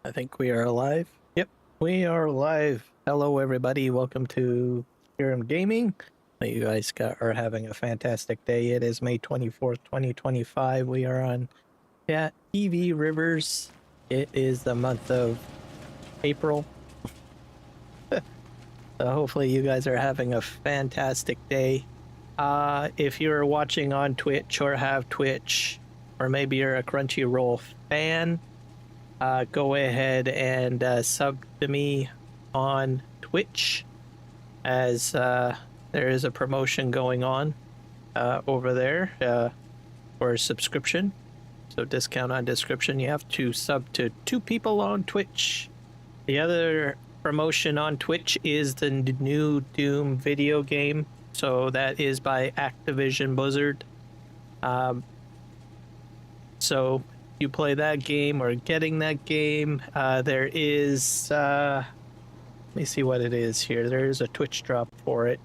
I think we are alive. Yep, we are live. Hello, everybody. Welcome to Kiram Gaming. You guys are having a fantastic day. It is May 24th, 2025. We are on Map PVRivers. It is the month of April. So hopefully you guys are having a fantastic day. If you're watching on Twitch or have Twitch, or maybe you're a Crunchyroll fan, go ahead and sub to me on Twitch, as there is a promotion going on over there for a subscription. So discount on description. You have to sub to 2 people on Twitch. The other promotion on Twitch is the new Doom video game. So that is by Activision Blizzard. So you play that game or getting that game, there is let me see what it is here. There is a Twitch drop for it.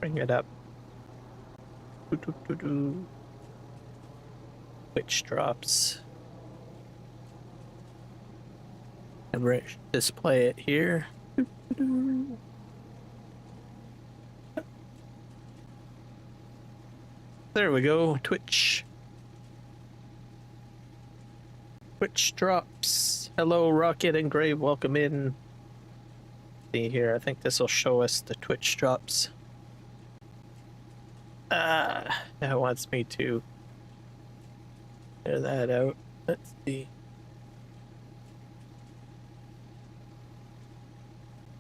Bring it up. Twitch drops, and display it here. There we go. Twitch drops. Hello, Rocket and Grave. Welcome in. See here. I think this will show us the Twitch drops. It wants me to clear that out. Let's see.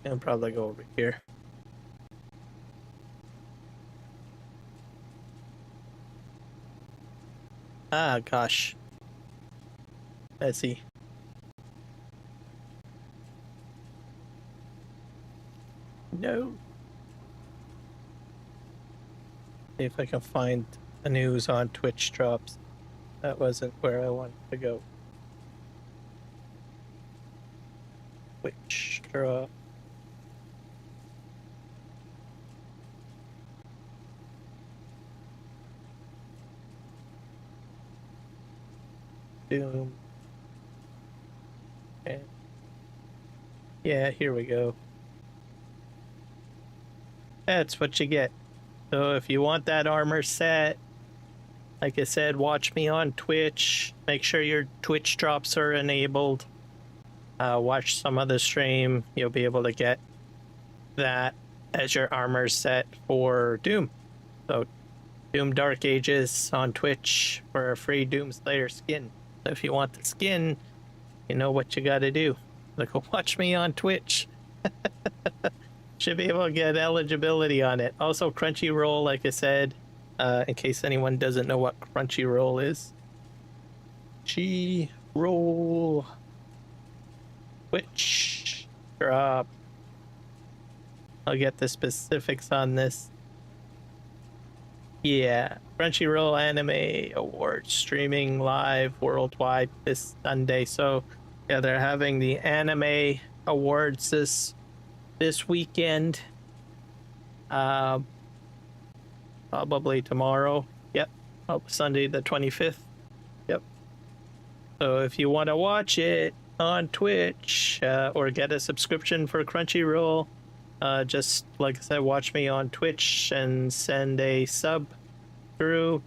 I'll probably go over here. Gosh. Let's see. No. See if I can find the news on Twitch drops. That wasn't where I wanted to go. Twitch drop. Doom. And yeah, here we go. That's what you get. So if you want that armor set, like I said, watch me on Twitch. Make sure your Twitch drops are enabled. Watch some of the stream. You'll be able to get that as your armor set for Doom. So Doom Dark Ages on Twitch for a free Doom Slayer skin. So if you want the skin, you know what you got to do. Like, watch me on Twitch. Should be able to get eligibility on it. Also, Crunchyroll, like I said, in case anyone doesn't know what Crunchyroll is. G-roll. Twitch drop. I'll get the specifics on this. Yeah, Crunchyroll Anime Awards streaming live worldwide this Sunday. So yeah, they're having the Anime Awards this weekend. Probably tomorrow. Yep. Oh, Sunday the 25th. Yep. So if you want to watch it on Twitch or get a subscription for Crunchyroll, just like I said, watch me on Twitch and send a sub through.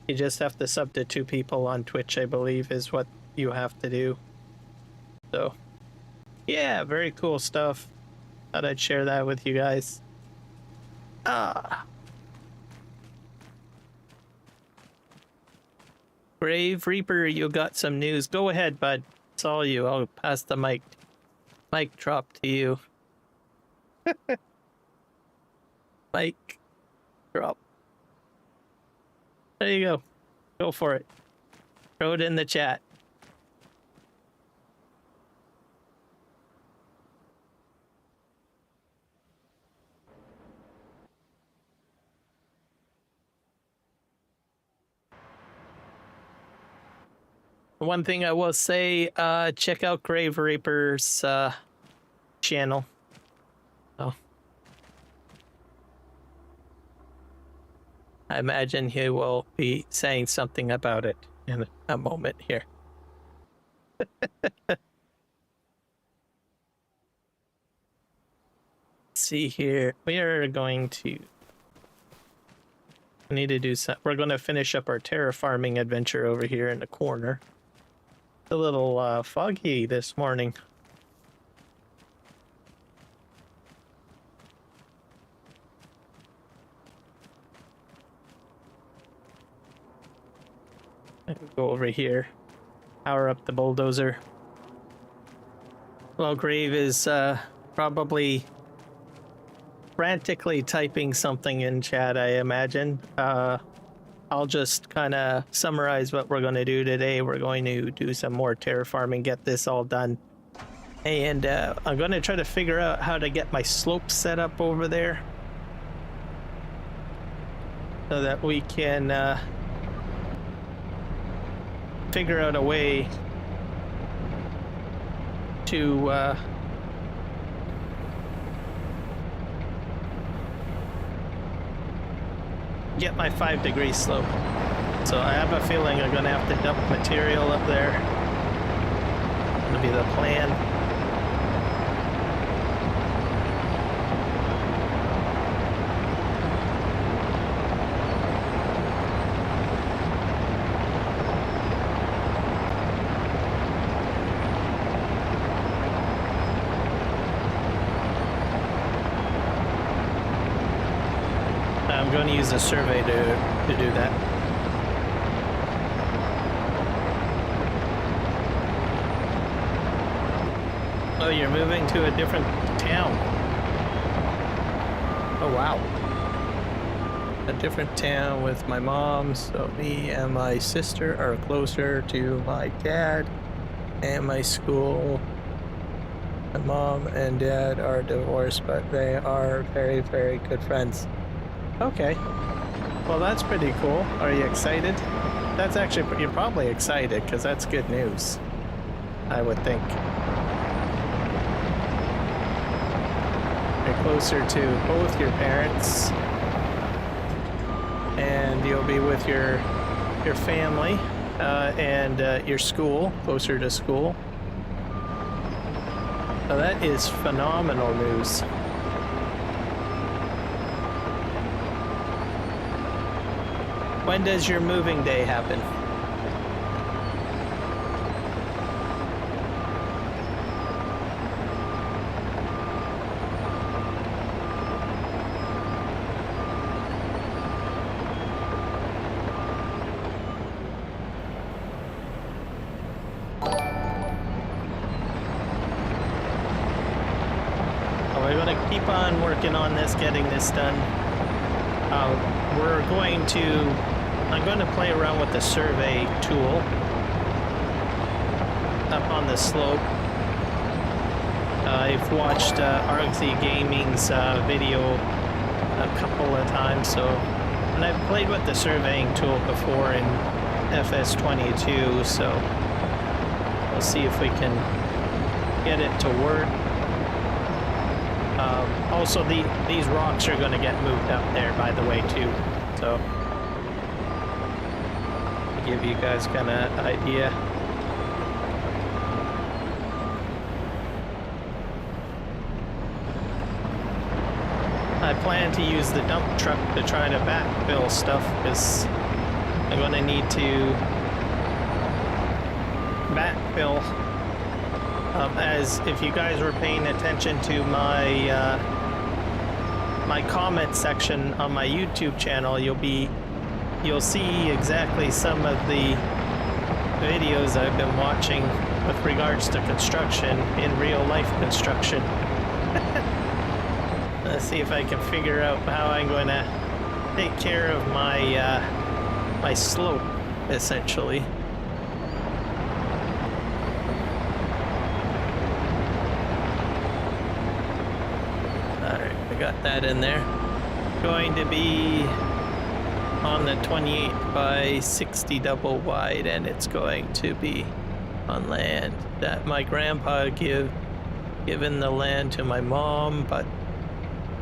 You just have to sub to 2 people on Twitch, I believe, is what you have to do. So yeah, very cool stuff. Thought I'd share that with you guys. Grave Reaper, you got some news. Go ahead, bud. It's all you. I'll pass the mic drop to you. Mic drop. There you go. Go for it. Throw it in the chat. One thing I will say, check out Grave Reaper's channel. Oh. I imagine he will be saying something about it in a moment here. See here, we are going to need to do some. We're going to finish up our terraforming adventure over here in the corner. It's a little foggy this morning. Go over here, power up the bulldozer. Well, Grave is probably frantically typing something in chat, I imagine. I'll just kind of summarize what we're going to do today. We're going to do some more terraforming, get this all done. And I'm going to try to figure out how to get my slopes set up over there so that we can figure out a way to get my 5-degree slope. So I have a feeling I'm gonna have to dump material up there. That'll be the plan. I'm going to use a survey to do that. Oh, you're moving to a different town. Oh, wow. A different town with my mom, so me and my sister are closer to my dad and my school. My mom and dad are divorced, but they are very, very good friends. Okay, well that's pretty cool. Are you excited? That's actually, you're probably excited because that's good news, I would think. You're closer to both your parents and you'll be with your family and your school, closer to school. So that is phenomenal news. When does your moving day happen? We're going to keep on working on this, getting this done. We're going to... I'm going to play around with the survey tool up on the slope. I've watched RXZ Gaming's video a couple of times, so, and I've played with the surveying tool before in FS22, so we'll see if we can get it to work. Also, these rocks are going to get moved up there, by the way, too, so give you guys kind of an idea. I plan to use the dump truck to try to backfill stuff because I'm going to need to backfill. As if you guys were paying attention to my my comment section on my YouTube channel, you'll see exactly some of the videos I've been watching with regards to construction, in real life construction. Let's see if I can figure out how I'm going to take care of my my slope, essentially. Alright, I got that in there. Going to be on the 28 by 60 double wide, and it's going to be on land that my grandpa given the land to my mom, but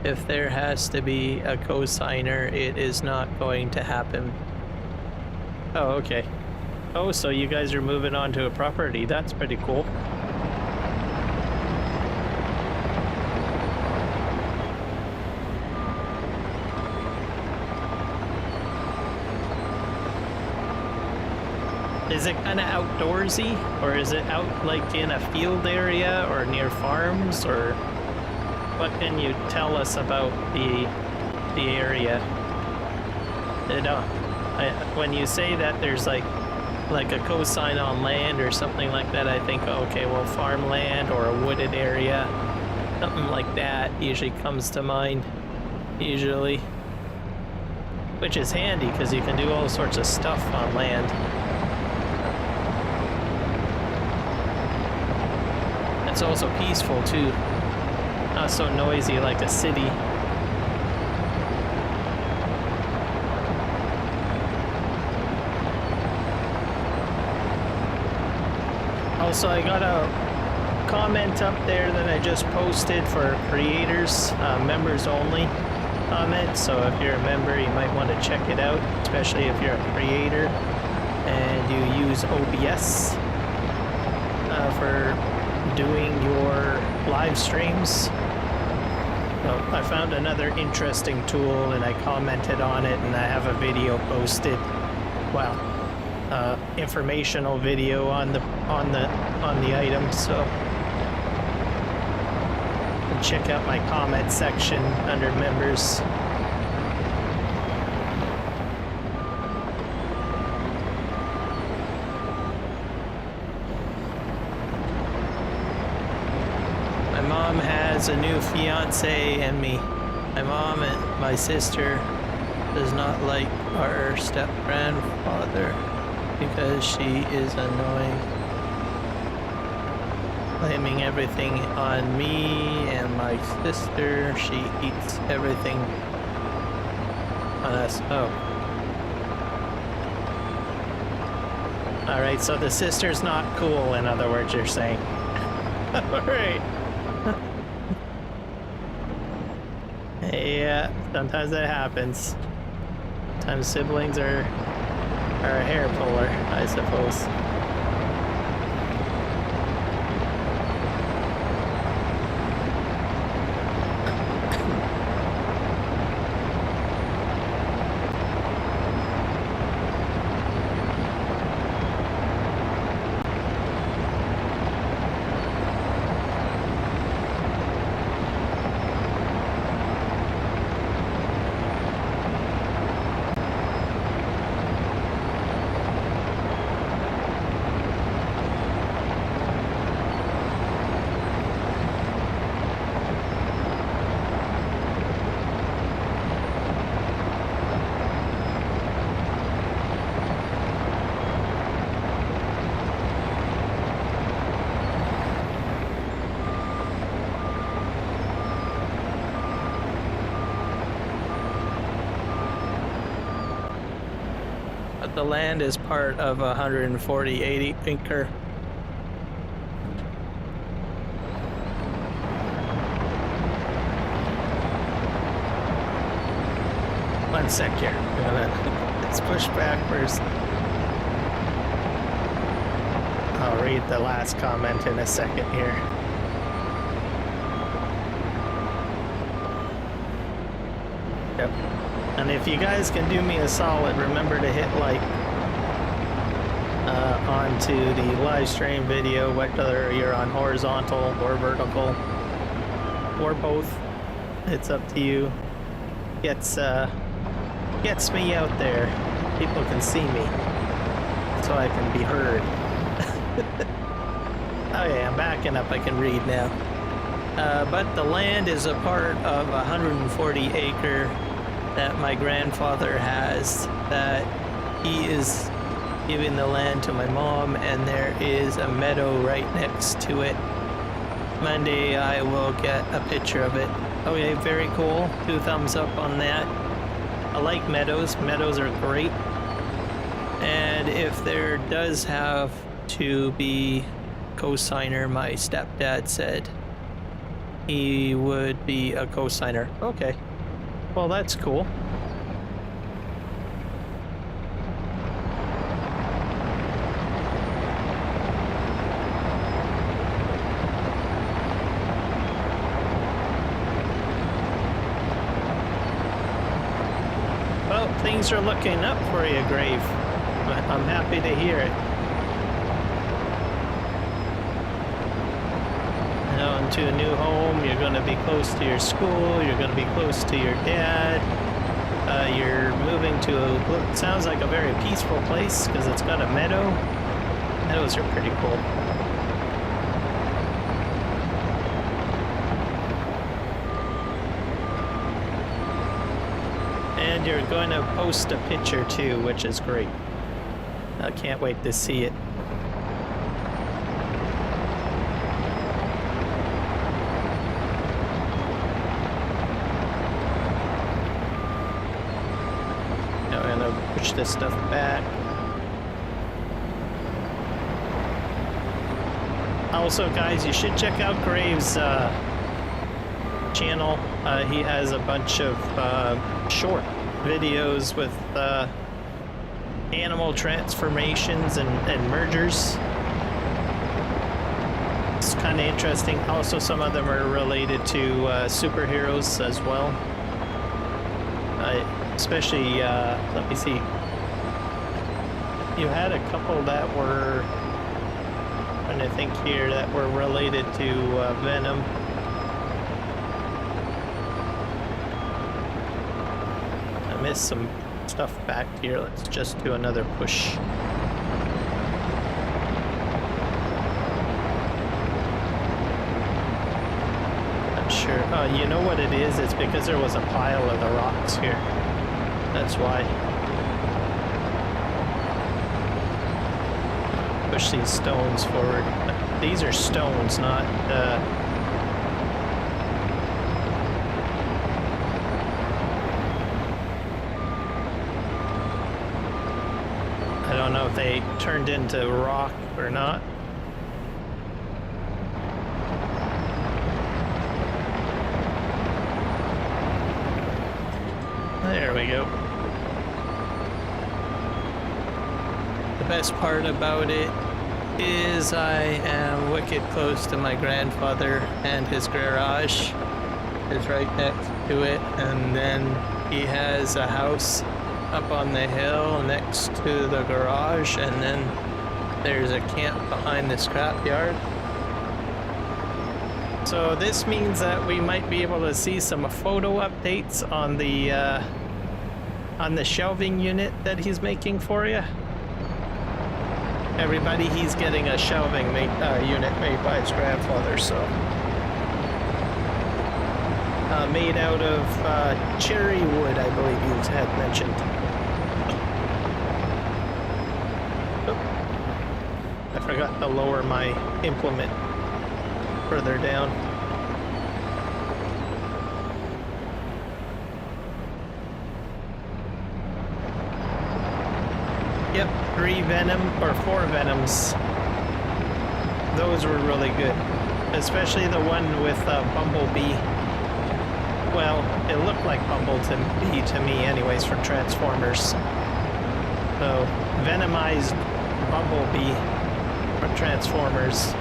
if there has to be a co-signer, it is not going to happen. Oh, okay. Oh, so you guys are moving on to a property. That's pretty cool. Is it kind of outdoorsy, or is it out like in a field area or near farms, or what can you tell us about the area? You know, when you say that there's like a cosign on land or something like that, I think, okay, well, farmland or a wooded area, something like that usually comes to mind, usually, which is handy because you can do all sorts of stuff on land. It's also peaceful too, not so noisy like a city. Also, I got a comment up there that I just posted for creators, members only comment, so if you're a member you might want to check it out, especially if you're a creator and you use OBS for doing your live streams. So I found another interesting tool and I commented on it, and I have a video posted, well, informational video on the item, so check out my comment section under members. My mom has a new fiance and me. My mom and my sister does not like our step-grandfather because she is annoying, blaming everything on me and my sister. She eats everything on us. Oh. Alright, so the sister's not cool, in other words, you're saying. Alright. Yeah, sometimes that happens. Sometimes siblings are a hair puller, I suppose. The land is part of a 148 acre. One sec here. Let's push back first. I'll read the last comment in a second here. Yep. And if you guys can do me a solid, remember to hit like onto the live stream video, whether you're on horizontal or vertical or both. It's up to you. Gets me out there. People can see me, so I can be heard. Okay, I'm backing up. I can read now. But the land is a part of a 140 acre that my grandfather has, that he is giving the land to my mom, and there is a meadow right next to it. Monday I will get a picture of it. Okay, very cool. 2 thumbs up on that. I like meadows. Meadows are great. And if there does have to be cosigner, my stepdad said he would be a cosigner. Okay. Well, that's cool. things are looking up for you, Grave. I'm happy to hear it. Now into a new home, you're going to be close to your school, you're going to be close to your dad. You're moving to a, sounds like a very peaceful place because it's got a meadow. Meadows are pretty cool. And you're going to post a picture too, which is great. I can't wait to see it. Now I'm going to push this stuff back. Also, guys, you should check out Graves' channel. He has a bunch of short videos with animal transformations and mergers. It's kind of interesting. Also, some of them are related to superheroes as well. Especially, let me see. You had a couple that were, I'm trying to think here, that were related to Venom. I missed some stuff back here. Let's just do another push. Not sure. Oh, you know what it is? It's because there was a pile of the rocks here. That's why. Push these stones forward. These are stones, not I don't know if they turned into rock or not. There we go. The best part about it is I am wicked close to my grandfather, and his garage is right next to it, and then he has a house up on the hill next to the garage, and then there's a camp behind the scrapyard. So this means that we might be able to see some photo updates on the shelving unit that he's making for you. Everybody, he's getting a shelving unit made by his grandfather, so made out of cherry wood, I believe you had mentioned. I forgot to lower my implement further down. Yep, 3 Venom or 4 Venoms. Those were really good, especially the one with Bumblebee. Well, it looked like Bumblebee to me anyways from Transformers. So, Venomized Bumblebee from Transformers.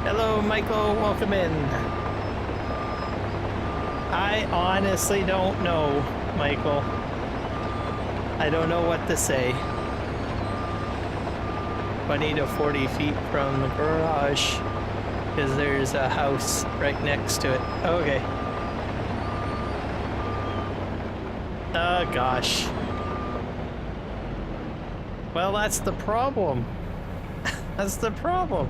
Hello, Michael, welcome in. I honestly don't know, Michael. I don't know what to say. 20 to 40 feet from the garage, because there's a house right next to it. Okay. Oh, gosh. Well, that's the problem. That's the problem.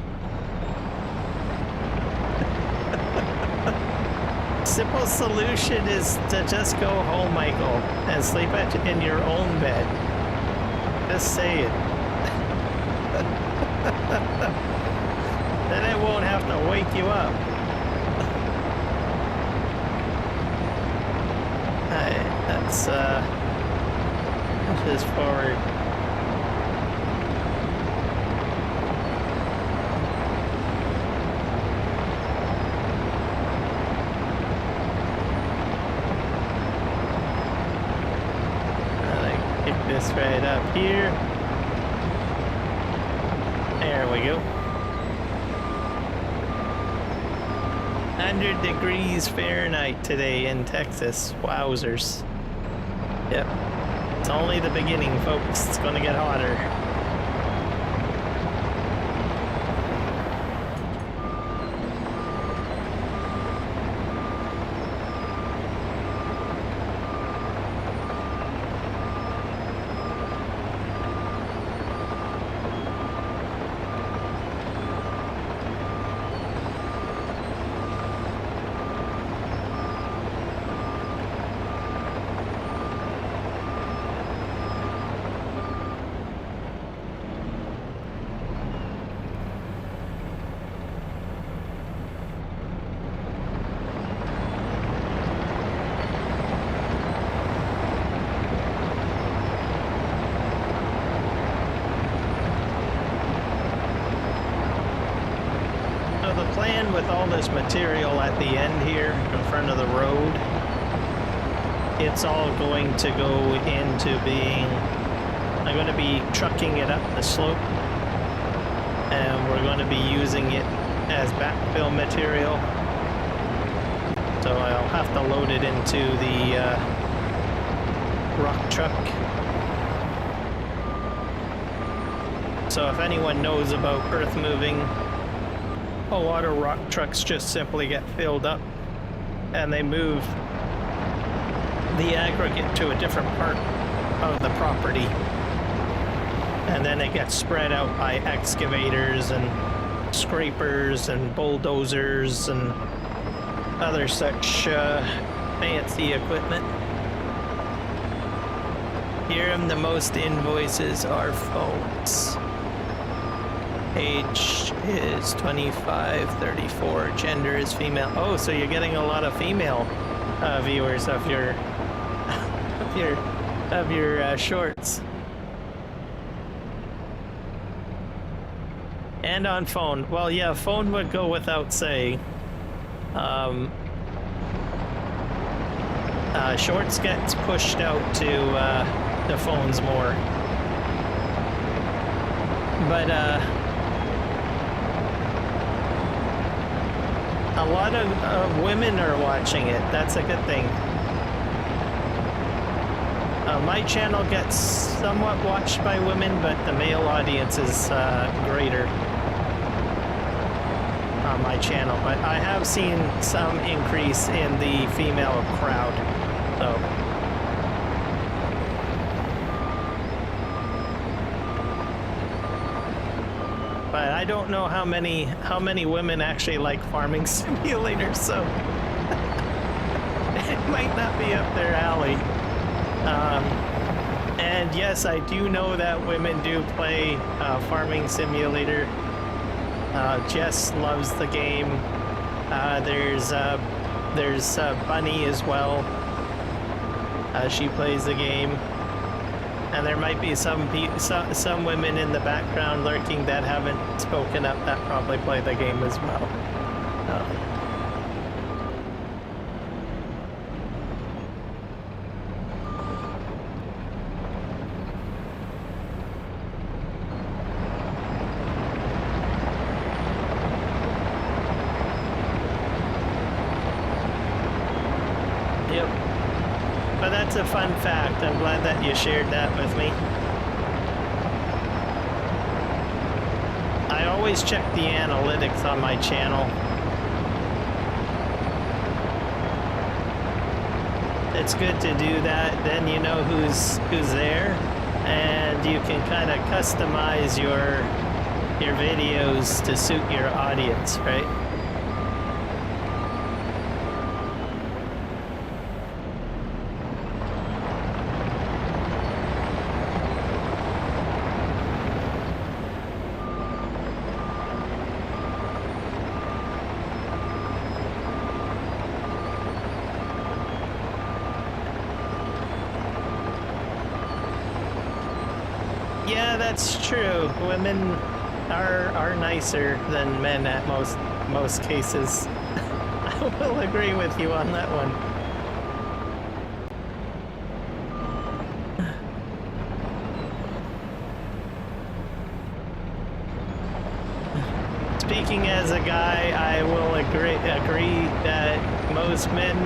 Simple solution is to just go home, Michael, and sleep in your own bed. Just say it. Then it won't have to wake you up. Alright, let's push this forward. right up here. There we go. 100 degrees Fahrenheit today in Texas. Wowzers. Yep. It's only the beginning, folks. It's gonna get hotter. With all this material at the end here in front of the road, it's all going to go into being, I'm going to be trucking it up the slope, and we're going to be using it as backfill material. So I'll have to load it into the rock truck. So if anyone knows about earth moving, a lot of rock trucks just simply get filled up and they move the aggregate to a different part of the property, and then it gets spread out by excavators and scrapers and bulldozers and other such fancy equipment. Kiram, the most invoices are phones. Age is 25, 34, gender is female. Oh, so you're getting a lot of female viewers of your of your shorts. And on phone. Well, yeah, phone would go without saying. Shorts gets pushed out to the phones more. But a lot of women are watching it. That's a good thing. My channel gets somewhat watched by women, but the male audience is greater on my channel. But I have seen some increase in the female crowd. So. But I don't know how many women actually like farming simulators, so it might not be up their alley. And yes, I do know that women do play farming simulator. Jess loves the game. There's Bunny as well. She plays the game. And there might be some women in the background lurking that haven't spoken up that probably play the game as well. Yep. But that's a fun fact. I'm glad that you shared that with me. I always check the analytics on my channel. It's good to do that. Then you know who's there, and you can kind of customize your videos to suit your audience, right? Yeah, that's true. Women are nicer than men at most cases. I will agree with you on that one. speaking as a guy, I will agree that most men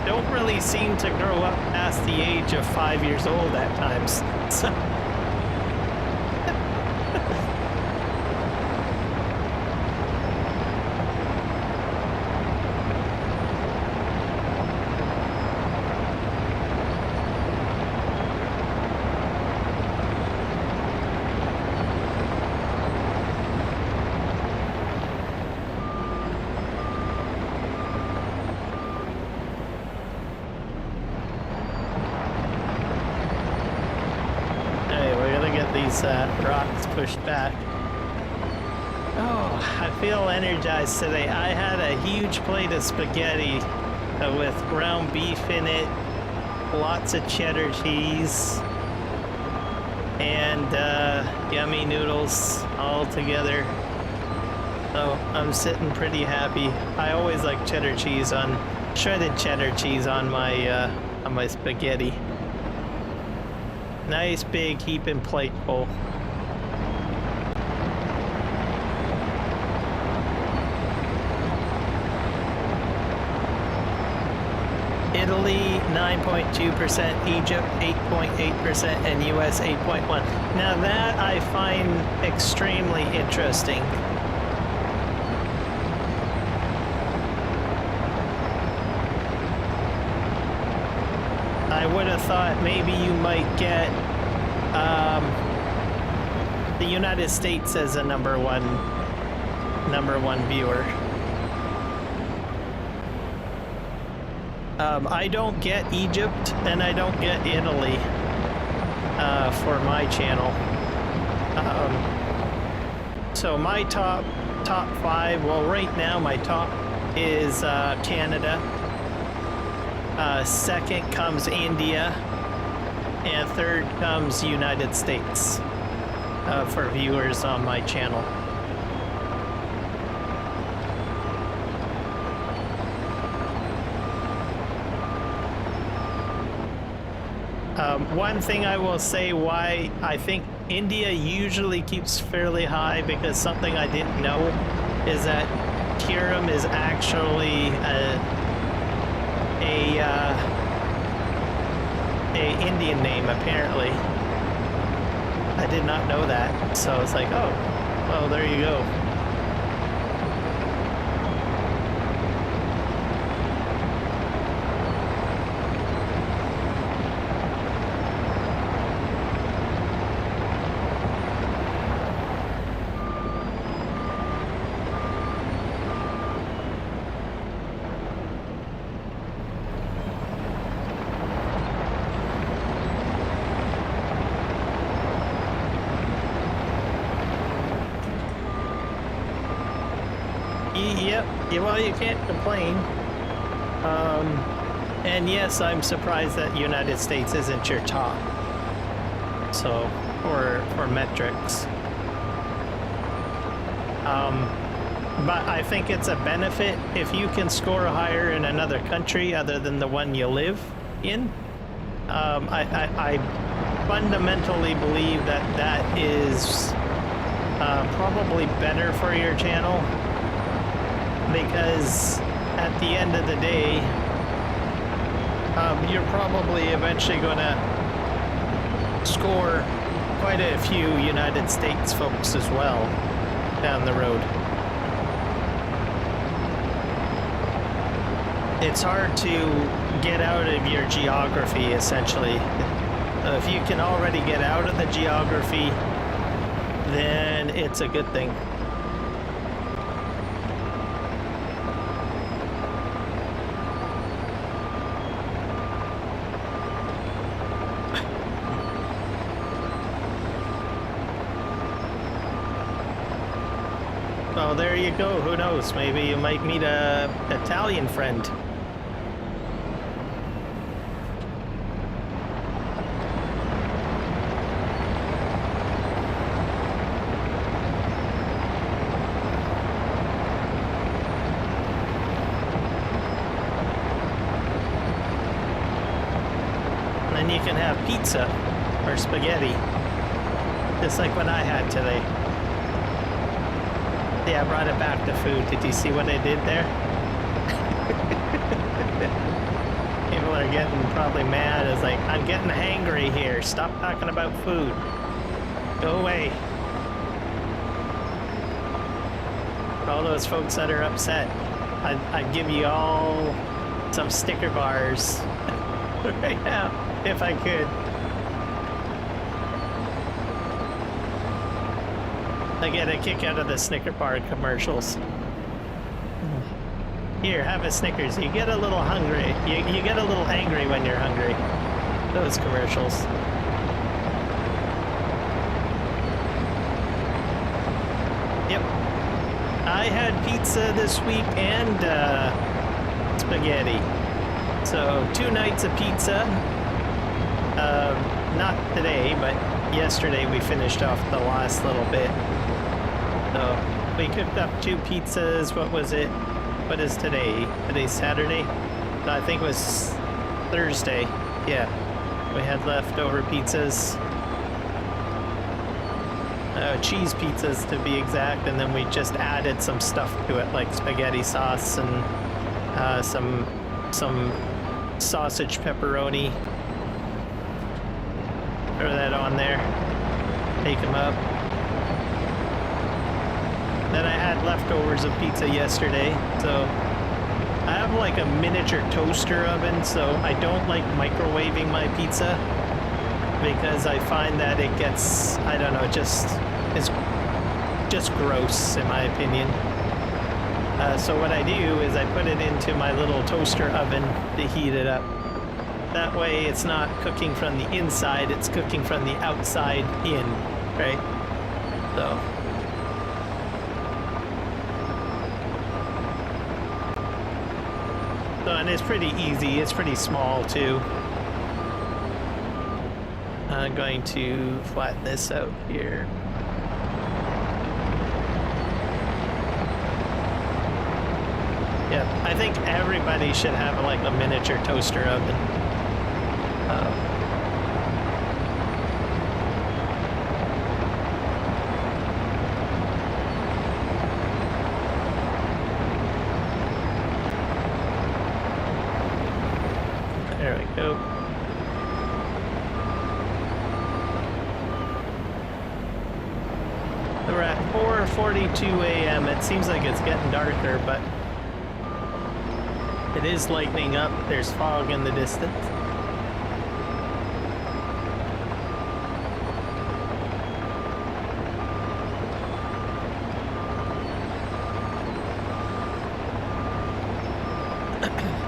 don't really seem to grow up past the age of 5 years old at times. So. Rocks pushed back. Oh, I feel energized today. I had a huge plate of spaghetti with ground beef in it, lots of cheddar cheese, and yummy noodles all together. So I'm sitting pretty happy. I always like cheddar cheese shredded cheddar cheese on my spaghetti. Nice big heaping plate full. Italy 9.2%, Egypt 8.8%, and US 8.1%. Now that I find extremely interesting. I would have thought maybe you might get the United States as a number one viewer. I don't get Egypt and I don't get Italy for my channel. So my top 5, well right now my top is Canada. Second comes India, and third comes United States for viewers on my channel. One thing I will say why I think India usually keeps fairly high, because something I didn't know is that Kiram is actually a Indian name, apparently. I did not know that, so it's like, oh, well, there you go. Yep, well, you can't complain. And yes, I'm surprised that United States isn't your top. So, for metrics. But I think it's a benefit if you can score higher in another country other than the one you live in. I fundamentally believe that is probably better for your channel. Because at the end of the day, you're probably eventually going to score quite a few United States folks as well down the road. It's hard to get out of your geography, essentially. If you can already get out of the geography, then it's a good thing. Well, there you go. Who knows? Maybe you might meet an Italian friend. And then you can have pizza or spaghetti, just like what I had today. Yeah, I brought it back to food. Did you see what I did there? People are getting probably mad. It's like, I'm getting hangry here. Stop talking about food. Go away. For all those folks that are upset, I'd give you all some sticker bars right now, if I could. I get a kick out of the Snicker bar commercials. Here, have a Snickers. You get a little hungry. You get a little angry when you're hungry. Those commercials. Yep. I had pizza this week and spaghetti. So 2 nights of pizza. Not today, but yesterday we finished off the last little bit. So we cooked up 2 pizzas. What was it? What is today? Today's Saturday? So I think it was Thursday. Yeah. We had leftover pizzas. Cheese pizzas to be exact, and then we just added some stuff to it, like spaghetti sauce and some sausage pepperoni. Throw that on there. Take them up. Then I had leftovers of pizza yesterday, so I have like a miniature toaster oven, so I don't like microwaving my pizza because I find that it gets, I don't know, it's just gross in my opinion. So what I do is I put it into my little toaster oven to heat it up. That way it's not cooking from the inside, it's cooking from the outside in, right? So. And it's pretty easy, it's pretty small too. I'm going to flatten this out here. Yeah, I think everybody should have like a miniature toaster oven. There we go. We're at 4:42 a.m. It seems like it's getting darker, but it is lightening up. There's fog in the distance.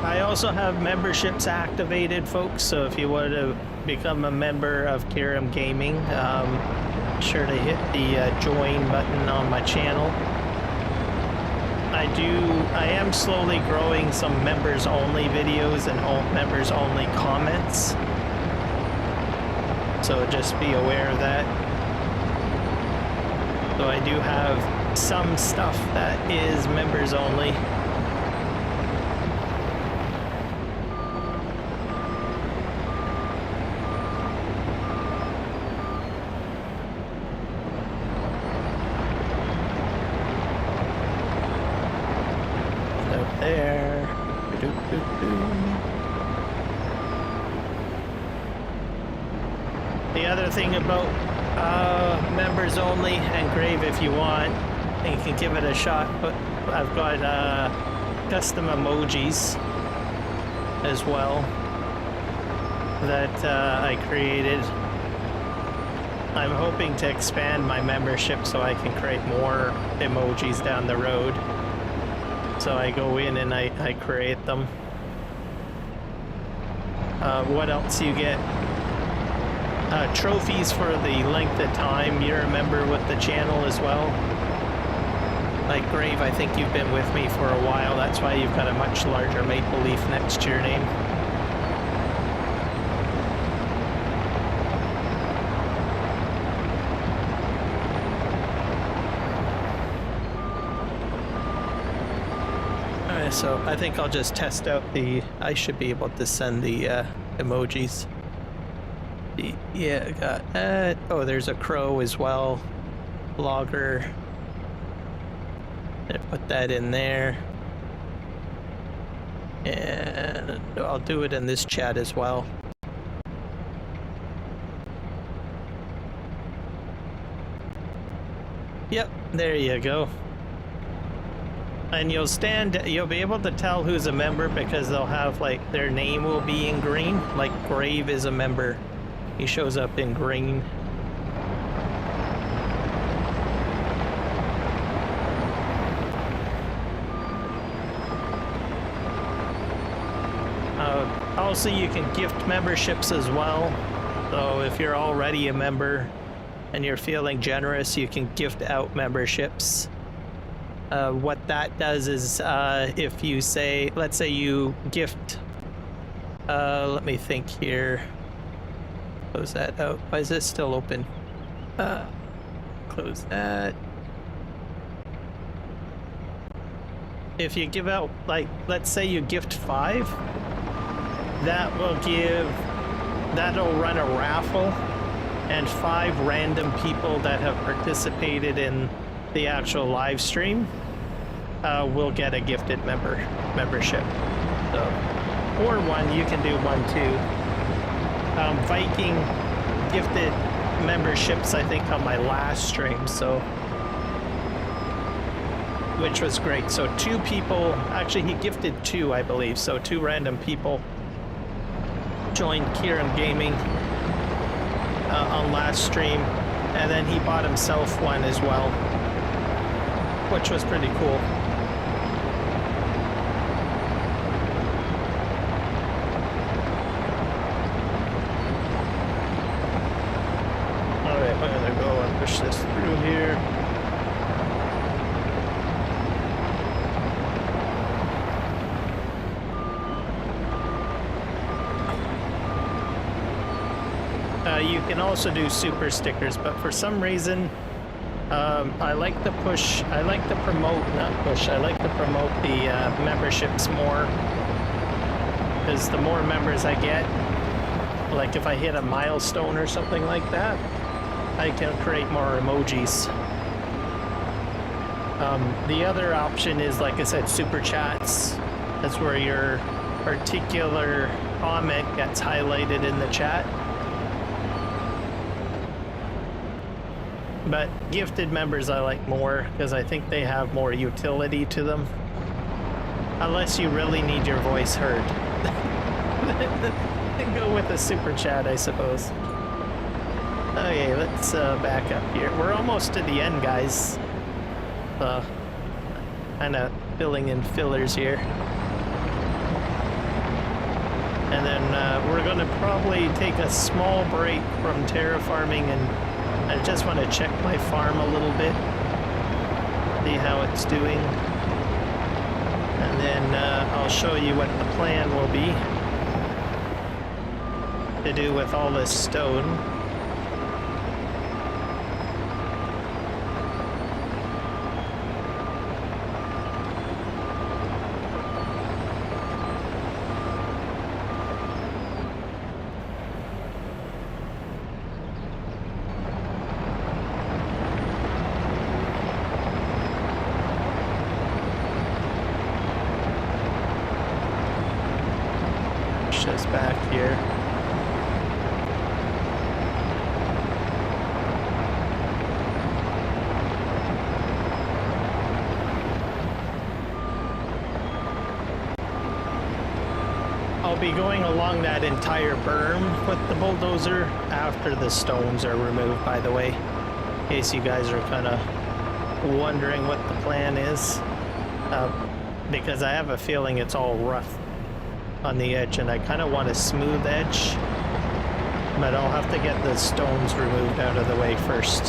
I also have memberships activated, folks, so if you want to become a member of Kiram Gaming, be sure to hit the join button on my channel. I am slowly growing some members only videos and members only comments, so just be aware of that. So I do have some stuff that is members only. There. The other thing about members only, and Grave if you want, and you can give it a shot, but I've got custom emojis as well that I created. I'm hoping to expand my membership so I can create more emojis down the road. So I go in and I create them. What else you get? Trophies for the length of time you're a member with the channel as well. Like Grave, I think you've been with me for a while. That's why you've got a much larger maple leaf next to your name. So I think I'll just test out I should be able to send the emojis. Yeah, I got that. Oh, there's a crow as well. Blogger. Put that in there. And I'll do it in this chat as well. Yep, there you go. And you'll be able to tell who's a member because they'll have, like, their name will be in green. Like, Grave is a member. He shows up in green. Also, you can gift memberships as well. So if you're already a member and you're feeling generous, you can gift out memberships. What that does is if you say, let's say you gift, let me think here. Close that out. Why is it still open? Close that. If you give out, like, let's say you gift 5, that'll run a raffle, and 5 random people that have participated in the actual live stream will get a gifted membership. So, or 1, you can do 1 too. Viking gifted memberships, I think, on my last stream, so, which was great. So 2 people, actually he gifted 2, I believe, so 2 random people joined Kiram Gaming on last stream, and then he bought himself 1 as well, which was pretty cool. Alright, I'm gonna go and push this through here. You can also do super stickers, but for some reason, I like to promote the memberships more, because the more members I get, like if I hit a milestone or something like that, I can create more emojis. The other option is, like I said, super chats. That's where your particular comment gets highlighted in the chat. But gifted members I like more because I think they have more utility to them. Unless you really need your voice heard. Go with a super chat, I suppose. Okay, let's back up here. We're almost to the end, guys. Kind of filling in fillers here. And then we're going to probably take a small break from terraforming, and I just want to check my farm a little bit, see how it's doing, and then I'll show you what the plan will be to do with all this stone. Back here. I'll be going along that entire berm with the bulldozer after the stones are removed, by the way, in case you guys are kind of wondering what the plan is, because I have a feeling it's all rough on the edge, and I kind of want a smooth edge, but I'll have to get the stones removed out of the way first.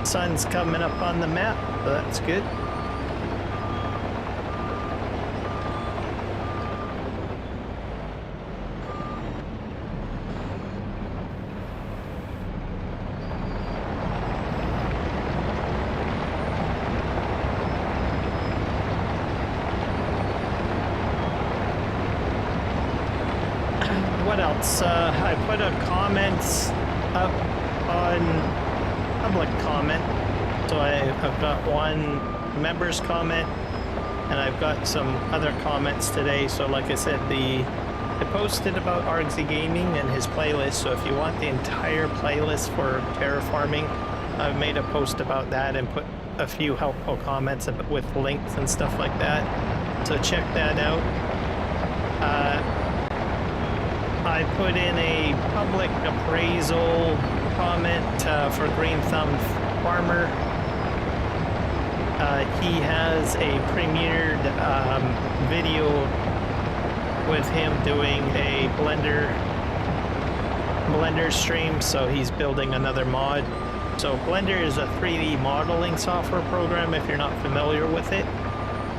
Sun's coming up on the map, so that's good. comments. I put a comment up on public comment. So I've got one members comment, and I've got some other comments today. So like I said, I posted about Argsy Gaming and his playlist. So if you want the entire playlist for terraforming, I've made a post about that and put a few helpful comments with links and stuff like that. So check that out. I put in a public appraisal comment for Green Thumb Farmer. He has a premiered video with him doing a Blender stream, so he's building another mod. So Blender is a 3D modeling software program if you're not familiar with it.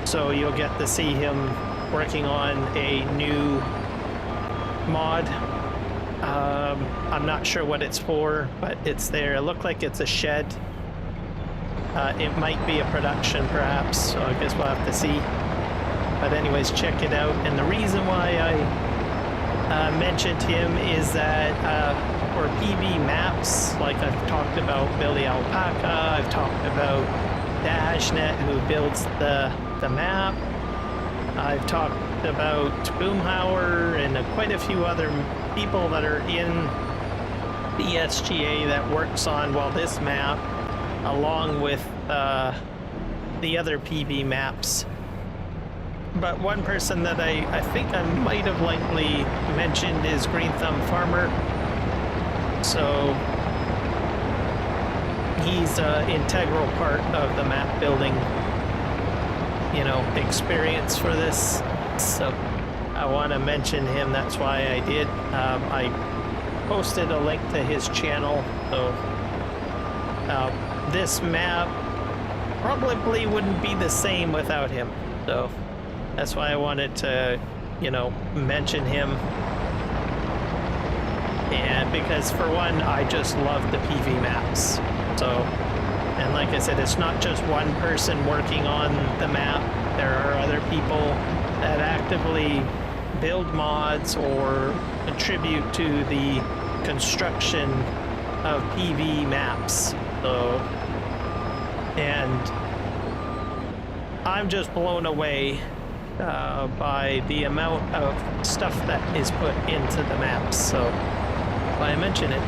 So you'll get to see him working on a new mod. I'm not sure what it's for, but it's there. It looked like it's a shed. It might be a production perhaps, so I guess we'll have to see. But anyways, check it out. And the reason why I mentioned him is that for PV maps, like I've talked about Billy Alpaca, I've talked about Dajnet, who builds the map. I've talked about Boomhauer and quite a few other people that are in the SGA that works on, well, this map, along with the other PV maps. But one person that I think I might have likely mentioned is Green Thumb Farmer. So he's an integral part of the map building, experience for this. So I want to mention him. That's why I did. I posted a link to his channel. So this map probably wouldn't be the same without him. So that's why I wanted to, mention him. And because for one, I just love the PV maps. So, and like I said, it's not just one person working on the map. There are other people that actively build mods or contribute to the construction of PV maps. So, and I'm just blown away by the amount of stuff that is put into the maps. So I mention it.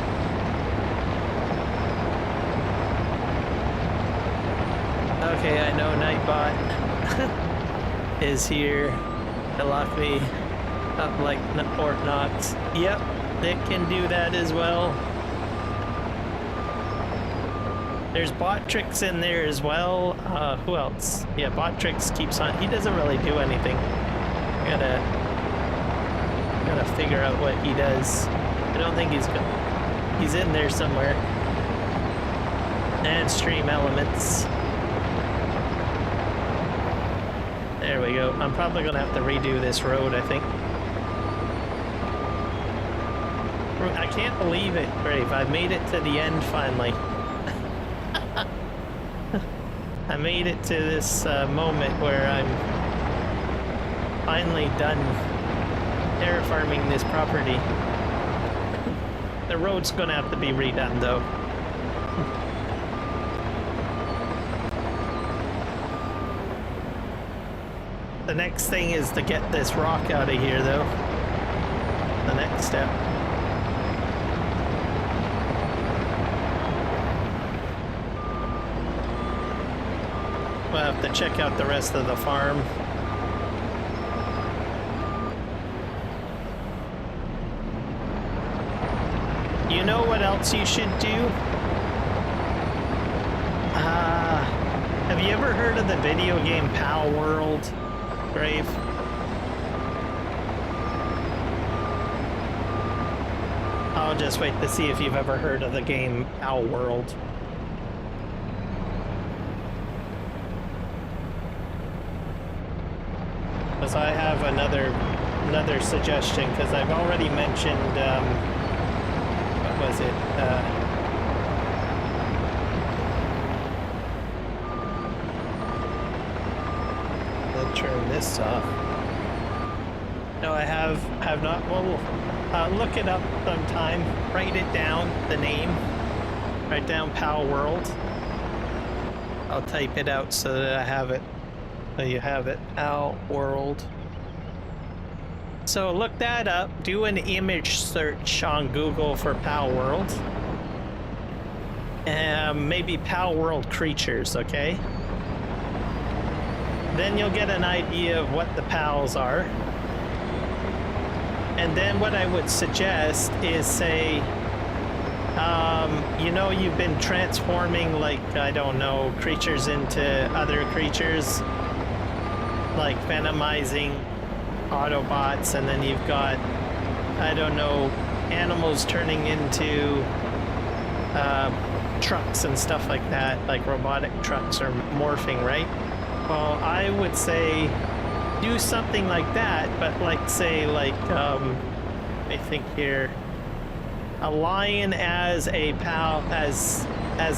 Okay, I know Nightbot is here to lock me up like Fort Knox. Yep, it can do that as well. There's Botrix in there as well. Who else? Yeah, Botrix keeps on. He doesn't really do anything. Gotta figure out what he does. I don't think he's in there somewhere. And Stream Elements. There we go. I'm probably gonna have to redo this road, I think. I can't believe it, Brave. I've made it to the end finally. I made it to this moment where I'm finally done terraforming this property. The road's gonna have to be redone though. The next thing is to get this rock out of here though. The next step. We'll have to check out the rest of the farm. You know what else you should do? Have you ever heard of the video game Pal World, Brave? I'll just wait to see if you've ever heard of the game Pal World. Because I have another suggestion, because I've already mentioned, what was it? Let's turn this off. No, I have not. Well, look it up sometime. Write it down, the name. Write down Pal World. I'll type it out so that I have it. So you have it, Pal World. So look that up. Do an image search on Google for Pal World. Maybe Pal World creatures, okay? Then you'll get an idea of what the pals are. And then what I would suggest is say, you know, you've been transforming, like, I don't know, creatures into other creatures, like venomizing Autobots, and then you've got, I don't know, animals turning into trucks and stuff like that, like robotic trucks are morphing, right? Well, I would say do something like that, but like say like I think here, a lion as a pal, as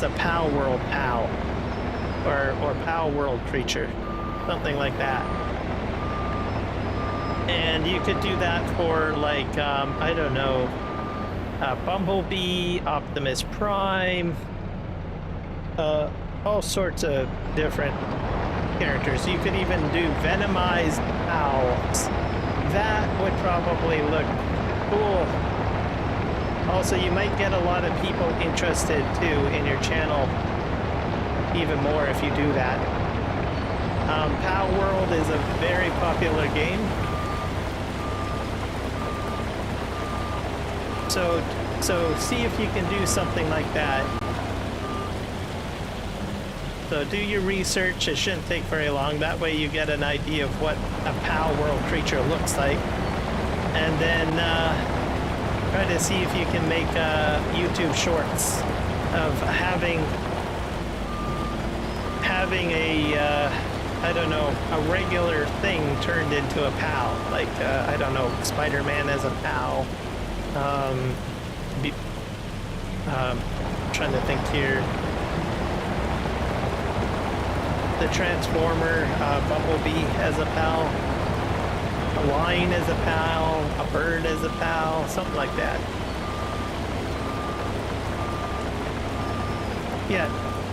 a Pal World pal, or Pal World creature, something like that. And you could do that for like I don't know, Bumblebee, Optimus Prime, all sorts of different characters. You could even do venomized owls. That would probably look cool. Also, you might get a lot of people interested too in your channel, even more if you do that. Pal World is a very popular game. So see if you can do something like that. So do your research. It shouldn't take very long. That way you get an idea of what a Pal World creature looks like. And then try to see if you can make YouTube shorts of having a, I don't know, a regular thing turned into a pal. Like, I don't know, Spider-Man as a pal. Trying to think here. The Transformer, Bumblebee as a pal, a lion as a pal, a bird as a pal, something like that. Yeah,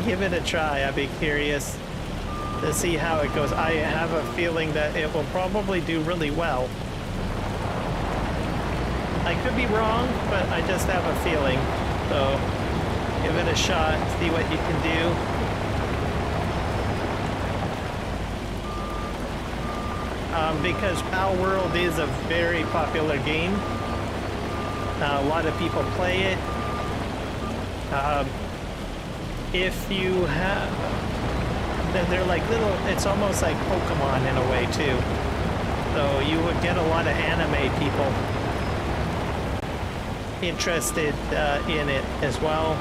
give it a try. I'd be curious to see how it goes. I have a feeling that it will probably do really well. I could be wrong, but I just have a feeling. So give it a shot, see what you can do. Because Pal World is a very popular game. A lot of people play it. If you have, they're like little, it's almost like Pokemon in a way too. So you would get a lot of anime people interested in it as well.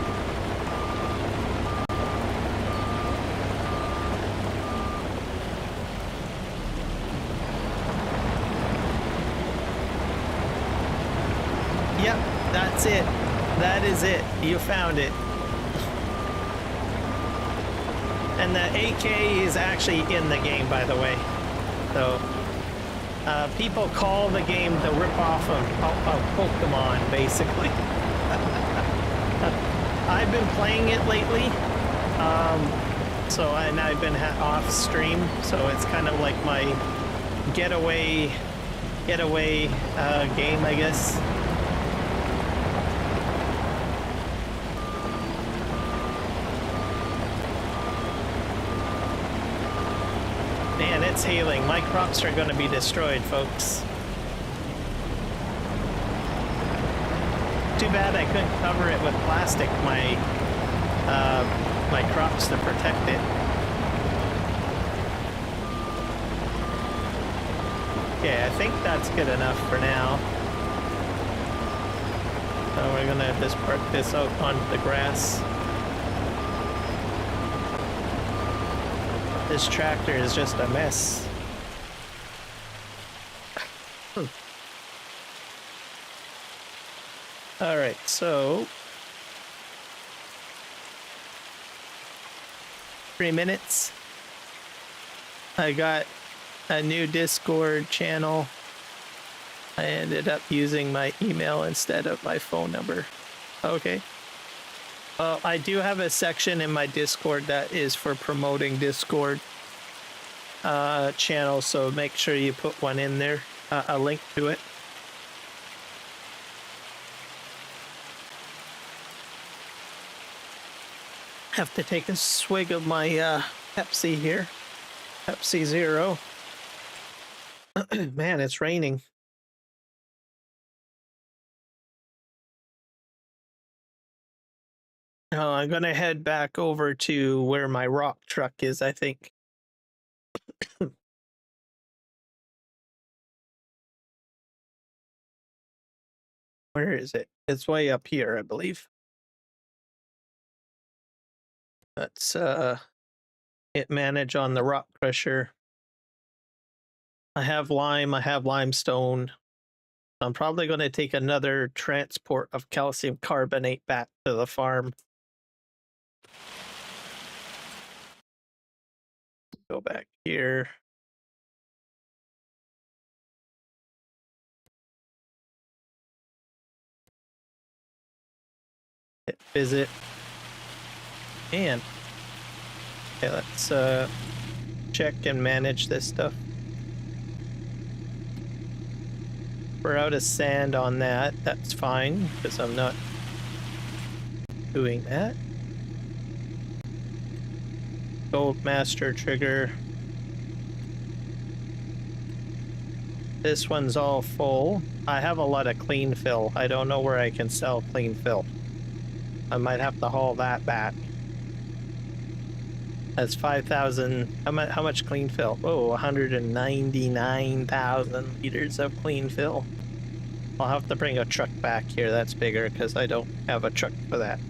Yep, that's it. That is it. You found it. And the AK is actually in the game, by the way. So, people call the game the rip-off of Pokemon, basically. I've been playing it lately. And I've been off stream, so it's kind of like my getaway game, I guess. Man, it's hailing. My crops are going to be destroyed, folks. Too bad I couldn't cover it with plastic, my crops to protect it. Okay, I think that's good enough for now. So we're going to just park this out on the grass. This tractor is just a mess. All right, so 3 minutes. I got a new Discord channel I ended up using my email instead of my phone number. Okay. Well, I do have a section in my Discord that is for promoting Discord channels, so make sure you put one in there, a link to it. Have to take a swig of my Pepsi here. Pepsi Zero. Man, it's raining. I'm gonna head back over to where my rock truck is, I think. Where is it? It's way up here, I believe. Let's hit manage on the rock crusher. I have lime, I have limestone. I'm probably going to take another transport of calcium carbonate back to the farm. Go back here. Hit visit. And okay, let's check and manage this stuff. We're out of sand on that. That's fine, because I'm not doing that. Gold master trigger. This one's all full. I have a lot of clean fill. I don't know where I can sell clean fill. I might have to haul that back. That's 5,000. How much clean fill? Oh, 199,000 liters of clean fill. I'll have to bring a truck back here that's bigger because I don't have a truck for that.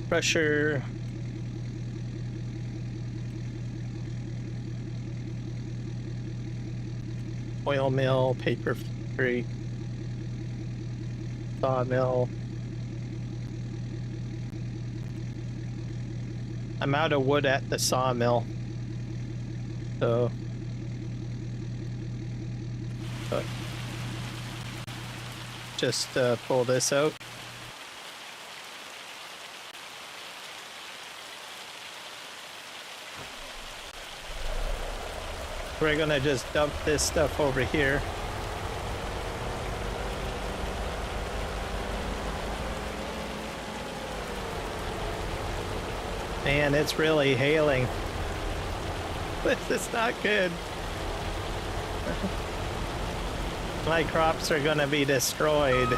Pressure. Oil mill, paper factory, sawmill. I'm out of wood at the sawmill. So just pull this out. We're gonna just dump this stuff over here. Man, it's really hailing. This is not good. My crops are gonna be destroyed.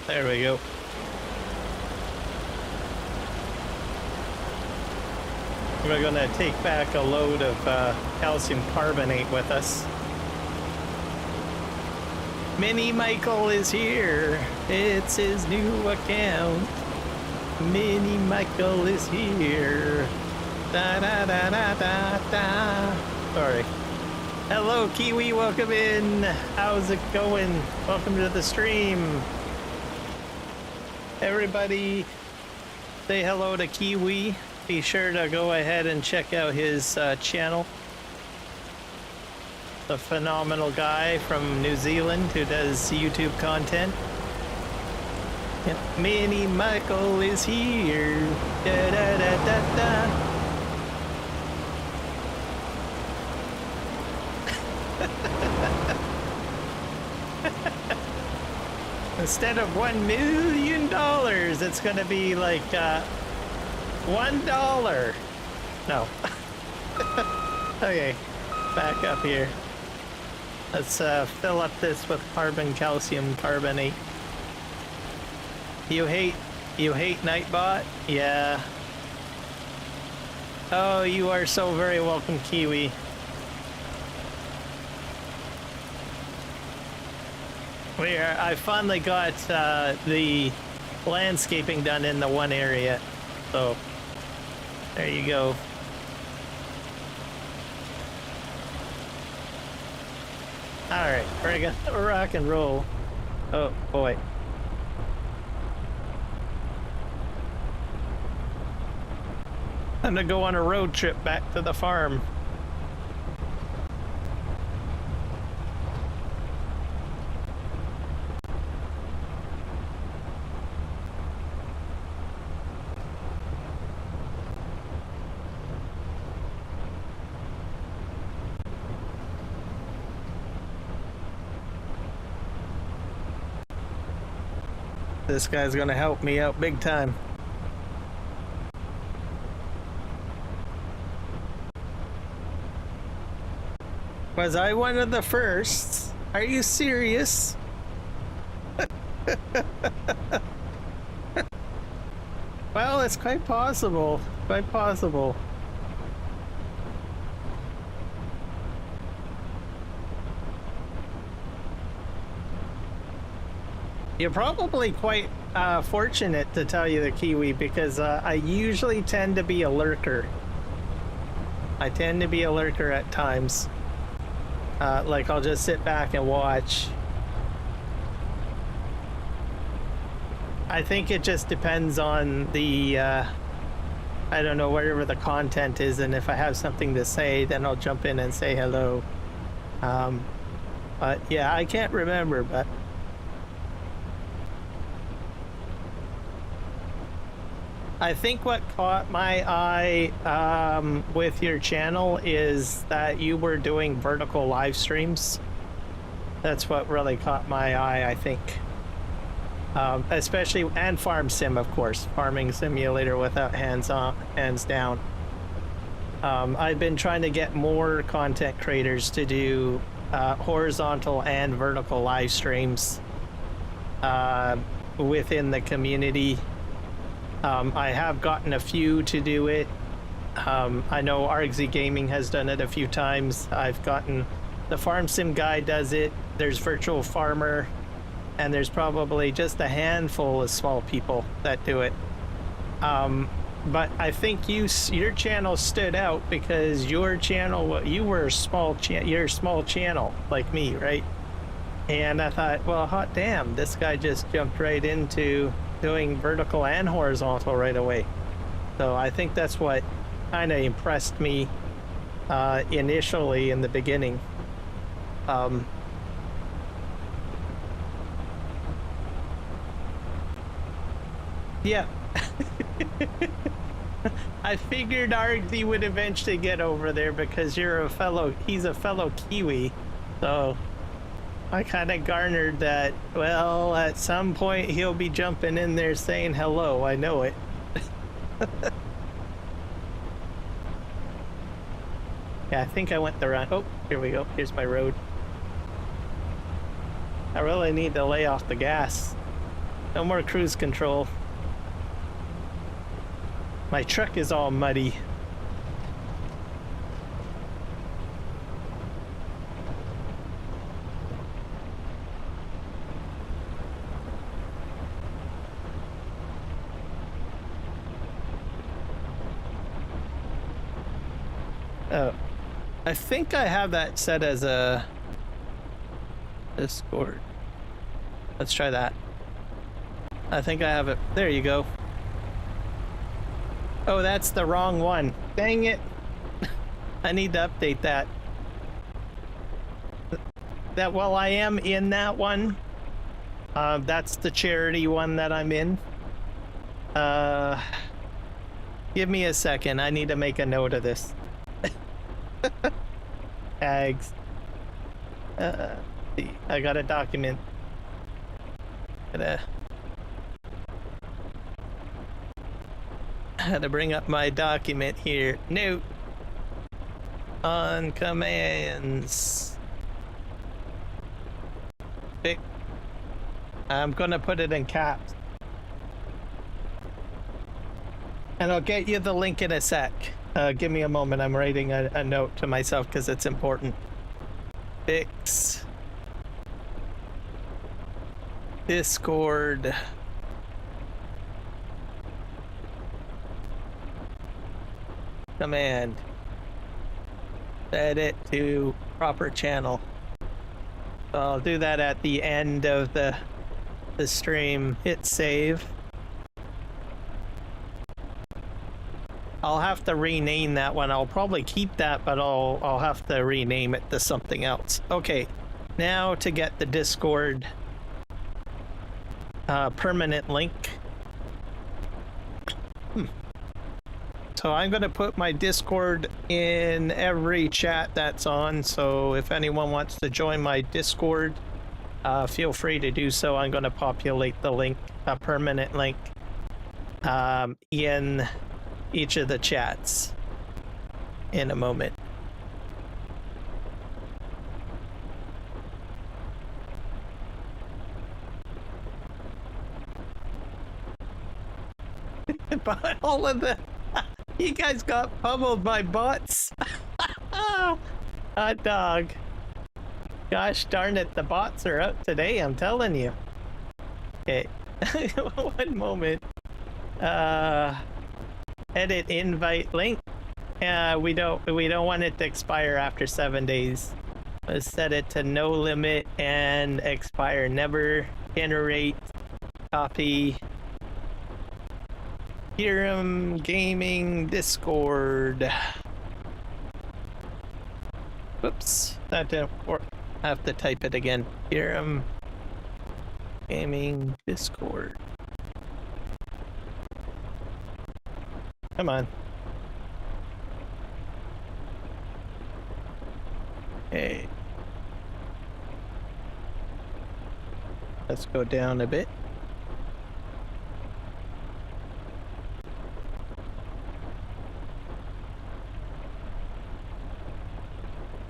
There we go. We're gonna take back a load of calcium carbonate with us. Mini Michael is here. It's his new account. Mini Michael is here. Da da da da da da. Sorry. Hello, Kiwi. Welcome in. How's it going? Welcome to the stream. Everybody, say hello to Kiwi. Be sure to go ahead and check out his channel. A phenomenal guy from New Zealand who does YouTube content. Yep. Mini Michael is here. Da da da da da. Instead of $1 million, it's gonna be like $1. No. Okay, back up here. Let's fill up this with calcium carbonate. You hate Nightbot? Yeah. Oh, you are so very welcome, Kiwi. I finally got the landscaping done in the one area, so there you go. All right, we're gonna rock and roll. Oh boy. I'm gonna go on a road trip back to the farm. This guy's gonna help me out big time. Was I one of the first? Are you serious? Well, it's quite possible. Quite possible. You're probably quite fortunate, to tell you the Kiwi, because I usually tend to be a lurker. I tend to be a lurker at times. Like, I'll just sit back and watch. I think it just depends on the, I don't know, whatever the content is, and if I have something to say, then I'll jump in and say hello. But yeah, I can't remember, but... I think what caught my eye with your channel is that you were doing vertical live streams. That's what really caught my eye, I think. Especially, and farm sim, of course. Farming simulator without hands down. I've been trying to get more content creators to do horizontal and vertical live streams within the community. I have gotten a few to do it. I know Argsy Gaming has done it a few times. I've gotten the Farm Sim guy does it. There's Virtual Farmer, and there's probably just a handful of small people that do it. But I think your channel stood out because your channel, you were you're a small channel like me, right? And I thought, well, hot damn, this guy just jumped right into doing vertical and horizontal right away. So I think that's what kind of impressed me initially in the beginning. Yeah. I figured Argsy would eventually get over there because he's a fellow Kiwi. So I kind of garnered that, well, at some point he'll be jumping in there saying hello. I know it. Yeah, I think I went the wrong... Oh, here we go. Here's my road. I really need to lay off the gas. No more cruise control. My truck is all muddy. Oh, I think I have that set as a Discord. Let's try that. I think I have it. There you go. Oh, that's the wrong one. Dang it. I need to update that. Well, I am in that one. That's the charity one that I'm in. Give me a second. I need to make a note of this. Tags. I got a document. Had to bring up my document here. Note on commands. I'm gonna put it in caps. And I'll get you the link in a sec. Give me a moment. I'm writing a note to myself because it's important. Fix Discord. Command. Set it to proper channel. I'll do that at the end of the stream. Hit save. I'll have to rename that one. I'll probably keep that, but I'll have to rename it to something else. Okay, now to get the Discord permanent link. So I'm going to put my Discord in every chat that's on, so if anyone wants to join my Discord, feel free to do so. I'm going to populate the link, a permanent link, in each of the chats in a moment. But all of the... You guys got pummeled by bots. Hot dog. Gosh darn it, the bots are out today, I'm telling you. Okay, one moment. Edit invite link. We don't want it to expire after 7 days. Let's set it to no limit and expire never. Generate, copy. Kiram Gaming Discord. Whoops, that didn't work. I have to type it again. Kiram Gaming Discord. Come on. Hey. Let's go down a bit.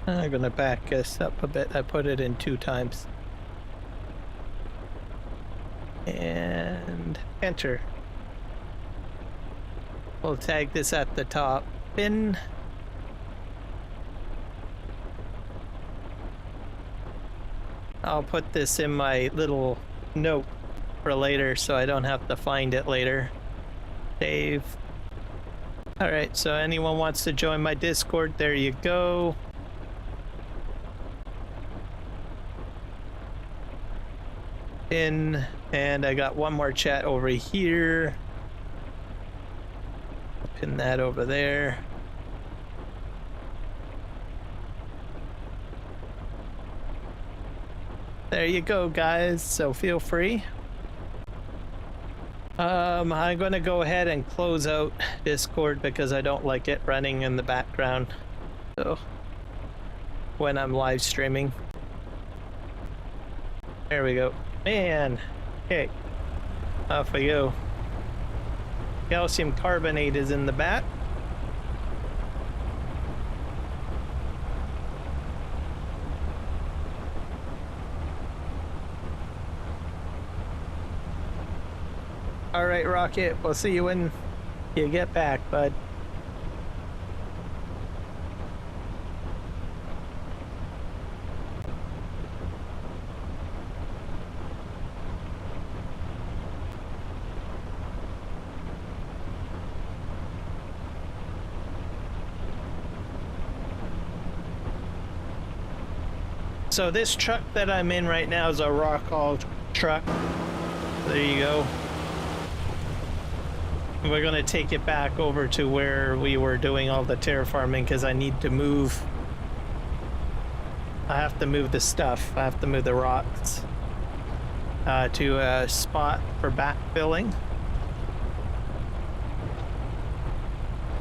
I'm gonna back us up a bit. I put it in 2 times. And enter. We'll tag this at the top. Pin. I'll put this in my little note for later so I don't have to find it later. Save. Alright, so anyone wants to join my Discord, there you go. In, and I got one more chat over here. Pin that over there. There you go, guys, so feel free. I'm gonna go ahead and close out Discord because I don't like it running in the background, so when I'm live streaming. There we go. Man, okay, off we go. Calcium carbonate is in the bat. All right, Rocket, we'll see you when you get back, bud. So this truck that I'm in right now is a rock haul truck. There you go. We're gonna take it back over to where we were doing all the terraforming because I need to move. I have to move the stuff. I have to move the rocks to a spot for backfilling.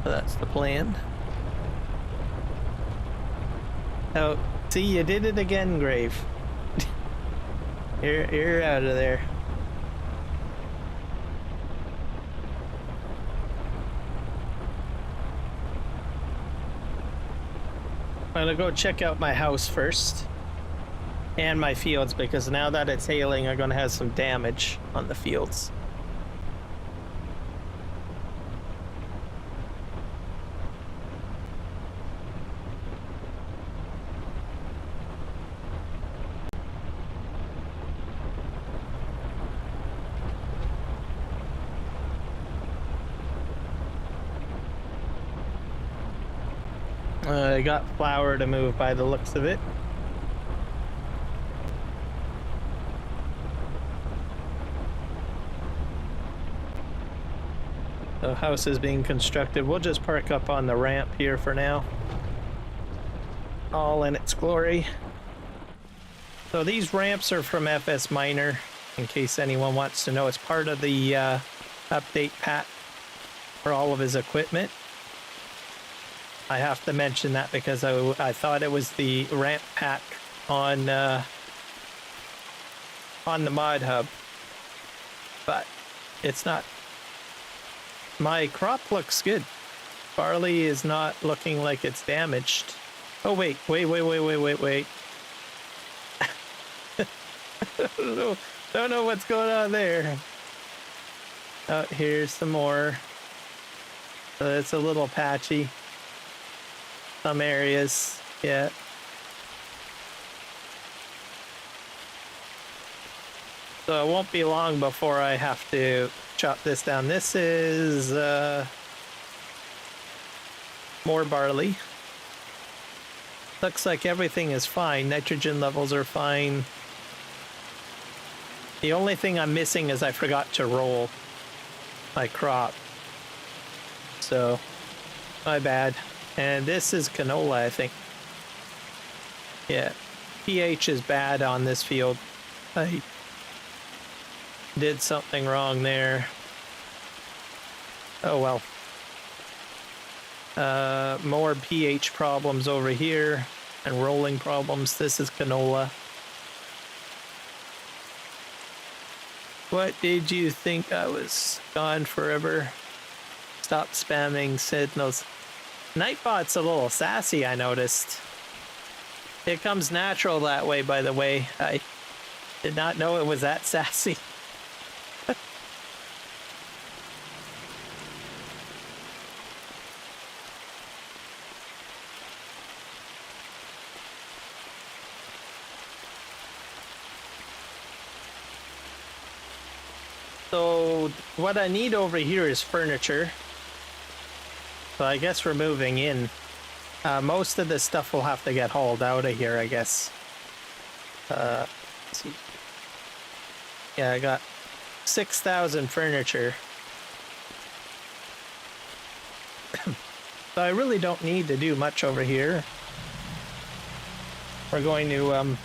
So that's the plan. Oh. See, you did it again, Grave. You're out of there. I'm gonna go check out my house first. And my fields, because now that it's hailing, I'm gonna have some damage on the fields. I got flour to move by the looks of it. The house is being constructed. We'll just park up on the ramp here for now. All in its glory. So these ramps are from FS Miner, in case anyone wants to know. It's part of the update pack for all of his equipment. I have to mention that because I thought it was the ramp pack on the mod hub, but it's not. My crop looks good. Barley is not looking like it's damaged. Oh wait. Don't know what's going on there. Oh, here's some more. It's a little patchy. Some areas, yeah. So it won't be long before I have to chop this down. This is more barley. Looks like everything is fine. Nitrogen levels are fine. The only thing I'm missing is I forgot to roll my crop. So, my bad. And this is canola, I think. Yeah, pH is bad on this field. I did something wrong there. Oh well. More pH problems over here and rolling problems. This is canola. What did you think? I was gone forever? Stop spamming signals. Nightbot's a little sassy, I noticed. It comes natural that way, by the way. I did not know it was that sassy. So what I need over here is furniture. So I guess we're moving in. Most of this stuff will have to get hauled out of here, I guess. Let's see. Yeah, I got 6,000 furniture. So I really don't need to do much over here. We're going to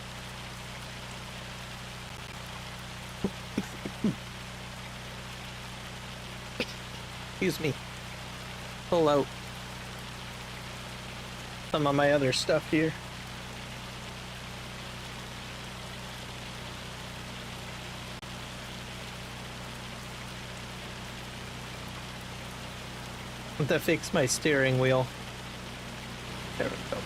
excuse me. Pull out some of my other stuff here. I have to fix my steering wheel. There we go.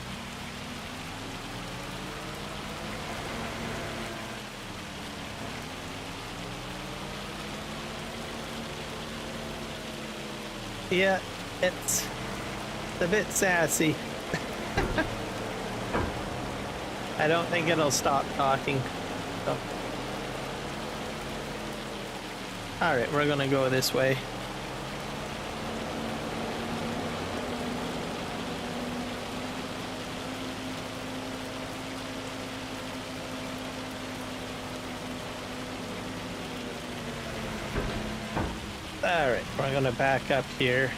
Yeah, it's a bit sassy. I don't think it'll stop talking. So. Alright, we're gonna go this way. Alright, we're gonna back up here.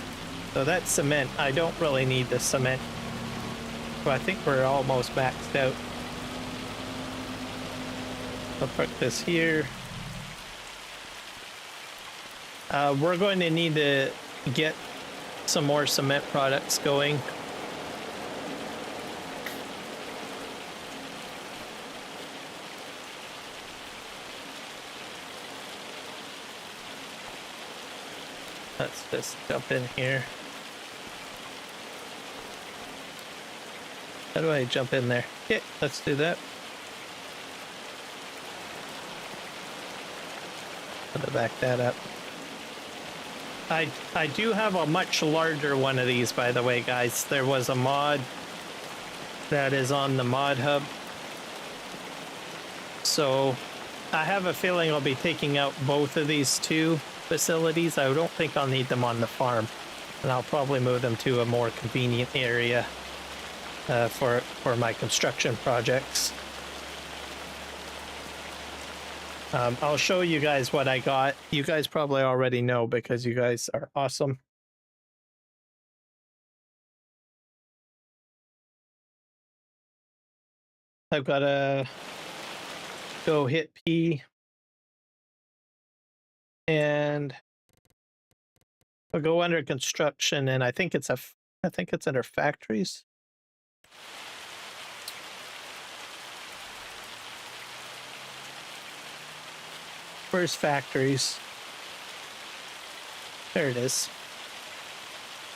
So that's cement. I don't really need the cement. So I think we're almost maxed out. I'll put this here. We're going to need to get some more cement products going. Let's just jump in here. How do I jump in there? Okay, let's do that. I'm gonna back that up. I do have a much larger one of these, by the way, guys. There was a mod that is on the mod hub. So I have a feeling I'll be taking out both of these two facilities. I don't think I'll need them on the farm, and I'll probably move them to a more convenient area for my construction projects. I'll show you guys what I got. You guys probably already know because you guys are awesome. I've got to go hit P and I'll go under construction, and I think it's under factories. Where's factories? There it is.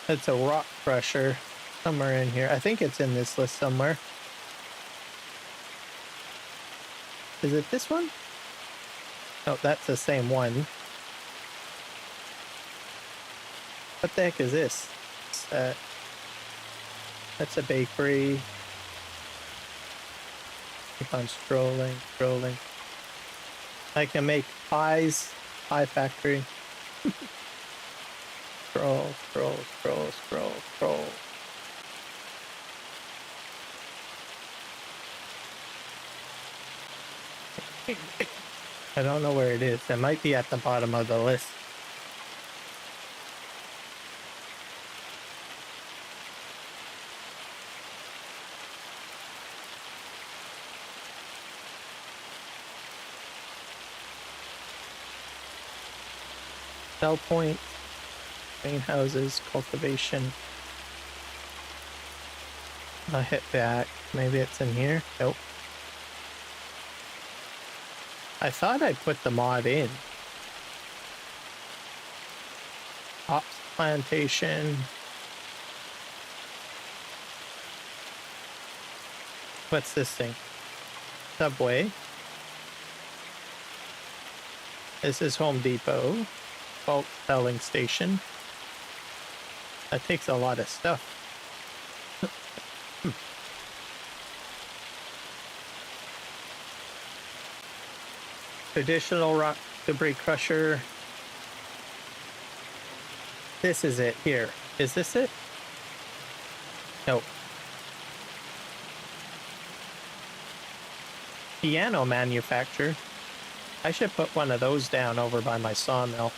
It's a rock crusher somewhere in here. I think it's in this list somewhere. Is it this one? Oh, that's the same one. What the heck is this? That's a bakery. Keep on scrolling. I can make pies. Pie factory. Scroll. I don't know where it is. It might be at the bottom of the list. Sell point, greenhouses, cultivation. I'll hit back. Maybe it's in here. Nope. I thought I put the mod in. Hops plantation. What's this thing? Subway. This is Home Depot. Bulk selling station. That takes a lot of stuff. Traditional rock debris crusher. This is it here. Is this it? Nope. Piano manufacturer. I should put one of those down over by my sawmill.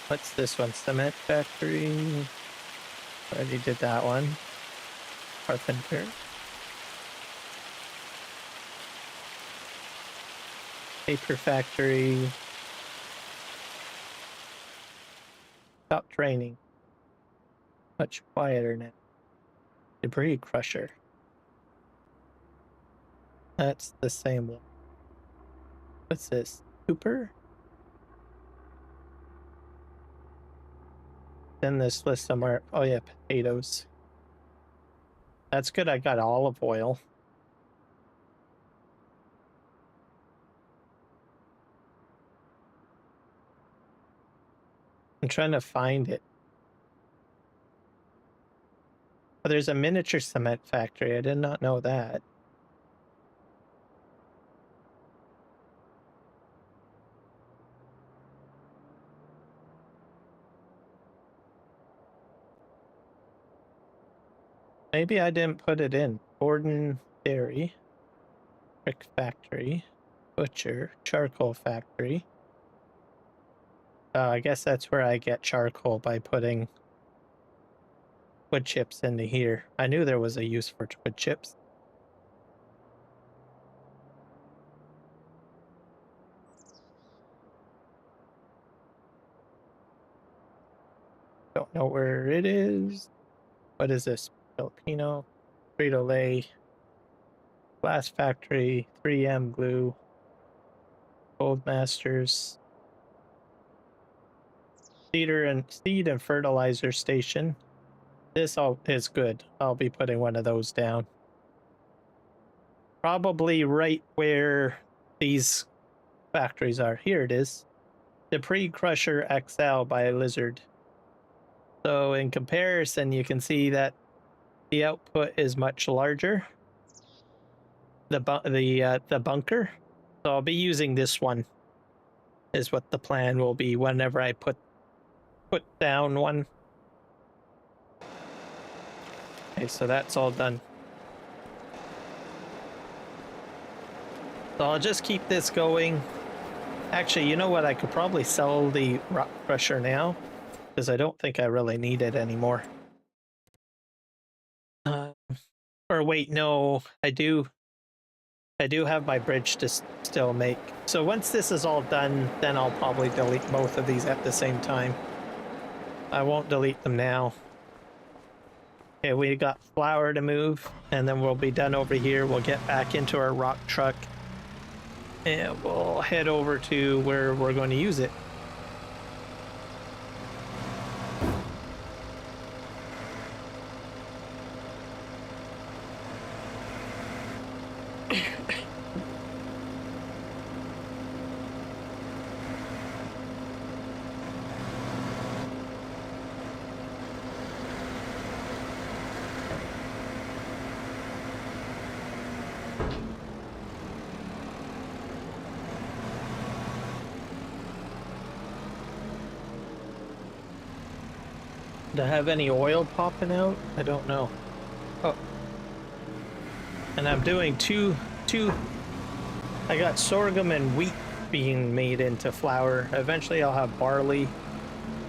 What's this one? Cement factory. Already did that one. Carpenter. Paper factory. Stop training. Much quieter now. Debris crusher. That's the same one. What's this? Cooper? In this list somewhere. Oh yeah, potatoes. That's good. I got olive oil. I'm trying to find it. Oh, there's a miniature cement factory. I did not know that. Maybe I didn't put it in. Gordon Dairy. Brick factory. Butcher. Charcoal factory. I guess that's where I get charcoal, by putting wood chips into here. I knew there was a use for wood chips. Don't know where it is. What is this? Filipino, Frito-Lay, glass factory, 3M glue, Gold Masters, seed and fertilizer station. This all is good. I'll be putting one of those down. Probably right where these factories are. Here it is. The Pre-Crusher XL by Lizard. So in comparison, you can see that the output is much larger. The bunker. So I'll be using this one. Is what the plan will be whenever I put down one. Okay, so that's all done. So I'll just keep this going. Actually, you know what? I could probably sell the rock crusher now, because I don't think I really need it anymore. Or wait, no, I do. I do have my bridge to still make. So once this is all done, then I'll probably delete both of these at the same time. I won't delete them now. Okay, we got flour to move, and then we'll be done over here. We'll get back into our rock truck, and we'll head over to where we're going to use it. Do I have any oil popping out? I don't know. Oh. And I'm doing two. I got sorghum and wheat being made into flour. Eventually I'll have barley.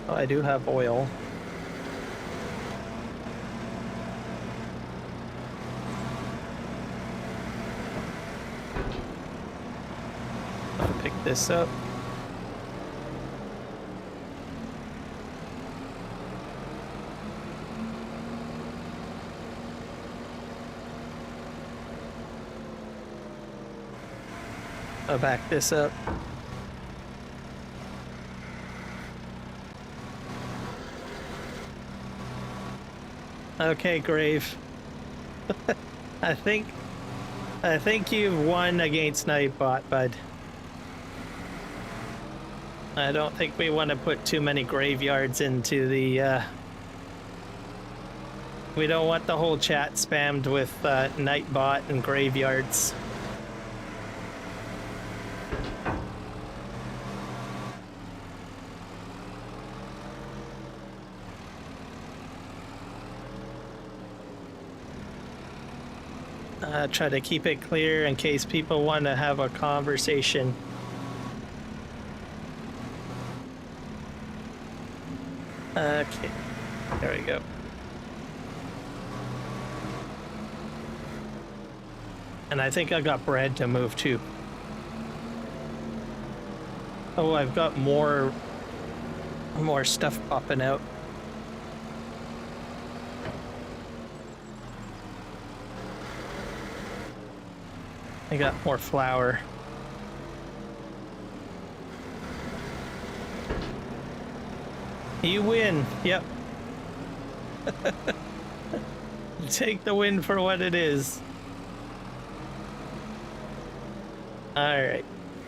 Oh, I do have oil. I'll pick this up. I'll back this up. Okay, Grave. I think you've won against Nightbot, bud. I don't think we want to put too many graveyards into the we don't want the whole chat spammed with Nightbot and graveyards. Try to keep it clear in case people want to have a conversation. Okay, there we go. And I think I got bread to move too. Oh, I've got more stuff popping out. I got more flour. You win. Yep. Take the win for what it is. All right.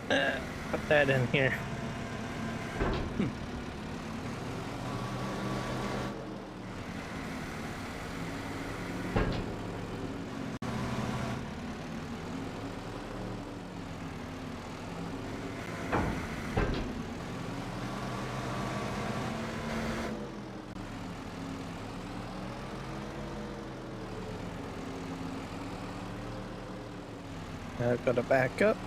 Put that in here. I've got to back up.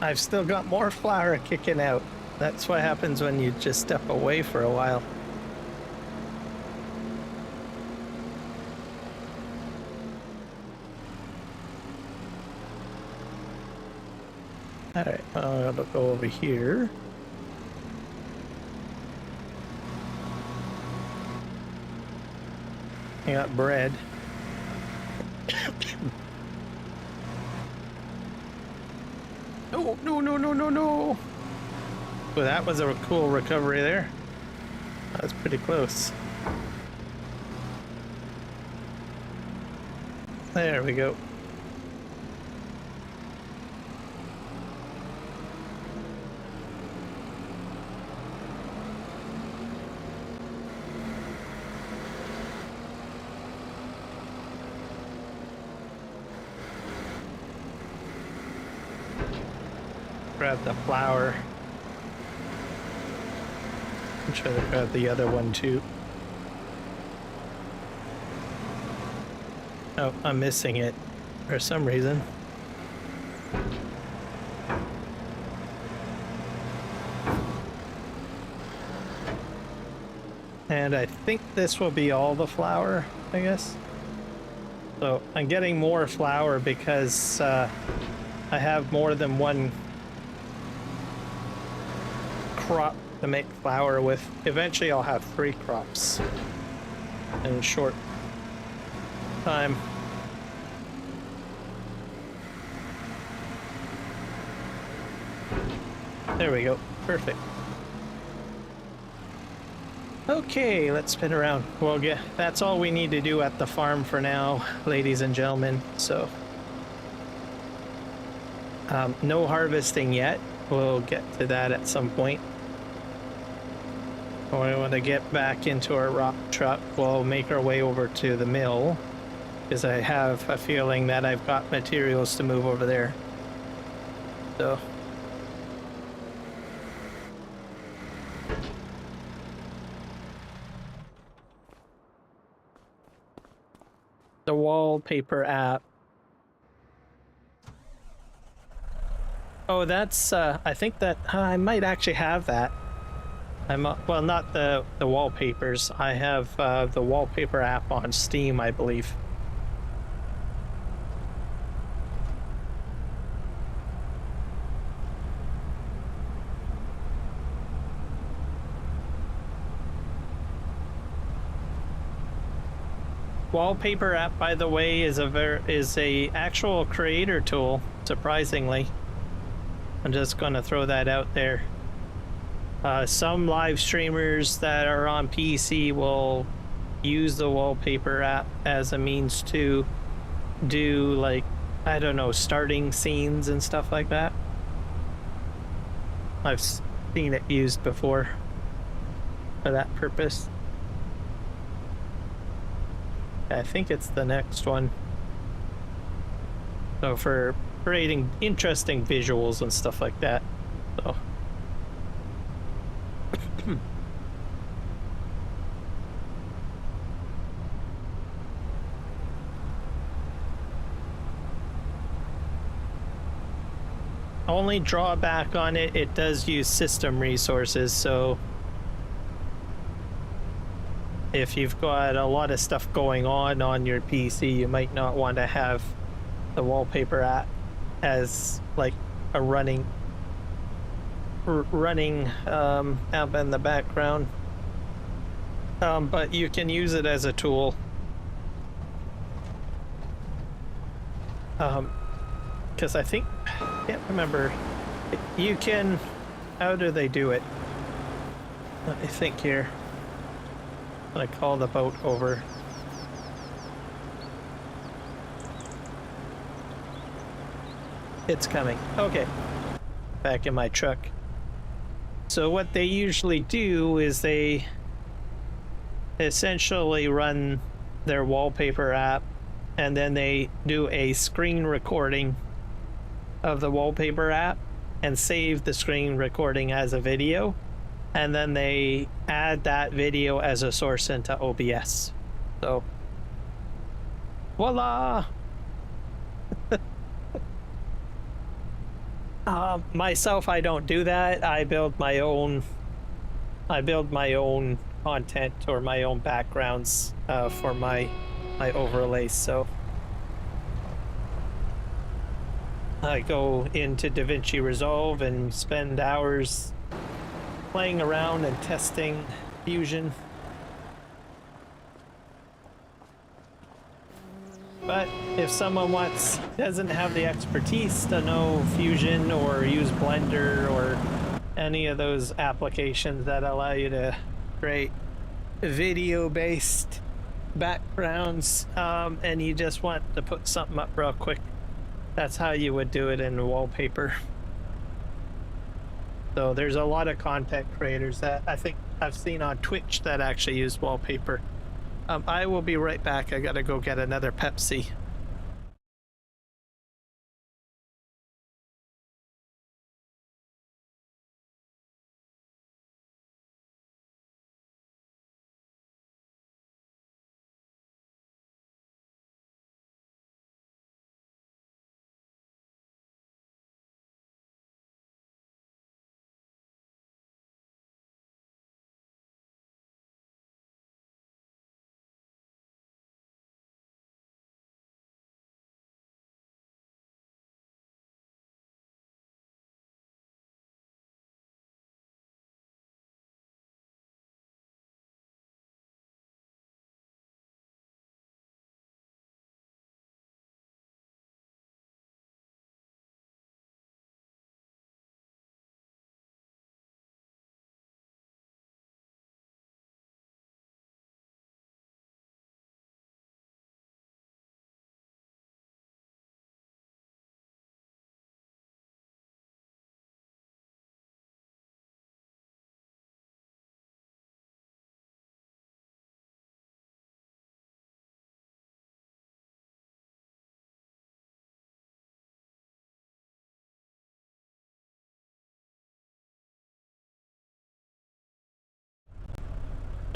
I've still got more flour kicking out. That's what happens when you just step away for a while. All right, I'll go over here. I got bread. No. Well, that was a cool recovery there. That was pretty close. There we go. Grab the flour. I'm trying to grab the other one too. Oh, I'm missing it for some reason. And I think this will be all the flour, I guess. So I'm getting more flour because I have more than one crop to make flour with. Eventually I'll have 3 crops in a short time. There we go. Perfect. Okay, let's spin around. Well, yeah, that's all we need to do at the farm for now, ladies and gentlemen. So, no harvesting yet. We'll get to that at some point. When we want to get back into our rock truck, we'll make our way over to the mill, because I have a feeling that I've got materials to move over there. So. The wallpaper app. Oh, that's, I think that I might actually have that. Well, not the wallpapers. I have the wallpaper app on Steam, I believe. Wallpaper app, by the way, is a actual creator tool, surprisingly. I'm just going to throw that out there. Some live streamers that are on PC will use the wallpaper app as a means to do, like, I don't know, starting scenes and stuff like that. I've seen it used before for that purpose. I think it's the next one. So for creating interesting visuals and stuff like that. So. Only drawback on it, it does use system resources, so if you've got a lot of stuff going on your PC, you might not want to have the wallpaper app as like a running app in the background. But you can use it as a tool. Because I can't remember, you can, how do they do it? Let me think here. I'm gonna call the boat over. It's coming. Okay. Back in my truck. So what they usually do is they essentially run their wallpaper app, and then they do a screen recording of the wallpaper app and save the screen recording as a video, and then they add that video as a source into OBS. So voila. Myself, I don't do that. I build my own content or my own backgrounds for my overlays. So I go into DaVinci Resolve and spend hours playing around and testing Fusion. But if someone doesn't have the expertise to know Fusion or use Blender or any of those applications that allow you to create video-based backgrounds, and you just want to put something up real quick, that's how you would do it in wallpaper. So there's a lot of content creators that I think I've seen on Twitch that actually use wallpaper. I will be right back. I gotta go get another Pepsi.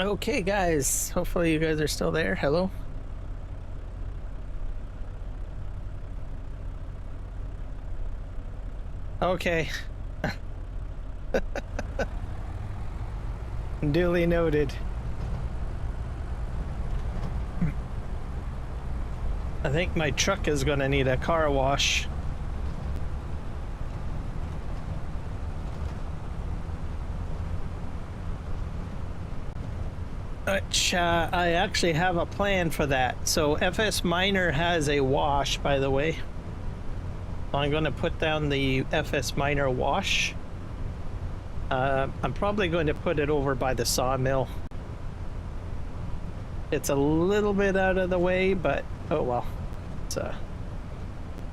Okay, guys. Hopefully you guys are still there. Hello. Okay. Duly noted. I think my truck is going to need a car wash. Which, I actually have a plan for that. So FS Miner has a wash, by the way. So I'm going to put down the FS Miner wash. I'm probably going to put it over by the sawmill. It's a little bit out of the way, but oh well. It's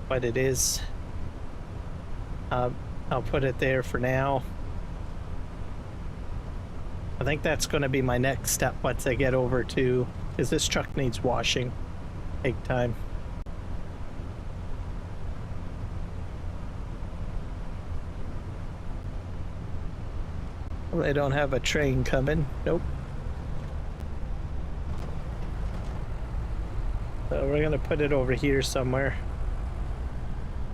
what it is. I'll put it there for now. I think that's going to be my next step once I get over to, because this truck needs washing big time. Well, I don't have a train coming. Nope. So we're going to put it over here somewhere.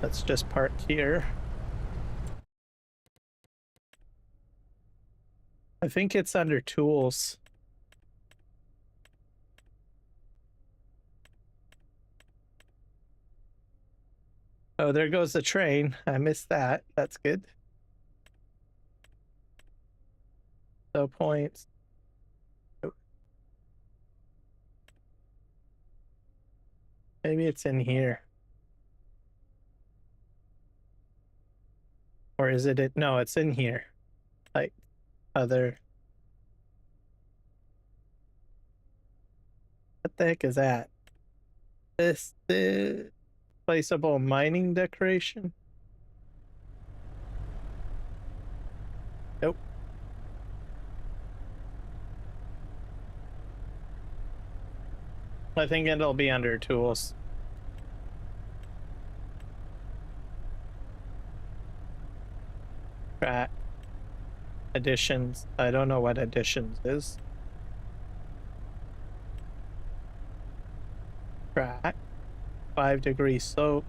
Let's just park here. I think it's under tools. Oh, there goes the train. I missed that. That's good. So points. Oh. Maybe it's in here. Or is it? No, it's in here. Like other. What the heck is that? This placeable mining decoration? Nope. I think it'll be under tools. Track. Additions. I don't know what additions is. Track. 5-degree slope.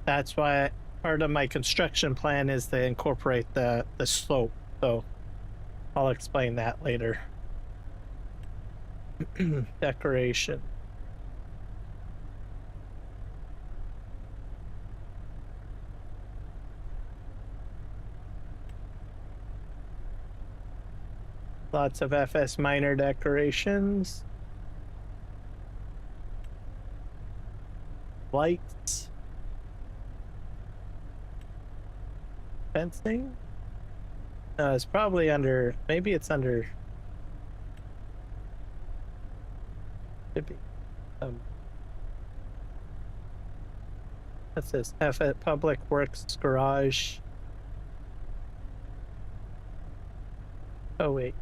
That's why part of my construction plan is to incorporate the slope. So I'll explain that later. Decoration. Lots of FS Miner decorations. Lights. Fencing. It's probably under, maybe it's under, could be. What's this? Public Works Garage. Oh, wait.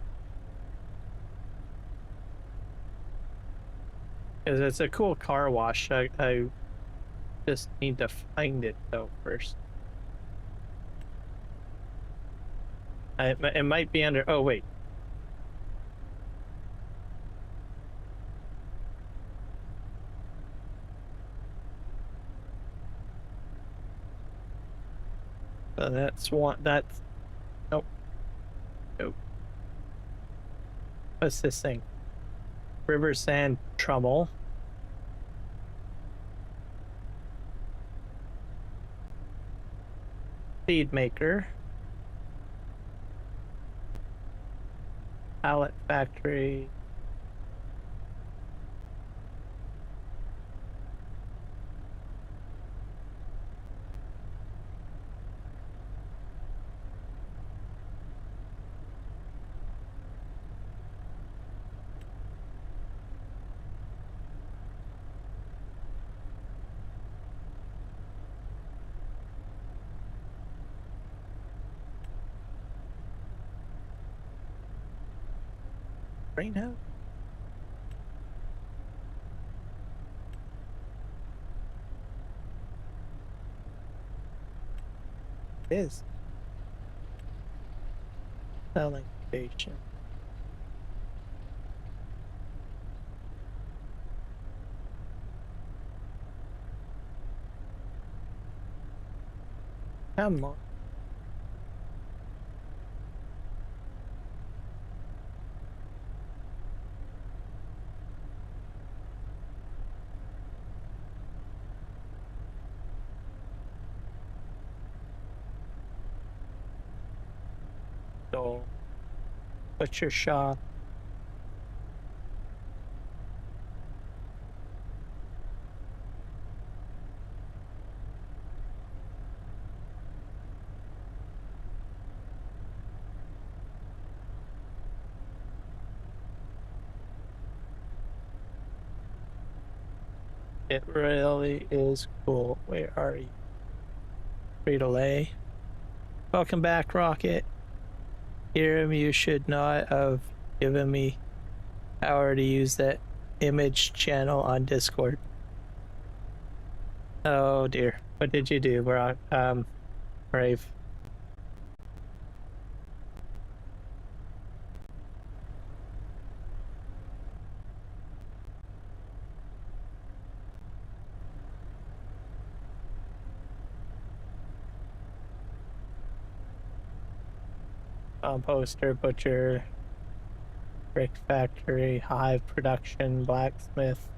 Because it's a cool car wash. I just need to find it, though, first. It might be under, oh, wait. That's one, that's, nope. Nope. What's this thing? River Sand Trouble. Seed Maker. Pallet Factory. Greenhouse. It is. Selling station. Come on. So, what's your shot? It really is cool. Where are you? Frito-Lay. Welcome back, Rocket. Kiram, you should not have given me power to use that image channel on Discord. Oh dear. What did you do, Brock? Brave. Composter, butcher, brick factory, hive production, blacksmith.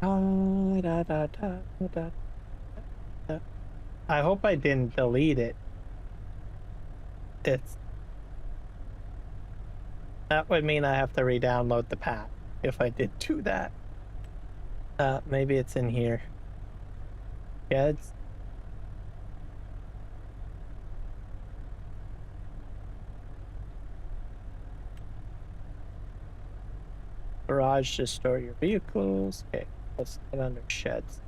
Oh, da, da, da, da, da. I hope I didn't delete it. That would mean I have to re-download the path if I did do that. Maybe it's in here. Yeah, it's garage to store your vehicles. Okay, let's get under sheds.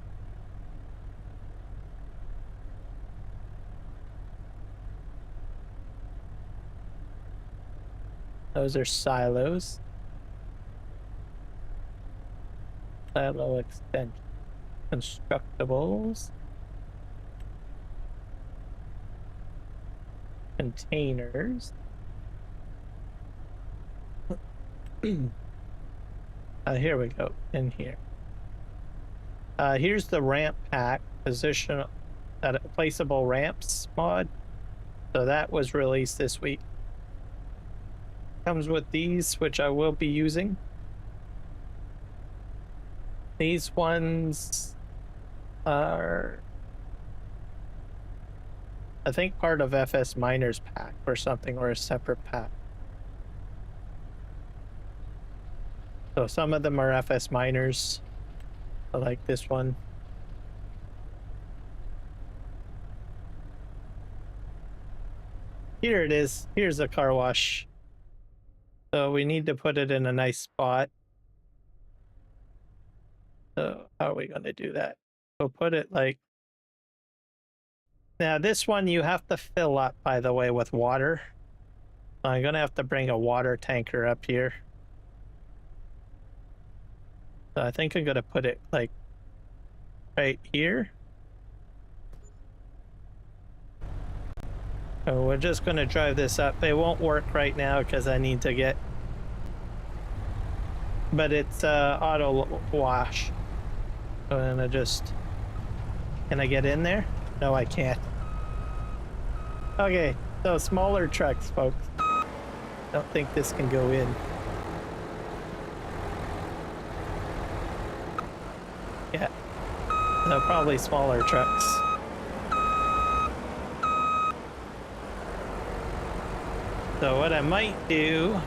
Those are silos. Silo extension. Constructables. Containers. Here we go, in here. Here's the ramp pack, position placeable ramps mod. So that was released this week. Comes with these, which I will be using. These ones are, I think, part of FS Miners pack or something, or a separate pack. So some of them are FS Miners, like this one. Here it is. Here's a car wash. So we need to put it in a nice spot. So how are we going to do that? We'll put it like... Now this one you have to fill up, by the way, with water. I'm going to have to bring a water tanker up here. So I think I'm going to put it like right here. So we're just going to drive this up. It won't work right now because I need to get... But it's auto wash. So I'm going to just... Can I get in there? No, I can't. Okay, so smaller trucks, folks. Don't think this can go in. Yeah. No, probably smaller trucks. So what I might do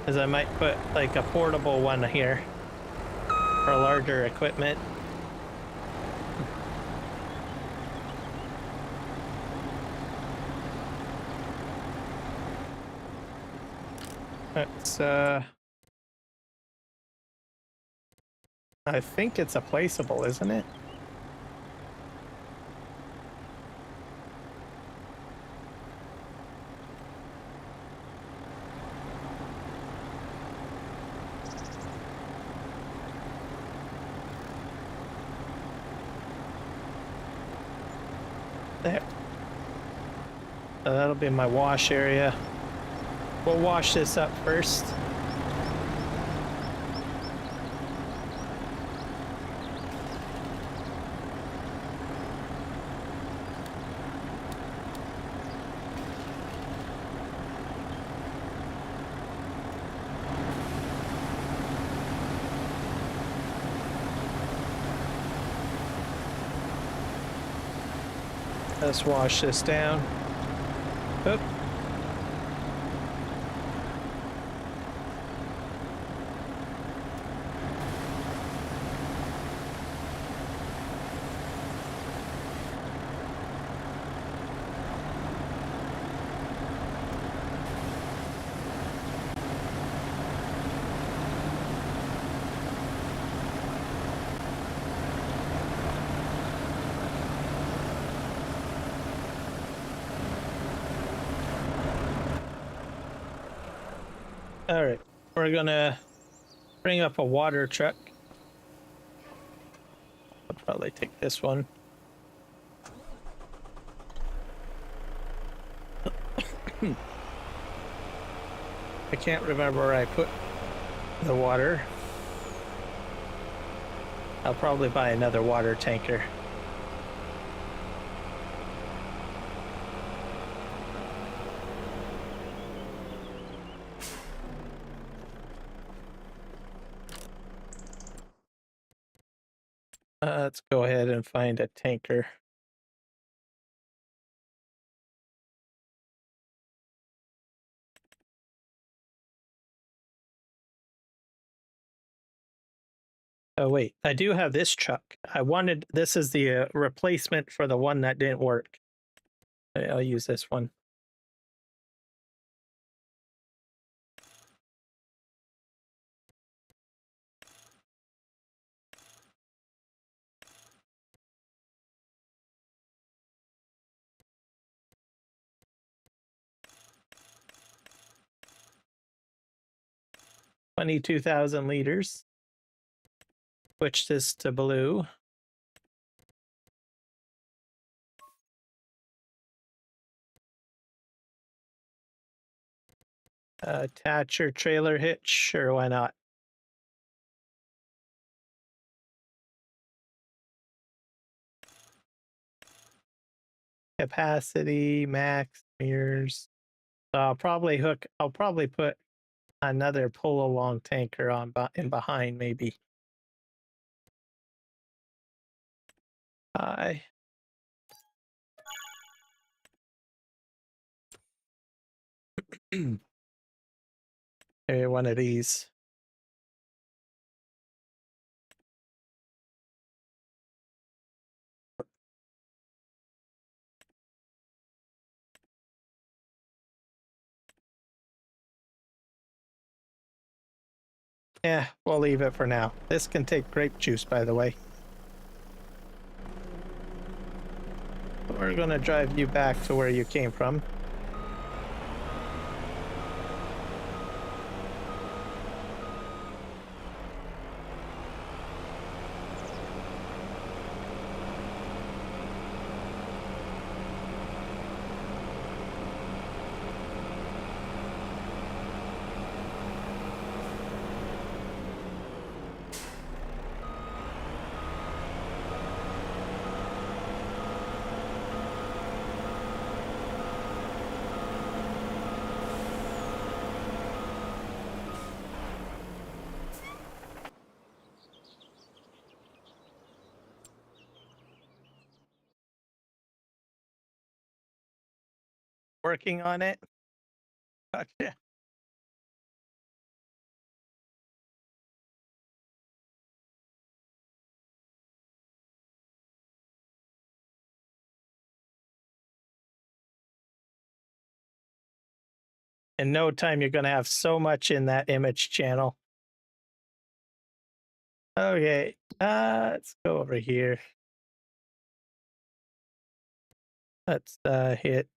is I might put like a portable one here for larger equipment. It's I think it's a placeable, isn't it? There. So that'll be my wash area. We'll wash this up first. Let's wash this down. Oop. All right, we're gonna bring up a water truck. I'll probably take this one. I can't remember where I put the water. I'll probably buy another water tanker. Let's go ahead and find a tanker. Oh wait, I do have this truck. This is the replacement for the one that didn't work. I'll use this one. $22,000. Switch this to blue. Attach your trailer hitch. Sure, why not? Capacity, max, mirrors. So I'll probably put another pull along tanker on in behind maybe. Hi. Maybe one of these. Yeah, we'll leave it for now. This can take grape juice, by the way. We're gonna drive you back to where you came from. Working on it. Gotcha. In no time, you're gonna have so much in that image channel. Okay, let's go over here. Let's hit.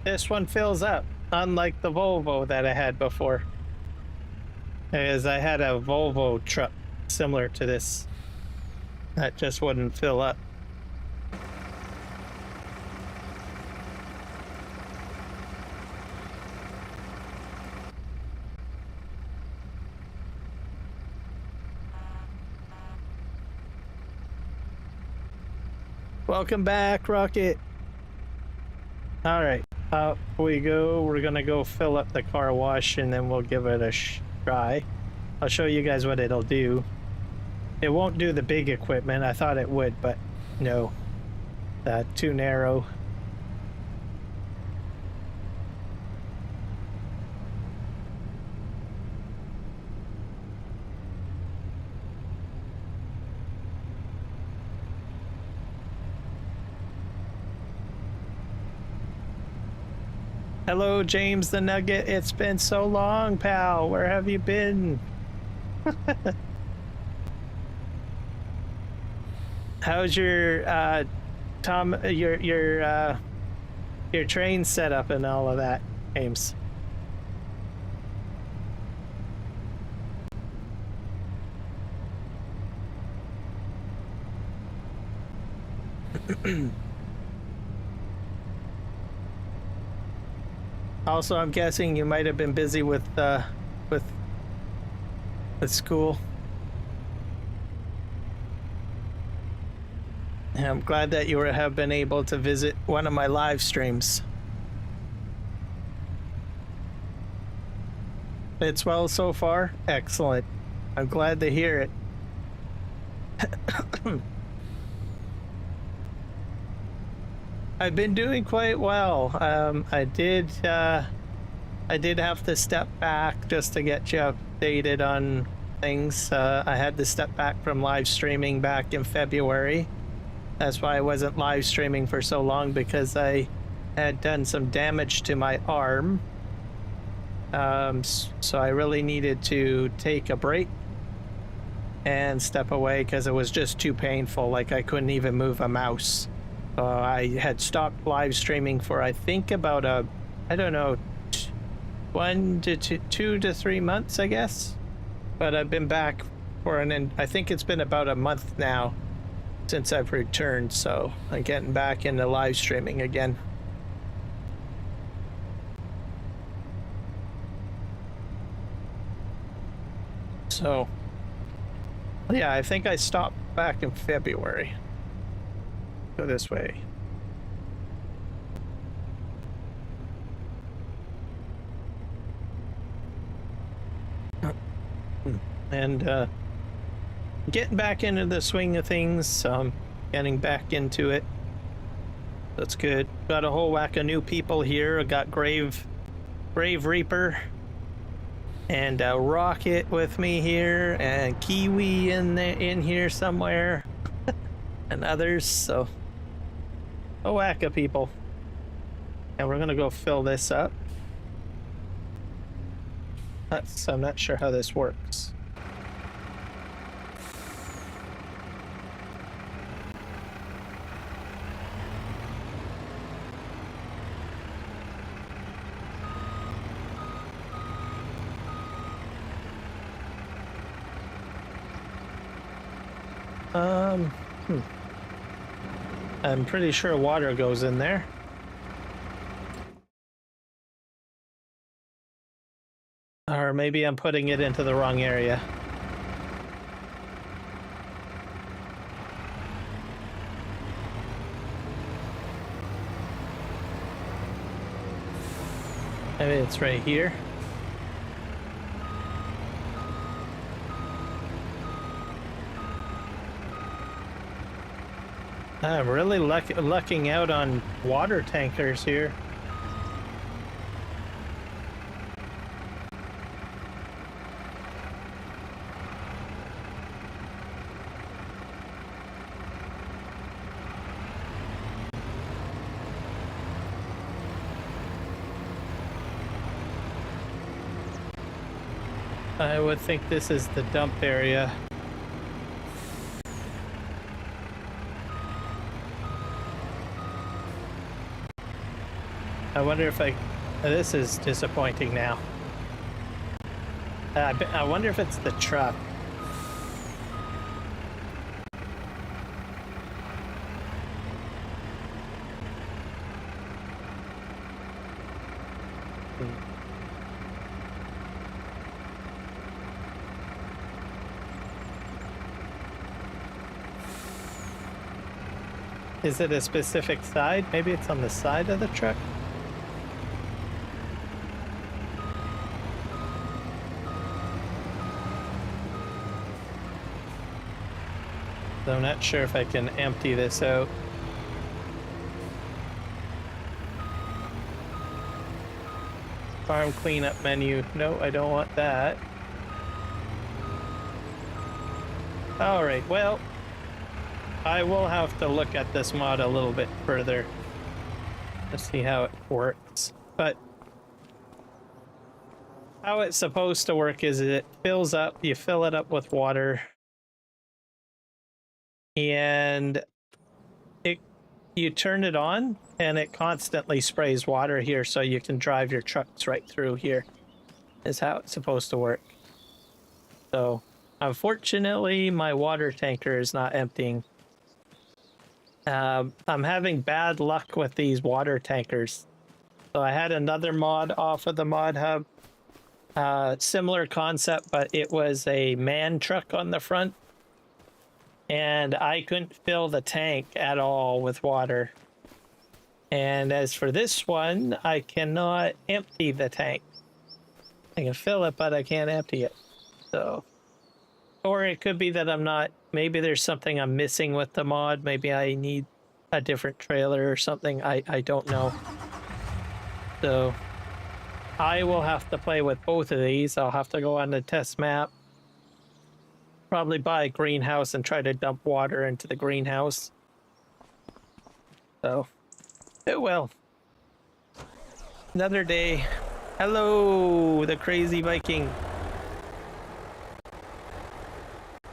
This one fills up, unlike the Volvo that I had before. Because I had a Volvo truck similar to this. That just wouldn't fill up. Welcome back, Rocket. All right, up we go. We're gonna go fill up the car wash and then we'll give it a try. I'll show you guys what it'll do. It won't do the big equipment. I thought it would, but no. Too narrow. Hello, James the Nugget. It's been so long, pal. Where have you been? How's your your train setup and all of that, James? Also, I'm guessing you might have been busy with school. I'm glad that you have been able to visit one of my live streams. It's well so far? Excellent. I'm glad to hear it. I've been doing quite well. I did have to step back just to get you updated on things. I had to step back from live streaming back in February. That's why I wasn't live streaming for so long, because I had done some damage to my arm. So I really needed to take a break and step away because it was just too painful. Like, I couldn't even move a mouse. I had stopped live streaming for, I think, about I don't know, 2 to 3 months, I guess. But I've been back for I think it's been about a month now since I've returned, so I'm getting back into live streaming again. So, yeah, I think I stopped back in February. Go this way. And getting back into the swing of things, getting back into it. That's good. Got a whole whack of new people here. I got Grave Reaper and Rocket with me here, and Kiwi in here somewhere, and others. So a whack of people, and we're gonna go fill this up. I'm not sure how this works. I'm pretty sure water goes in there. Or maybe I'm putting it into the wrong area. Maybe it's right here. I'm really lucking out on water tankers here. I would think this is the dump area. I wonder if this is disappointing now. I wonder if it's the truck. Is it a specific side? Maybe it's on the side of the truck? So I'm not sure if I can empty this out. Farm cleanup menu. No, I don't want that. All right, well, I will have to look at this mod a little bit further to see how it works. But how it's supposed to work is it fills up, you fill it up with water, and you turn it on and it constantly sprays water here so you can drive your trucks right through here, is how it's supposed to work. So unfortunately my water tanker is not emptying. I'm having bad luck with these water tankers. So I had another mod off of the mod hub, similar concept, but it was a man truck on the front. And I couldn't fill the tank at all with water. And as for this one, I cannot empty the tank. I can fill it, but I can't empty it. So, or it could be that I'm not, maybe there's something I'm missing with the mod. Maybe I need a different trailer or something. I don't know. So I will have to play with both of these. I'll have to go on the test map. Probably buy a greenhouse and try to dump water into the greenhouse. So, it will. Another day. Hello, the crazy Viking.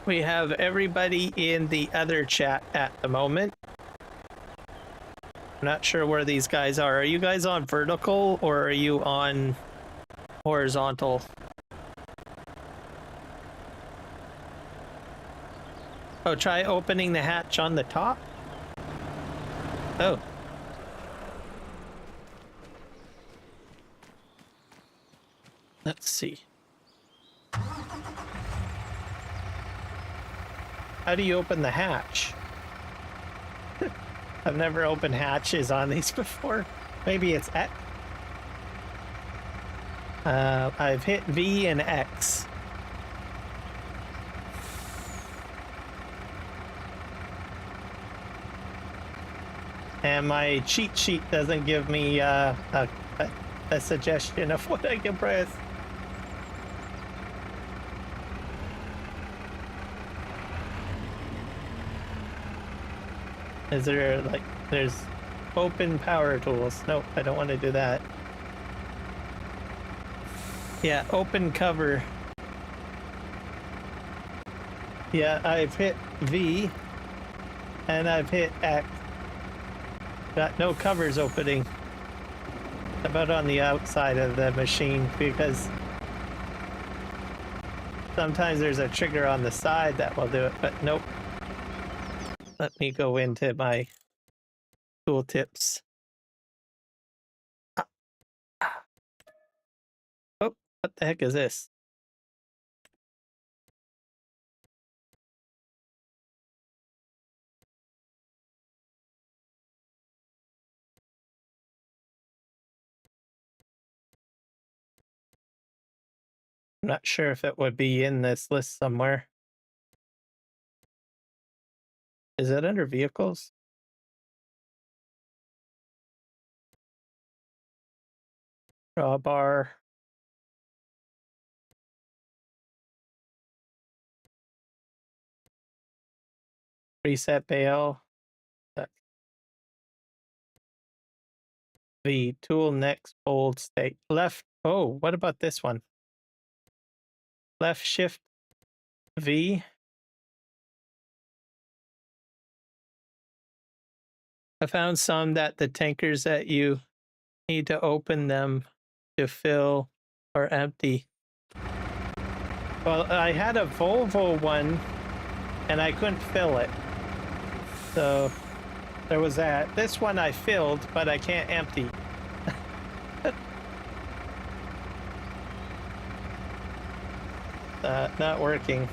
We have everybody in the other chat at the moment. I'm not sure where these guys are. Are you guys on vertical or are you on horizontal? Oh, try opening the hatch on the top? Oh. Let's see. How do you open the hatch? I've never opened hatches on these before. Maybe it's X. I've hit V and X. And my cheat sheet doesn't give me a suggestion of what I can press. Is there, like, there's open power tools. Nope, I don't want to do that. Yeah, open cover. Yeah, I've hit V and I've hit X. Got no covers opening. About on the outside of the machine, because sometimes there's a trigger on the side that will do it, but nope. Let me go into my tooltips. Oh, what the heck is this? I'm not sure if it would be in this list somewhere. Is it under vehicles? Drawbar. Reset bale. V. Tool next bold state. Left. Oh, what about this one? Left shift V. I found some that the tankers that you need to open them to fill or empty. Well, I had a Volvo one and I couldn't fill it. So there was that. This one I filled, but I can't empty. not working.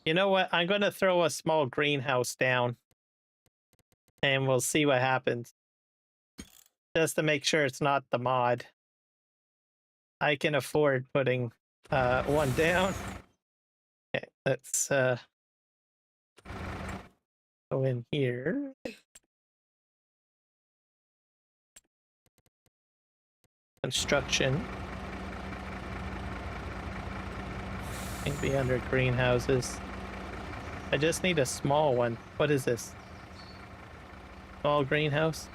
You know what? I'm going to throw a small greenhouse down and we'll see what happens. Just to make sure it's not the mod. I can afford putting one down. Okay, let's go in here. Construction. Maybe under greenhouses. I just need a small one. What is this? Small greenhouse?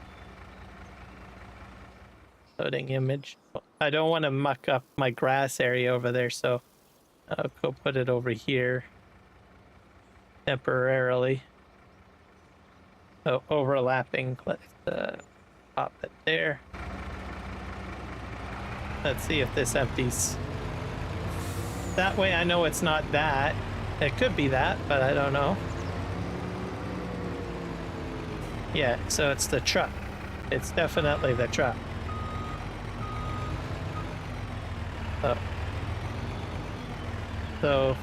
Loading image. I don't want to muck up my grass area over there, so I'll go put it over here temporarily. So overlapping. Let's pop it there. Let's see if this empties. That way I know it's not that. It could be that, but I don't know. Yeah, so it's the truck. It's definitely the truck. So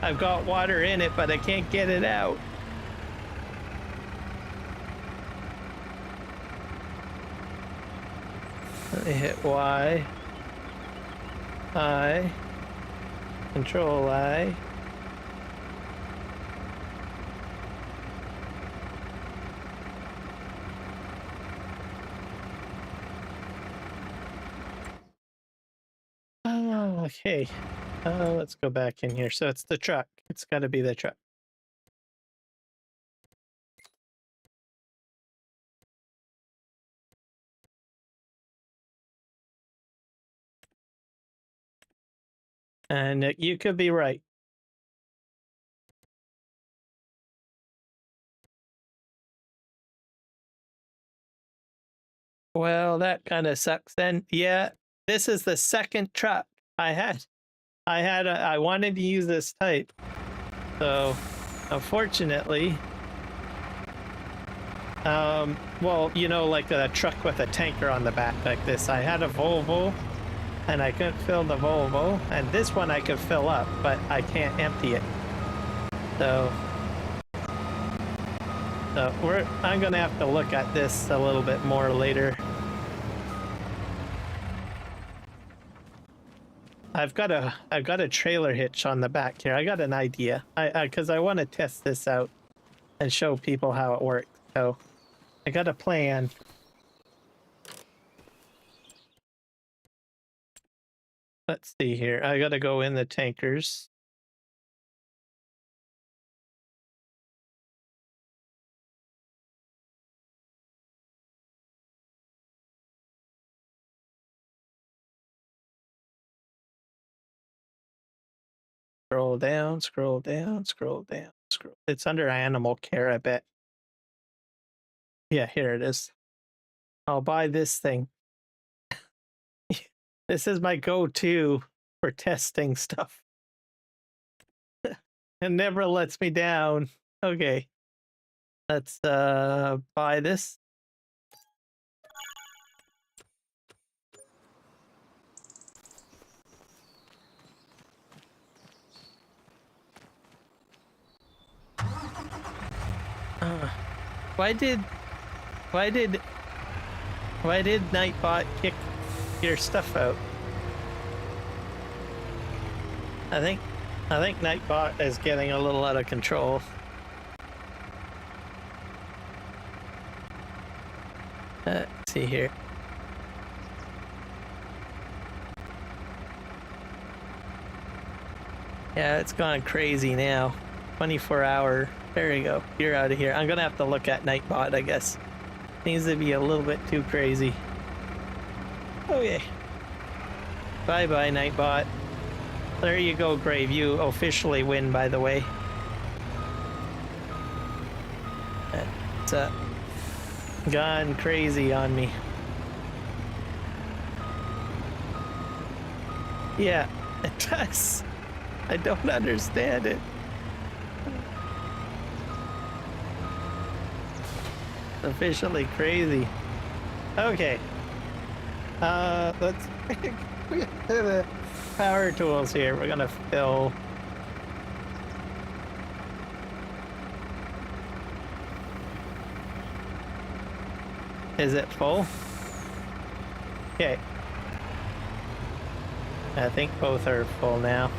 I've got water in it, but I can't get it out. Let me hit Y. I. Control I. Oh, okay. Let's go back in here. So it's the truck. It's got to be the truck. And you could be right. Well, that kind of sucks then. Yeah, this is the second truck I had. I wanted to use this type. So, unfortunately, well, you know, like a truck with a tanker on the back like this. I had a Volvo and I couldn't fill the Volvo, and this one I could fill up, but I can't empty it. So I'm gonna have to look at this a little bit more later. I've got a trailer hitch on the back here. I got an idea. Because I want to test this out and show people how it works. So I got a plan. Let's see here. I got to go in the tankers. Scroll down, scroll down, scroll down, scroll. It's under animal care, I bet. Yeah, here it is. I'll buy this thing. This is my go-to for testing stuff. It never lets me down. Okay. Let's buy this. Why did Nightbot kick your stuff out? I think Nightbot is getting a little out of control. Let's see here. Yeah, it's gone crazy now. 24-hour. There you go. You're out of here. I'm gonna have to look at Nightbot, I guess. Needs to be a little bit too crazy. Okay. Bye-bye, Nightbot. There you go, Grave. You officially win, by the way. It's gone crazy on me. Yeah, it does. I don't understand it. Officially crazy. Okay. Let's power tools here. We're gonna fill. Is it full? Okay. I think both are full now.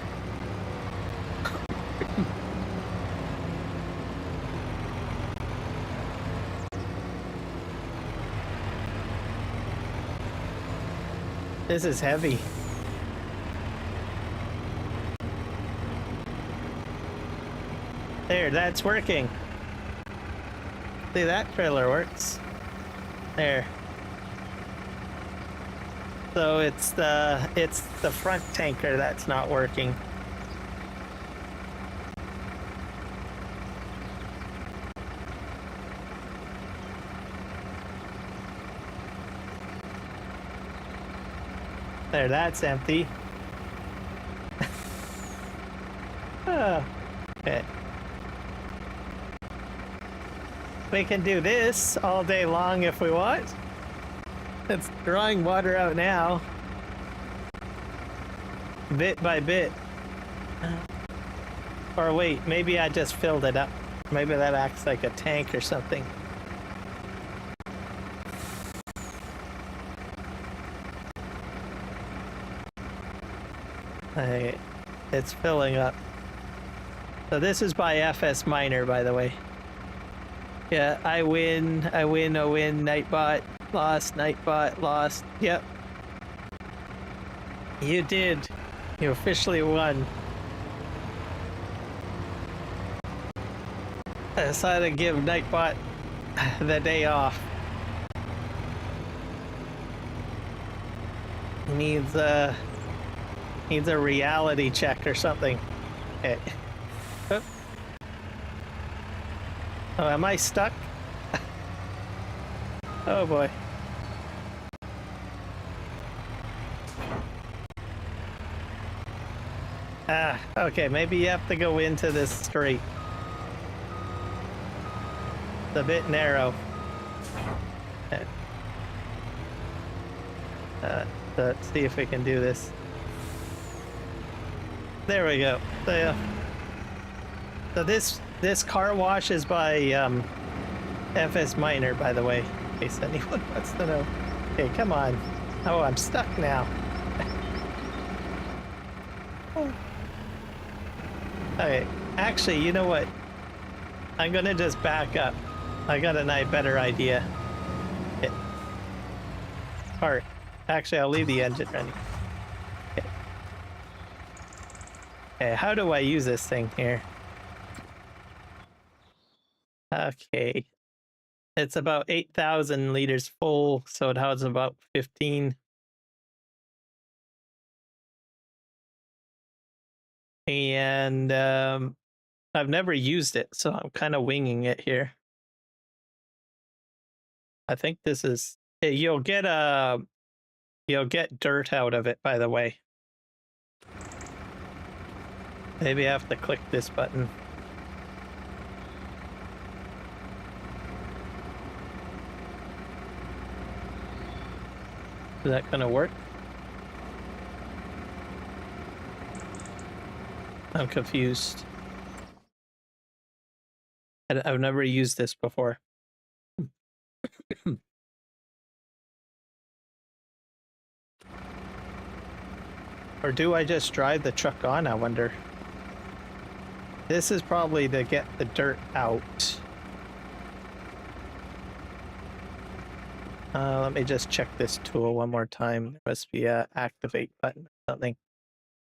This is heavy. There, that's working. See, that trailer works. There. So it's the front tanker that's not working. There, that's empty. Oh, okay. We can do this all day long if we want. It's drawing water out now. Bit by bit. Or wait, maybe I just filled it up. Maybe that acts like a tank or something. It's filling up. So this is by FS Miner, by the way. Yeah, I win, Nightbot, lost, Nightbot, lost. Yep. You did. You officially won. I decided to give Nightbot the day off. He needs a reality check or something. Okay. Oh, am I stuck? Oh boy. Ah, okay, maybe you have to go into this straight. It's a bit narrow. Let's see if we can do this. There we go. So this car wash is by FS Miner, by the way, in case anyone wants to know. Okay, come on. Oh, I'm stuck now. Okay, actually, you know what? I'm gonna just back up. I got a better idea. Part. Actually, I'll leave the engine running. Okay. Okay, how do I use this thing here? Okay. It's about 8,000 liters full, so it has about 15. And I've never used it, so I'm kind of winging it here. I think this is you'll get dirt out of it, by the way. Maybe I have to click this button. Is that gonna work? I'm confused. I've never used this before. Or do I just drive the truck on, I wonder? This is probably to get the dirt out. Let me just check this tool one more time. There must be a activate button or something.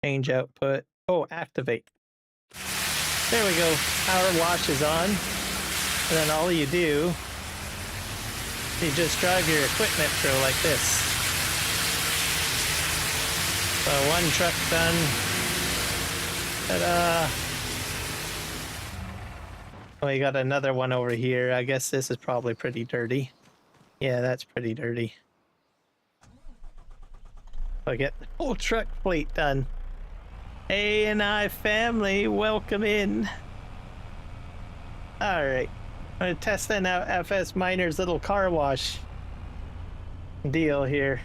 Change output. Oh, activate. There we go. Power wash is on. And then all you do, you just drive your equipment through like this. So one truck done. Ta-da! We got another one over here. I guess this is probably pretty dirty. Yeah, that's pretty dirty. I'll get the whole truck fleet done. A&I family, welcome in. Alright. I'm testing out FS Miner's little car wash deal here.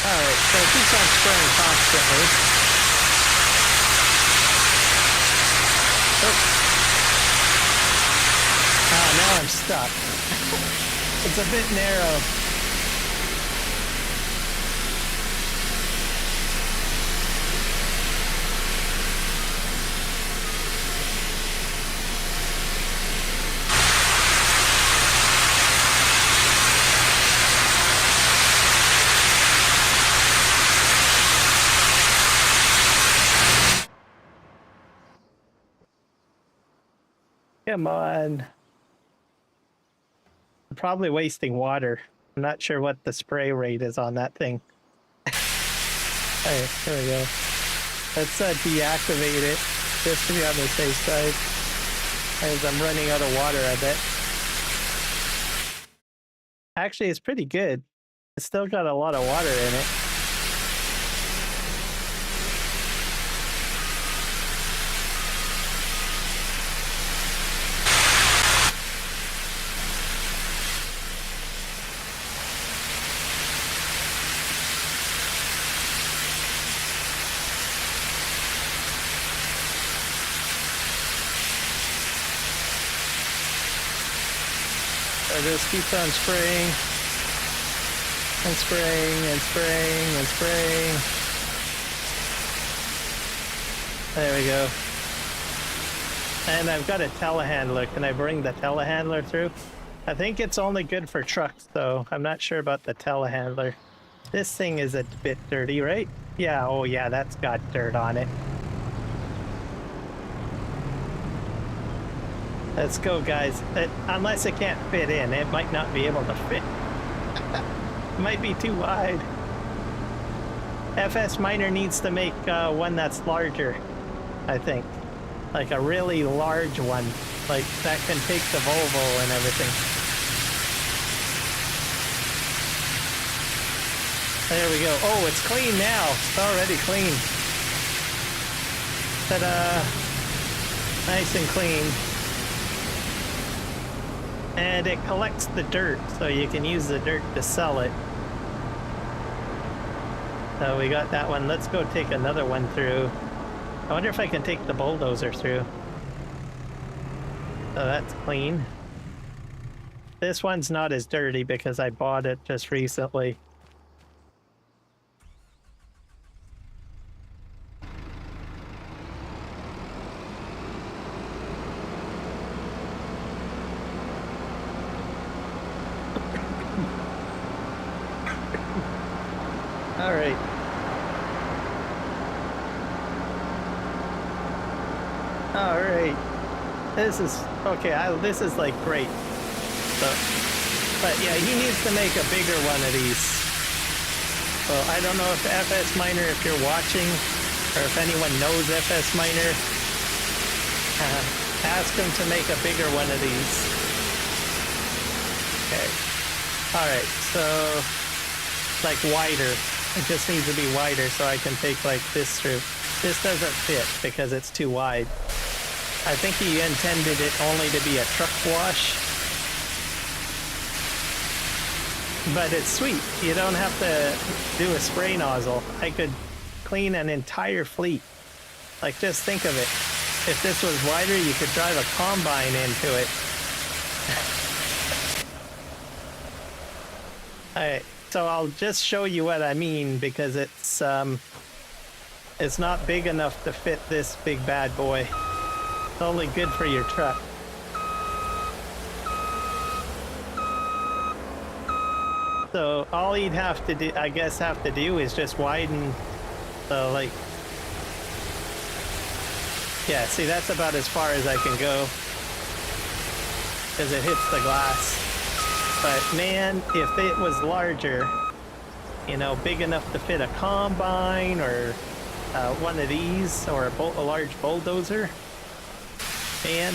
Alright, so spraying constantly. Oh. Ah, now I'm stuck. It's a bit narrow. Come on. I'm probably wasting water. I'm not sure what the spray rate is on that thing. Hey, there we go. Let's deactivate it just to be on the safe side. As I'm running out of water, I bet. Actually, it's pretty good. It's still got a lot of water in it. So just keeps on spraying and spraying and spraying and spraying. There we go. And I've got a telehandler. Can I bring the telehandler through? I think it's only good for trucks, though. I'm not sure about the telehandler. This thing is a bit dirty, right? Yeah, oh yeah, that's got dirt on it. Let's go, guys. Unless it can't fit in, it might not be able to fit. It might be too wide. FS Miner needs to make one that's larger, I think. Like a really large one. Like that can take the Volvo and everything. There we go. Oh, it's clean now. It's already clean. Ta-da! Nice and clean. And it collects the dirt, so you can use the dirt to sell it. So we got that one. Let's go take another one through. I wonder if I can take the bulldozer through. So that's clean. This one's not as dirty because I bought it just recently. All right. All right. This is okay. This is like great. So, but yeah, he needs to make a bigger one of these. So I don't know if FS Miner, if you're watching, or if anyone knows FS Miner, ask him to make a bigger one of these. Okay. All right. So like wider. It just needs to be wider so I can take like this through. This doesn't fit because it's too wide. I think he intended it only to be a truck wash. But it's sweet. You don't have to do a spray nozzle. I could clean an entire fleet. Like, just think of it. If this was wider, you could drive a combine into it. Alright, so I'll just show you what I mean because it's not big enough to fit this big bad boy. It's only good for your truck. So all he'd have to do, I guess, is just widen the, like, yeah, see, that's about as far as I can go because it hits the glass. But man, if it was larger, you know, big enough to fit a combine or one of these or a large bulldozer, man.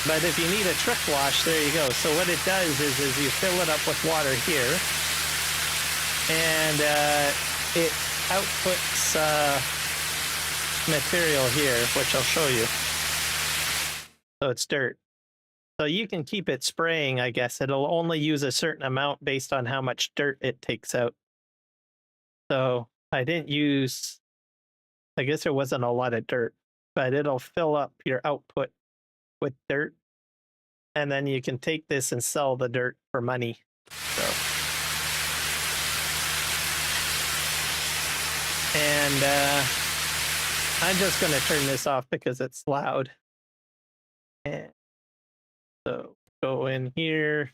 But if you need a truck wash, there you go. So what it does is you fill it up with water here, and it outputs material here, which I'll show you. So it's dirt. So you can keep it spraying, I guess. It'll only use a certain amount based on how much dirt it takes out. So I didn't use, I guess there wasn't a lot of dirt, but it'll fill up your output with dirt. And then you can take this and sell the dirt for money. So. And I'm just going to turn this off because it's loud. And so go in here.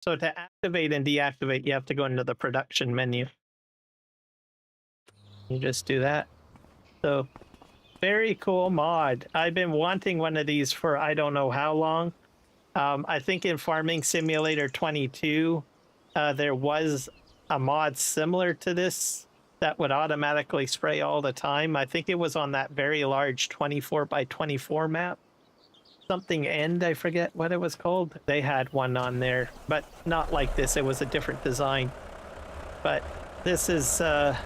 So to activate and deactivate, you have to go into the production menu. You just do that. So very cool mod. I've been wanting one of these for I don't know how long. I think in Farming Simulator 22, there was a mod similar to this that would automatically spray all the time. I think it was on that very large 24x24 map. Something End, I forget what it was called. They had one on there, but not like this. It was a different design. But this is, I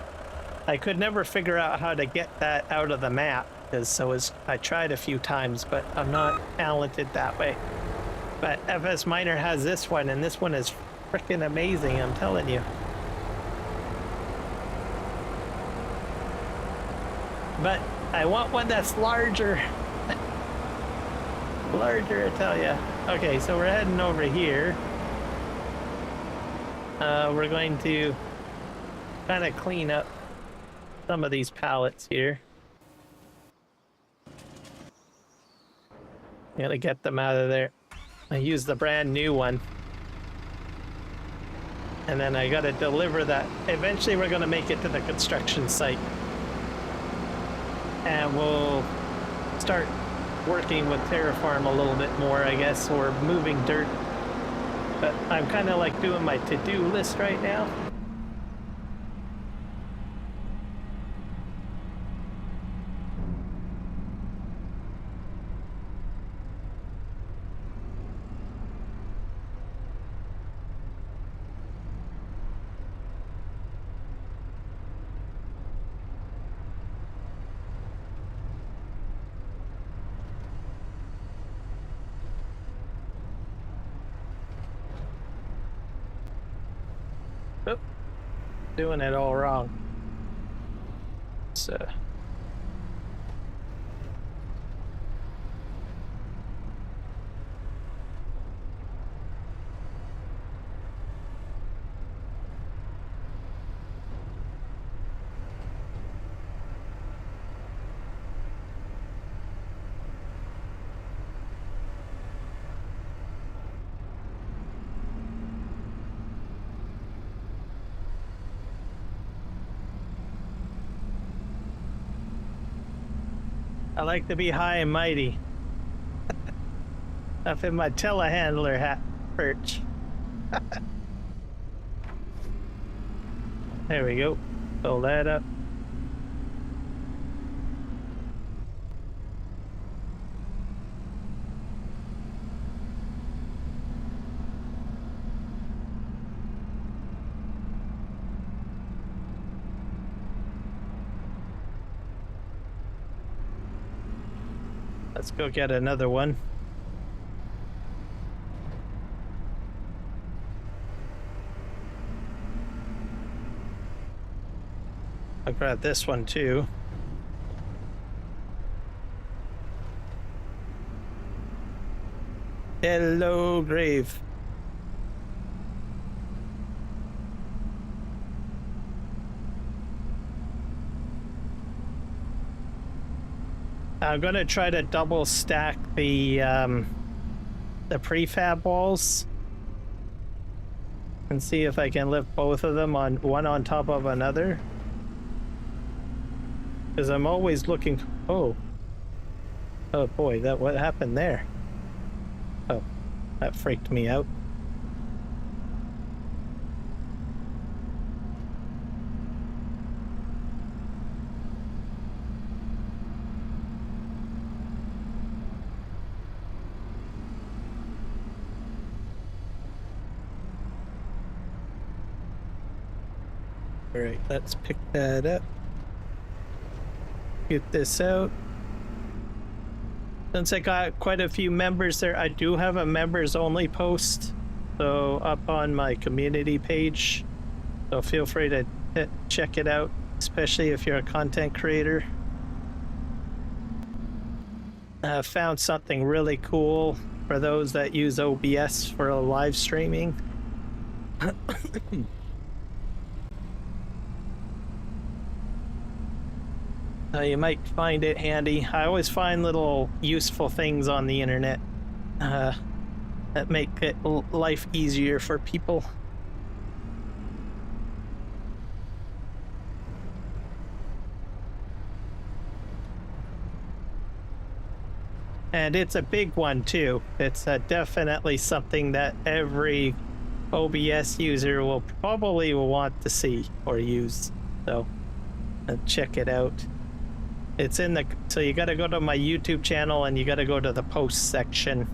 could never figure out how to get that out of the map, because I tried a few times, but I'm not talented that way. But FS Miner has this one, and this one is freaking amazing, I'm telling you. But I want one that's larger. Larger, I tell ya. Okay, so we're heading over here. We're going to kind of clean up some of these pallets here. Gotta get them out of there. I used the brand new one. And then I gotta deliver that. Eventually we're gonna make it to the construction site. And we'll start working with Terraform a little bit more, I guess, or moving dirt. But I'm kind of like doing my to-do list right now. Oop, doing it all wrong. So. I like to be high and mighty. Up in my telehandler hat perch. There we go. Fill that up. Let's go get another one. I'll grab this one too. Hello, grave. I'm gonna try to double stack the prefab walls and see if I can lift both of them on one on top of another. Because I'm always looking. Oh boy, what happened there? Oh, that freaked me out. All right, let's pick that up. Get this out. Since I got quite a few members there, I do have a members only post. So up on my community page. So feel free to check it out, especially if you're a content creator. Found something really cool for those that use OBS for live streaming. You might find it handy. I always find little useful things on the internet that make it life easier for people. And it's a big one too. It's definitely something that every OBS user will probably want to see or use. So check it out. It's in the, so you got to go to my YouTube channel and you got to go to the post section.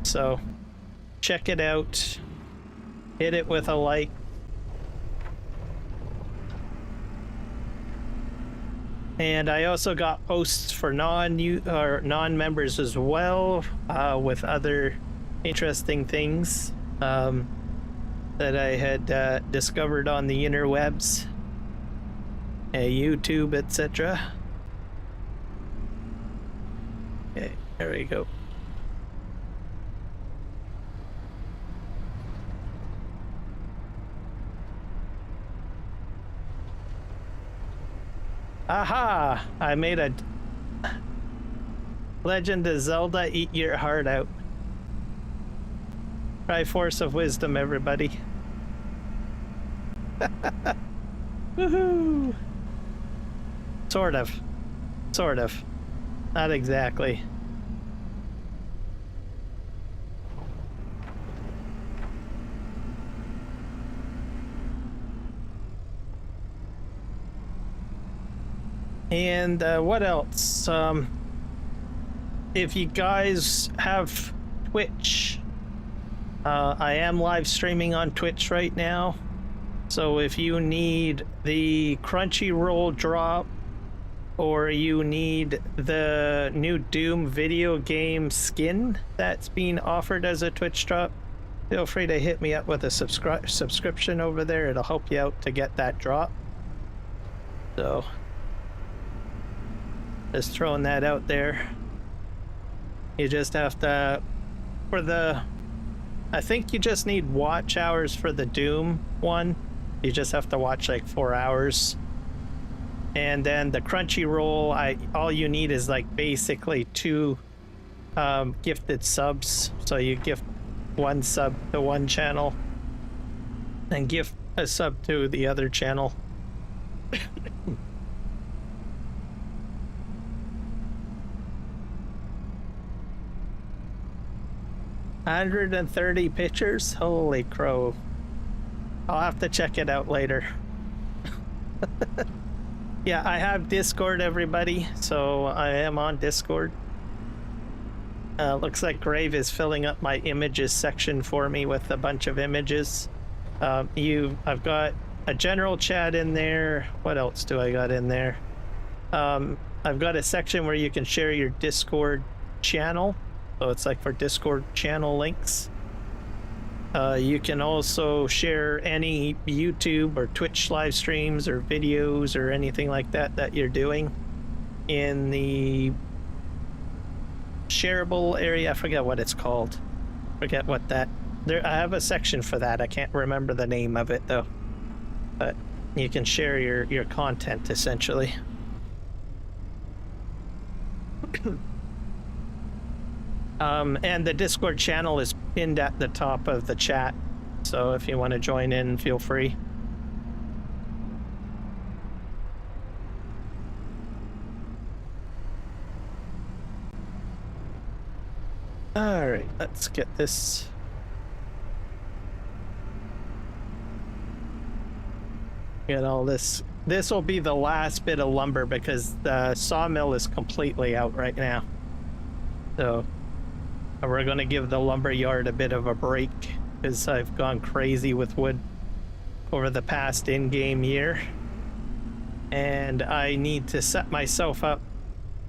So check it out. Hit it with a like. And I also got posts for non-members as well, with other interesting things that I had discovered on the interwebs, YouTube, etc. Okay, there we go. Aha! I made a Legend of Zelda Eat Your Heart Out. Try Force of Wisdom, everybody. Woohoo! Sort of. Sort of. Not exactly. And what else? If you guys have Twitch, I am live streaming on Twitch right now. So if you need the Crunchyroll drop, or you need the new Doom video game skin that's being offered as a Twitch drop, feel free to hit me up with a subscription over there. It'll help you out to get that drop. So just throwing that out there. You just have to, for the, I think you just need watch hours for the Doom one. You just have to watch like 4 hours. And then the Crunchyroll, all you need is like basically 2 gifted subs. So you gift 1 sub to one channel and gift a sub to the other channel. 130 pictures? Holy crow. I'll have to check it out later. Yeah, I have Discord, everybody, so I am on Discord. Looks like Grave is filling up my images section for me with a bunch of images. I've got a general chat in there. What else do I got in there? I've got a section where you can share your Discord channel. So it's like for Discord channel links. You can also share any YouTube or Twitch live streams or videos or anything like that that you're doing in the shareable area. I forget what it's called. Forget what that. I have a section for that. I can't remember the name of it though. But you can share your content essentially. And the Discord channel is pinned at the top of the chat, so if you want to join in, feel free. All right, let's get this. Get all this. This will be the last bit of lumber because the sawmill is completely out right now. So we're going to give the lumber yard a bit of a break because I've gone crazy with wood over the past in-game year. And I need to set myself up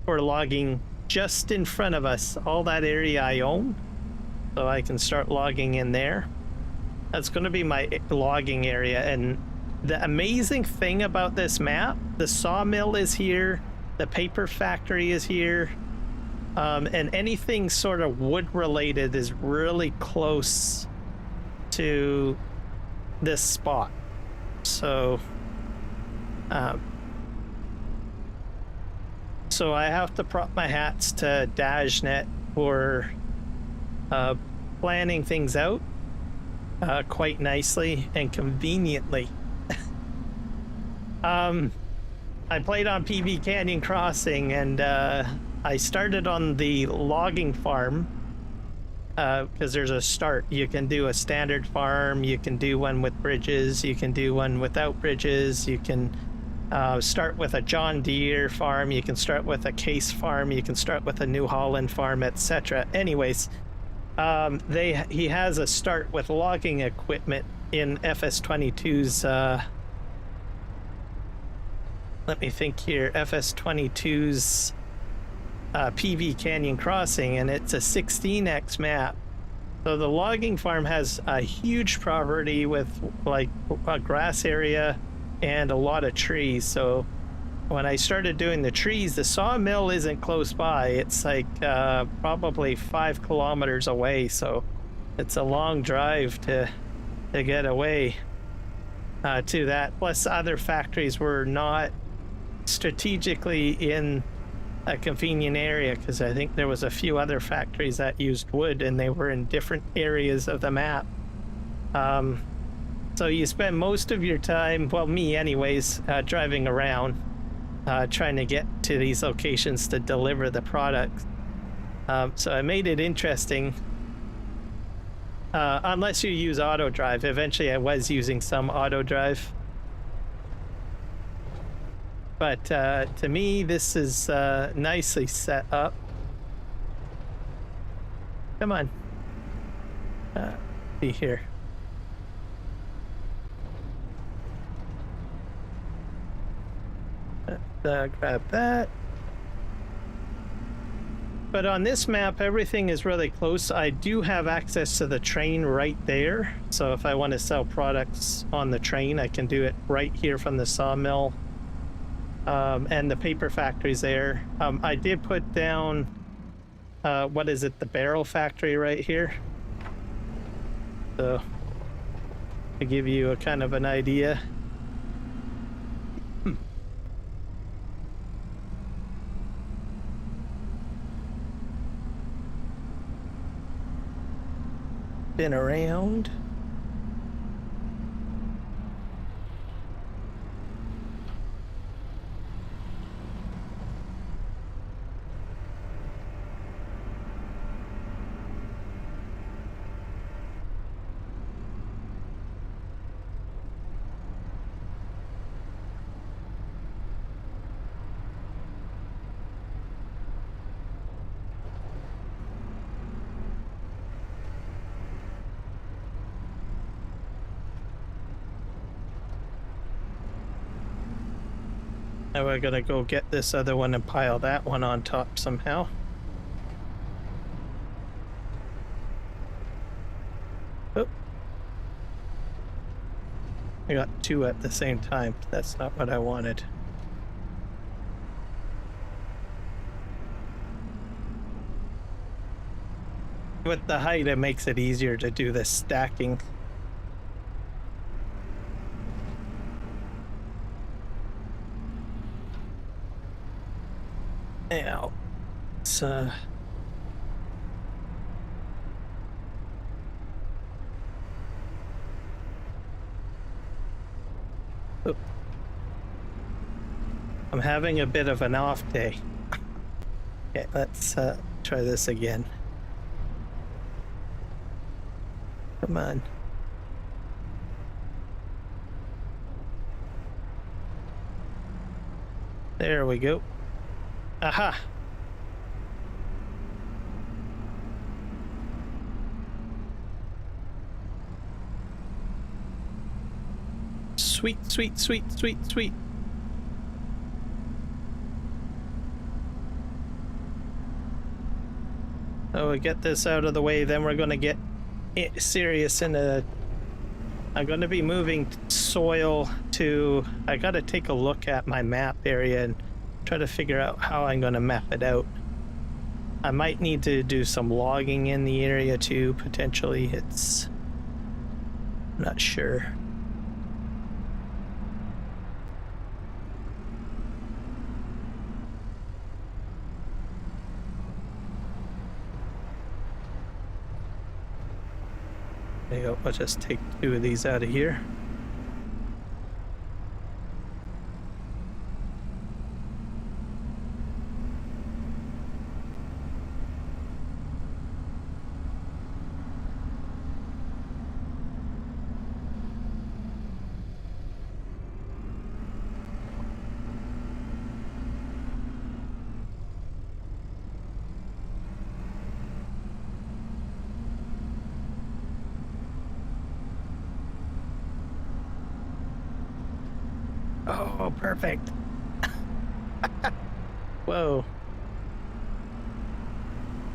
for logging just in front of us, all that area I own, so I can start logging in there. That's going to be my logging area. And the amazing thing about this map, the sawmill is here, the paper factory is here, and anything sort of wood related is really close to this spot. So so I have to prop my hats to Dajnet for planning things out quite nicely and conveniently. I played on PV Canyon Crossing, and I started on the logging farm because there's a start. You can do a standard farm, you can do one with bridges, you can do one without bridges, you can start with a John Deere farm, you can start with a Case farm, you can start with a New Holland farm, etc. Anyways, he has a start with logging equipment in FS22's let me think here, FS22's PV Canyon Crossing, and it's a 16x map. So the logging farm has a huge property with like a grass area and a lot of trees. So when I started doing the trees, the sawmill isn't close by. It's like probably 5 kilometers away. So it's a long drive to get away to that. Plus other factories were not strategically in a convenient area, because I think there was a few other factories that used wood and they were in different areas of the map. So you spend most of your time, well, me anyways, driving around trying to get to these locations to deliver the product. So I made it interesting, unless you use auto drive. Eventually I was using some auto drive, but to me this is nicely set up. Come on, be here. Grab that. But on this map, everything is really close. I do have access to the train right there. So if I want to sell products on the train, I can do it right here from the sawmill. And the paper factory's there. I did put down, what is it, the barrel factory right here. So to give you a kind of an idea. Been around. Now we're gonna go get this other one and pile that one on top somehow. Oh. I got two at the same time. That's not what I wanted. With the height, it makes it easier to do this stacking. Now, it's oh. I'm having a bit of an off day. Okay, let's try this again. Come on. There we go. Aha! Sweet, sweet, sweet, sweet, sweet. So we get this out of the way, then we're gonna get serious in a I'm going to be moving soil to... I got to take a look at my map area and try to figure out how I'm going to map it out. I might need to do some logging in the area too, potentially. I'm not sure. There you go. I'll just take 2 of these out of here. Oh, perfect. Whoa.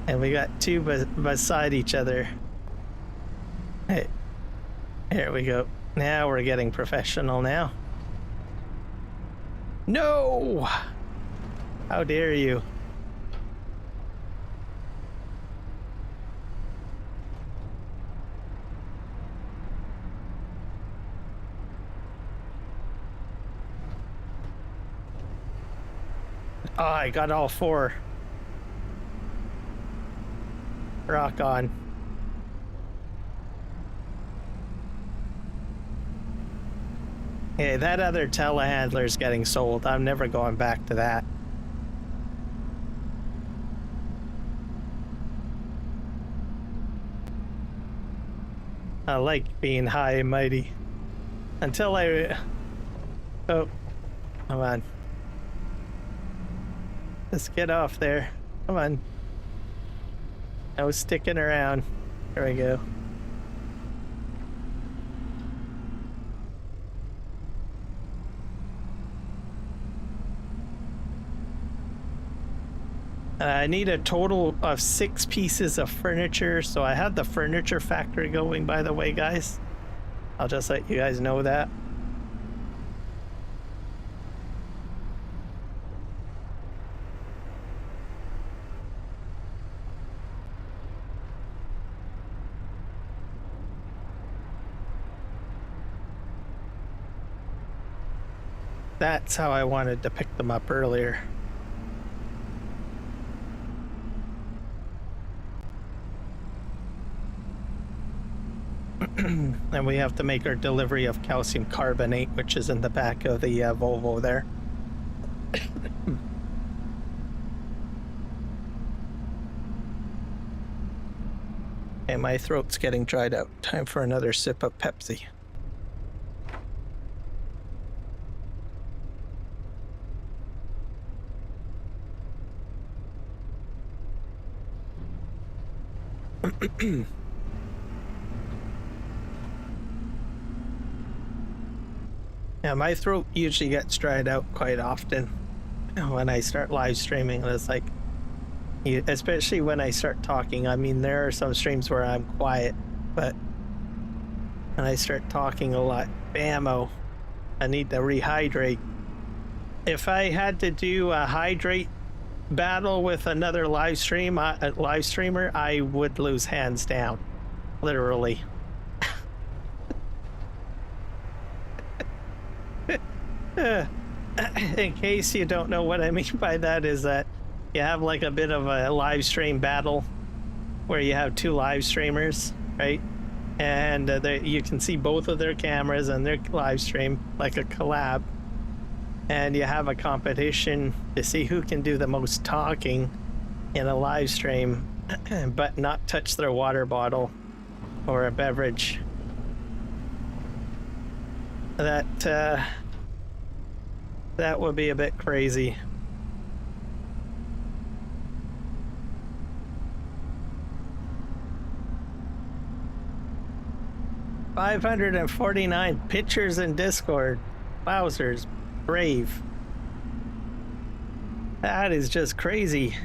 And we got 2 beside each other. Hey, here we go. Now we're getting professional now. No! How dare you? Oh, I got all 4. Rock on. Hey, that other telehandler's getting sold. I'm never going back to that. I like being high and mighty. Until I... Oh, come on. Let's get off there. Come on. No sticking around. There we go. I need a total of 6 pieces of furniture, so I have the furniture factory going, by the way, guys. I'll just let you guys know that. That's how I wanted to pick them up earlier. And we have to make our delivery of calcium carbonate, which is in the back of the Volvo there. And my throat's getting dried out. Time for another sip of Pepsi. Yeah, my throat usually gets dried out quite often when I start live streaming. It's like, especially when I start talking. I mean, there are some streams where I'm quiet, but when I start talking a lot, bammo, I need to rehydrate. If I had to do a hydrate battle with another live streamer, I would lose hands down, literally. In case you don't know what I mean by that, is that you have like a bit of a live stream battle where you have 2 live streamers, right? And you can see both of their cameras and their live stream, like a collab. And you have a competition to see who can do the most talking in a live stream, but not touch their water bottle or a beverage. That would be a bit crazy. $549 pictures in Discord. Wowzers, brave. That is just crazy.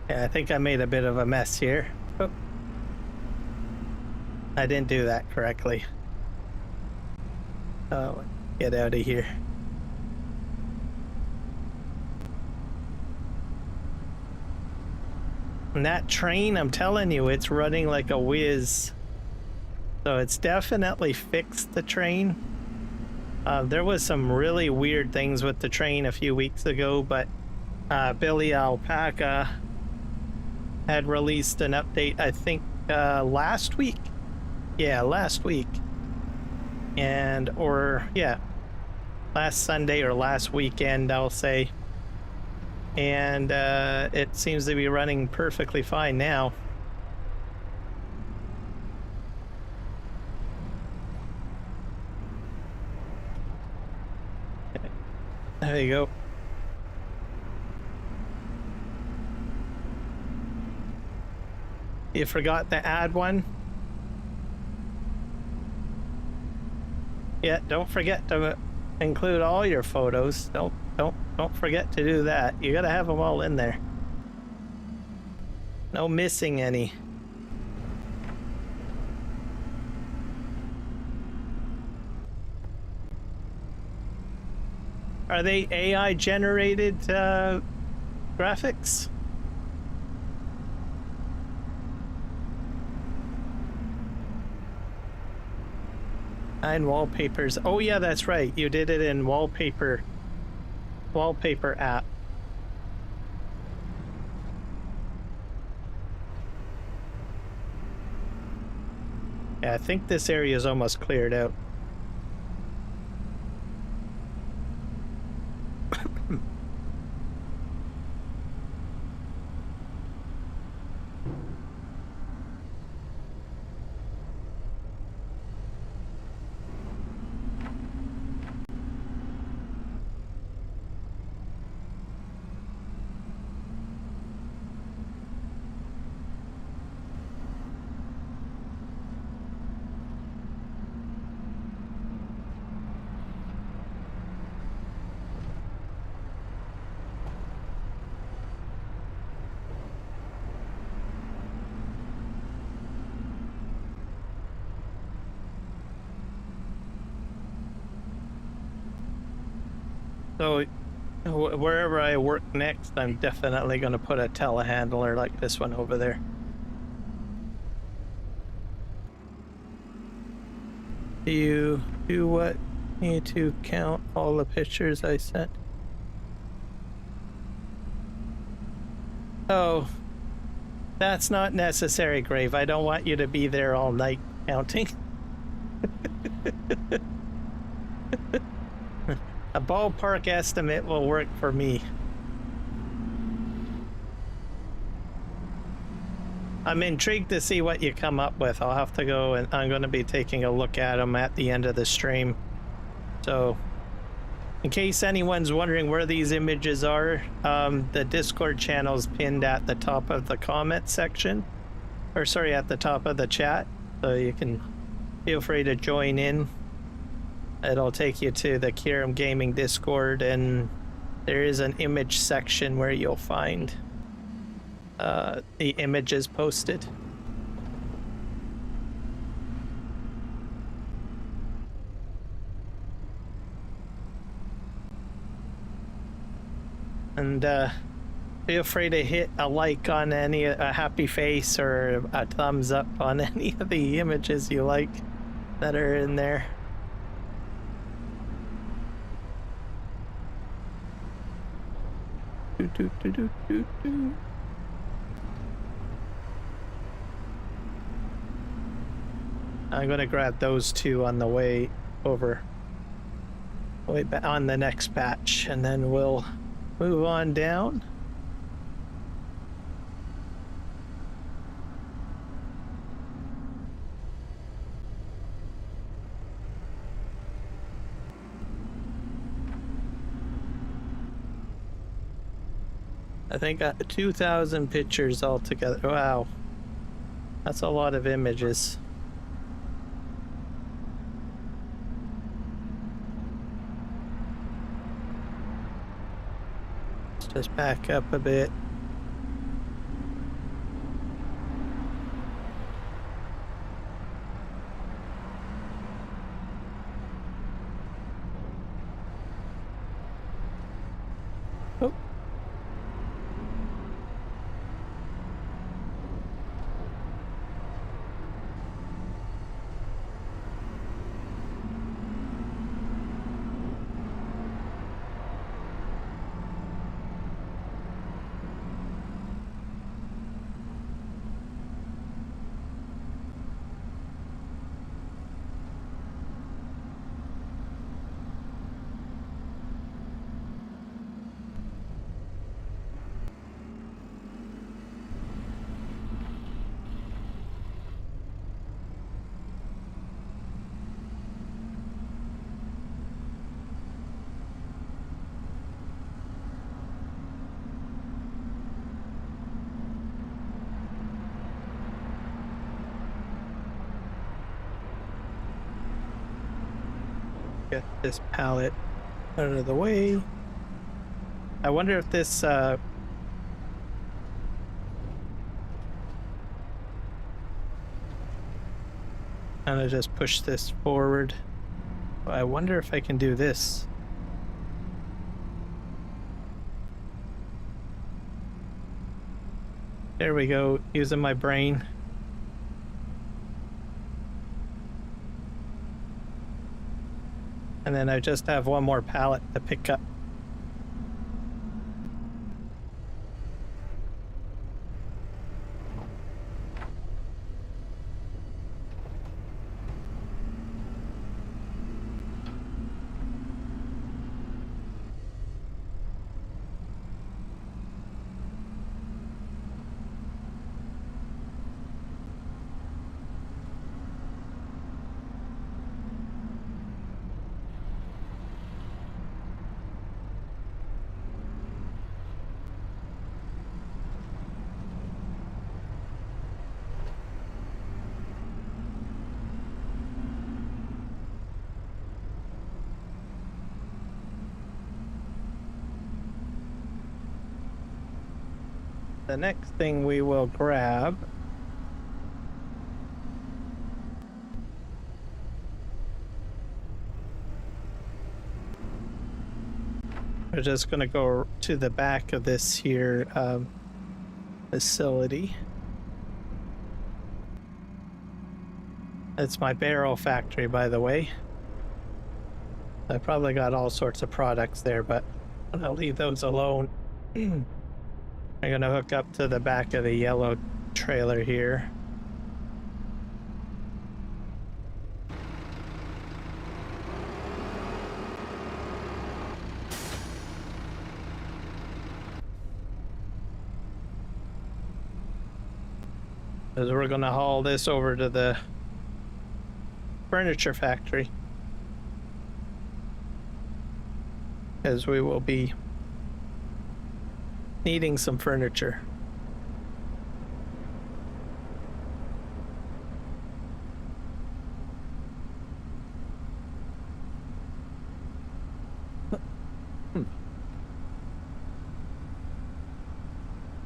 Yeah, I think I made a bit of a mess here. Oh, I didn't do that correctly. Oh, get out of here. And that train, I'm telling you, it's running like a whiz. So it's definitely fixed the train. There was some really weird things with the train a few weeks ago, but Billy Alpaca had released an update, I think, last week. Yeah, last week. Last Sunday or last weekend, I'll say. And it seems to be running perfectly fine now. There you go. You forgot to add one? Yeah, don't forget to include all your photos. Don't forget to do that. You gotta have them all in there. No missing any. Are they AI generated graphics? And wallpapers. Oh yeah, that's right. You did it in wallpaper app. Yeah, I think this area is almost cleared out. So wherever I work next, I'm definitely going to put a telehandler like this one over there. Do you do what? Need to count all the pictures I sent. Oh, that's not necessary, Grave. I don't want you to be there all night counting. A ballpark estimate will work for me. I'm intrigued to see what you come up with. I'll have to go and I'm going to be taking a look at them at the end of the stream. So, in case anyone's wondering where these images are, the Discord channel's pinned at the top of the comment section. Or sorry, at the top of the chat. So you can feel free to join in. It'll take you to the Kiram Gaming Discord, and there is an image section where you'll find the images posted. And feel free to hit a like on a happy face or a thumbs up on any of the images you like that are in there. I'm gonna grab those two on the way over, on the next batch, and then we'll move on down. I think 2,000 pictures altogether. Wow, that's a lot of images. Let's just back up a bit. get this pallet out of the way. I wonder if this I'm gonna just push this forward. I wonder if I can do this. There we go, using my brain. And then I just have one more pallet to pick up. The next thing we will grab we're just going to go to the back of this here facility. It's my barrel factory, by the way. I probably got all sorts of products there, but I'll leave those alone. I'm gonna hook up to the back of the yellow trailer here. Because we're gonna haul this over to the furniture factory. As we will be needing some furniture.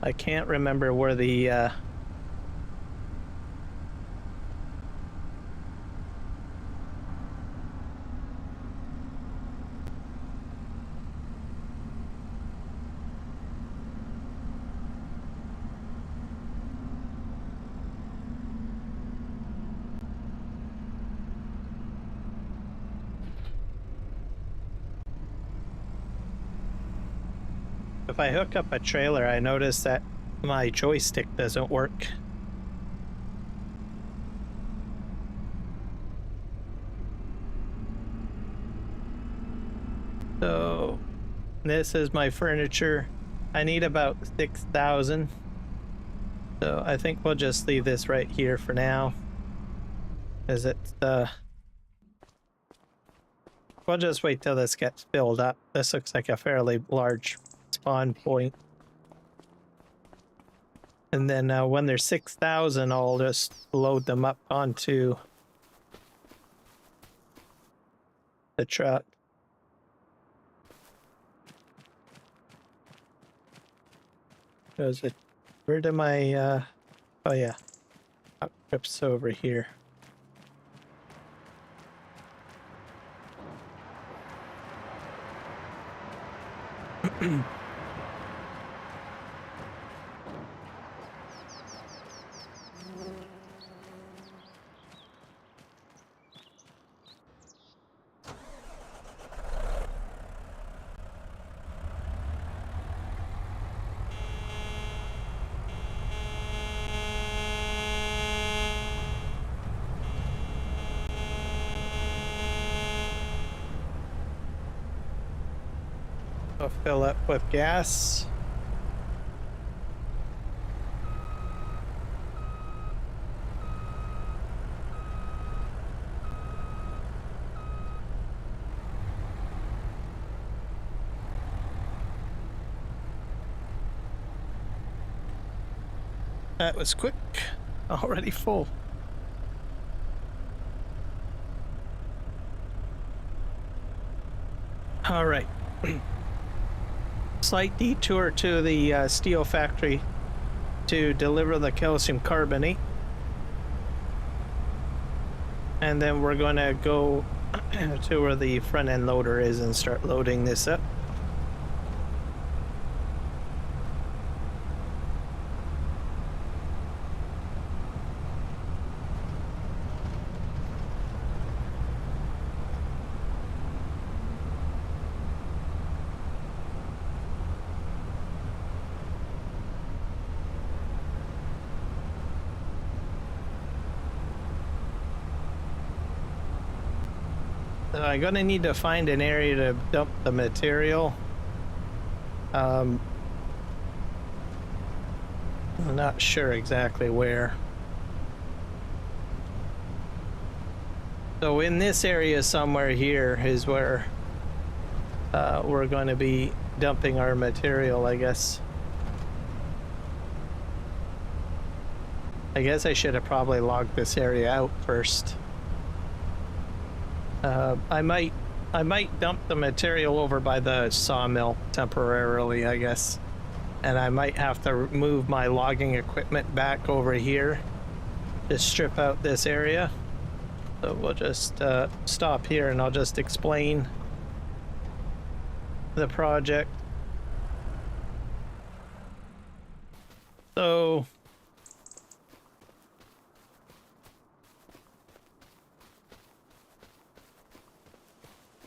I can't remember where the if I hook up a trailer, I notice that my joystick doesn't work. So this is my furniture. I need about 6,000. So I think we'll just leave this right here for now. Is it we'll just wait till this gets filled up. This looks like a fairly large spawn point. And then when there's 6,000, I'll just load them up onto the truck. Does it? Where did my oh yeah, trips over here. I'll fill up with gas. That was quick. Already full. All right. Slight detour to the steel factory to deliver the calcium carbonate. And then we're going to go to where the front end loader is and start loading this up. I'm gonna need to find an area to dump the material. I'm not sure exactly where. So in this area somewhere here is where we're going to be dumping our material, I guess. I guess I should have probably logged this area out first. I might dump the material over by the sawmill temporarily, I guess. And I might have to move my logging equipment back over here to strip out this area. So we'll just stop here and I'll just explain the project. So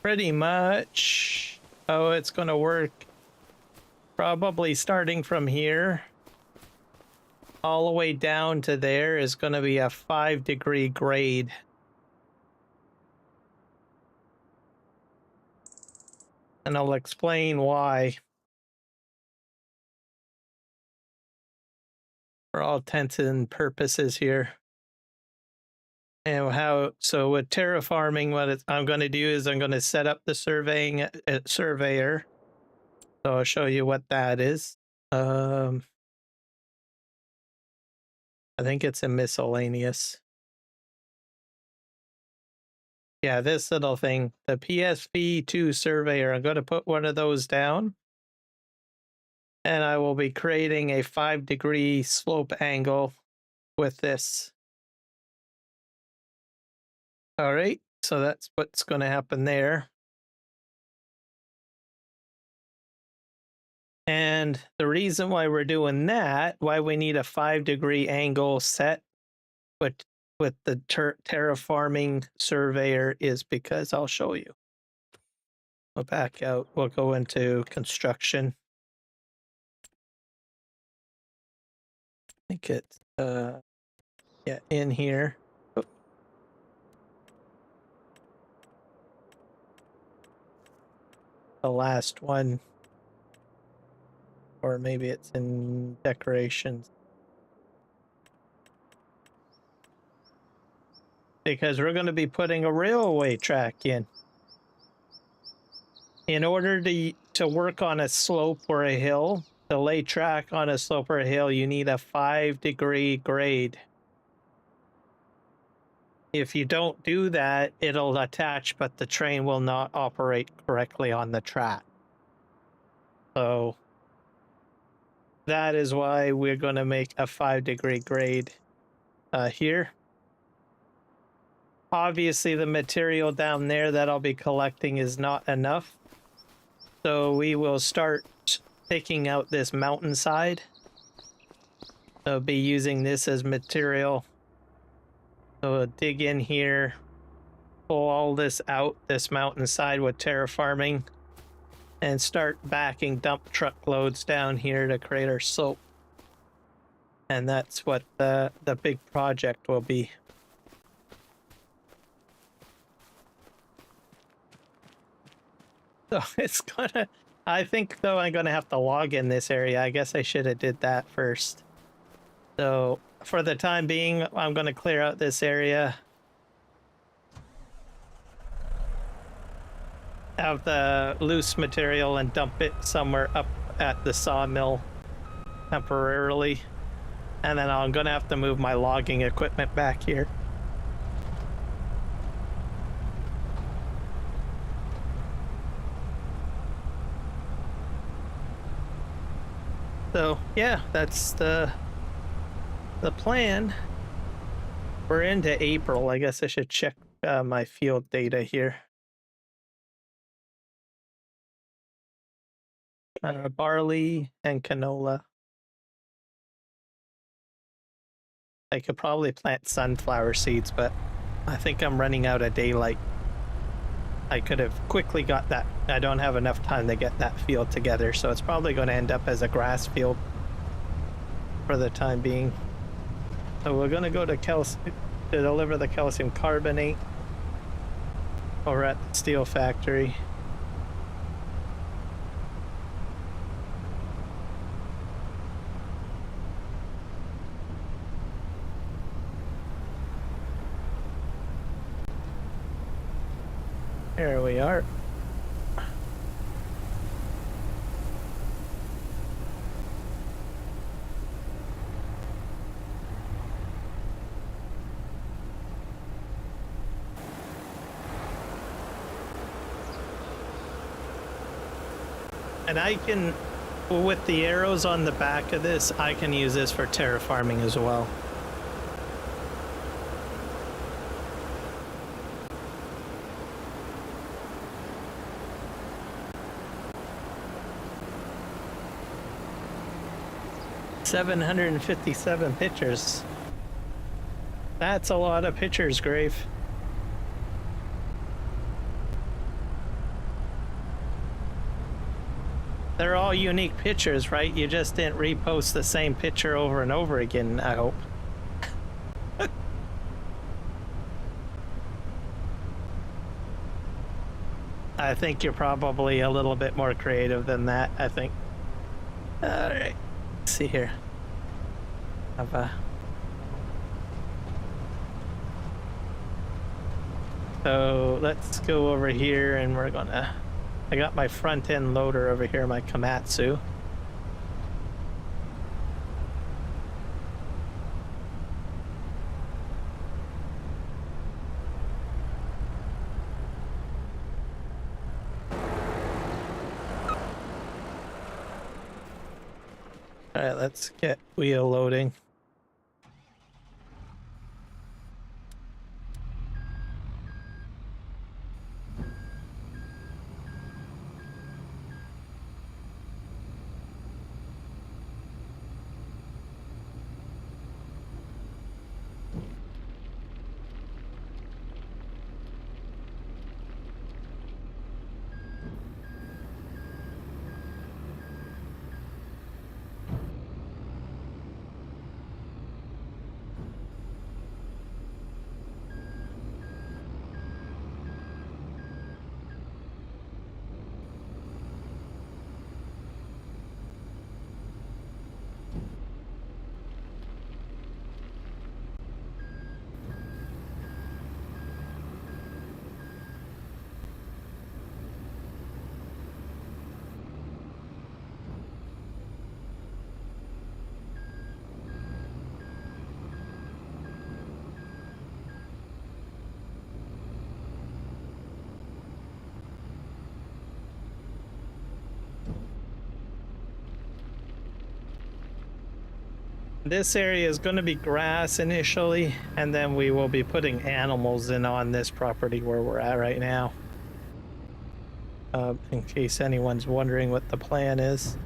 pretty much how it's going to work, probably starting from here all the way down to there, is going to be a 5-degree grade. And I'll explain why. For all intents and purposes here. And how, so with terraforming, what I'm going to do is I'm going to set up the surveying surveyor. So I'll show you what that is. I think it's a miscellaneous. Yeah, this little thing, the PSV2 surveyor. I'm going to put one of those down. And I will be creating a 5-degree slope angle with this. All right, so that's what's going to happen there. And the reason why we're doing that, why we need a 5-degree angle set with the terraforming surveyor, is because I'll show you. We'll back out. We'll go into construction. I think it's yeah, in here. Oh. The last one. Or maybe it's in decorations. Because we're going to be putting a railway track in. In order to work on a slope or a hill, to lay track on a slope or a hill, you need a 5-degree grade. If you don't do that, it'll attach, but the train will not operate correctly on the track. So that is why we're going to make a 5-degree grade here. Obviously, the material down there that I'll be collecting is not enough. So we will start taking out this mountainside. I'll be using this as material. So we'll dig in here, pull all this out, this mountainside with terraforming, and start backing dump truck loads down here to create our slope. And that's what the big project will be. So it's gonna, I think though I'm gonna have to log in this area. I guess I should have did that first. So for the time being, I'm gonna clear out this area. Have the loose material and dump it somewhere up at the sawmill temporarily. And then I'm gonna have to move my logging equipment back here. So yeah, that's the plan. We're into April. I guess I should check my field data here. Barley and canola. I could probably plant sunflower seeds, but I think I'm running out of daylight. I could have quickly got that. I don't have enough time to get that field together, so it's probably going to end up as a grass field for the time being. So we're going to go to deliver the calcium carbonate over at the steel factory. There we are. And I can, with the arrows on the back of this, I can use this for terraforming as well. $757 pictures. That's a lot of pictures, Grave. They're all unique pictures, right? You just didn't repost the same picture over and over again, I hope. I think you're probably a little bit more creative than that, I think. All right, let's see here. So let's go over here and we're gonna, I got my front end loader over here, my Komatsu. All right, let's get wheel loading. This area is going to be grass initially, and then we will be putting animals in on this property where we're at right now. In case anyone's wondering what the plan is.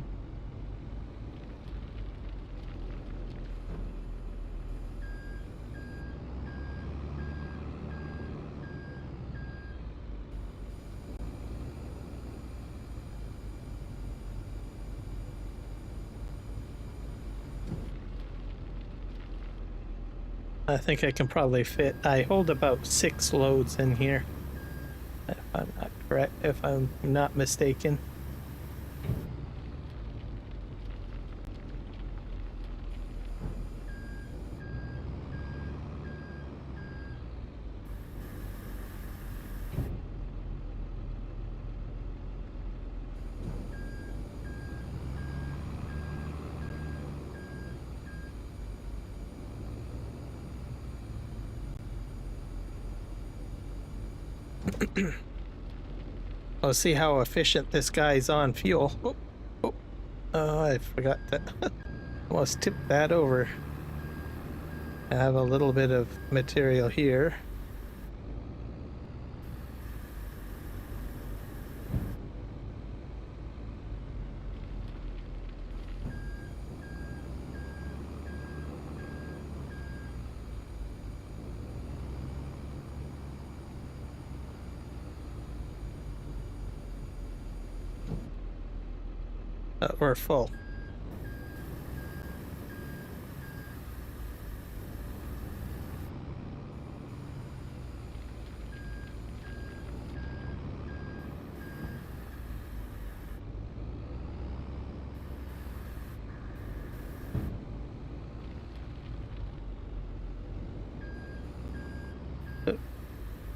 I think I can probably fit, I hold about 6 loads in here. If I'm not correct, if I'm not mistaken. Let's see how efficient this guy's on fuel. Oh, Oh, I forgot to almost tip that over. I have a little bit of material here. We're full.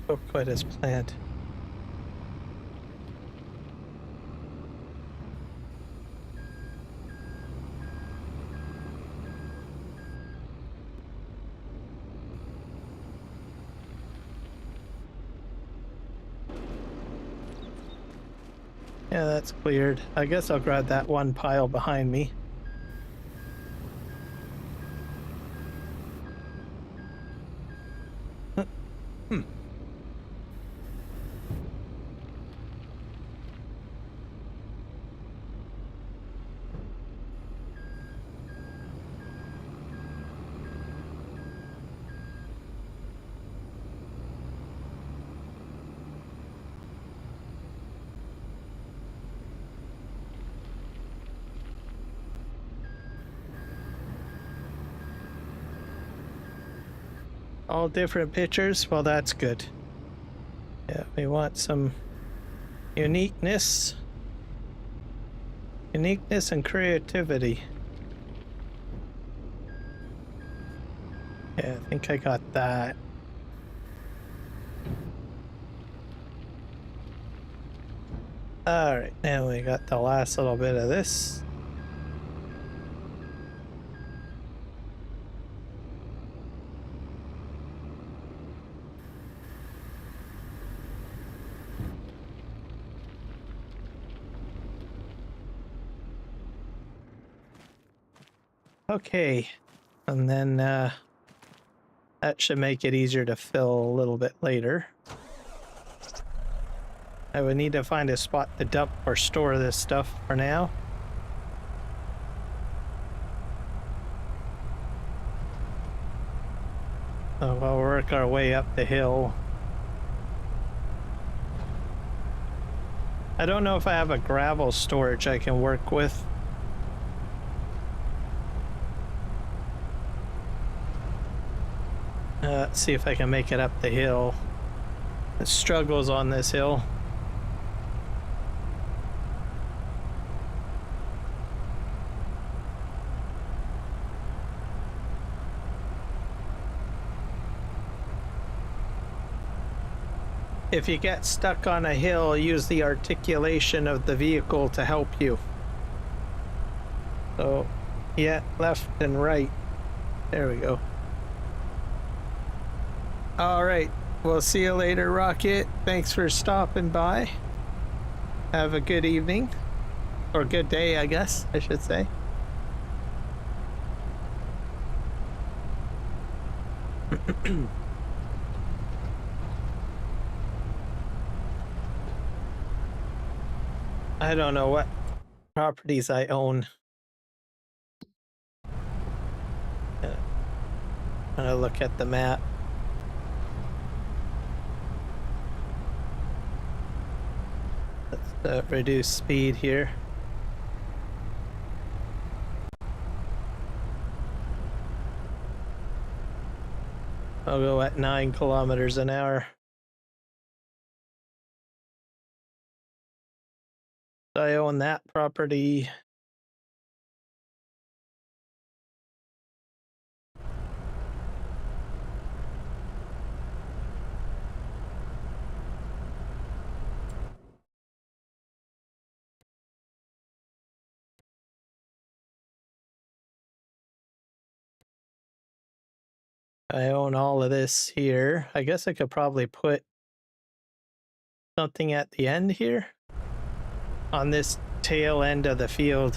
Oh, quite as planned. Yeah, that's cleared. I guess I'll grab that one pile behind me. Hmm. All different pictures? Well, that's good. Yeah, we want some uniqueness. Uniqueness and creativity. Yeah, I think I got that. Alright, now we got the last little bit of this. Okay, and then that should make it easier to fill a little bit later. I would need to find a spot to dump or store this stuff for now. So we'll work our way up the hill. I don't know if I have a gravel storage I can work with. Let's see if I can make it up the hill. It struggles on this hill. If you get stuck on a hill, use the articulation of the vehicle to help you. So, yeah, left and right. There we go. All right, we'll see you later, Rocket. Thanks for stopping by. Have a good evening. Or good day, I guess, I should say. I don't know what properties I own. I'm gonna look at the map. Let's reduce speed here. I'll go at 9 kilometers an hour. I own that property. I own all of this here. I guess I could probably put something at the end here on this tail end of the field.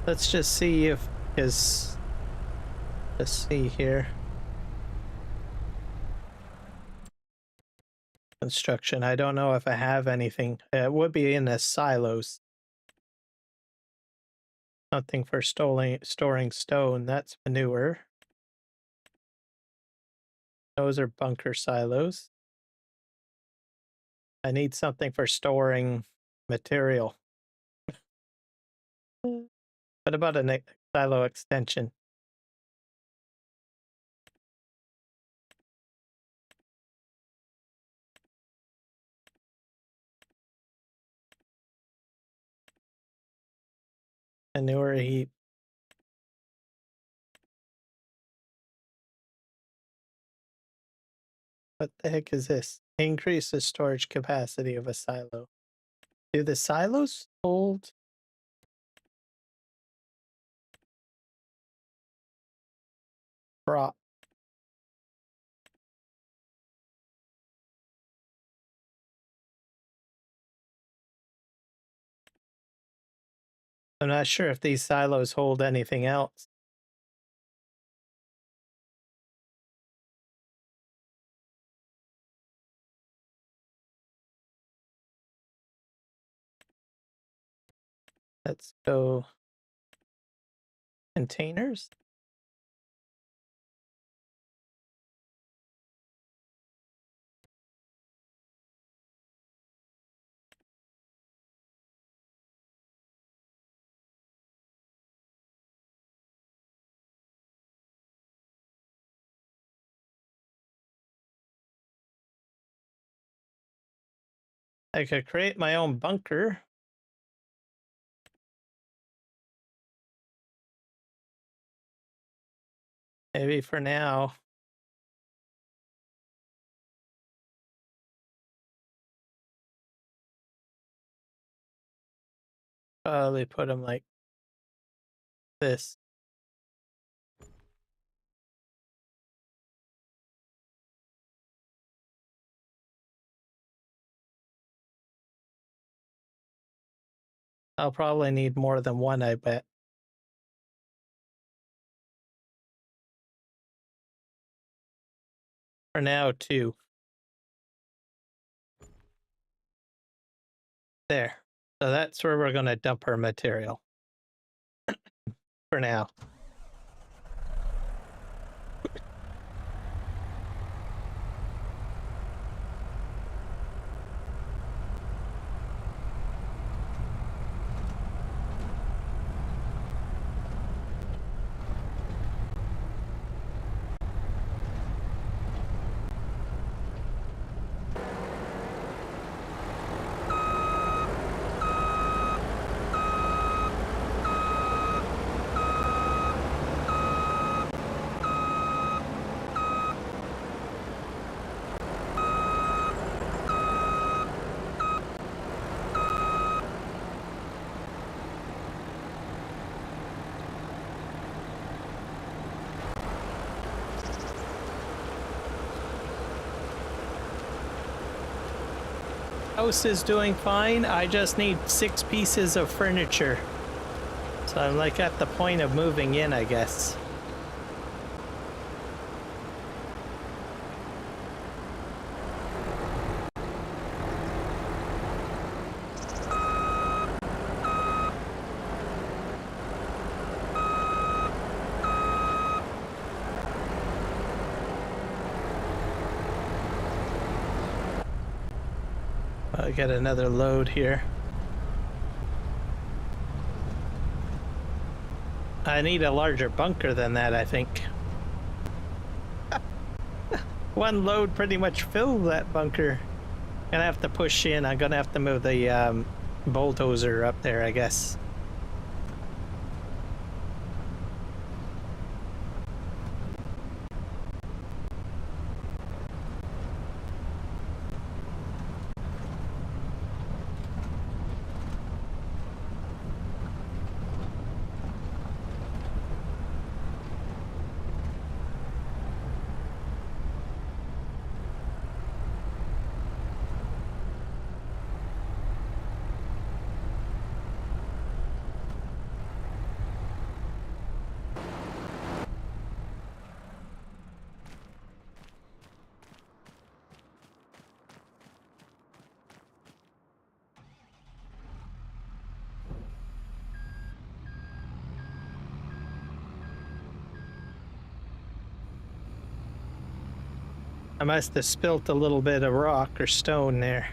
Let's just see if is. Let's see here. Construction. I don't know if I have anything. It would be in the silos. Something for storing stone. That's manure. Those are bunker silos. I need something for storing material. What about a silo extension? Manure heap. What the heck is this? Increase the storage capacity of a silo. Do the silos hold? Prop. I'm not sure if these silos hold anything else. Let's go containers. I could create my own bunker. Maybe for now. Probably put them like this. I'll probably need more than one, I bet. For now, two. There. So that's where we're going to dump our material. For now. House is doing fine. I just need 6 pieces of furniture. So I'm like at the point of moving in, I guess. I get another load here. I need a larger bunker than that, I think. One load pretty much filled that bunker. Gonna have to push in. I'm gonna have to move the bulldozer up there, I guess. I must have spilt a little bit of rock or stone there.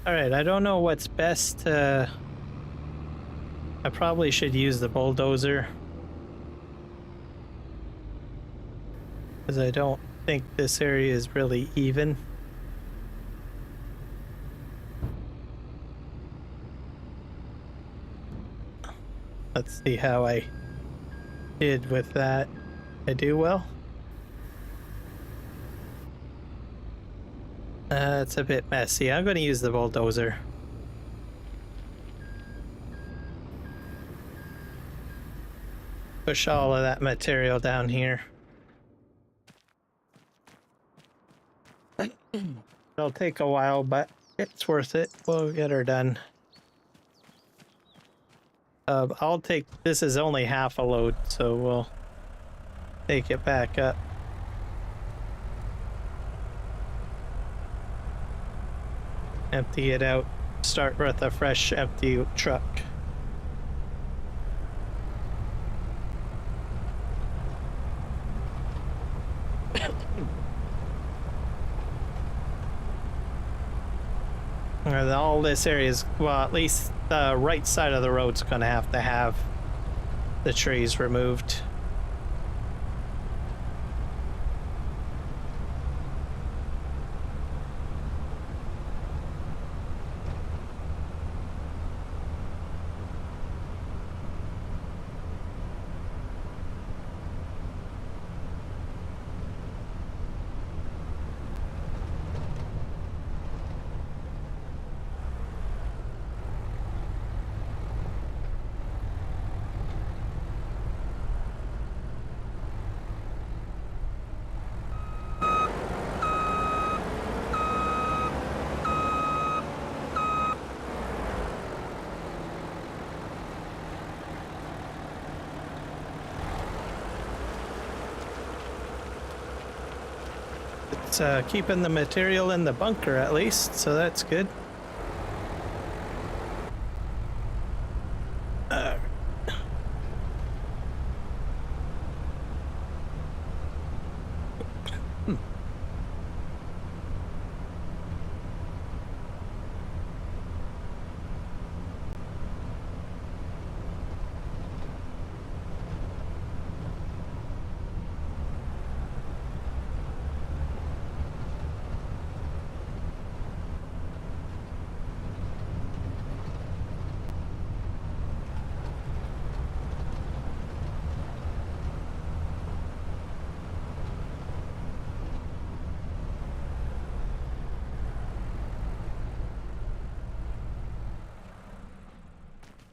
All right, I don't know what's best. I probably should use the bulldozer, because I don't think this area is really even. Let's see how I did with that. I do well. It's a bit messy. I'm going to use the bulldozer. Push all of that material down here. It'll take a while, but it's worth it. We'll get her done. I'll take... This is only half a load, so we'll take it back up. Empty it out. Start with a fresh, empty truck. All this area is, well, at least the right side of the road's going to have the trees removed. It's keeping the material in the bunker at least, so that's good.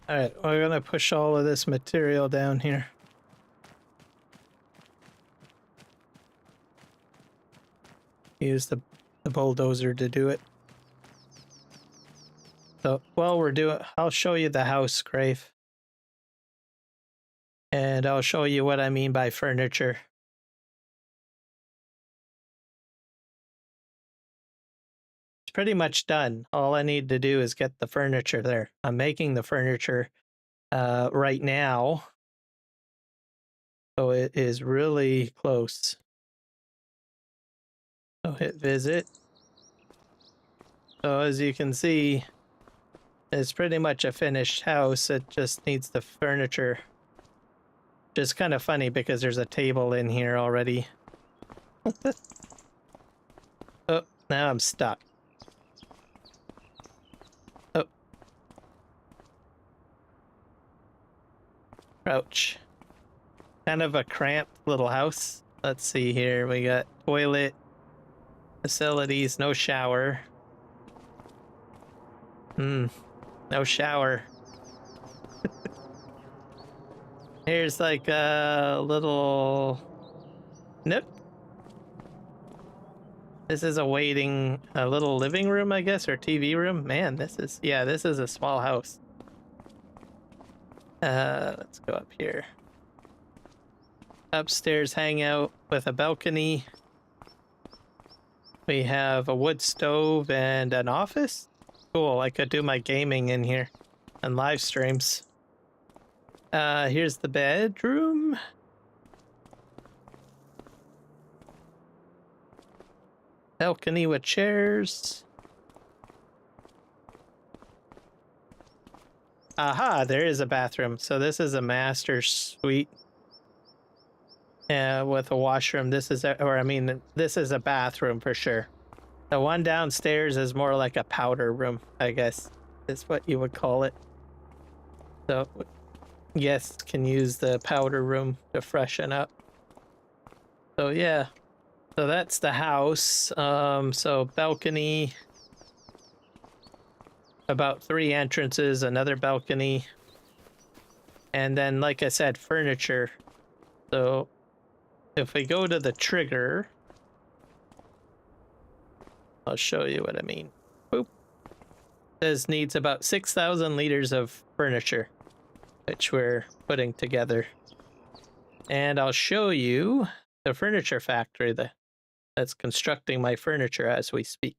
All right, we're gonna push all of this material down here. Use the bulldozer to do it. So while we're doing, I'll show you the house, Grave. And I'll show you what I mean by furniture. It's pretty much done. All I need to do is get the furniture there. I'm making the furniture right now. So it is really close. So hit visit. So as you can see, it's pretty much a finished house. It just needs the furniture. Just kind of funny because there's a table in here already. Oh, now I'm stuck. Oh. Crouch. Kind of a cramped little house. Let's see here. We got toilet, facilities, no shower. No shower. Here's like a little nook. This is a little living room, I guess, or TV room. Man, this is a small house. Let's go up here. Upstairs hangout with a balcony. We have a wood stove and an office. Cool, I could do my gaming in here and live streams. Here's the bedroom. Balcony with chairs. Aha, there is a bathroom. So this is a master suite. With a washroom. This is a bathroom for sure. The one downstairs is more like a powder room, I guess, is what you would call it. So, yes, can use the powder room to freshen up. So yeah, so that's the house. So balcony, about 3 entrances, another balcony, and then, like I said, furniture. So if we go to the trigger, I'll show you what I mean. Boop. This needs about 6,000 liters of furniture, which we're putting together. And I'll show you the furniture factory that's constructing my furniture as we speak.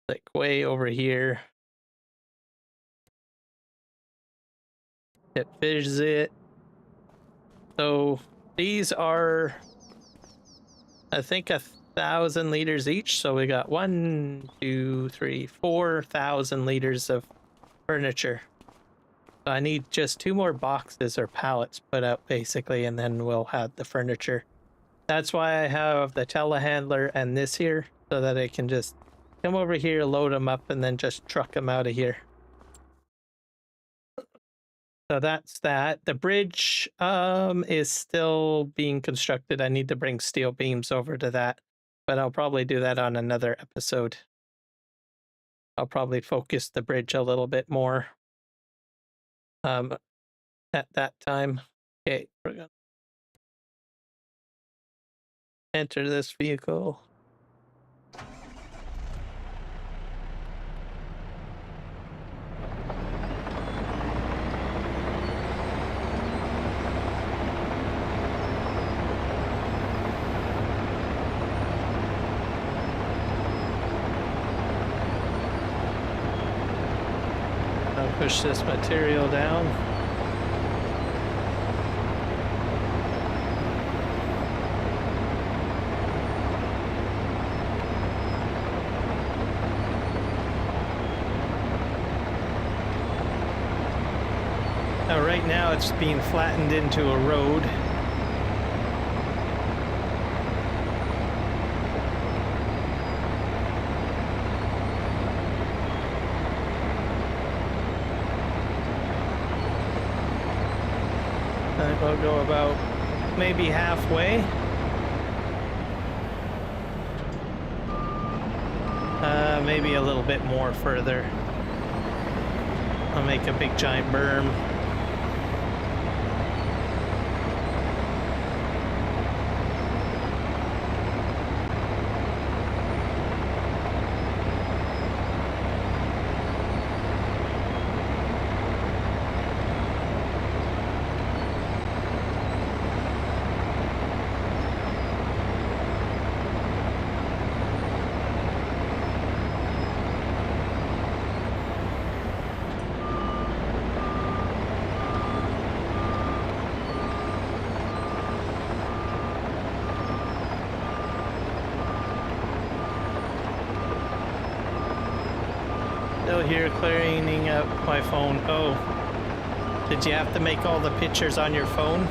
Like way over here. Hit visit. So these are, I think, 1,000 liters each. So we got 1, 2, 3, 4,000 liters of furniture. So I need just 2 more boxes or pallets put out basically, and then we'll have the furniture. That's why I have the telehandler and this here, so that I can just come over here, load them up, and then just truck them out of here. So that's that. The bridge is still being constructed. I need to bring steel beams over to that, but I'll probably do that on another episode. I'll probably focus the bridge a little bit more at that time. Okay, we're gonna enter this vehicle. Push this material down. Now, right now it's being flattened into a road. We'll go about maybe halfway. Maybe a little bit more further. I'll make a big giant berm. here cleaning up my phone. Oh, did you have to make all the pictures on your phone?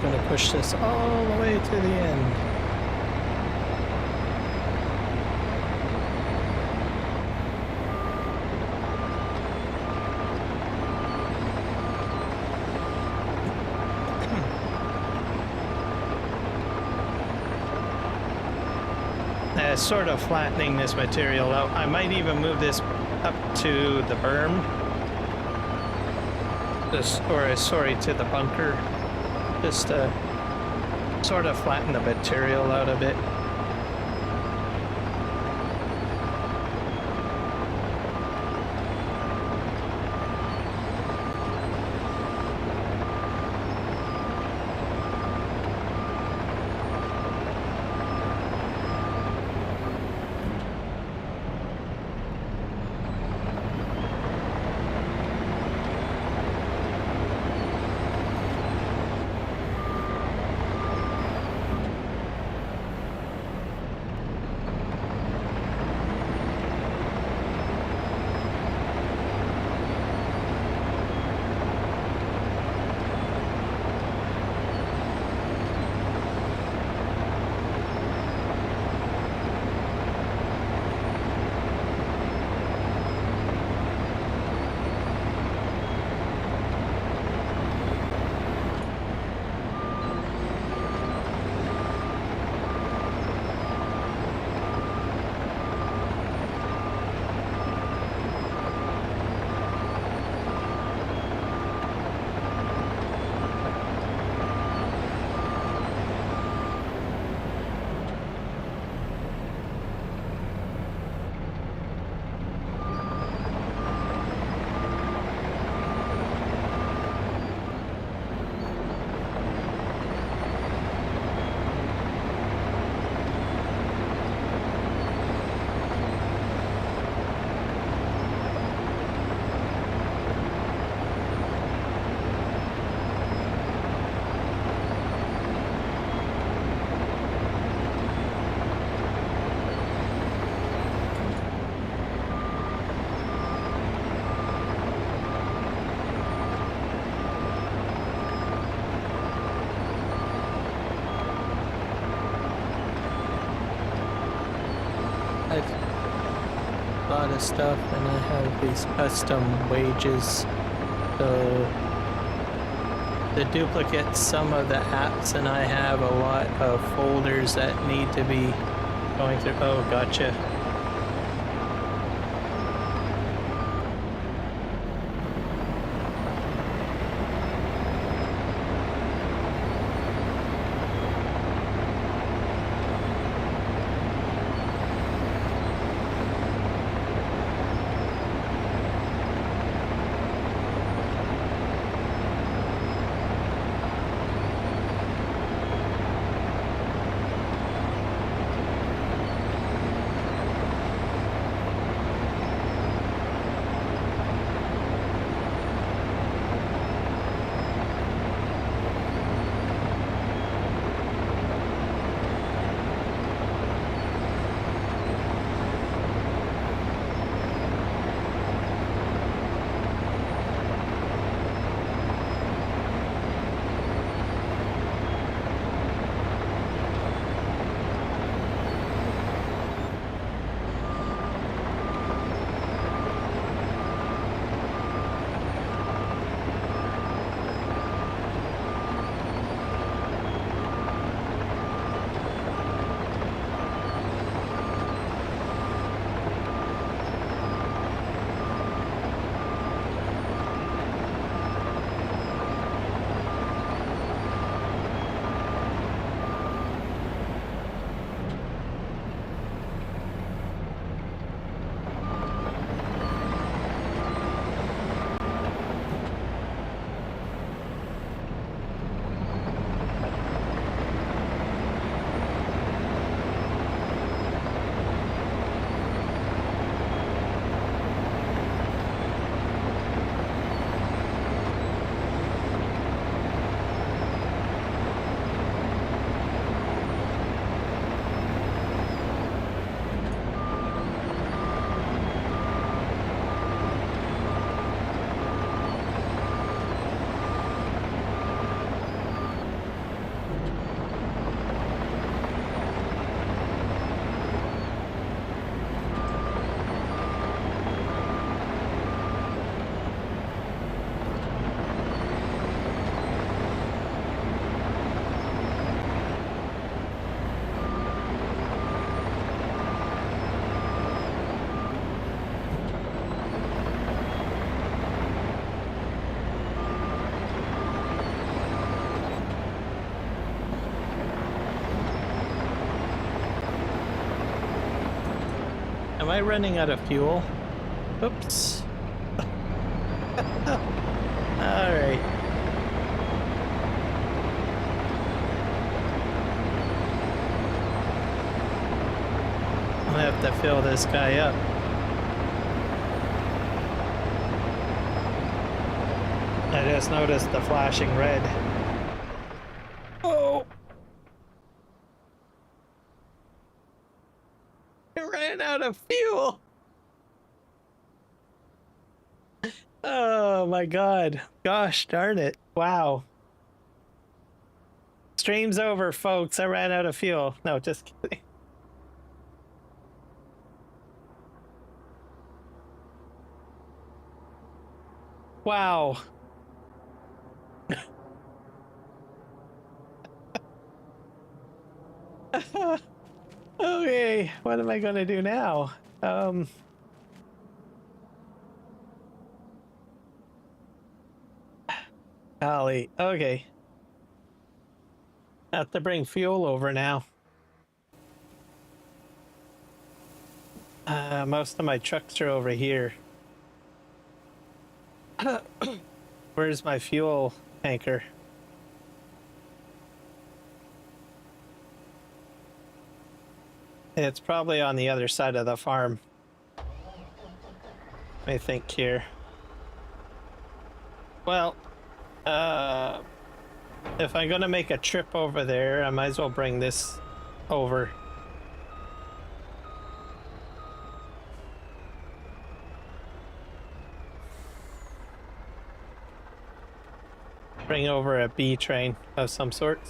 Gonna push this all the way to the end. Sort of flattening this material out. I might even move this up to the berm. Sorry, to the bunker. Just to sort of flatten the material out a bit. Lot of stuff, and I have these custom wages, so the duplicate some of the apps, and I have a lot of folders that need to be going through. Oh, gotcha. Am I running out of fuel? Oops. Alright. I'll have to fill this guy up. I just noticed the flashing red. Oh! I ran out of fuel! Oh my god. Gosh darn it. Wow. Stream's over, folks. I ran out of fuel. No, just kidding. Wow. Okay, what am I gonna do now? Golly, okay. Have to bring fuel over now. Most of my trucks are over here. Where's my fuel tanker? It's probably on the other side of the farm. I think here. Well, if I'm gonna make a trip over there, I might as well bring this over. Bring over a B train of some sort.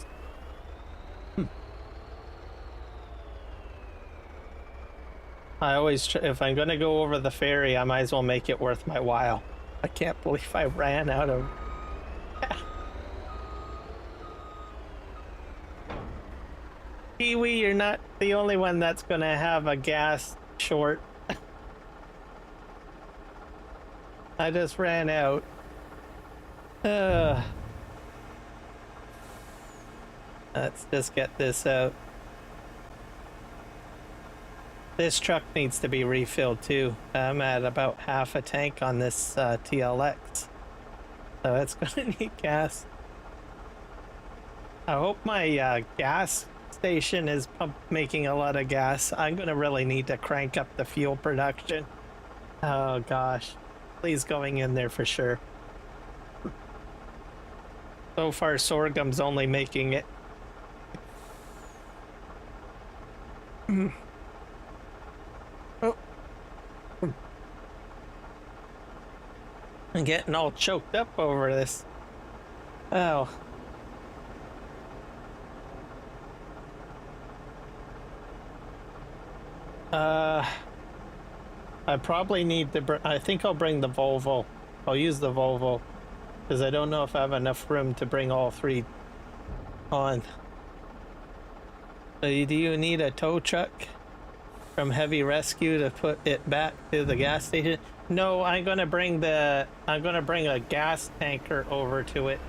I always, if I'm gonna go over the ferry, I might as well make it worth my while. I can't believe I ran out of... Kiwi, you're not the only one that's gonna have a gas short. I just ran out. Let's just get this out. This truck needs to be refilled too. I'm at about half a tank on this TLX. So it's gonna need gas. I hope my gas station is making a lot of gas. I'm gonna really need to crank up the fuel production. Oh gosh. Please going in there for sure. So far sorghum's only making it. Oh. I'm getting all choked up over this. Oh. I probably need to I think I'll bring the Volvo. I'll use the Volvo because I don't know if I have enough room to bring all three on. So do you need a tow truck from Heavy Rescue to put it back to the gas station? No, I'm gonna bring a gas tanker over to it.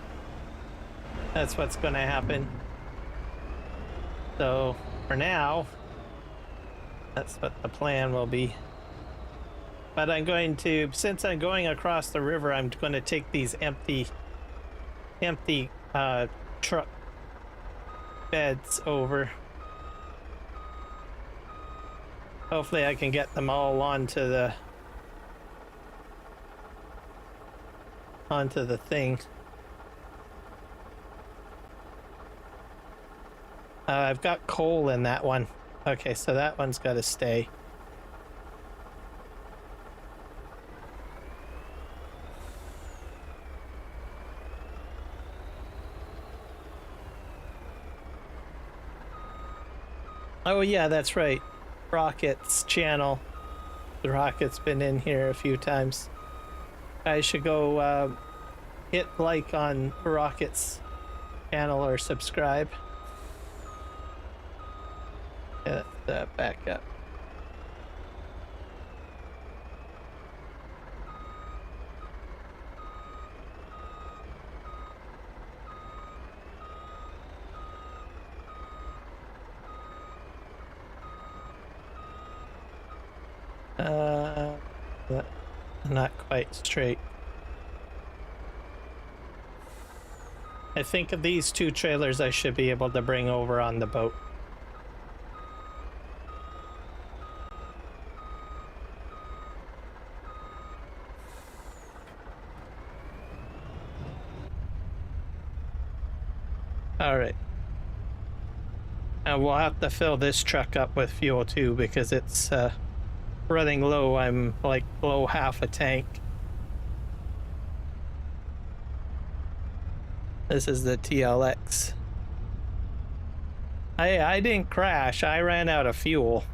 That's what's gonna happen. So for now, that's what the plan will be. But I'm going to, since I'm going across the river, I'm going to take these empty truck beds over. Hopefully I can get them all onto the thing. I've got coal in that one. Okay, so that one's got to stay. Oh yeah, that's right. Rocket's channel. The Rocket's been in here a few times. I should go hit like on Rocket's channel or subscribe. Get that back up. Uh, not quite straight. I think of these two trailers I should be able to bring over on the boat. All right. And we'll have to fill this truck up with fuel too because it's running low. I'm like below half a tank. This is the TLX. I didn't crash. I ran out of fuel.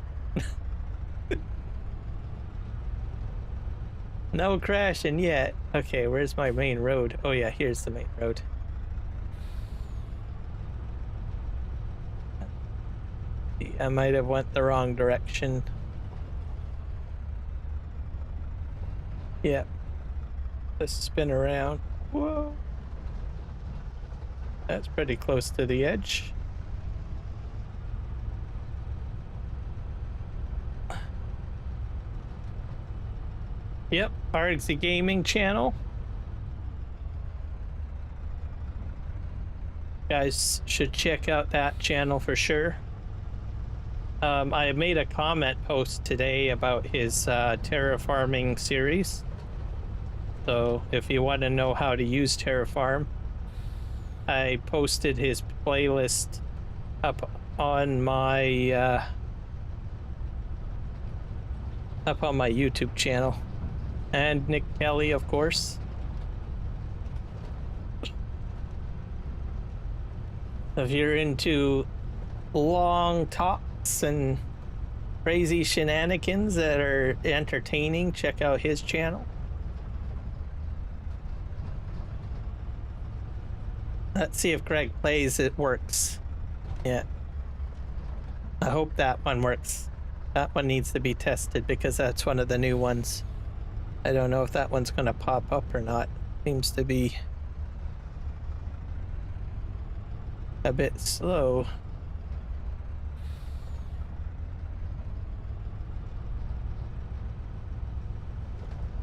No crashing yet. Okay, where's my main road? Oh yeah, here's the main road. I might have went the wrong direction. Yeah. Let's spin around. Whoa. That's pretty close to the edge. Yep, RXZ Gaming channel. Guys should check out that channel for sure. I made a comment post today about his terraforming series. So if you want to know how to use Terraform, I posted his playlist up on my YouTube channel. And Nick Kelly, of course. If you're into long talks and crazy shenanigans that are entertaining, check out his channel. Let's see if Greg plays it works. Yeah. I hope that one works. That one needs to be tested because that's one of the new ones. I don't know if that one's going to pop up or not. Seems to be a bit slow.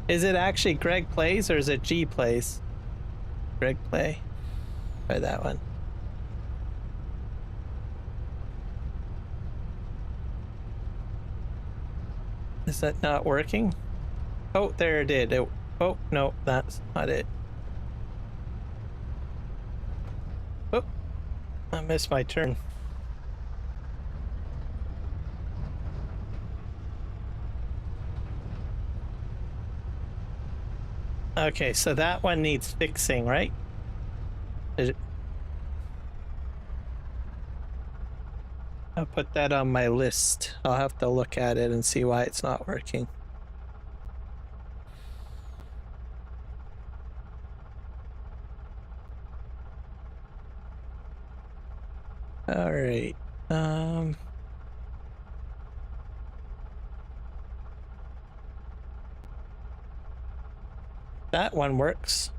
Is it actually Greg Plays or is it G Plays? Greg Play. Try that one. Is that not working? Oh, there it did. Oh, no, that's not it. Oh, I missed my turn. Okay, so that one needs fixing, right? I'll put that on my list. I'll have to look at it and see why it's not working. All right. That one works.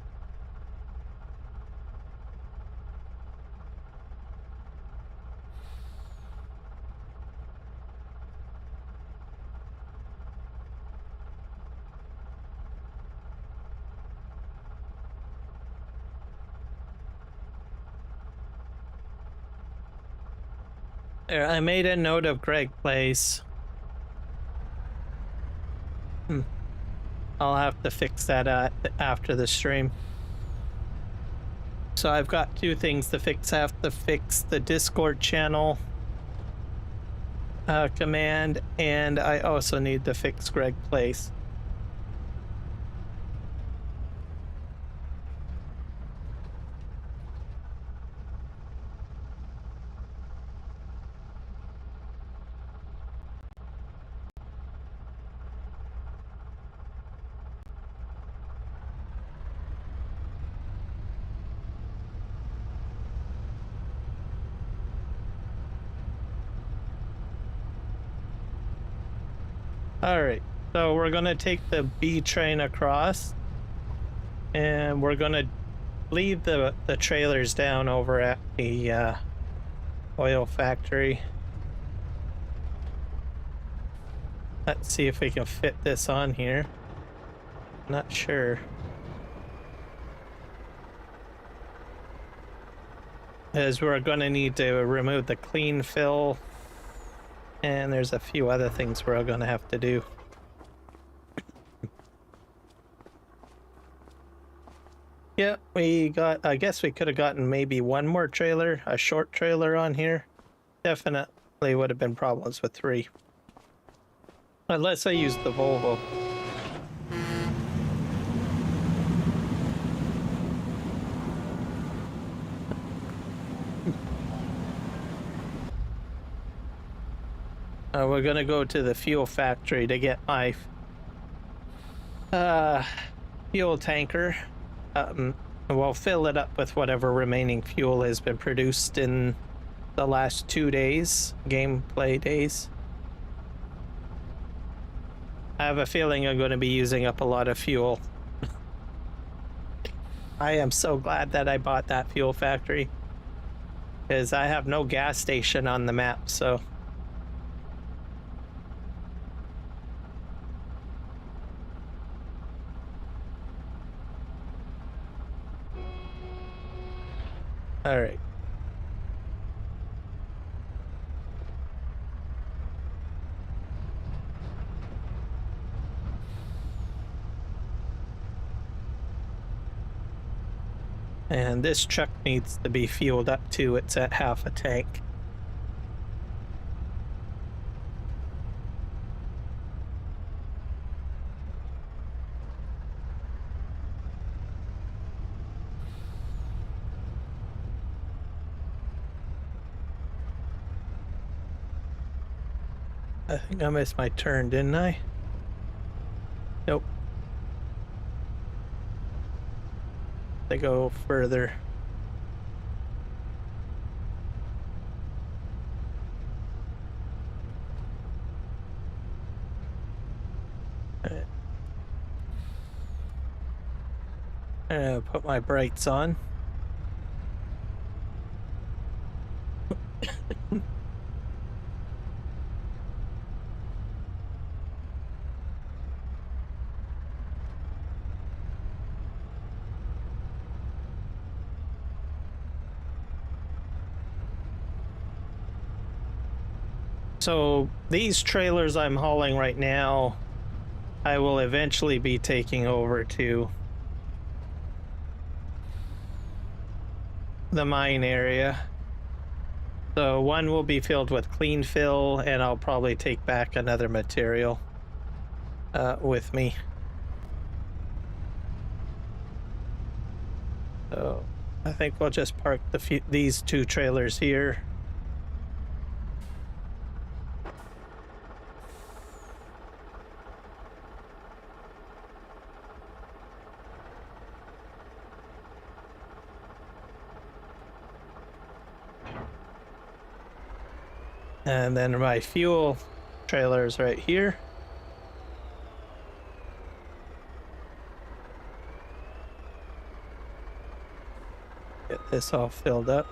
There, I made a note of Greg Plays. I'll have to fix that after the stream. So I've got two things to fix. I have to fix the Discord channel command, and I also need to fix Greg Plays. All right, so we're gonna take the B train across, and we're gonna leave the trailers down over at the oil factory. Let's see if we can fit this on here. Not sure. As we're going to need to remove the clean fill, and there's a few other things we're going to have to do. Yeah, we got, I guess we could have gotten maybe one more trailer, a short trailer on here. Definitely would have been problems with 3. Unless I used the Volvo. We're gonna go to the fuel factory to get my fuel tanker. We'll fill it up with whatever remaining fuel has been produced in the last 2 days, gameplay days. I have a feeling I'm going to be using up a lot of fuel. I am so glad that I bought that fuel factory, because I have no gas station on the map, so... All right. And this truck needs to be fueled up too. It's at half a tank. I think I missed my turn, didn't I? Nope. They go further. Put my brights on. So these trailers I'm hauling right now, I will eventually be taking over to the mine area. So one will be filled with clean fill, and I'll probably take back another material with me. So I think we'll just park these 2 trailers here. And then my fuel trailer is right here. Get this all filled up.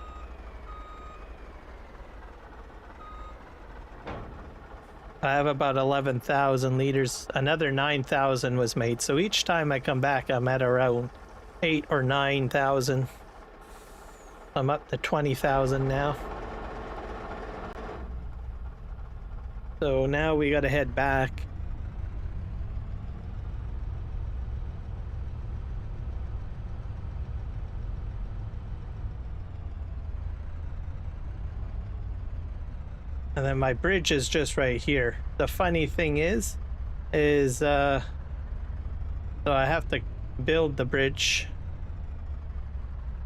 I have about 11,000 liters. Another 9,000 was made. So each time I come back, I'm at around 8 or 9,000. I'm up to 20,000 now. So now we gotta head back. And then my bridge is just right here. The funny thing is so I have to build the bridge.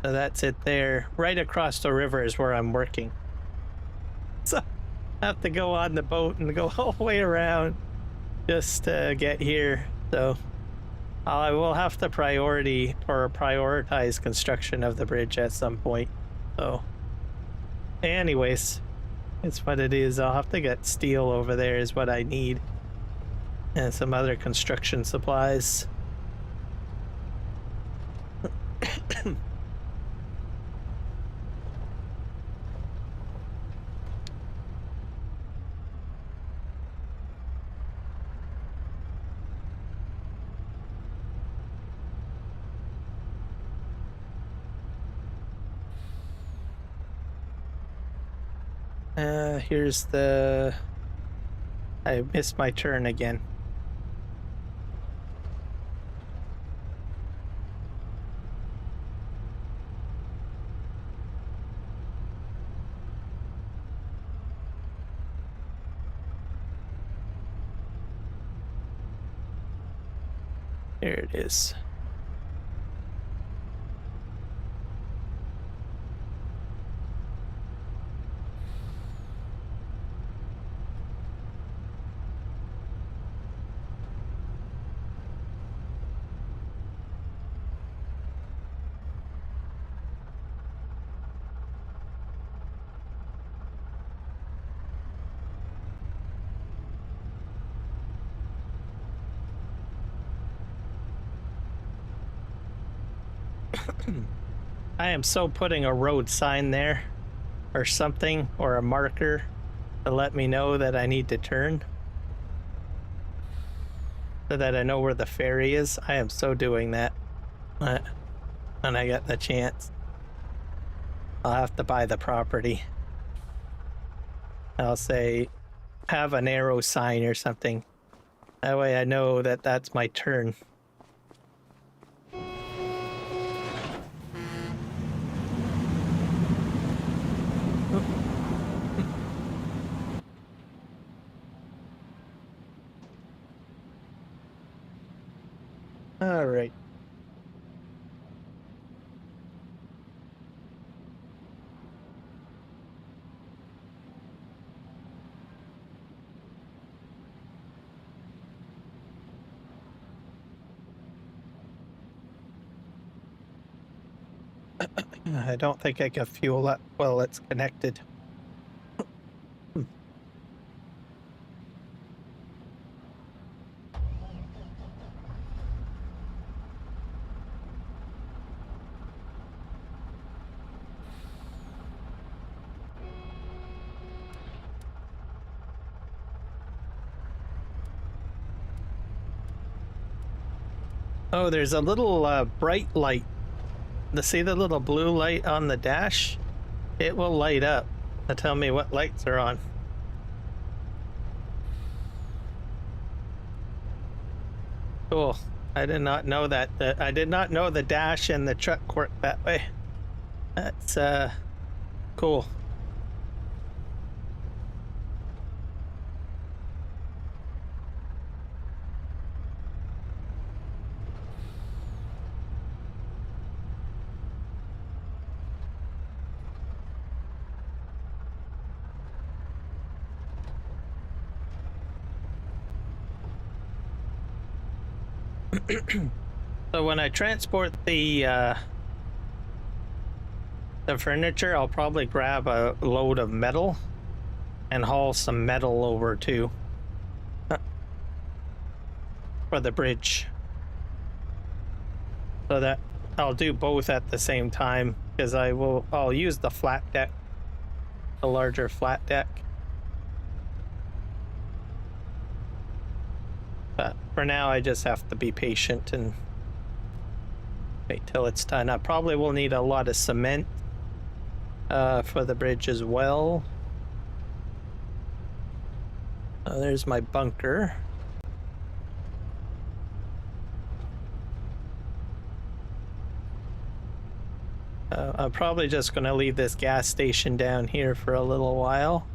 So that's it there. Right across the river is where I'm working. So I have to go on the boat and go all the way around just to get here. So I will have to prioritize construction of the bridge at some point. So anyways, it's what it is. I'll have to get steel over there is what I need. And some other construction supplies. Here's the... I missed my turn again. Here it is. I am so putting a road sign there or something, or a marker to let me know that I need to turn so that I know where the ferry is. I am so doing that when I get the chance. I'll have to buy the property. I'll say have an arrow sign or something. That way I know that that's my turn. All right. I don't think I can fuel that. Well, it's connected. Oh, there's a little bright light. See the little blue light on the dash? It will light up to tell me what lights are on. Cool. I did not know that. I did not know the dash and the truck work that way. That's cool. So when I transport the furniture, I'll probably grab a load of metal and haul some metal over too for the bridge. So that I'll do both at the same time, because I'll use the flat deck, the larger flat deck. But for now, I just have to be patient and wait till it's done. I probably will need a lot of cement for the bridge as well. There's my bunker. I'm probably just going to leave this gas station down here for a little while.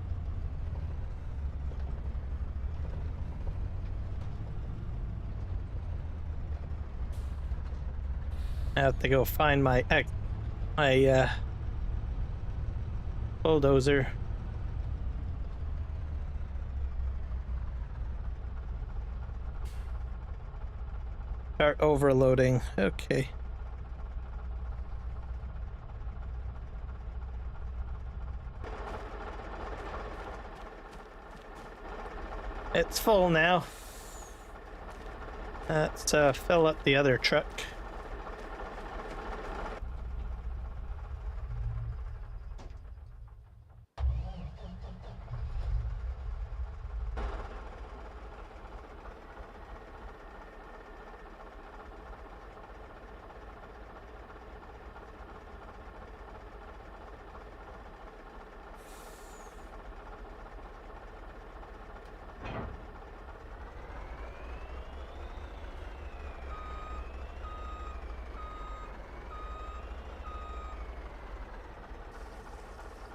I have to go find my bulldozer. Start overloading. Okay. It's full now. Let's fill up the other truck.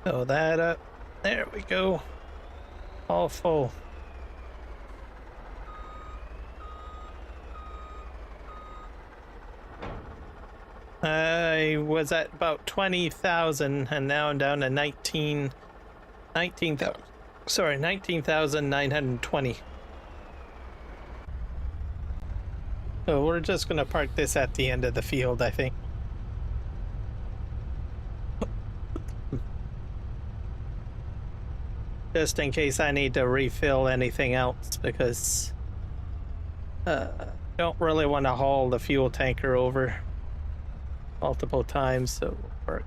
Fill that up. There we go. All full. I was at about 20,000 and now I'm down to 19,000. Sorry, 19,920. So we're just gonna park this at the end of the field, I think. Just in case I need to refill anything else, because don't really want to haul the fuel tanker over multiple times, so we'll park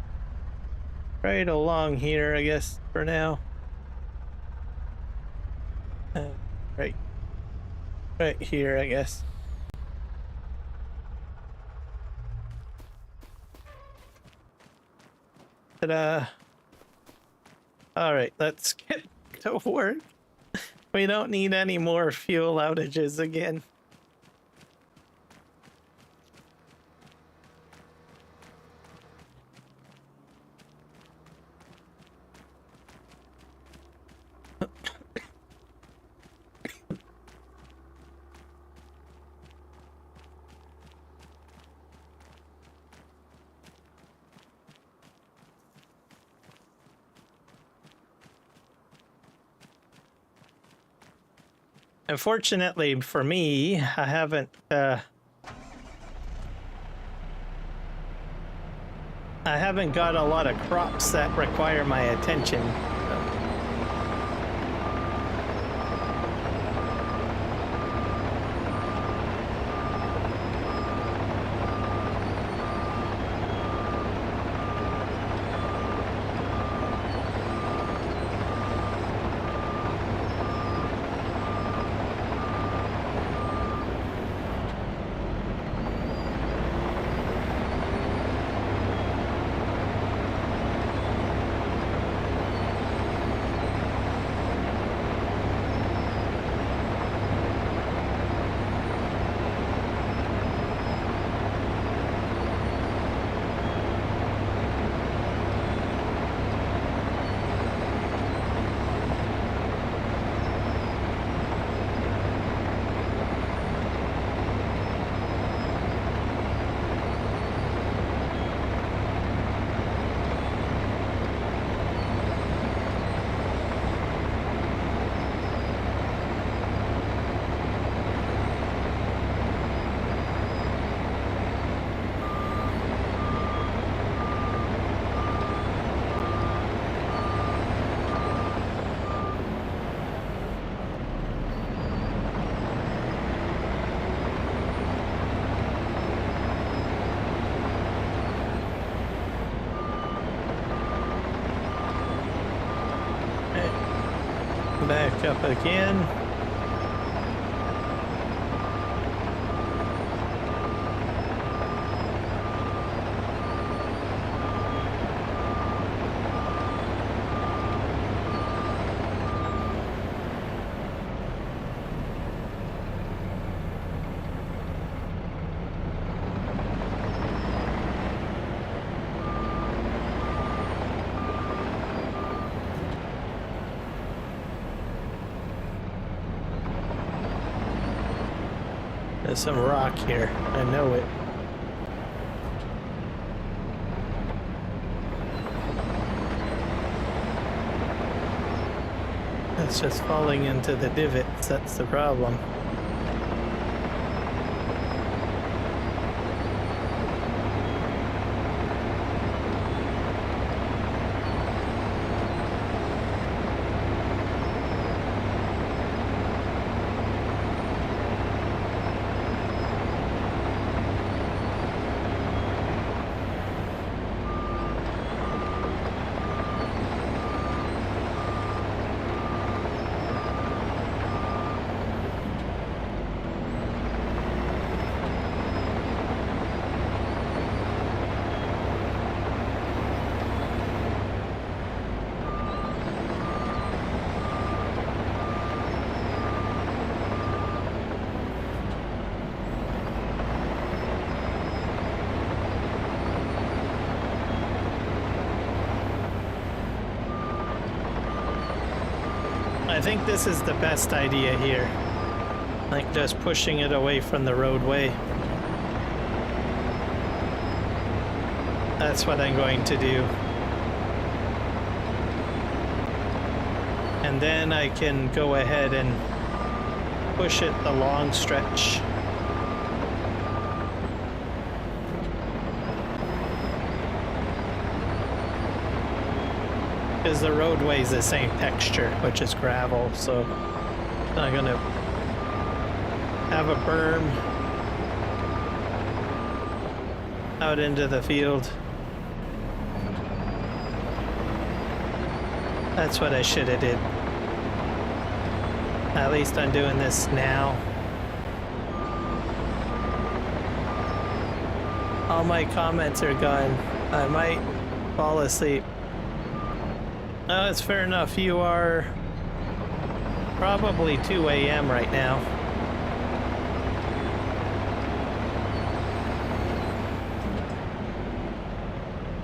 right along here, I guess, for now. Right here, I guess. Ta-da! All right, let's get to work. We don't need any more fuel outages again. Unfortunately for me, I haven't got a lot of crops that require my attention. Back up again. There's some rock here. I know it. It's just falling into the divots. That's the problem. I think this is the best idea here. Like just pushing it away from the roadway. That's what I'm going to do. And then I can go ahead and push it the long stretch. Because the roadway is the same texture, which is gravel, so I'm gonna have a berm out into the field. That's what I should have did. At least I'm doing this now. All my comments are gone. I might fall asleep. No, it's fair enough. You are probably 2 a.m. right now.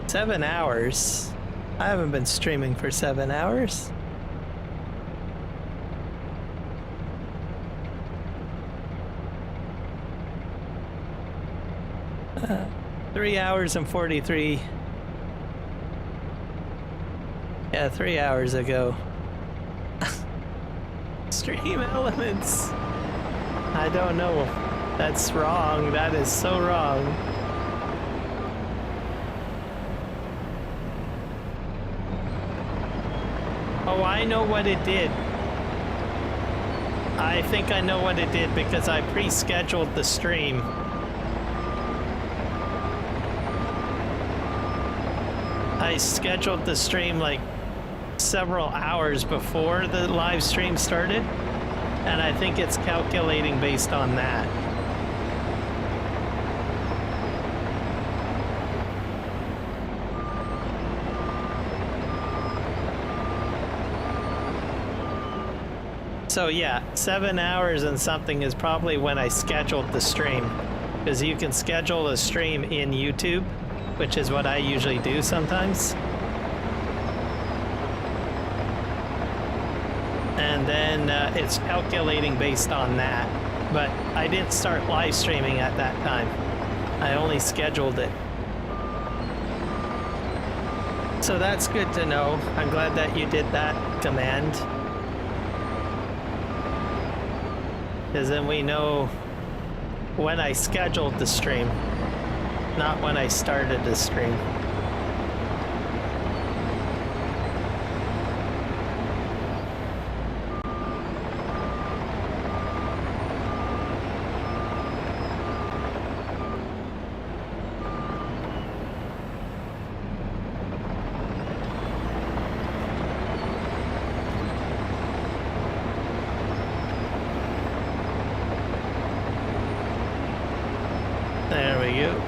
Seven hours? I haven't been streaming for 7 hours. Uh, 3 hours and 43. Yeah, 3 hours ago. Stream elements. I don't know. That's wrong. That is so wrong. Oh, I know what it did. I think I know what it did because I pre-scheduled the stream. I scheduled the stream like several hours before the live stream started, and I think it's calculating based on that. So yeah, 7 hours and something is probably when I scheduled the stream, because you can schedule a stream in YouTube, which is what I usually do sometimes. And then it's calculating based on that. But I didn't start live streaming at that time. I only scheduled it. So that's good to know. I'm glad that you did that command. Because then we know when I scheduled the stream, not when I started the stream. There we go.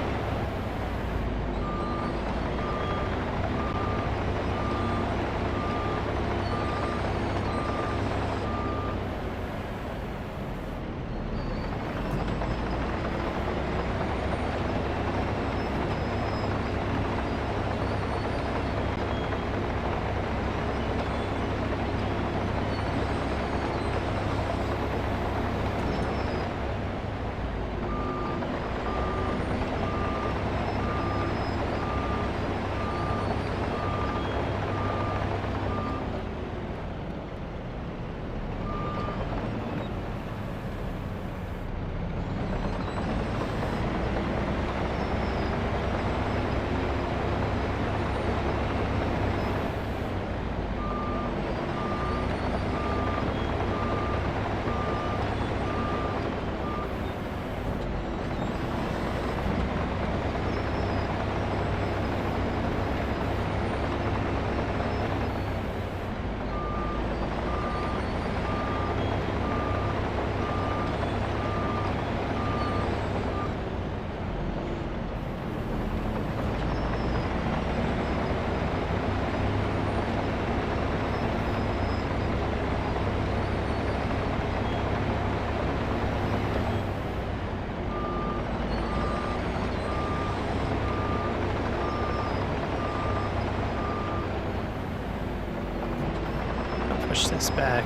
Push this back.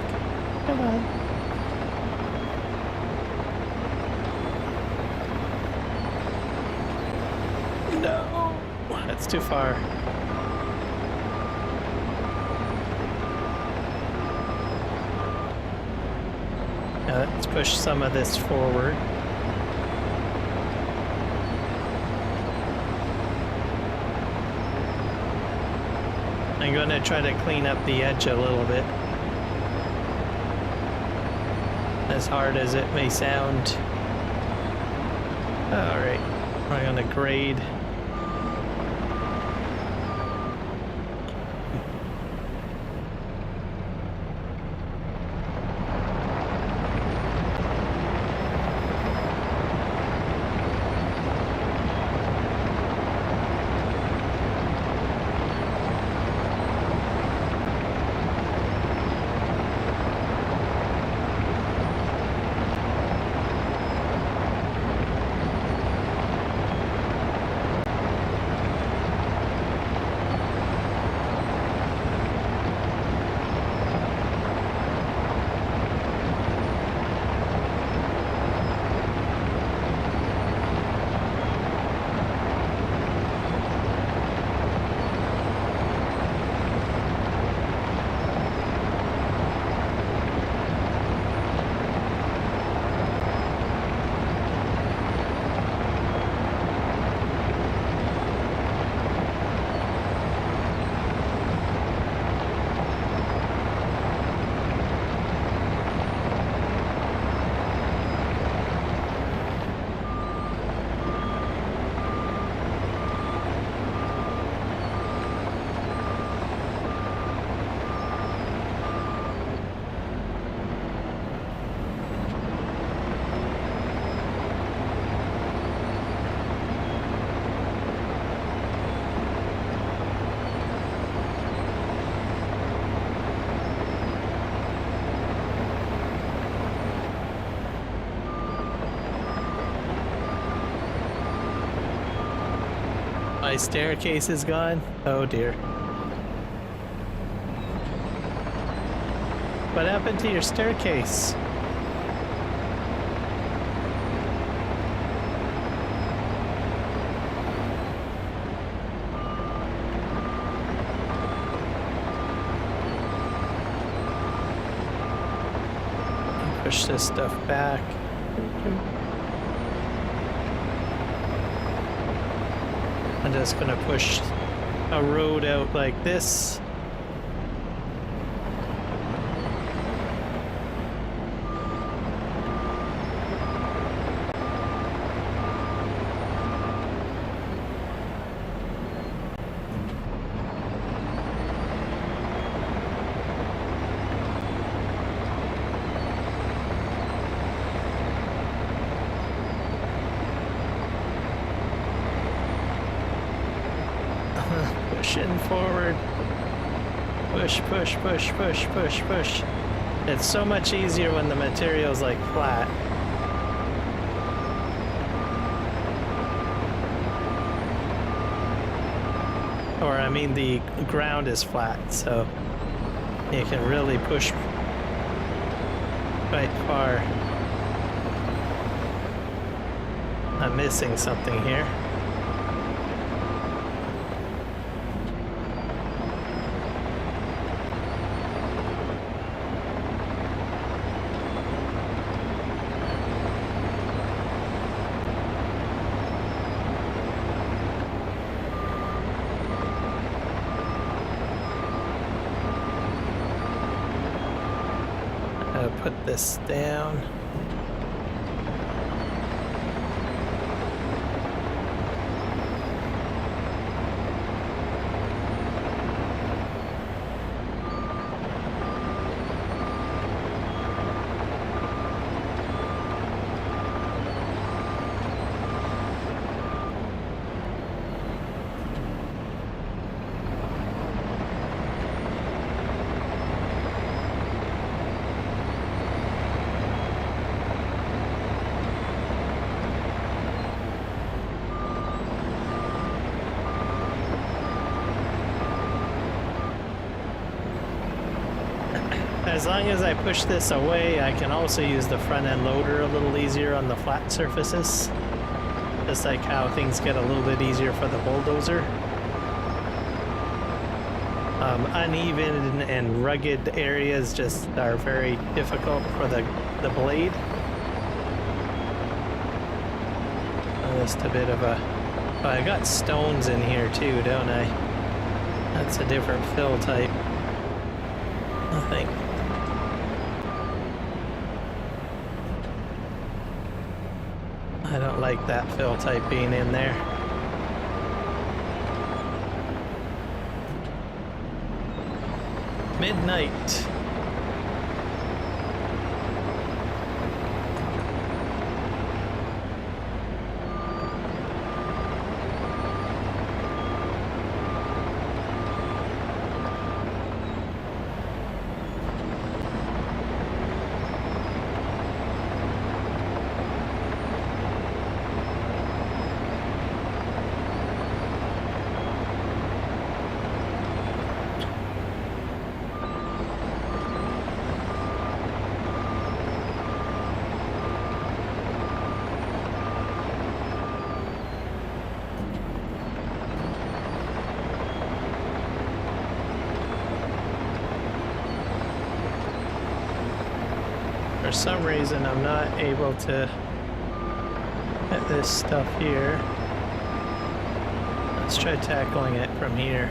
Come on. No, that's too far. Let's push some of this forward. I'm going to try to clean up the edge a little bit. As hard as it may sound. Alright, we're going to grade. My staircase is gone. Oh dear. What happened to your staircase? Push this stuff back. I'm just gonna push a road out like this. Pushing forward. Push, push, push, push, push, push. It's so much easier when the material's like flat. Or I mean the ground is flat, so you can really push quite far. I'm missing something here. Put this down. As long as I push this away, I can also use the front end loader a little easier on the flat surfaces. Just like how things get a little bit easier for the bulldozer. Uneven and rugged areas just are very difficult for the blade. Just a bit of a... Oh, I got stones in here too, don't I? That's a different fill type, I think. I don't like that fill type being in there. Midnight. For some reason, I'm not able to get this stuff here. Let's try tackling it from here.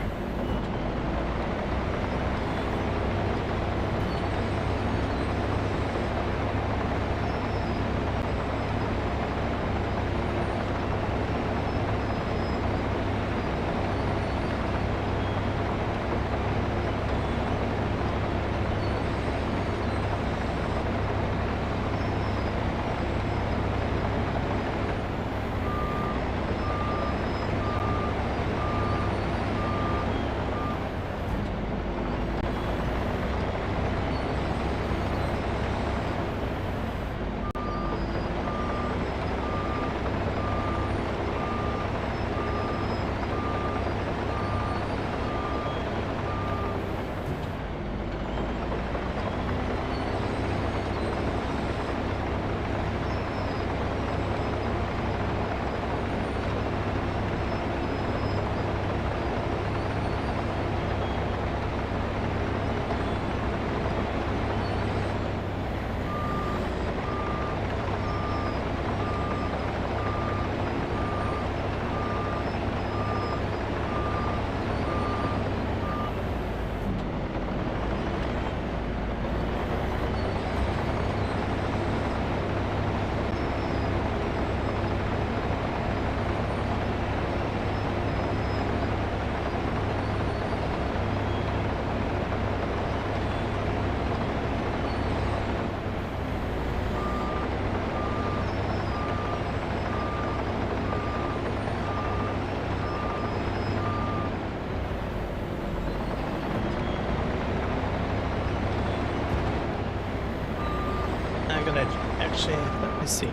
Actually, let me see.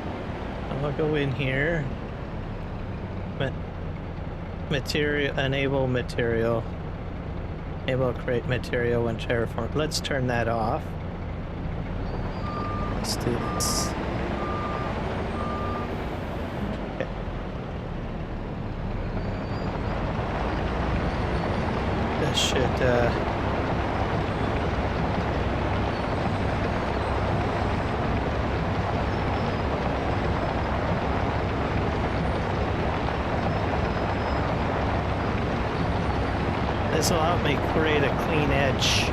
I'll go in here. Material, enable material. Enable create material when terraform. Let's turn that off. Let's do this. Okay. This should this will help me create a clean edge.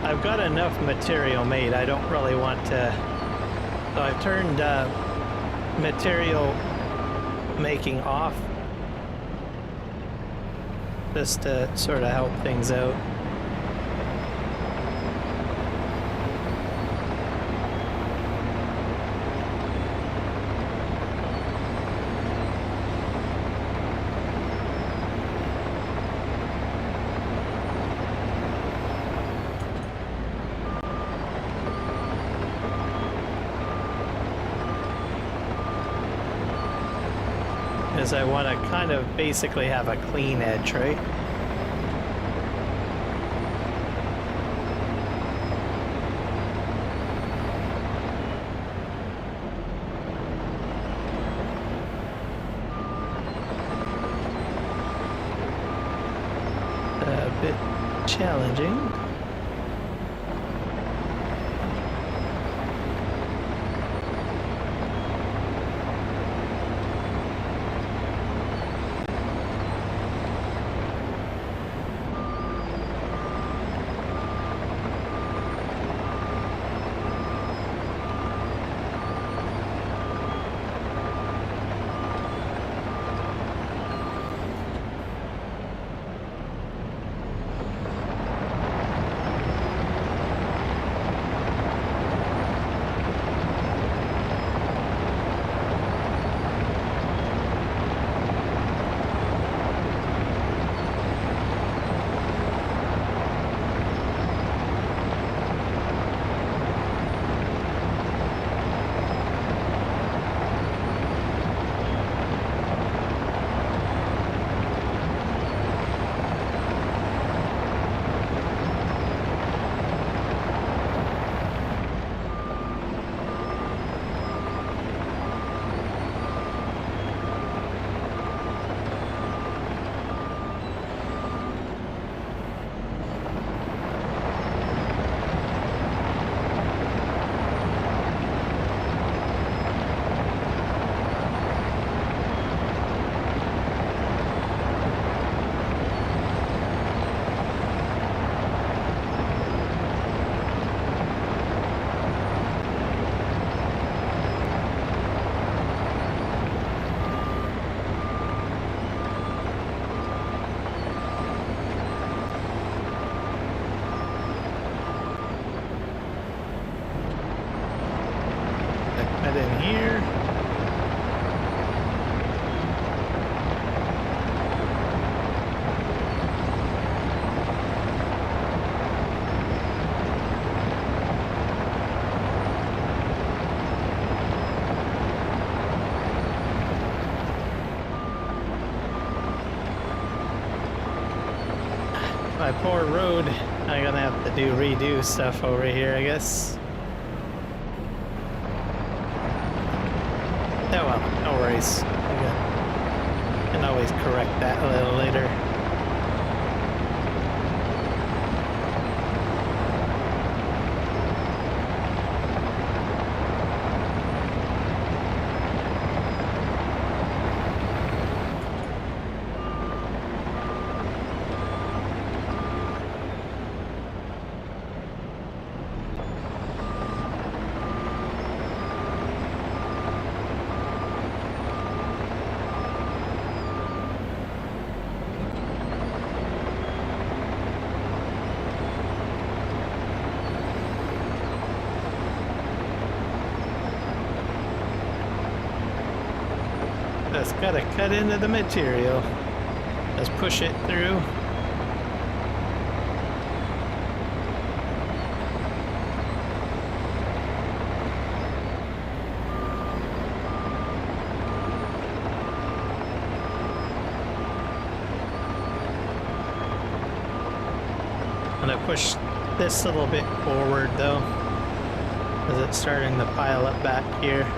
I've got enough material made. I don't really want to. So I've turned material making off just to sort of help things out. I want to kind of basically have a clean edge, right? A bit challenging. In here. My poor road. I'm gonna have to redo stuff over here, I guess. Oh well, no worries. I can always correct that a little later. Just gotta cut into the material. Just push it through. I'm gonna push this a little bit forward though, because it's starting to pile up back here.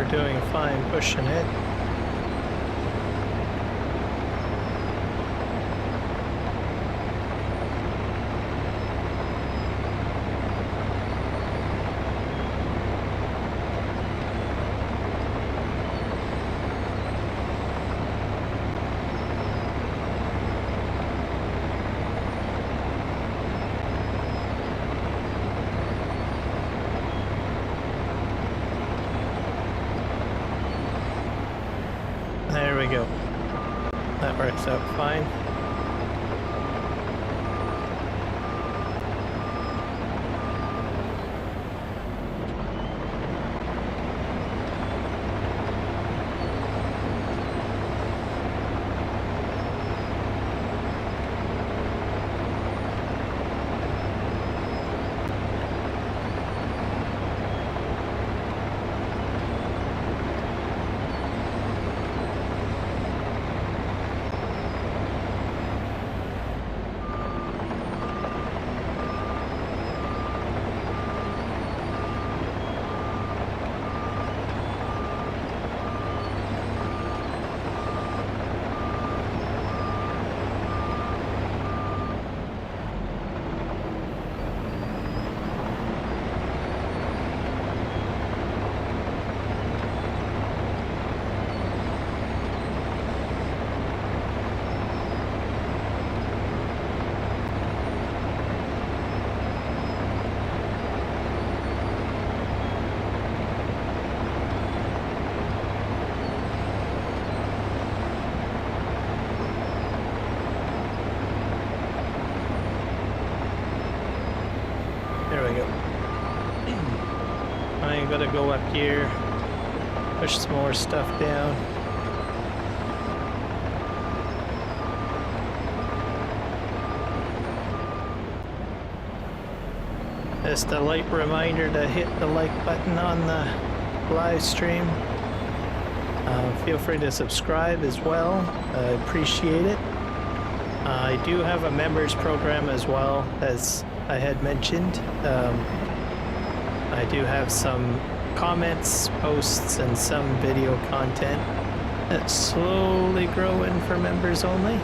we're doing fine pushing it. There we go. That works out fine. I'm gonna go up here, push some more stuff down. Just a light reminder to hit the like button on the live stream. Feel free to subscribe as well. I appreciate it. I do have a members program as well, as I had mentioned. I do have some comments, posts, and some video content that's slowly growing for members only.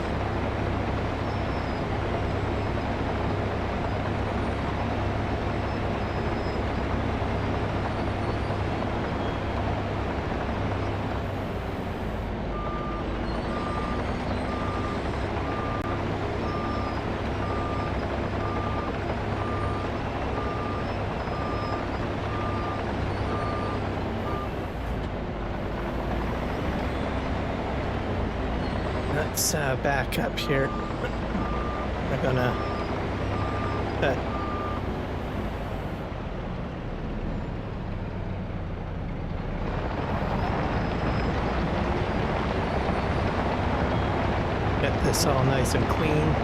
Let's back up here. We're gonna get this all nice and clean.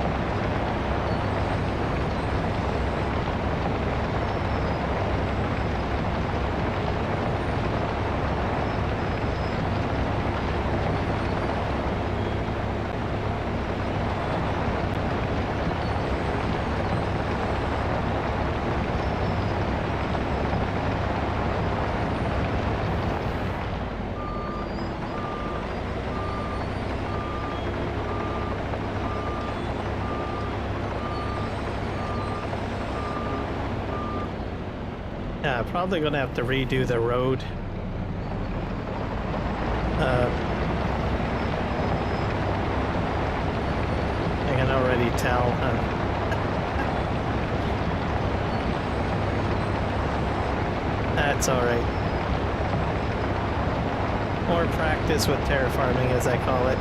Yeah, probably gonna have to redo the road. I can already tell. That's alright. More practice with terraforming, as I call it.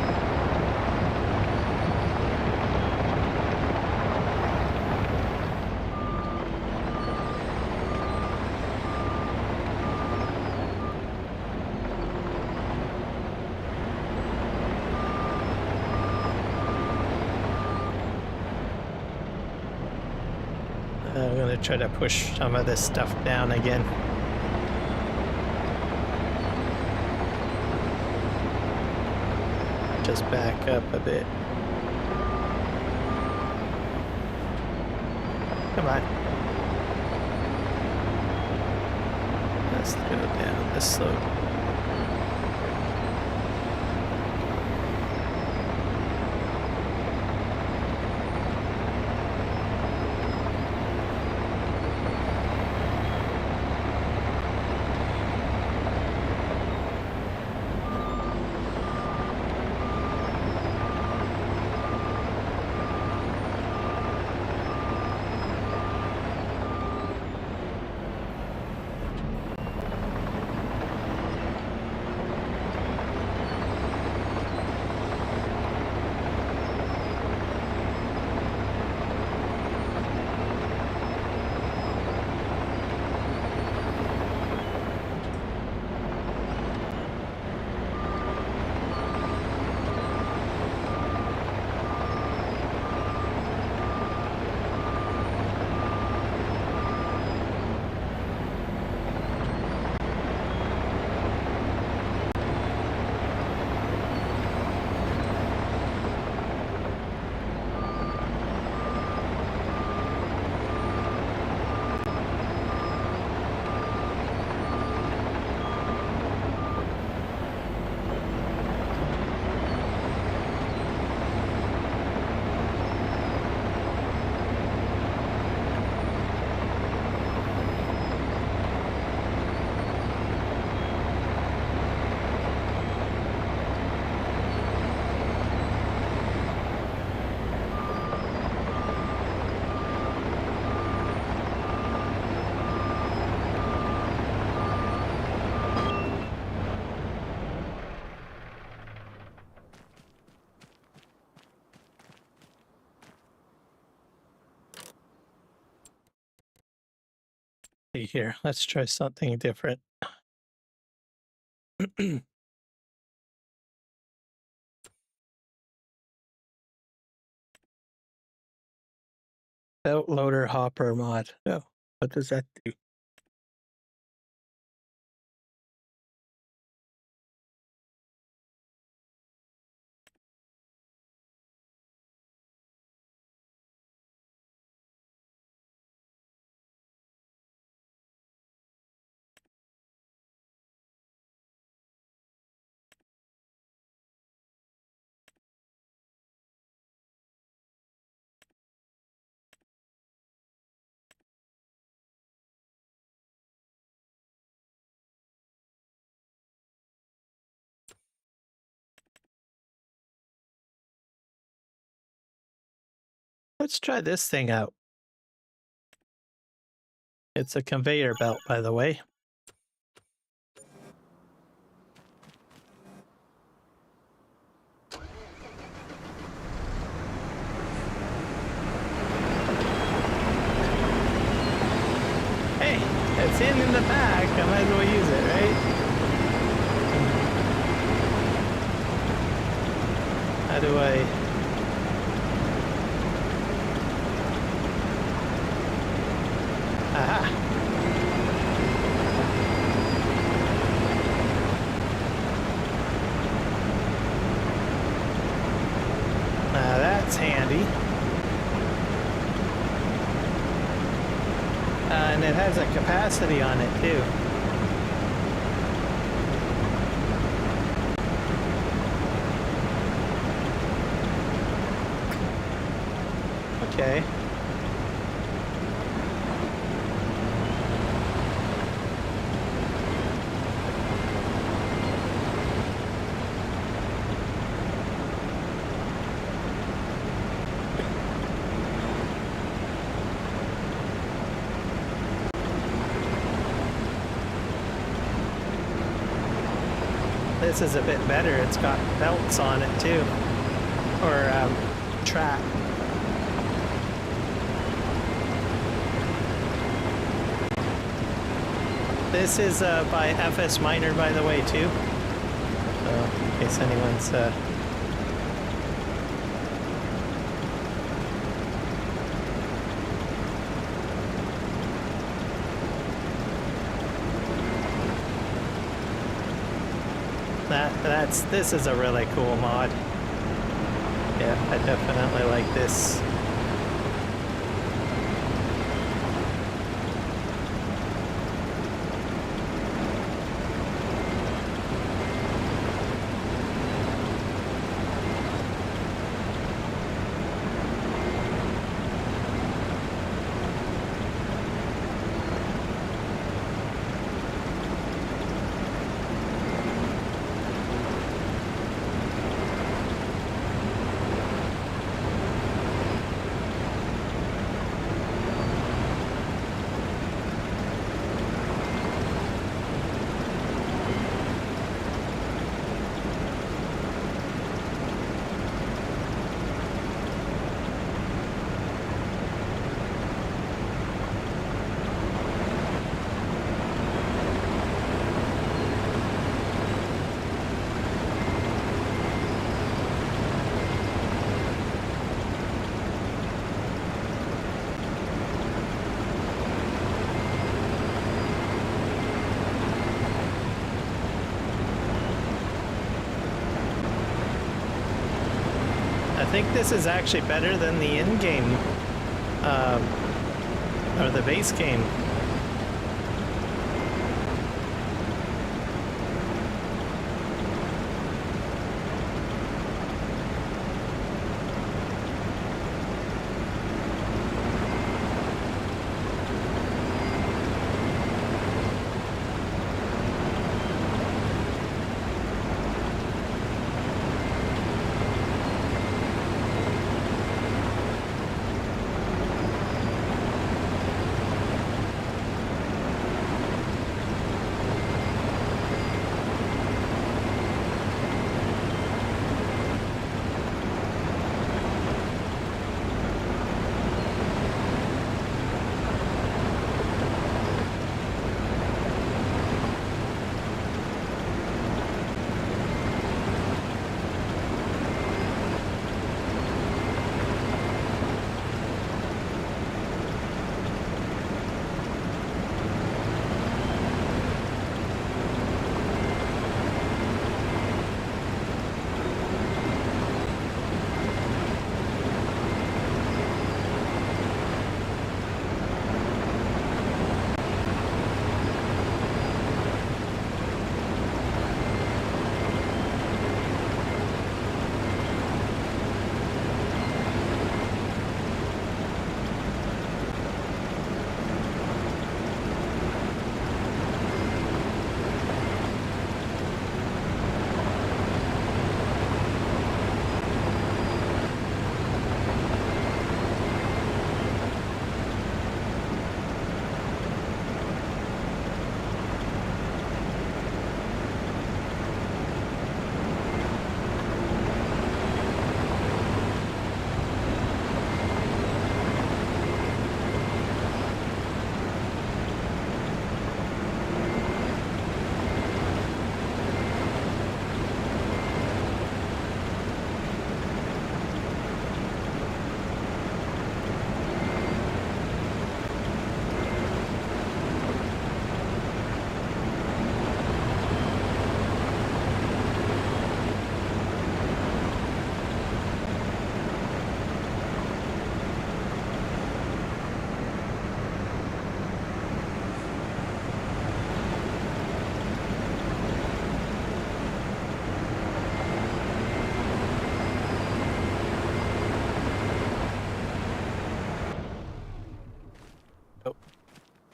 I'm going to try to push some of this stuff down again. Just back up a bit. Come on. Let's go down this slope. see here. Let's try something different. Belt loader hopper mod. Oh, what does that do? Let's try this thing out. It's a conveyor belt, by the way. Hey, it's in the back. I might as well use it, right? How do I... Aha! Now that's handy. And it has a capacity on it too. Okay. This is a bit better. It's got belts on it too, or trap. This is by FS Miner, by the way, too. So, in case anyone's this is a really cool mod. Yeah, I definitely like this. I think this is actually better than the in-game, or the base game.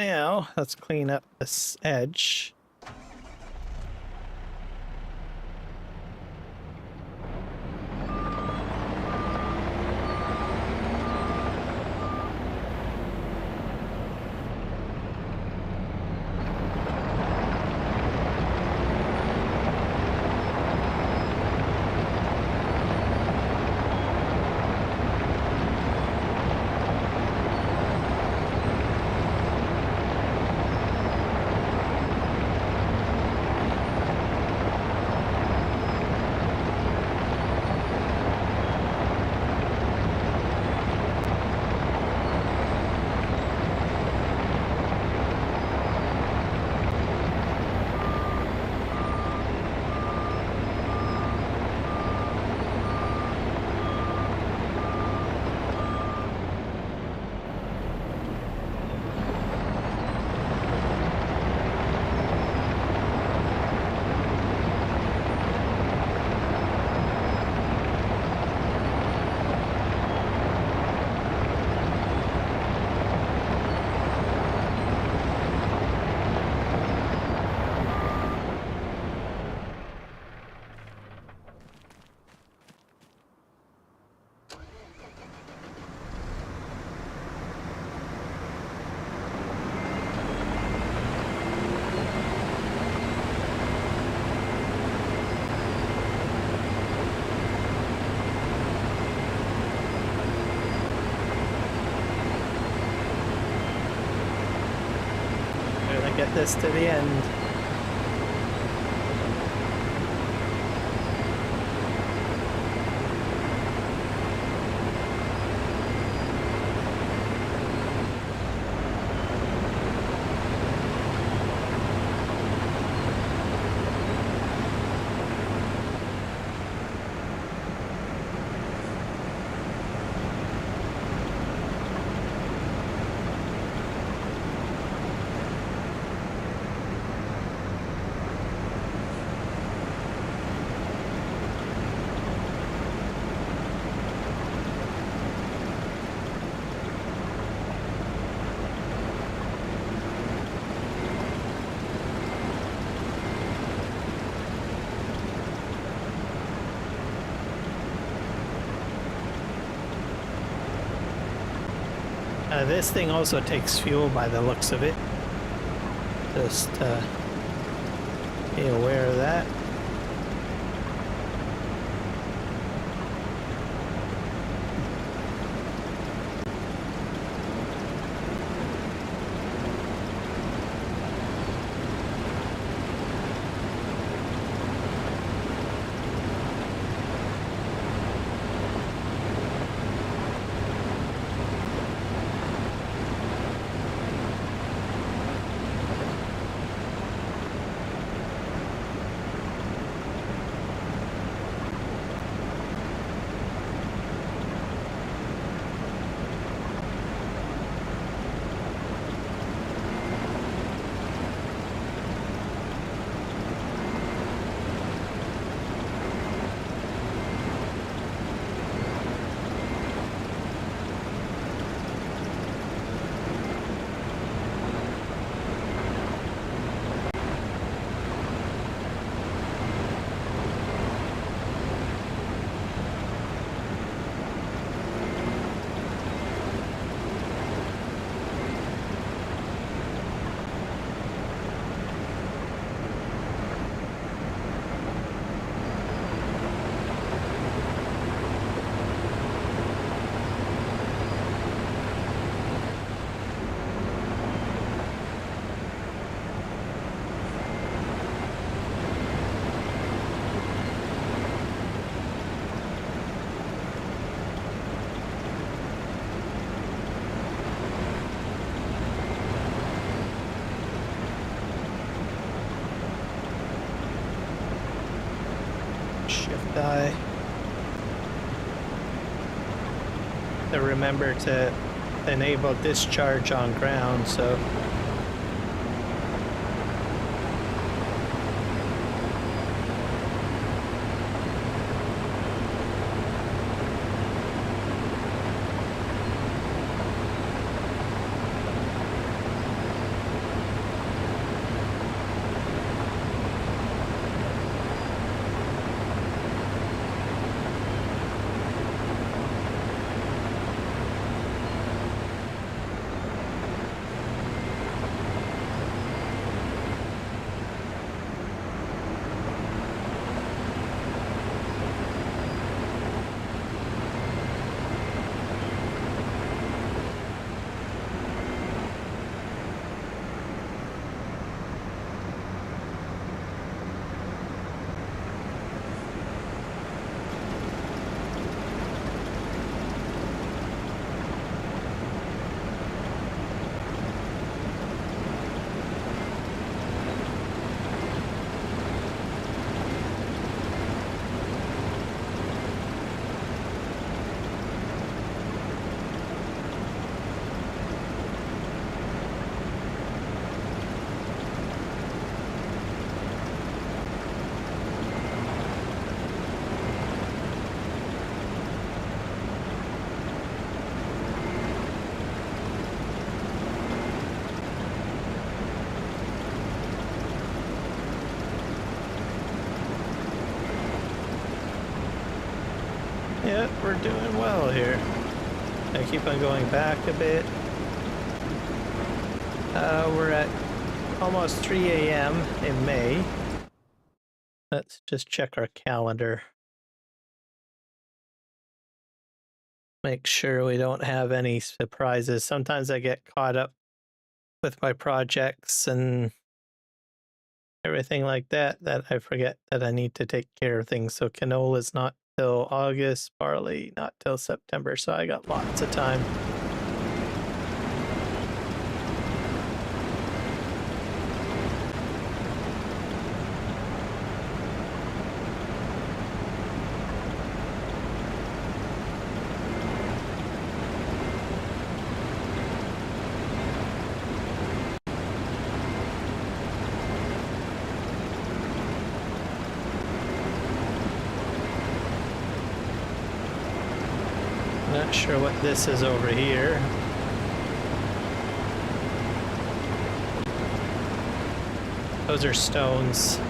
Now, let's clean up this edge. Get this to the end. This thing also takes fuel by the looks of it. Just be aware of that. Die. To remember to enable discharge on ground, so but we're doing well here. I keep on going back a bit. We're at almost 3 a.m. in May. Let's just check our calendar. Make sure we don't have any surprises. Sometimes I get caught up with my projects and everything like that I forget that I need to take care of things. So canola's not till August, barley not till September, so I got lots of time. Not sure what this is over here. Those are stones.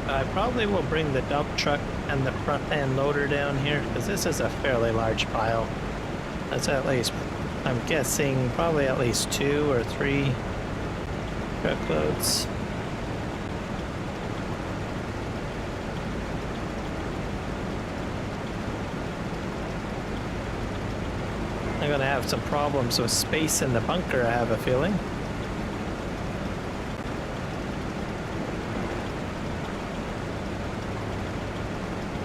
I probably will bring the dump truck and the front end loader down here because this is a fairly large pile. That's at least, I'm guessing, probably at least 2 or 3 truckloads. I'm gonna have some problems with space in the bunker, I have a feeling.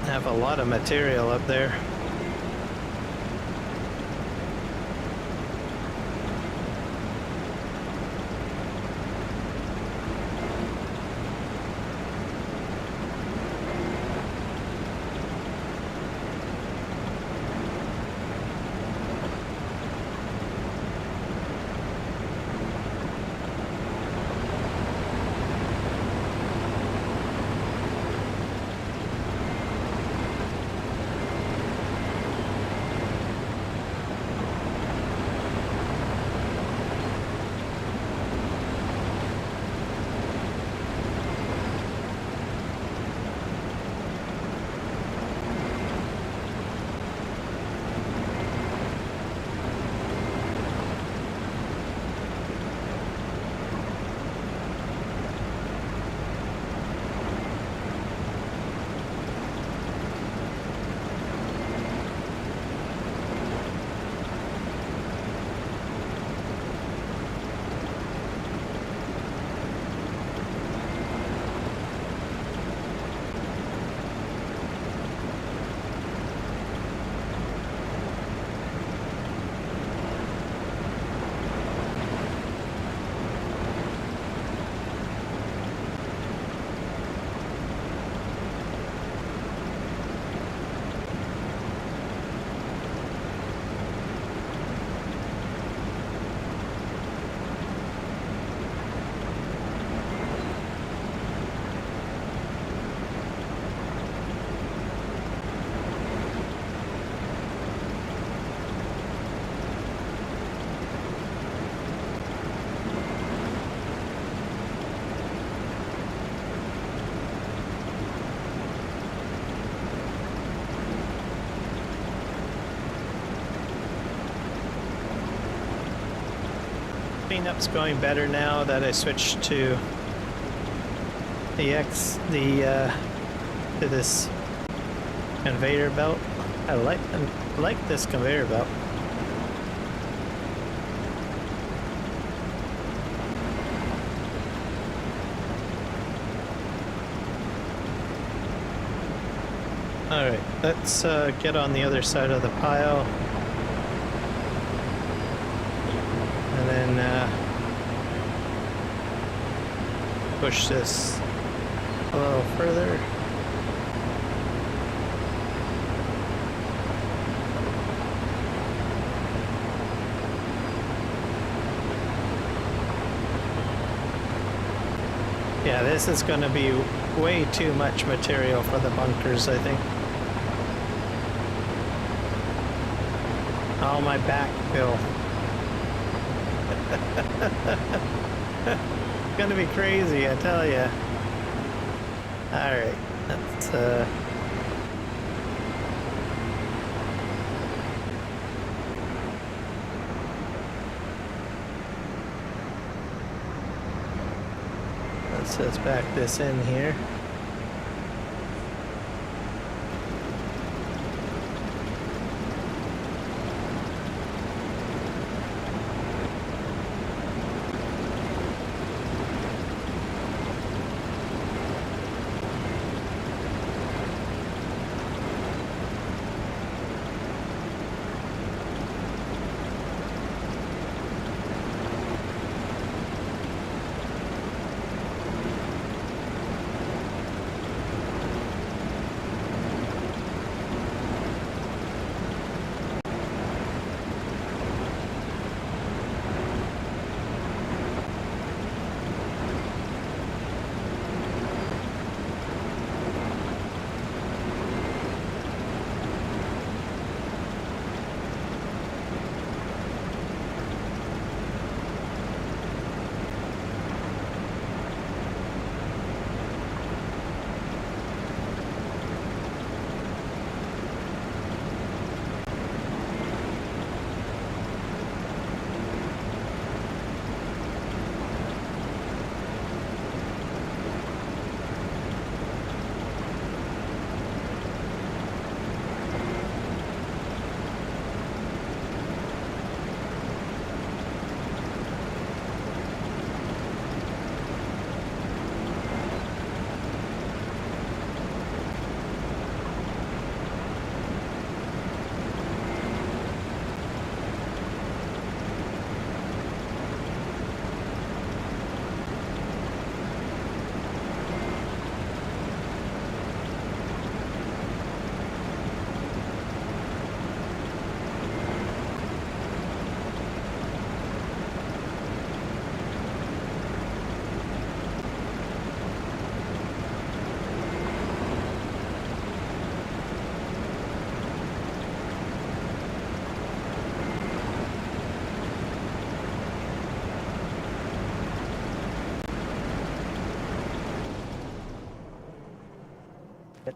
Have a lot of material up there. cleanup's going better now that I switched to to this conveyor belt. I like this conveyor belt. Alright, let's get on the other side of the pile. And then push this a little further. Yeah, this is going to be way too much material for the bunkers, I think. Oh, my back, Bill. It's gonna be crazy, I tell ya. Alright, let's just back this in here.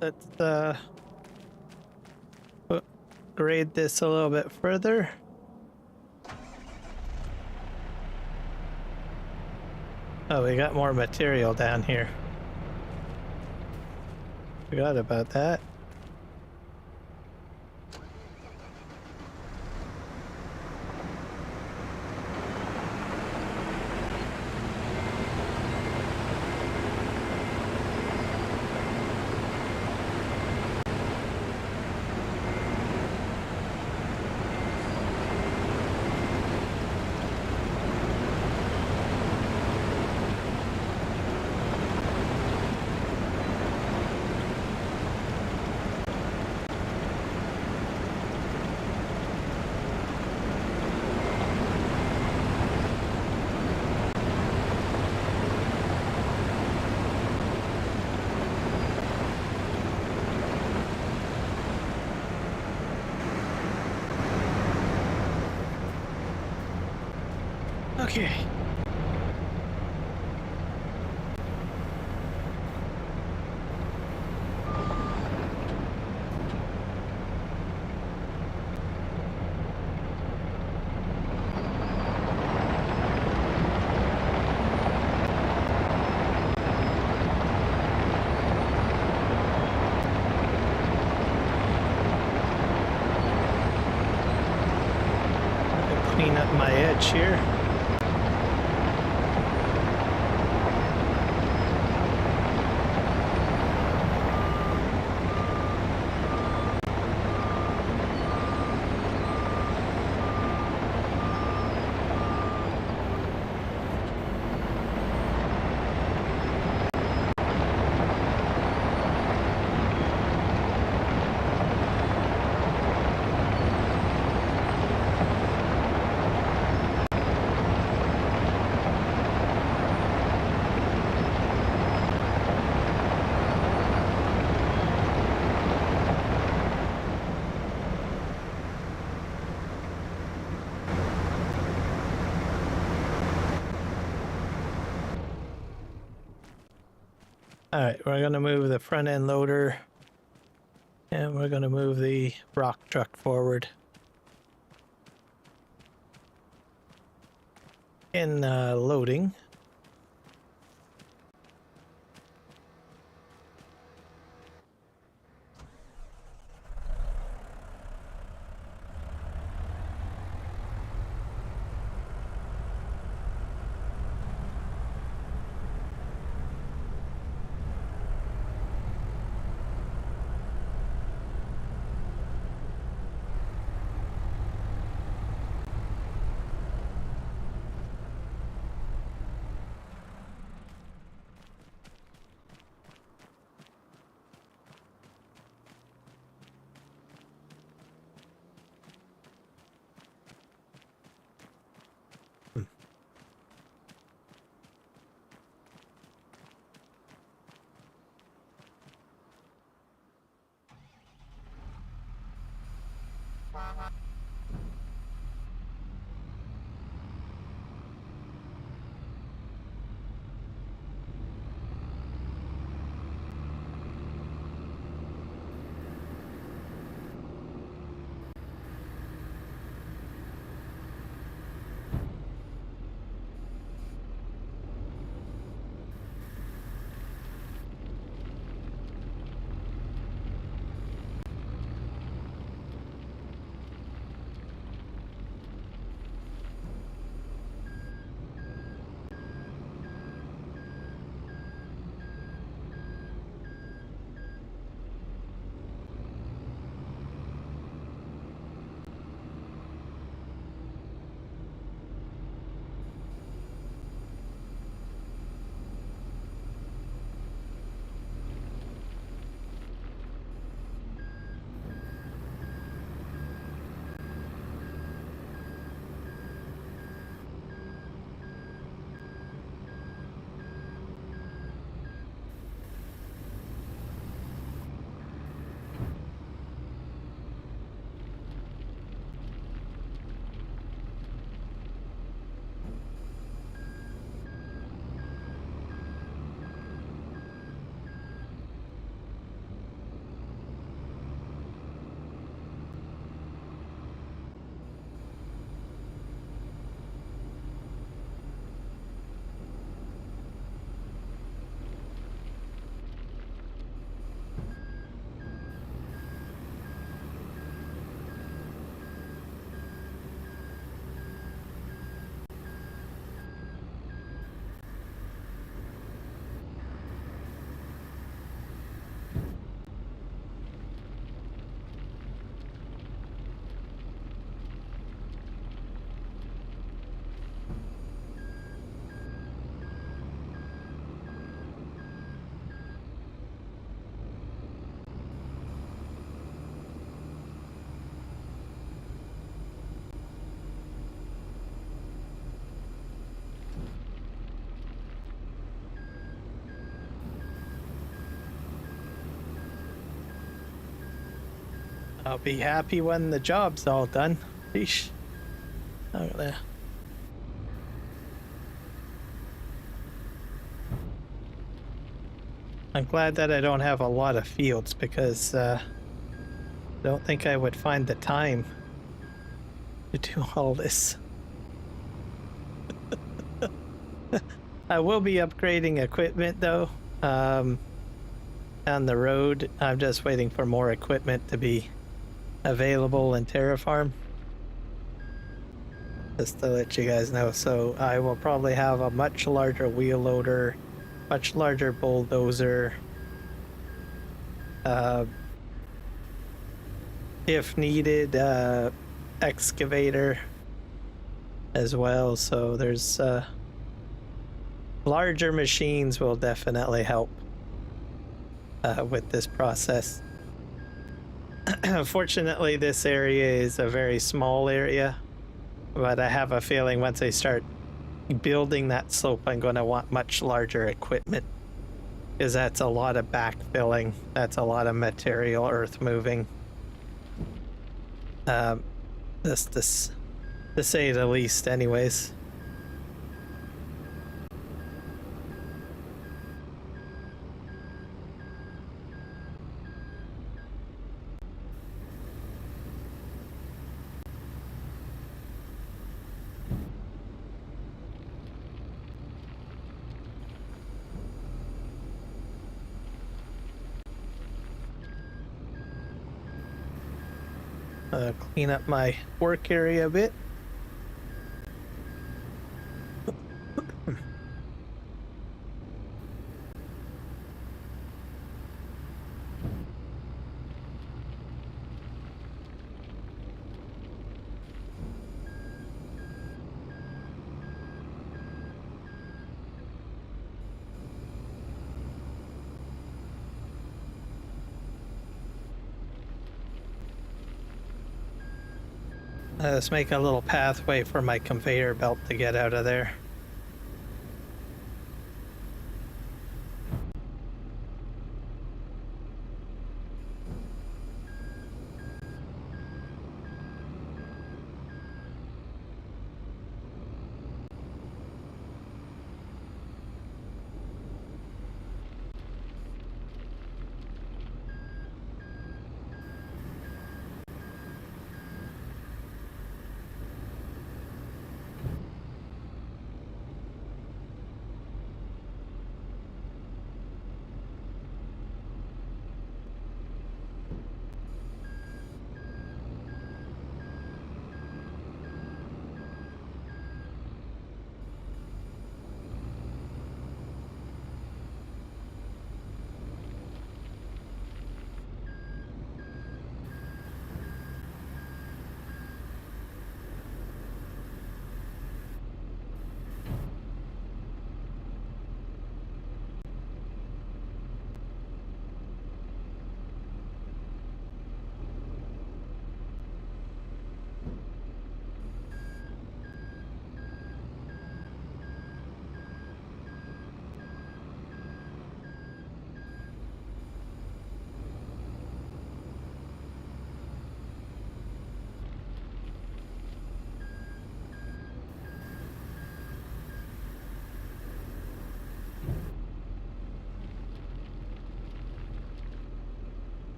Let's grade this a little bit further. Oh, we got more material down here. Forgot about that. Okay. clean up my edge here. All right, we're going to move the front end loader and we're going to move the rock truck forward. In loading. I'll be happy when the job's all done. Sheesh. I'm glad that I don't have a lot of fields because I don't think I would find the time to do all this. I will be upgrading equipment though. On the road, I'm just waiting for more equipment to be available in Terraform. just to let you guys know. So I will probably have a much larger wheel loader, much larger bulldozer. If needed, excavator as well. So there's larger machines will definitely help with this process. Fortunately, this area is a very small area, but I have a feeling once I start building that slope, I'm going to want much larger equipment, because that's a lot of backfilling. That's a lot of material, earth moving. This to say the least, anyways. Clean up my work area a bit. Let's make a little pathway for my conveyor belt to get out of there.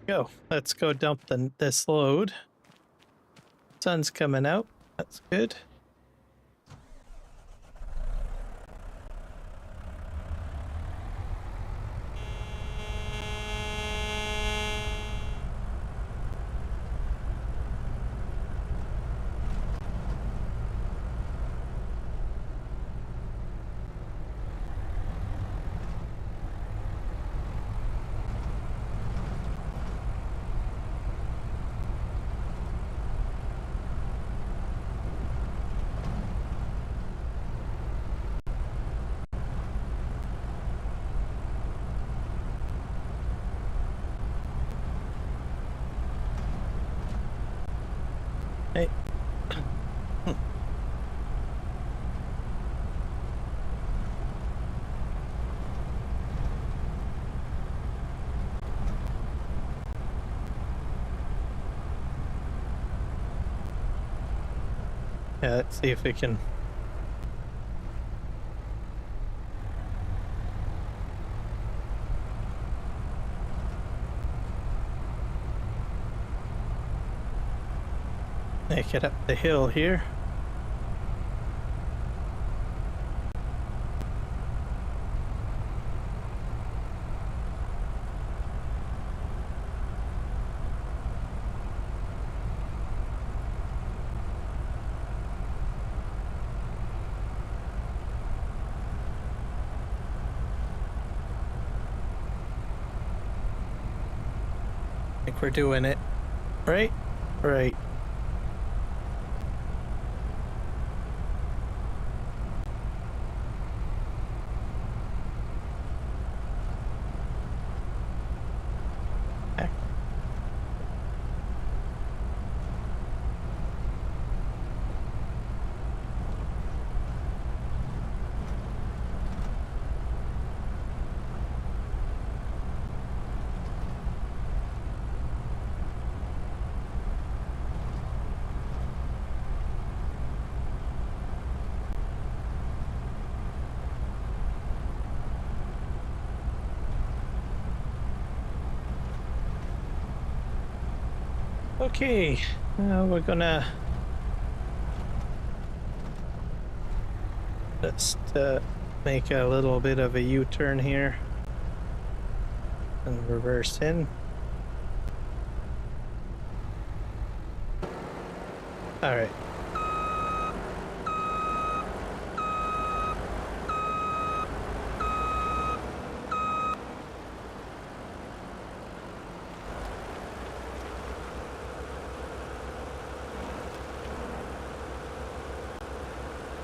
Go. Let's go dump this load. Sun's coming out. That's good. Hey. Yeah, let's see if we can. Make it up the hill here. think we're doing it. Right? Right. Okay, we're gonna just make a little bit of a U-turn here and reverse in. All right.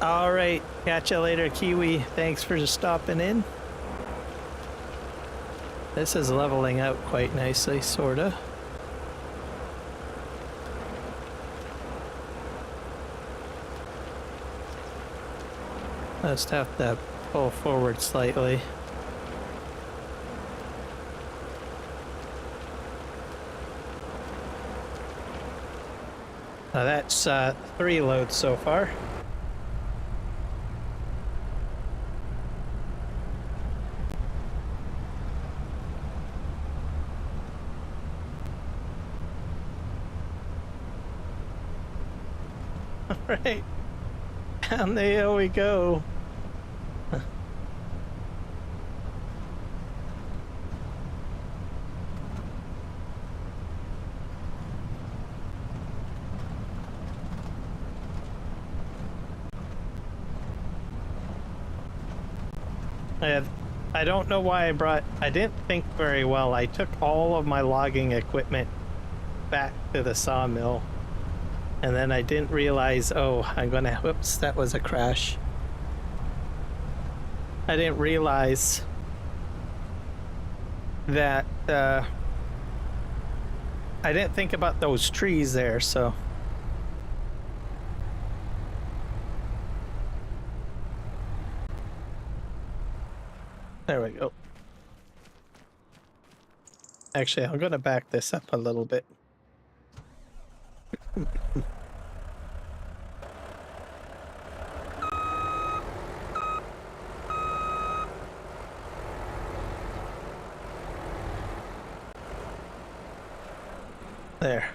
All right, catch you later, Kiwi. Thanks for stopping in. This is leveling out quite nicely, sorta. Just have to pull forward slightly. Now that's 3 loads so far. Right, and there we go. I don't know why I didn't think very well. I took all of my logging equipment back to the sawmill. And then I didn't realize, oh, whoops, that was a crash. I didn't realize that, I didn't think about those trees there, so. There we go. Actually, I'm gonna back this up a little bit. There.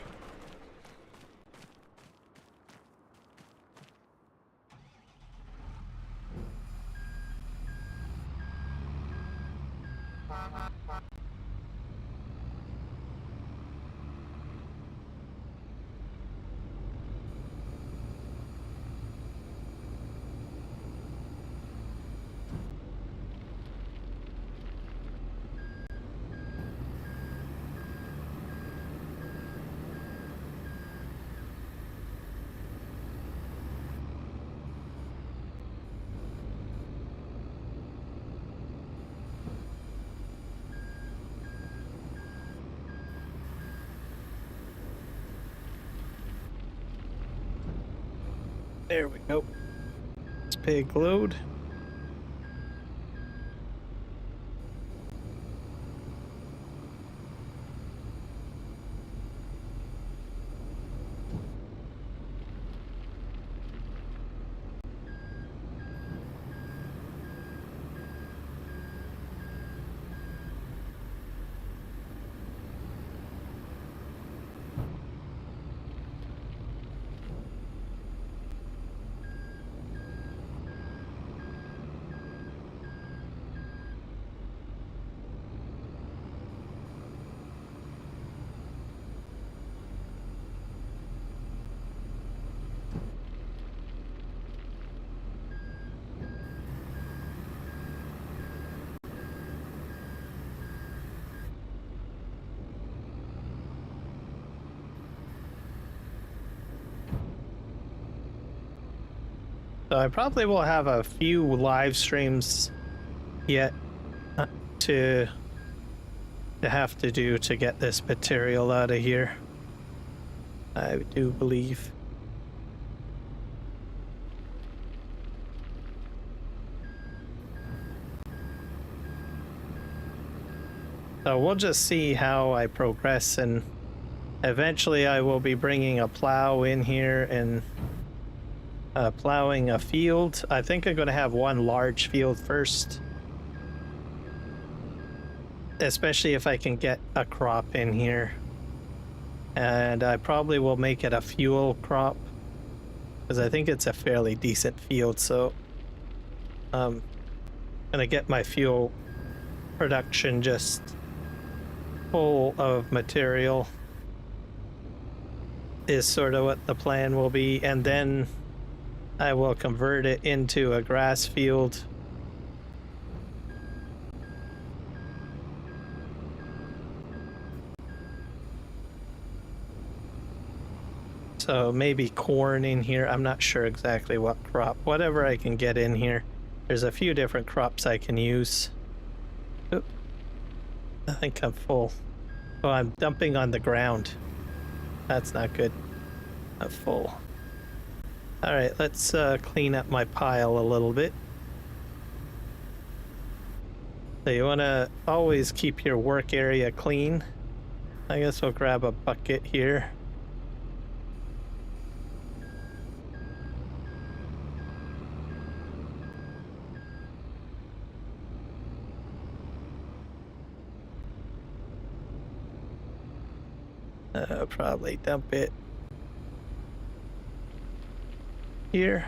There we go. It's big load. So I probably will have a few live streams yet to have to do to get this material out of here. I do believe. So we'll just see how I progress, and eventually I will be bringing a plow in here and plowing a field. I think I'm going to have one large field first, especially if I can get a crop in here. And I probably will make it a fuel crop because I think it's a fairly decent field. So I'm going to get my fuel production just full of material is sort of what the plan will be, and then I will convert it into a grass field. So maybe corn in here. I'm not sure exactly what crop. Whatever I can get in here. There's a few different crops I can use. Oop. I think I'm full. Oh, I'm dumping on the ground. That's not good. I'm full. All right, let's clean up my pile a little bit. So you want to always keep your work area clean. I guess we'll grab a bucket here. Probably dump it here.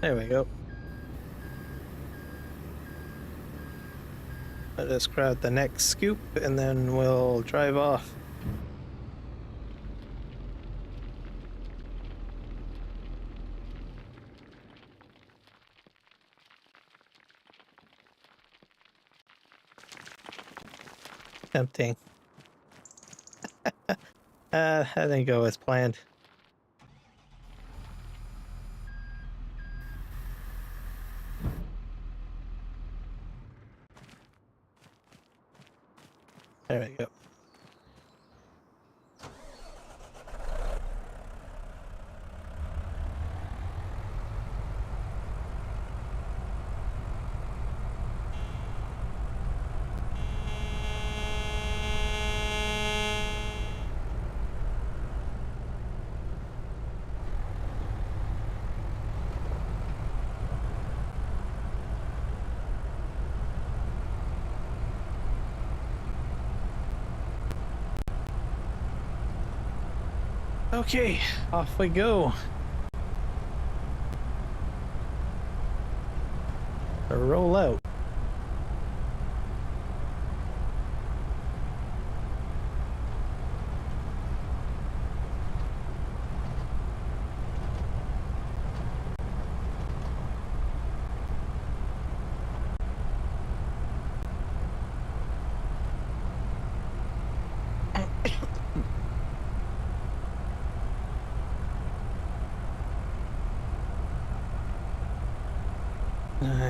There we go. Let us grab the next scoop and then we'll drive off. Tempting. I didn't go as planned. There we go. Okay, off we go. Roll out.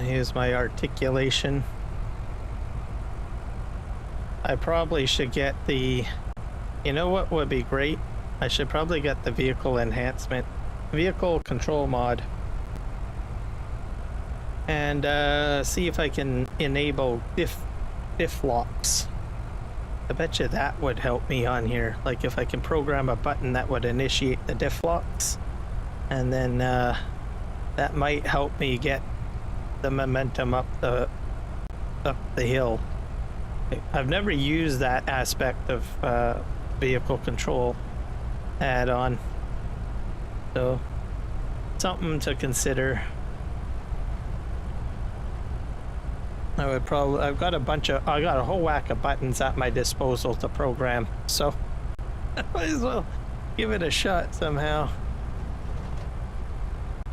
Here's my articulation. I probably should get the... You know what would be great? I should probably get the vehicle enhancement. Vehicle control mod. And see if I can enable diff locks. I bet you that would help me on here. Like if I can program a button that would initiate the diff locks. And then that might help me get the momentum up the hill. I've never used that aspect of vehicle control add-on, so something to consider. I've got a whole whack of buttons at my disposal to program, so I might as well give it a shot somehow.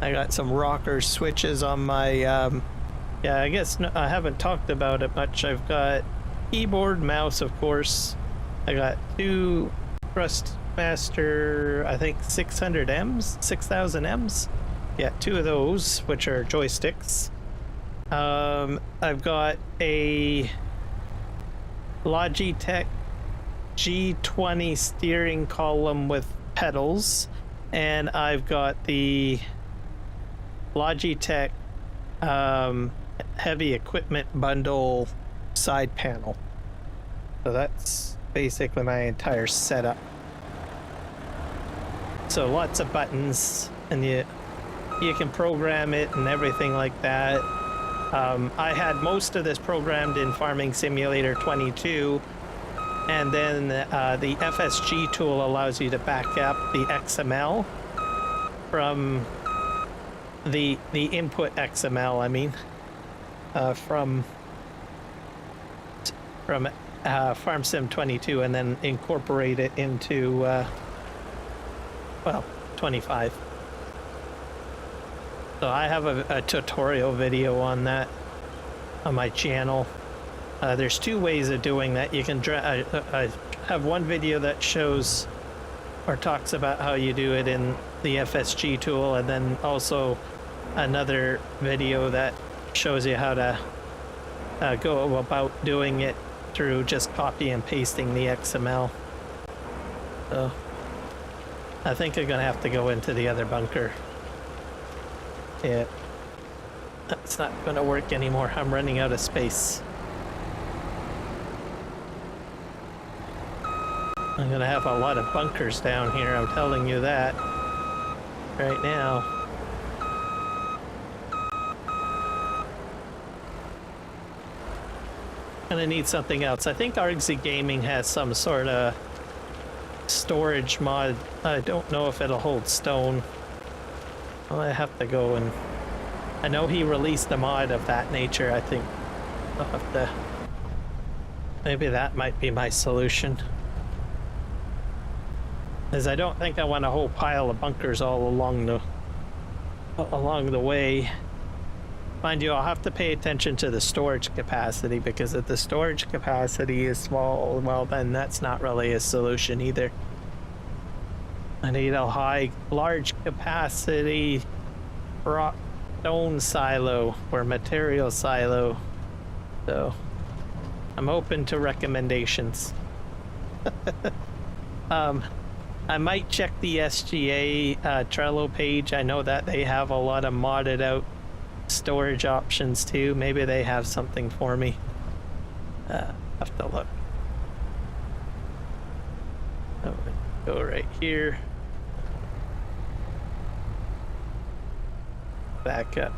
I got some rocker switches on my, yeah, I guess I haven't talked about it much. I've got keyboard, mouse, of course. I got two Thrustmaster, I think 600Ms, 6000Ms. Yeah, two of those, which are joysticks. I've got a Logitech G20 steering column with pedals, and I've got the Logitech heavy equipment bundle side panel. So that's basically my entire setup. So lots of buttons, and you can program it and everything like that. I had most of this programmed in Farming Simulator 22, and then the FSG tool allows you to back up the XML from the input XML, I mean, from FarmSim 22, and then incorporate it into well, 25. So I have a tutorial video on that on my channel. There's two ways of doing that. You can I have one video that shows or talks about how you do it in the FSG tool, and then also another video that shows you how to go about doing it through just copy and pasting the XML. So I think I'm gonna have to go into the other bunker. Yeah, that's not gonna work anymore. I'm running out of space. I'm gonna have a lot of bunkers down here, I'm telling you that right now. Gonna need something else. I think Argsy Gaming has some sort of storage mod. I don't know if it'll hold stone. Well, I have to go and... I know he released a mod of that nature, I think. I'll have to... Maybe that might be my solution. Because I don't think I want a whole pile of bunkers all along the way. Mind you, I'll have to pay attention to the storage capacity, because if the storage capacity is small, well, then that's not really a solution either. I need a large capacity rock stone silo or material silo. So I'm open to recommendations. I might check the SGA Trello page. I know that they have a lot of modded out storage options too. Maybe they have something for me. Have to look. Oh, go right here. Back up.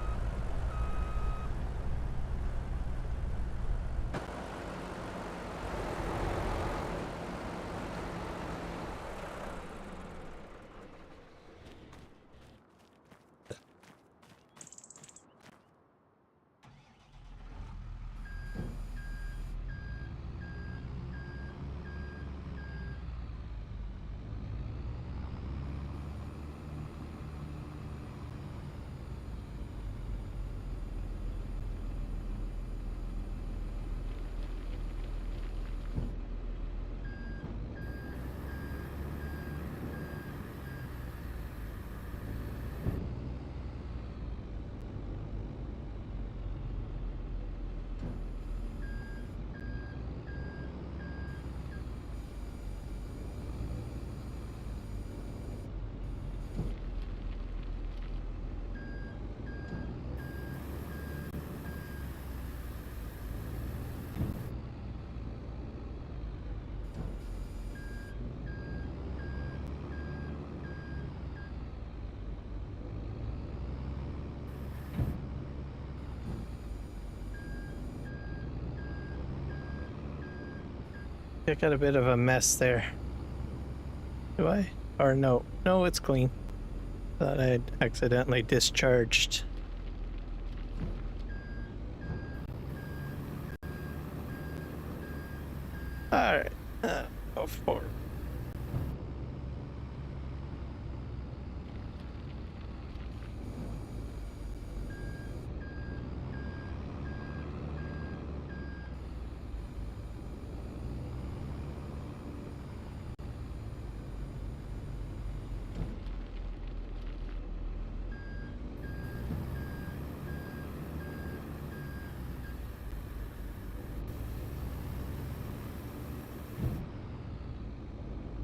I got a bit of a mess there. Do I? Or no. No, it's clean. Thought I'd accidentally discharged. Alright. Go forward.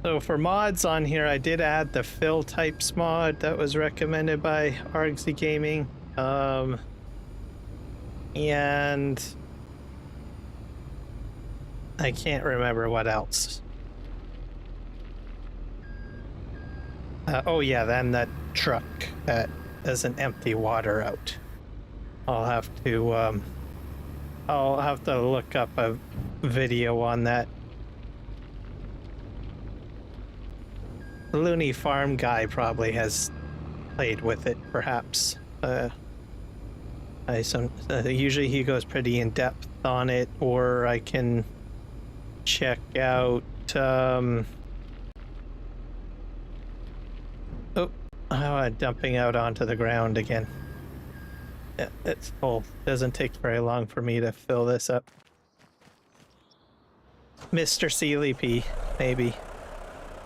So for mods on here, I did add the fill types mod that was recommended by Argsy Gaming. And I can't remember what else. Oh yeah, then that truck that doesn't empty water out. I'll have to look up a video on that. The Looney Farm guy probably has played with it, perhaps. Usually he goes pretty in depth on it, or I can check out. Dumping out onto the ground again. Yeah, it's full. Doesn't take very long for me to fill this up. Mr. Sealy P, maybe.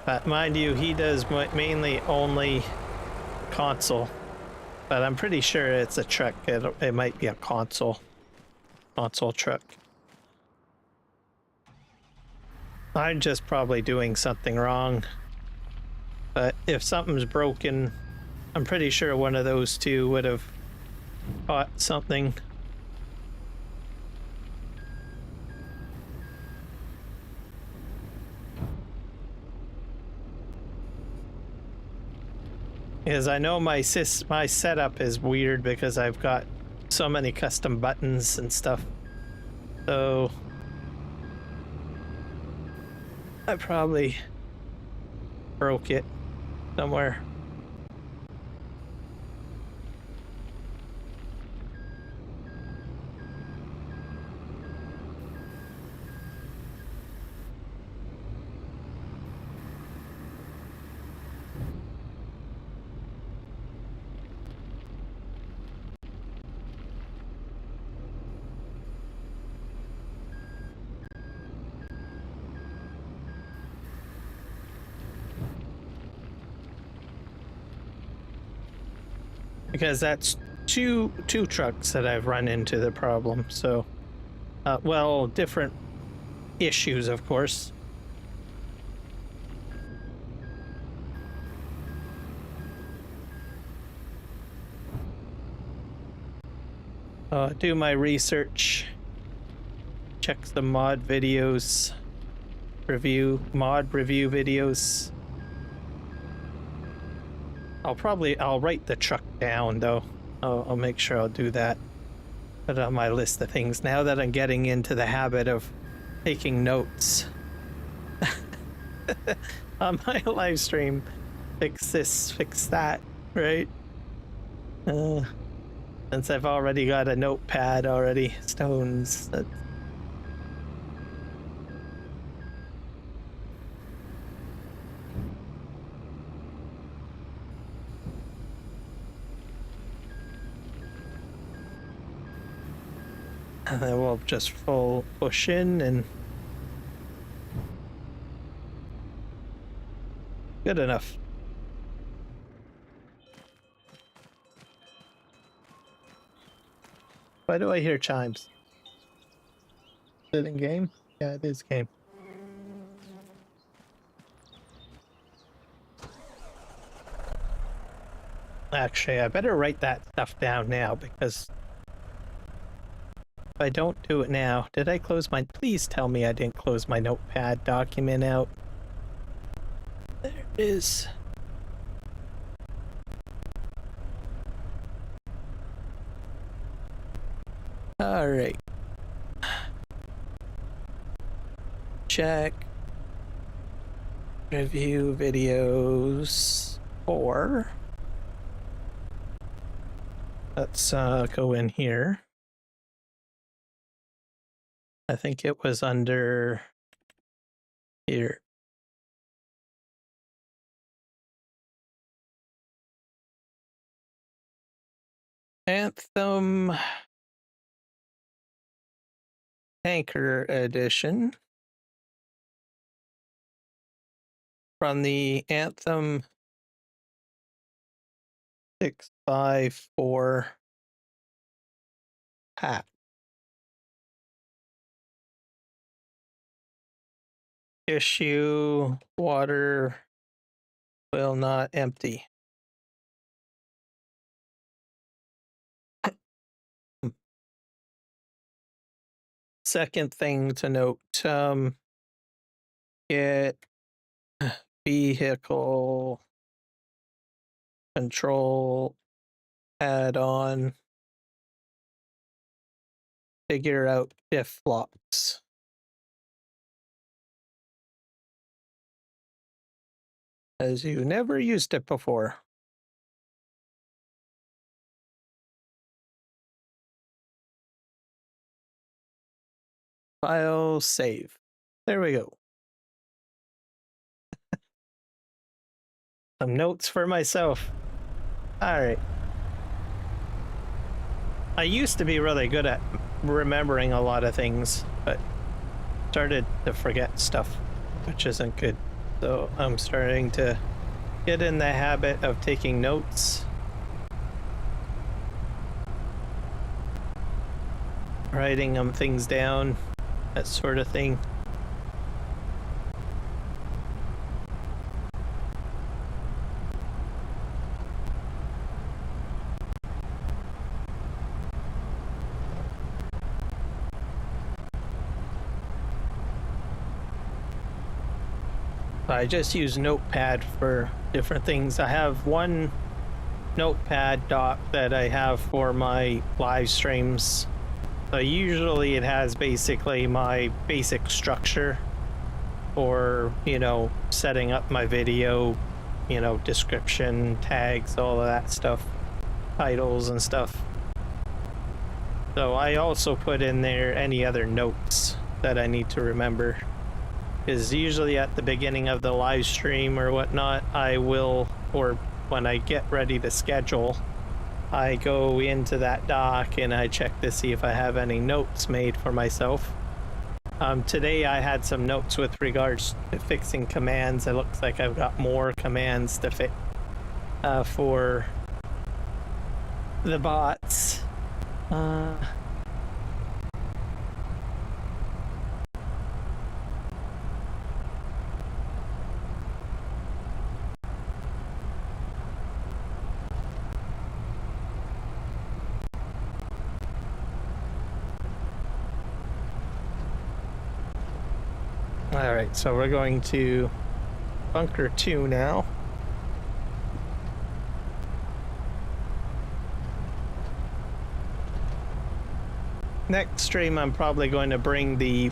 But mind you, he does mainly only console. But I'm pretty sure it's a truck. It might be a console truck. I'm just probably doing something wrong. But if something's broken, I'm pretty sure one of those two would have caught something. Because I know my setup is weird because I've got so many custom buttons and stuff. So I probably broke it somewhere. Because that's two trucks that I've run into the problem. So, well, different issues, of course. Do my research, check the mod videos, mod review videos. I'll write the truck down though. I'll make sure I'll do that. Put it on my list of things now that I'm getting into the habit of taking notes. On my live stream, fix this, fix that, right? Since I've already got a notepad already, stones. And then we'll just full push in and good enough. Why do I hear chimes? Is it in game? Yeah, it is game. Actually, I better write that stuff down now because if I don't do it now, did I close my... Please tell me I didn't close my notepad document out. There it is. All right. Check. Review videos 4. Let's go in here. I think it was under here. Anthem Tanker Edition from the Anthem 654 pack. Issue water will not empty. Second thing to note, get vehicle control add-on, figure out diff flops. As you never used it before. File save. There we go. Some notes for myself. All right. I used to be really good at remembering a lot of things, but started to forget stuff, which isn't good. So I'm starting to get in the habit of taking notes. Writing things down, that sort of thing. I just use Notepad for different things. I have one Notepad doc that I have for my live streams. So usually it has basically my basic structure for, you know, setting up my video, you know, description, tags, all of that stuff, titles and stuff. So I also put in there any other notes that I need to remember. Because usually at the beginning of the live stream or whatnot, I will, or when I get ready to schedule, I go into that doc and I check to see if I have any notes made for myself. Today I had some notes with regards to fixing commands. It looks like I've got more commands to fix for the bots. All right, so we're going to bunker 2 now. Next stream, I'm probably going to bring the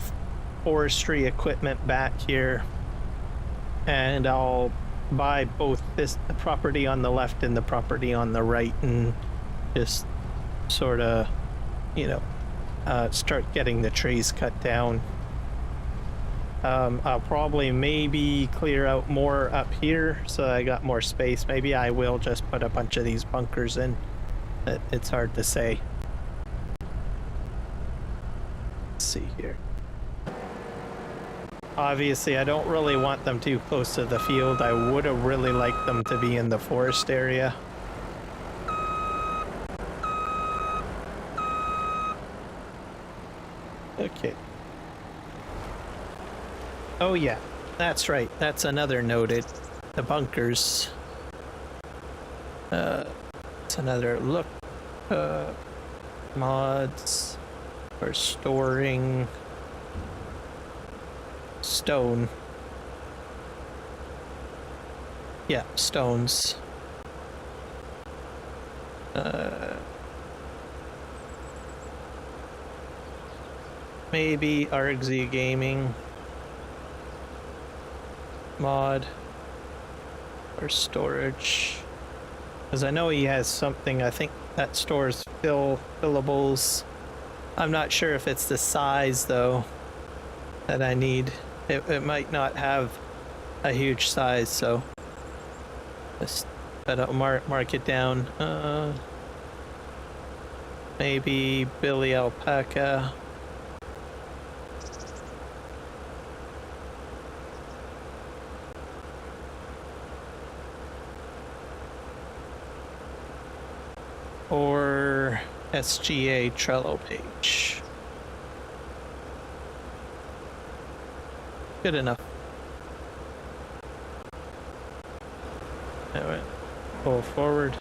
forestry equipment back here, and I'll buy both the property on the left and the property on the right, and just sort of, you know, start getting the trees cut down. I'll probably maybe clear out more up here so I got more space. Maybe I will just put a bunch of these bunkers in. It's hard to say. Let's see here. Obviously, I don't really want them too close to the field. I would have really liked them to be in the forest area. Okay. Oh yeah, that's right. That's another noted. The bunkers. It's another look. Mods for storing stone. Yeah, stones. Maybe RXZ Gaming. mod or storage. Because I know he has something, I think that stores fillables. I'm not sure if it's the size though that I need. It might not have a huge size, so just better mark it down. Maybe Billy Alpaca. Or SGA Trello page. Good enough. All right, pull forward.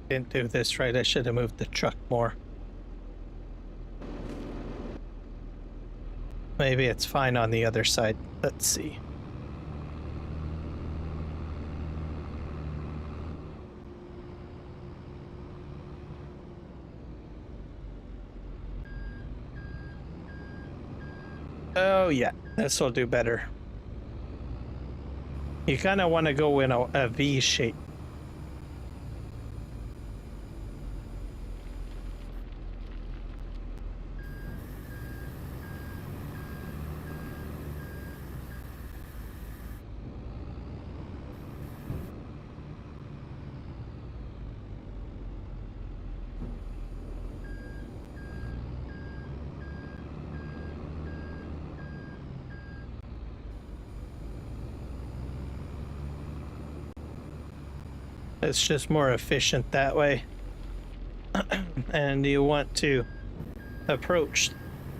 Didn't do this right. I should have moved the truck more. Maybe it's fine on the other side. Let's see. Oh yeah, this will do better. You kind of want to go in a V shape. It's just more efficient that way. And you want to approach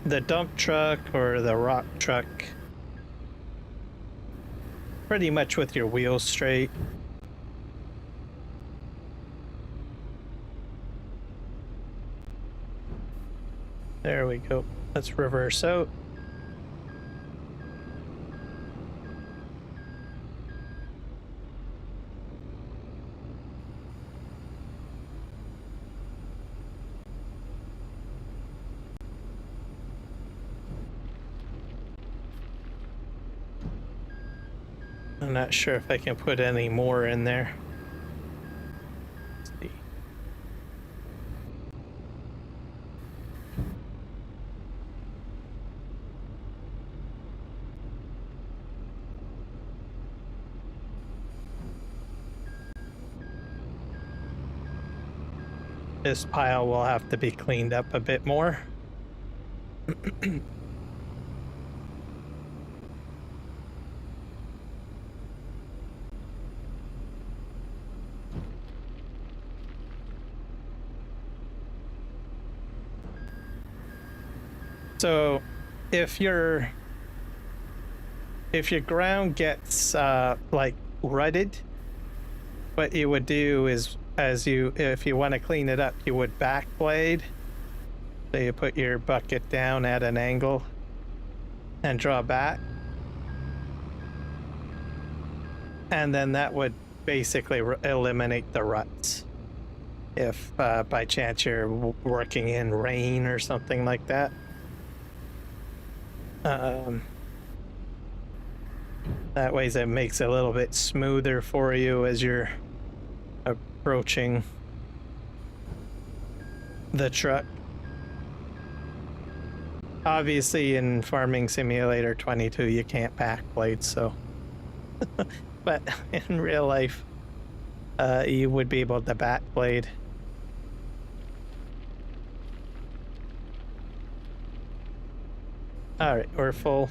the dump truck or the rock truck pretty much with your wheels straight. There we go. Let's reverse out. I'm not sure if I can put any more in there. Let's see. This pile will have to be cleaned up a bit more. So if your ground gets like rutted, what you would do is, if you want to clean it up, you would backblade. So you put your bucket down at an angle and draw back. And then that would basically eliminate the ruts. If by chance you're working in rain or something like that. That way it makes it a little bit smoother for you as you're approaching the truck. Obviously in Farming Simulator 22 you can't backblade, so but in real life you would be able to backblade. Alright, we're full.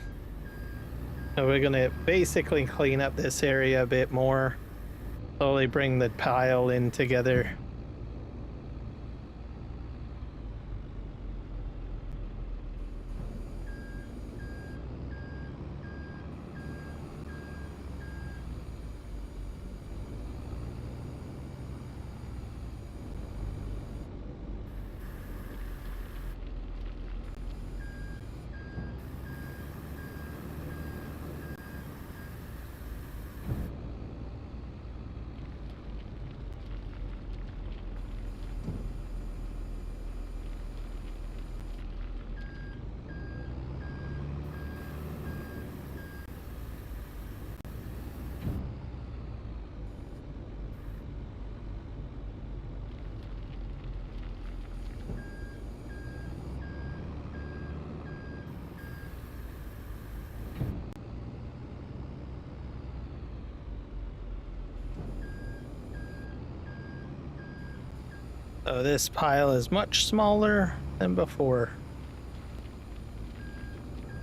So we're gonna basically clean up this area a bit more. Slowly bring the pile in together. So this pile is much smaller than before.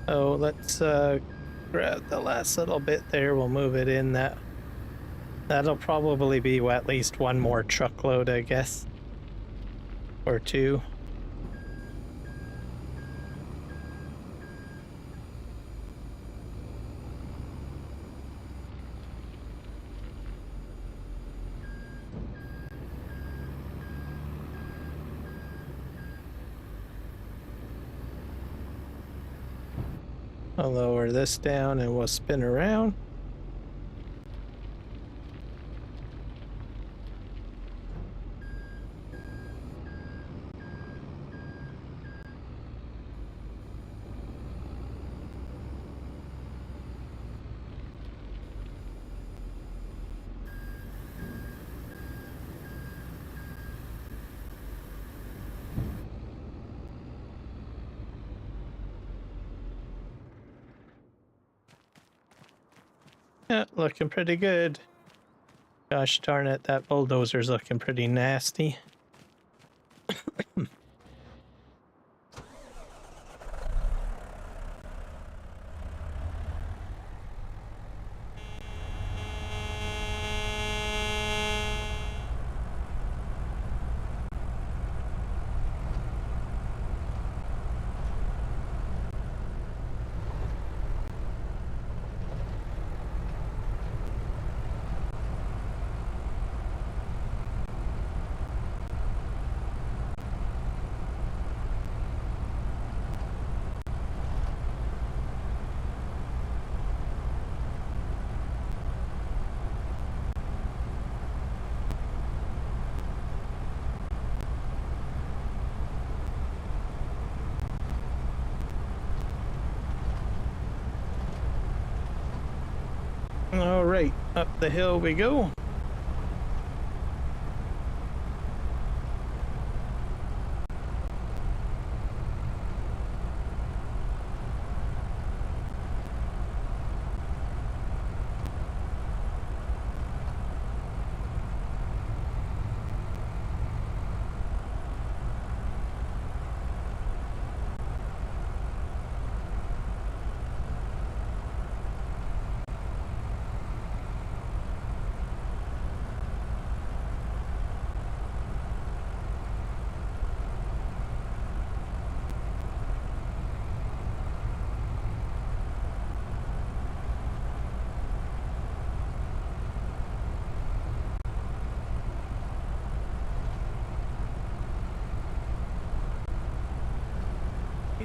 So let's grab the last little bit there. We'll move it in. That'll probably be at least one more truckload, I guess, or two. I'll lower this down and we'll spin around. Yeah, looking pretty good. Gosh darn it, that bulldozer's looking pretty nasty. All right, up the hill we go.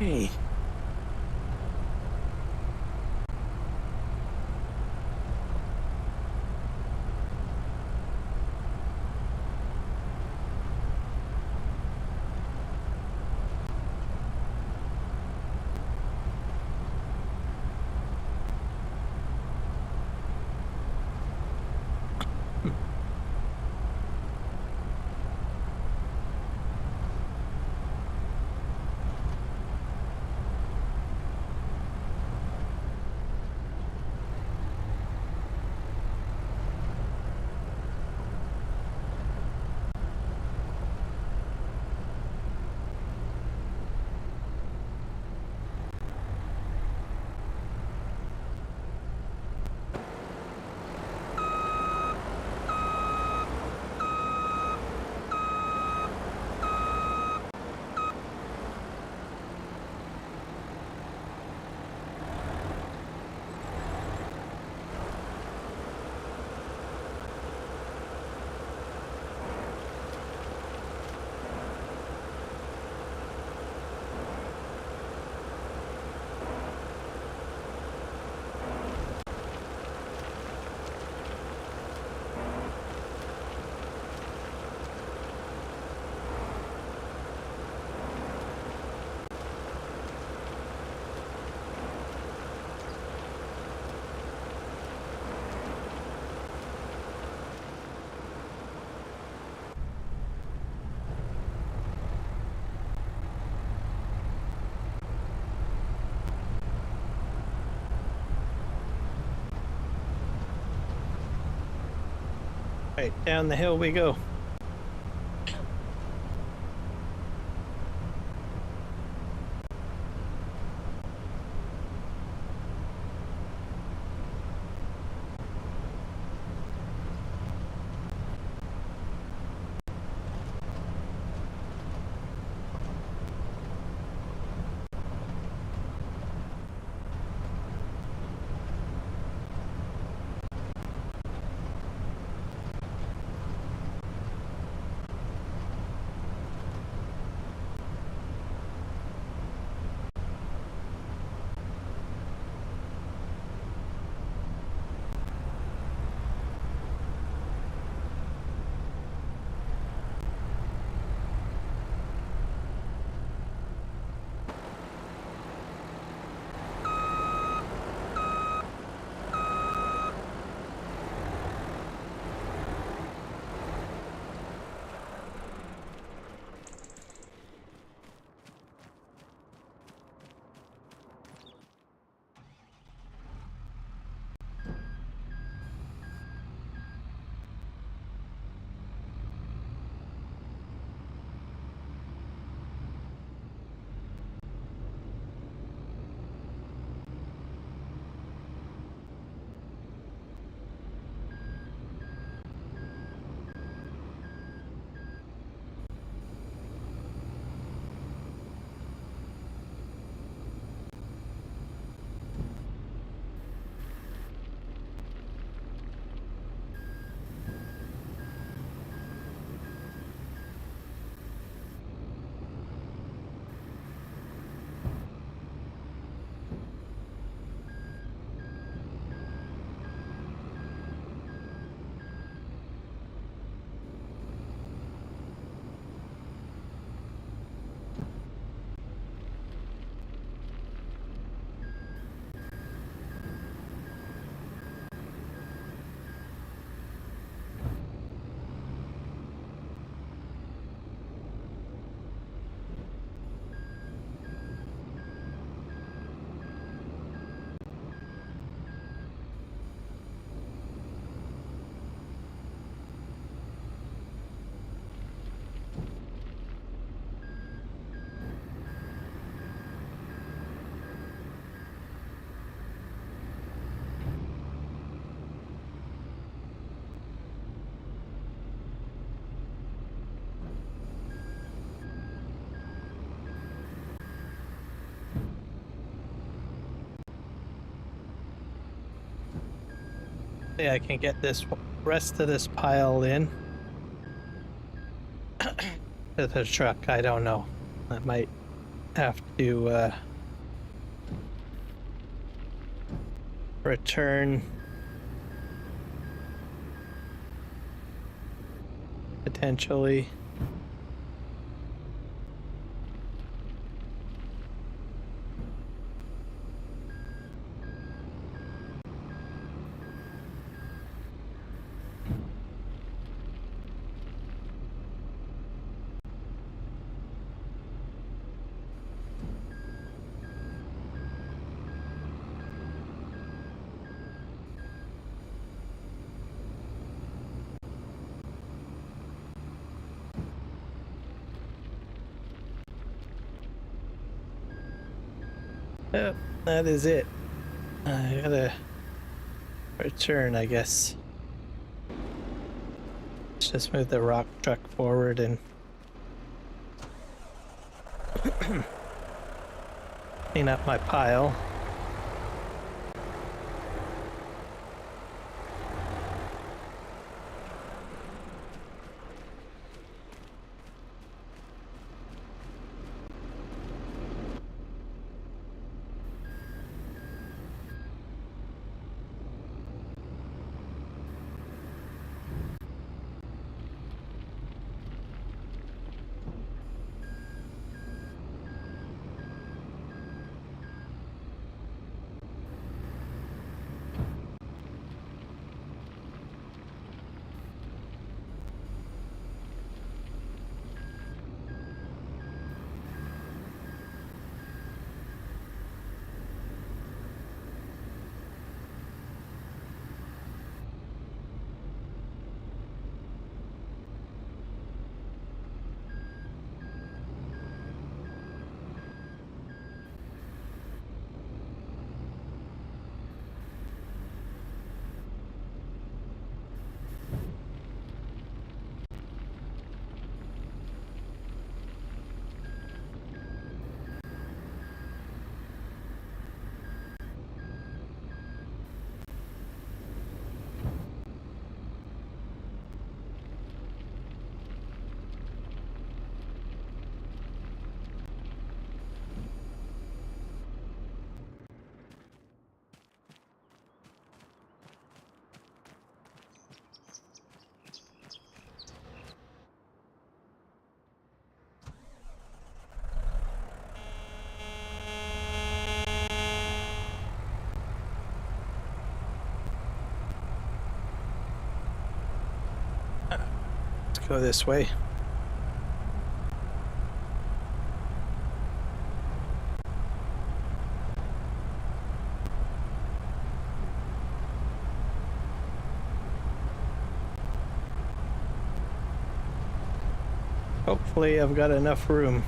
Okay. Right, down the hill we go. Yeah, I can get this rest of this pile in to the truck. I don't know. That might have to return potentially. Yep, that is it. I gotta return, I guess. Let's just move the rock truck forward and clean up my pile. Let's go this way. Hopefully I've got enough room.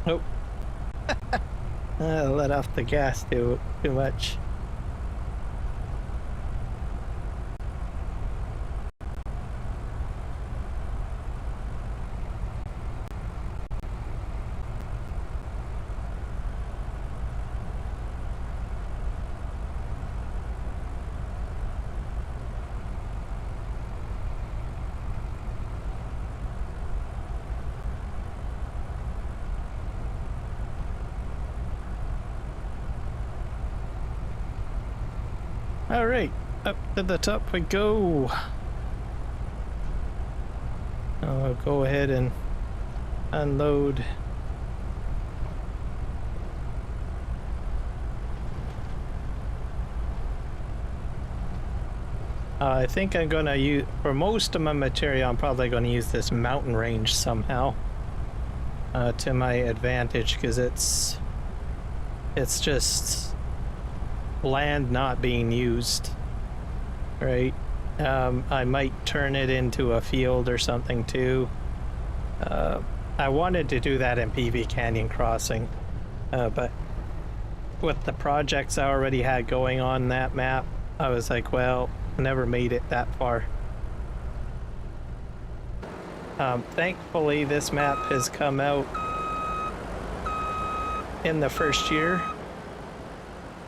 Nope. Let off the gas too much. All right, up to the top we go. I'll go ahead and unload. I think I'm gonna use, for most of my material, I'm probably gonna use this mountain range somehow to my advantage, because it's just land not being used, right? I might turn it into a field or something too. I wanted to do that in PV Canyon Crossing, but with the projects I already had going on that map, I was like, well, I never made it that far. Thankfully, this map has come out in the first year.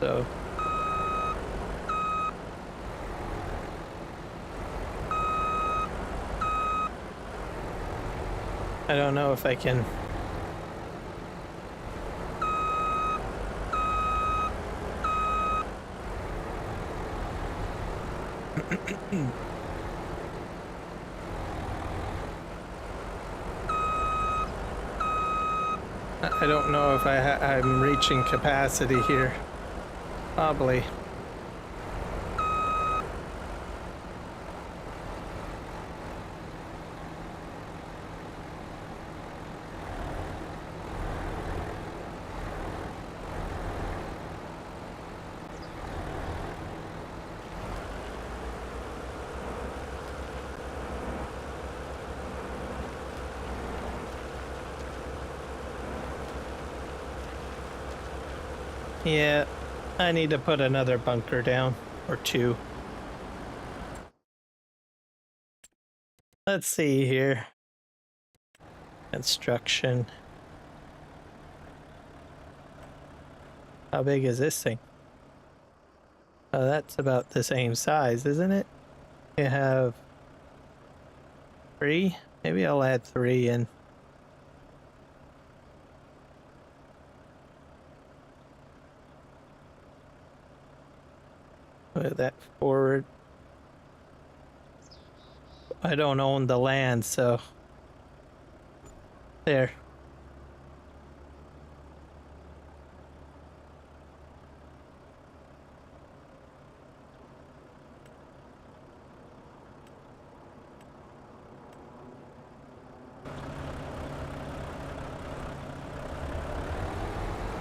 So I don't know if I can. I don't know if I'm reaching capacity here. Probably. Yeah, I need to put another bunker down, or two. Let's see here. Construction. How big is this thing? Oh, that's about the same size, isn't it? You have 3? Maybe I'll add 3 in. Put that forward. I don't own the land, so there.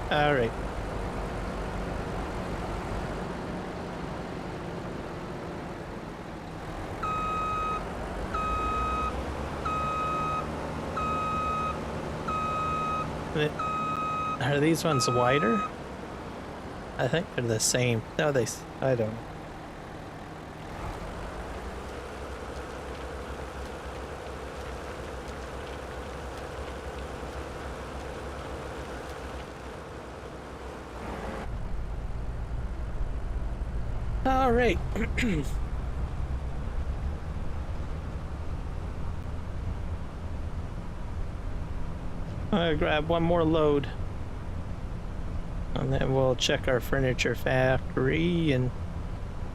All right. Are these ones wider? I think they're the same. No, I don't know. All right. I'll grab one more load. And then we'll check our furniture factory and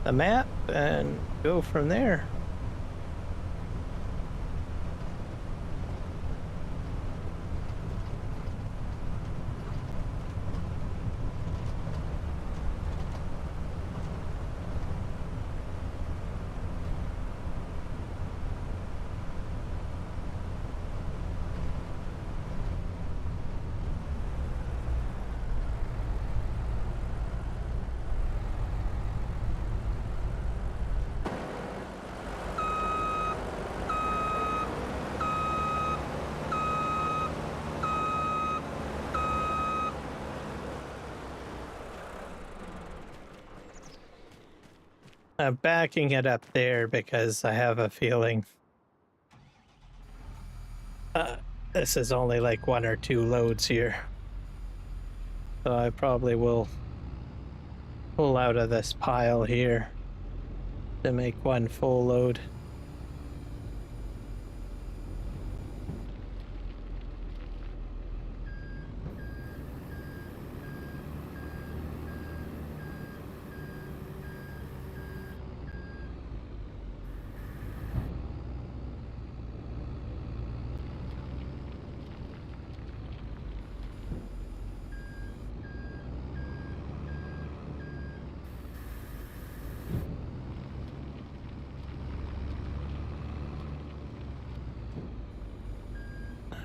the map and go from there. I'm backing it up there because I have a feeling this is only like 1 or 2 loads here. So I probably will pull out of this pile here to make 1 full load.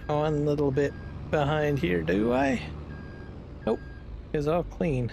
One little bit behind here, do I? Nope, it's all clean.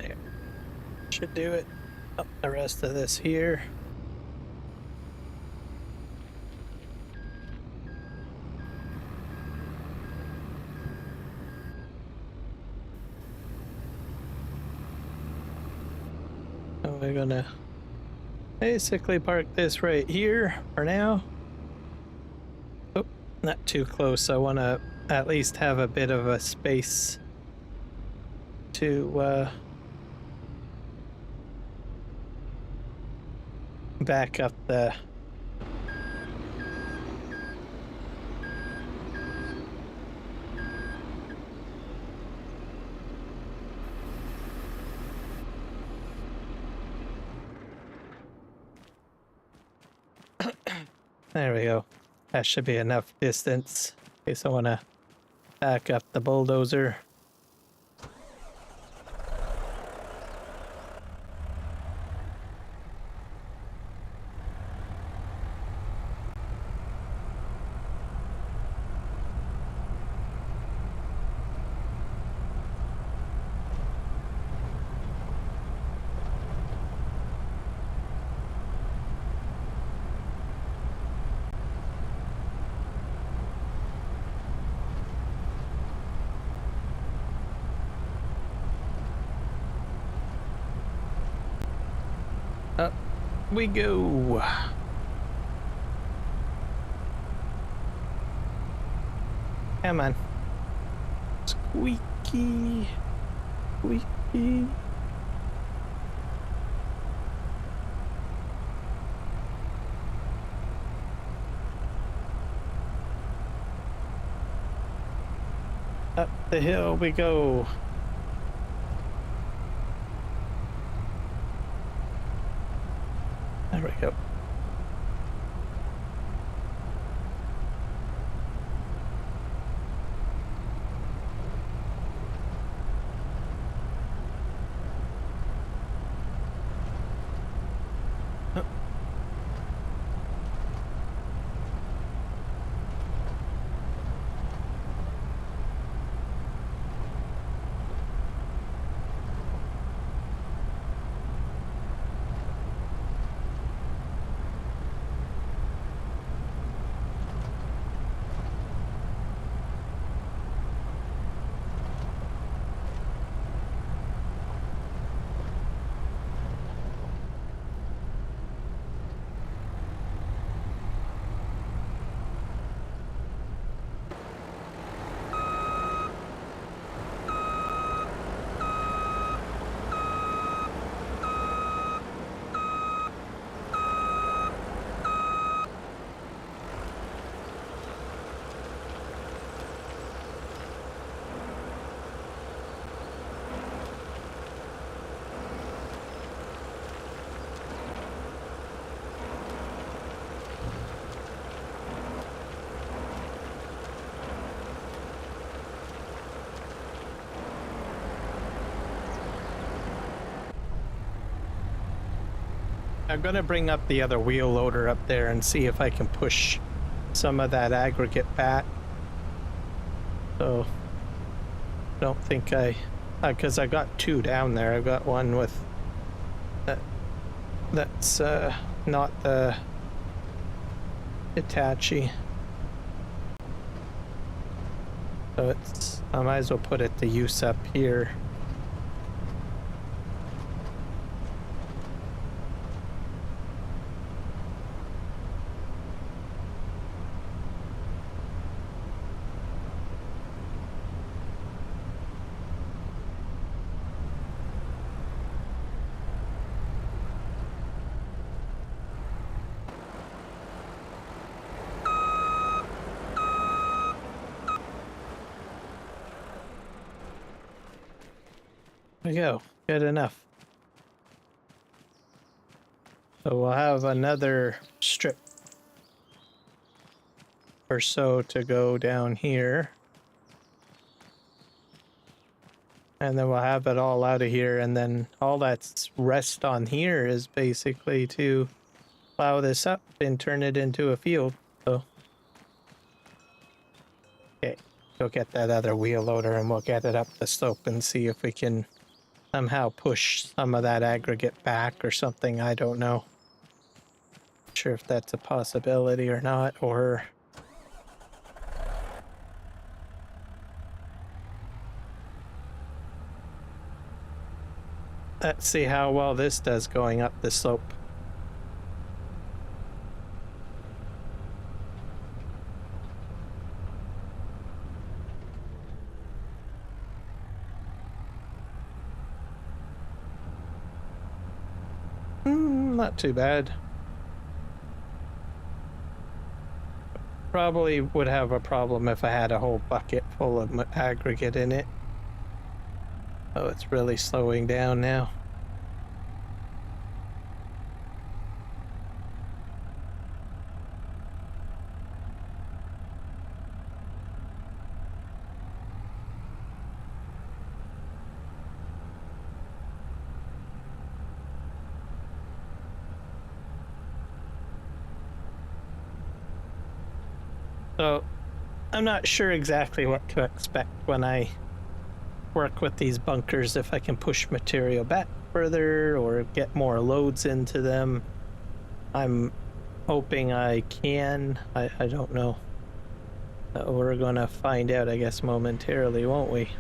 There. Should do it. Oh, the rest of this here. So we're gonna basically park this right here for now. Oh, not too close. I want to at least have a bit of a space to back up the there we go. That should be enough distance in case I want to back up the bulldozer. Up we go. Come on. Squeaky. Squeaky. Up the hill we go. There we go. Oh. I'm gonna bring up the other wheel loader up there and see if I can push some of that aggregate back. So, don't think because I got two down there. I got one with that's not the Hitachi. So I might as well put it to use up here. There we go. Good enough. So we'll have another strip or so to go down here. And then we'll have it all out of here, and then all that's rest on here is basically to plow this up and turn it into a field. So, okay, go get that other wheel loader and we'll get it up the slope and see if we can somehow push some of that aggregate back or something. I don't know. Not sure if that's a possibility or not, or let's see how well this does going up the slope. Not too bad. Probably would have a problem if I had a whole bucket full of aggregate in it. Oh, it's really slowing down now. So I'm not sure exactly what to expect when I work with these bunkers, if I can push material back further or get more loads into them. I'm hoping I can. I don't know. We're gonna find out, I guess, momentarily, won't we?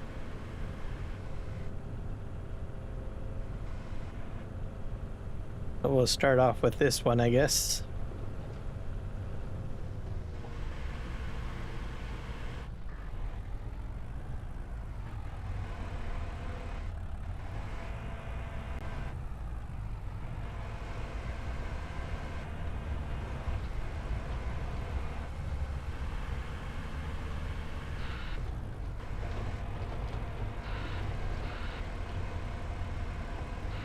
But we'll start off with this one, I guess.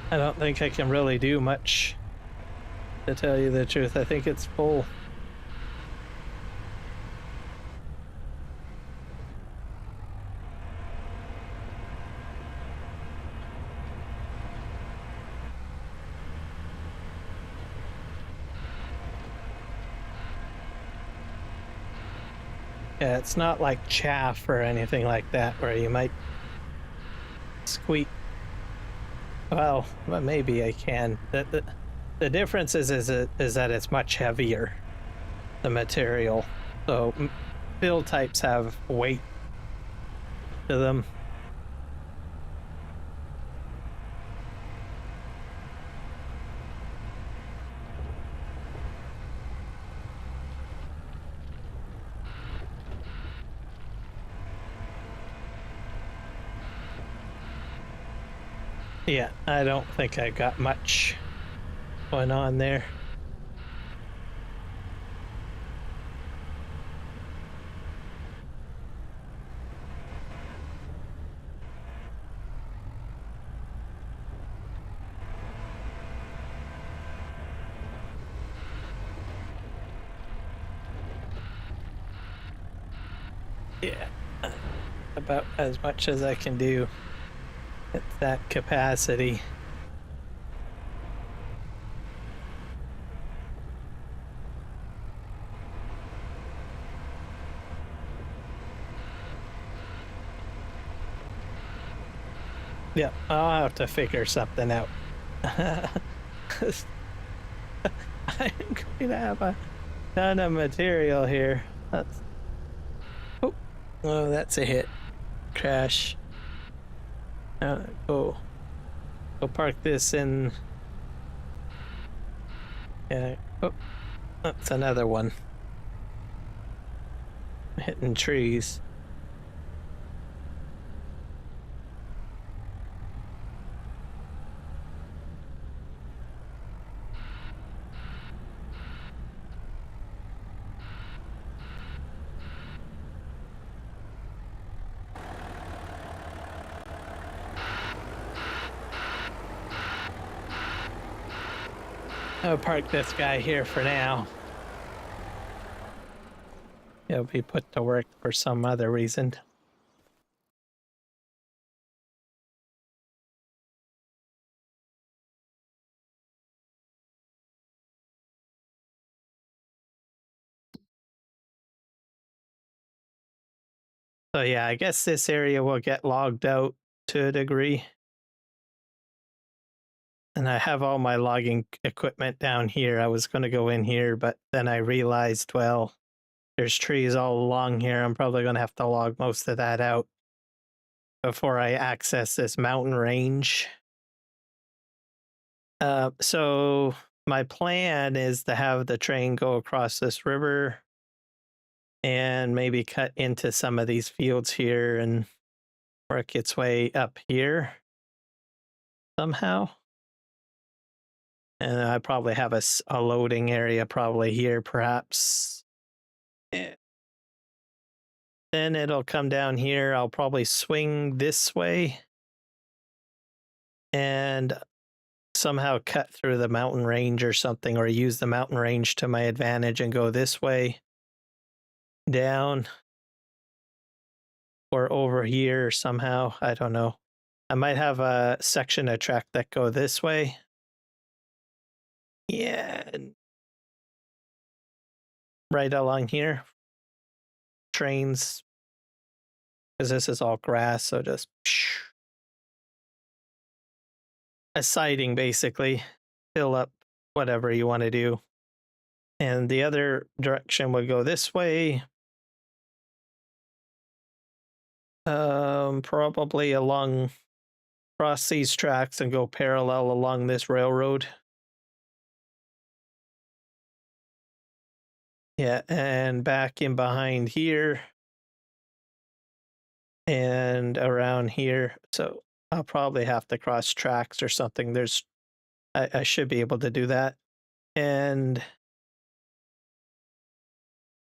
I don't think I can really do much, to tell you the truth. I think it's full. Yeah, it's not like chaff or anything like that where you might squeak. Well, maybe I can. The difference is that it's much heavier, the material. So fill types have weight to them. Yeah, I don't think I got much going on there. Yeah, about as much as I can do at that capacity. Yeah, I'll have to figure something out. I'm going to have a ton of material here. Oh, that's a hit. Crash. Go park this in. Yeah. Oh, that's another one. Hitting trees. I'll park this guy here for now. He'll be put to work for some other reason. So yeah, I guess this area will get logged out to a degree. And I have all my logging equipment down here. I was going to go in here, but then I realized, well, there's trees all along here. I'm probably going to have to log most of that out before I access this mountain range. So my plan is to have the train go across this river and maybe cut into some of these fields here and work its way up here somehow. And I probably have a loading area probably here, perhaps. Yeah. Then it'll come down here. I'll probably swing this way and somehow cut through the mountain range or something, or use the mountain range to my advantage and go this way down or over here somehow. I don't know. I might have a section of track that go this way. Yeah, and right along here. Trains, because this is all grass, so just a siding basically, fill up whatever you want to do. And the other direction would go this way. Probably along, cross these tracks and go parallel along this railroad. Yeah, and back in behind here and around here. So I'll probably have to cross tracks or something. I should be able to do that. And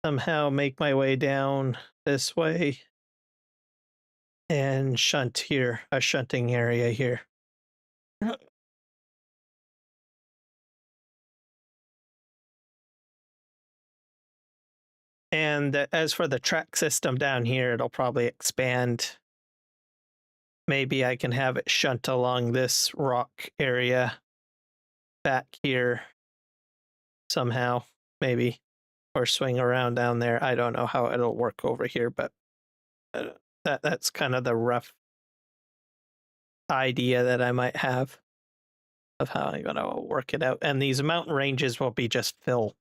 somehow make my way down this way and shunt here, a shunting area here. And as for the track system down here, it'll probably expand. Maybe I can have it shunt along this rock area back here somehow, maybe, or swing around down there. I don't know how it'll work over here, but that's kind of the rough idea that I might have of how I'm going to work it out. And these mountain ranges will be just fill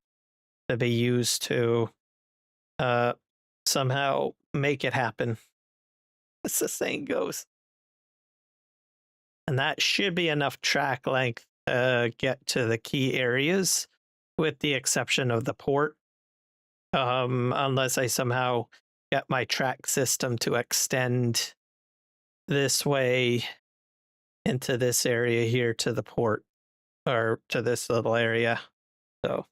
to be used to somehow make it happen, as the saying goes. And that should be enough track length to get to the key areas, with the exception of the port. Unless I somehow get my track system to extend this way into this area here to the port, or to this little area. So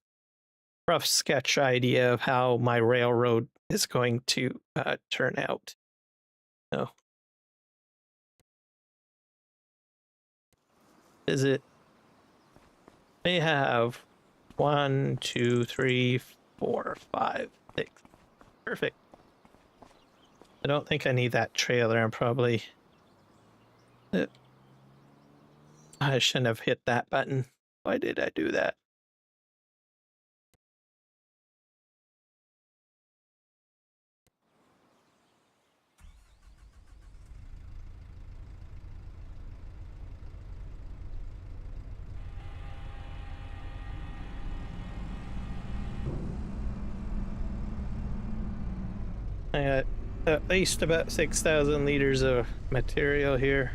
rough sketch idea of how my railroad is going to turn out. So is it? They have 1, 2, 3, 4, 5, 6. Perfect. I don't think I need that trailer. I'm probably. I shouldn't have hit that button. Why did I do that? I got at least about 6,000 liters of material here.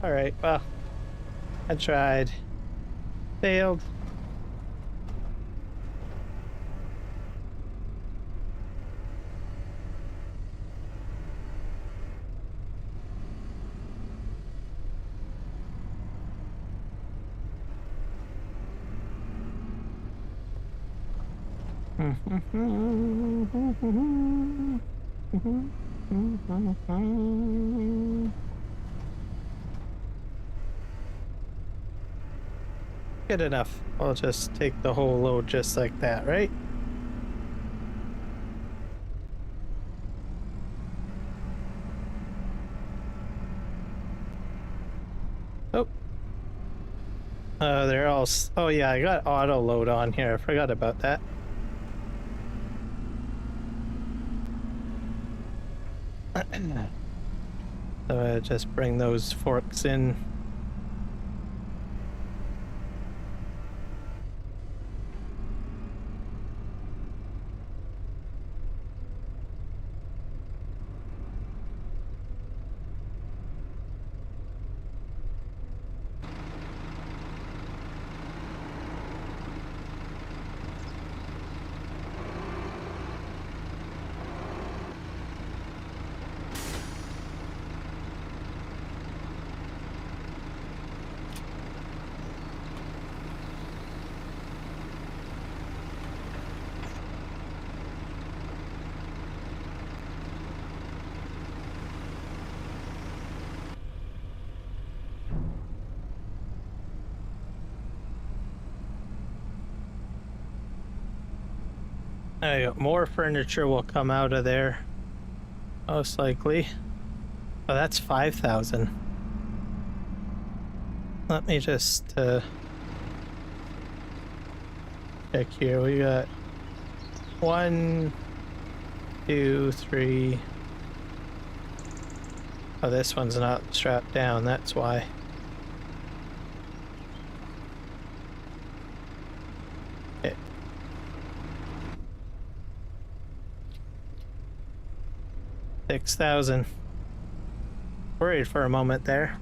Alright, well, I tried. Failed. Good enough. I'll just take the whole load just like that, right? Oh. They're all... Oh yeah, I got auto load on here. I forgot about that. So just bring those forks in. More furniture will come out of there, most likely. Oh, that's 5,000. Let me just check here. We got 1, 2, 3. Oh, this one's not strapped down, that's why. Okay. 6,000. Worried for a moment there.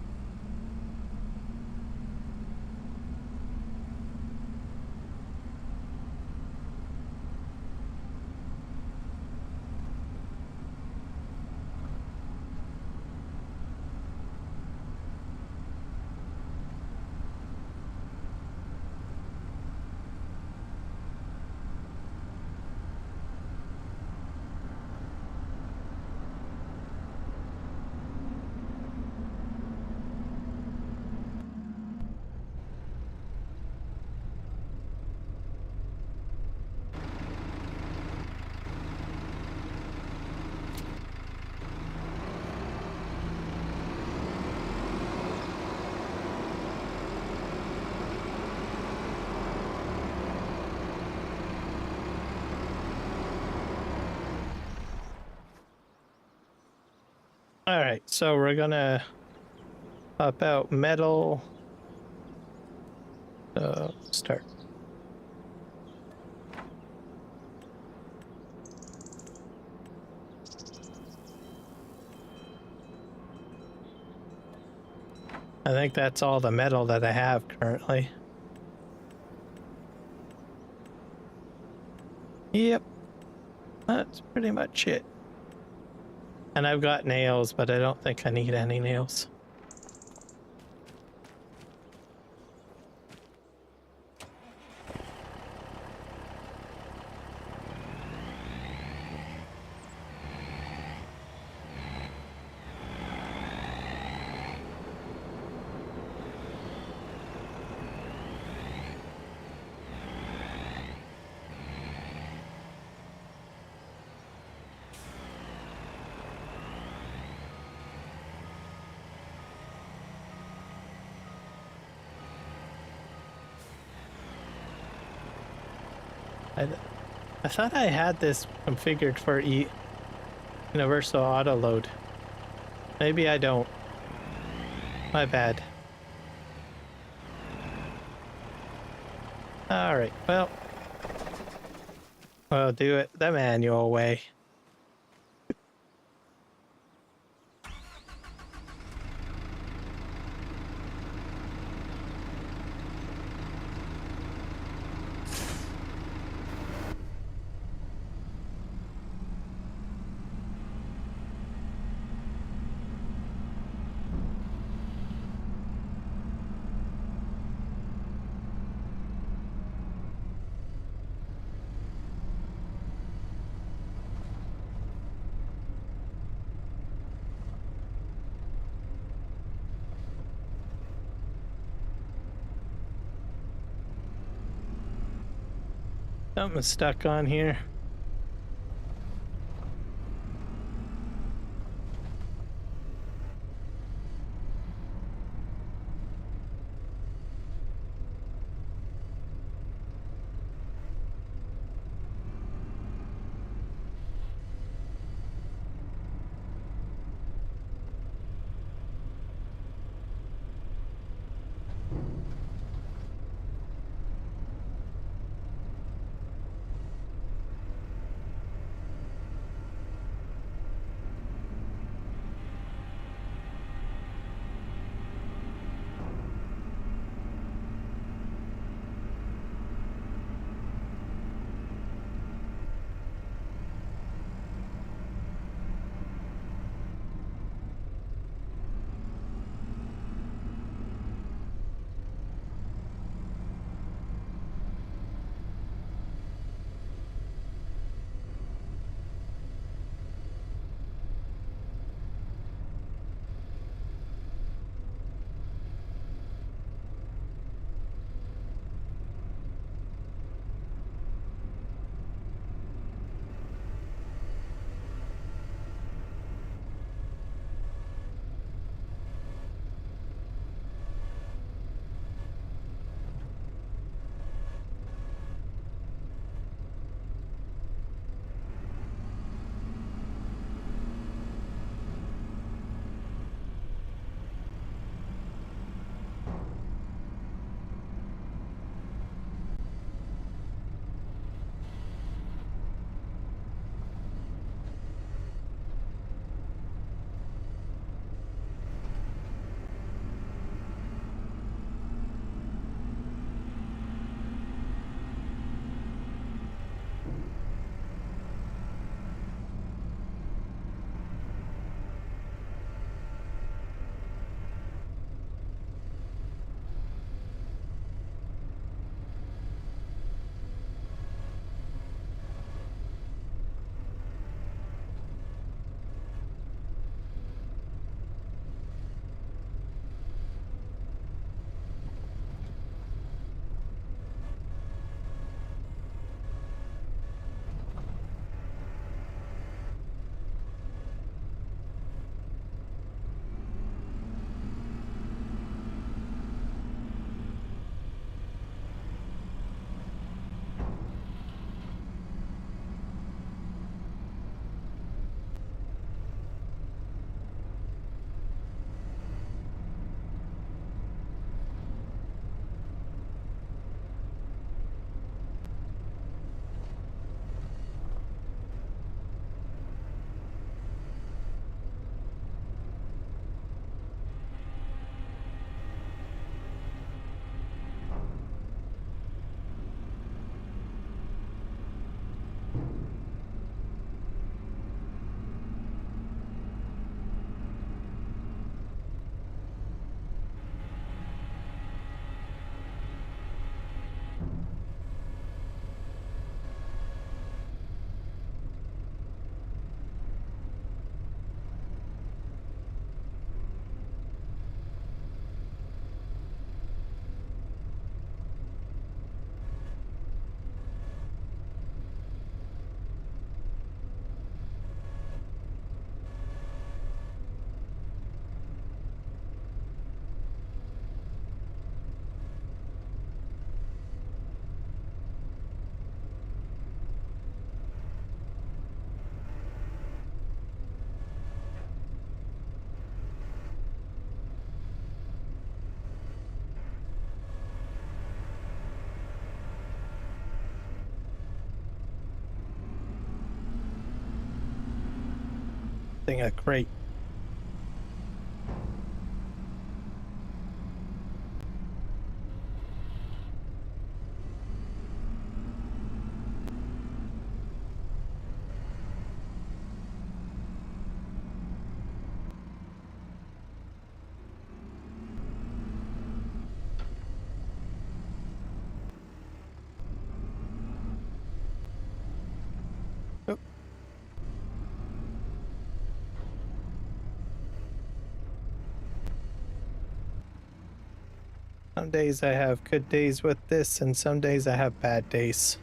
All right, so we're gonna pop out metal. Start. I think that's all the metal that I have currently. Yep, that's pretty much it. And I've got nails, but I don't think I need any nails. I thought I had this configured for universal auto load. Maybe I don't. My bad. Alright, well, we'll do it the manual way. Something's stuck on here. Thing a crate. Oh. Some days I have good days with this, and some days I have bad days.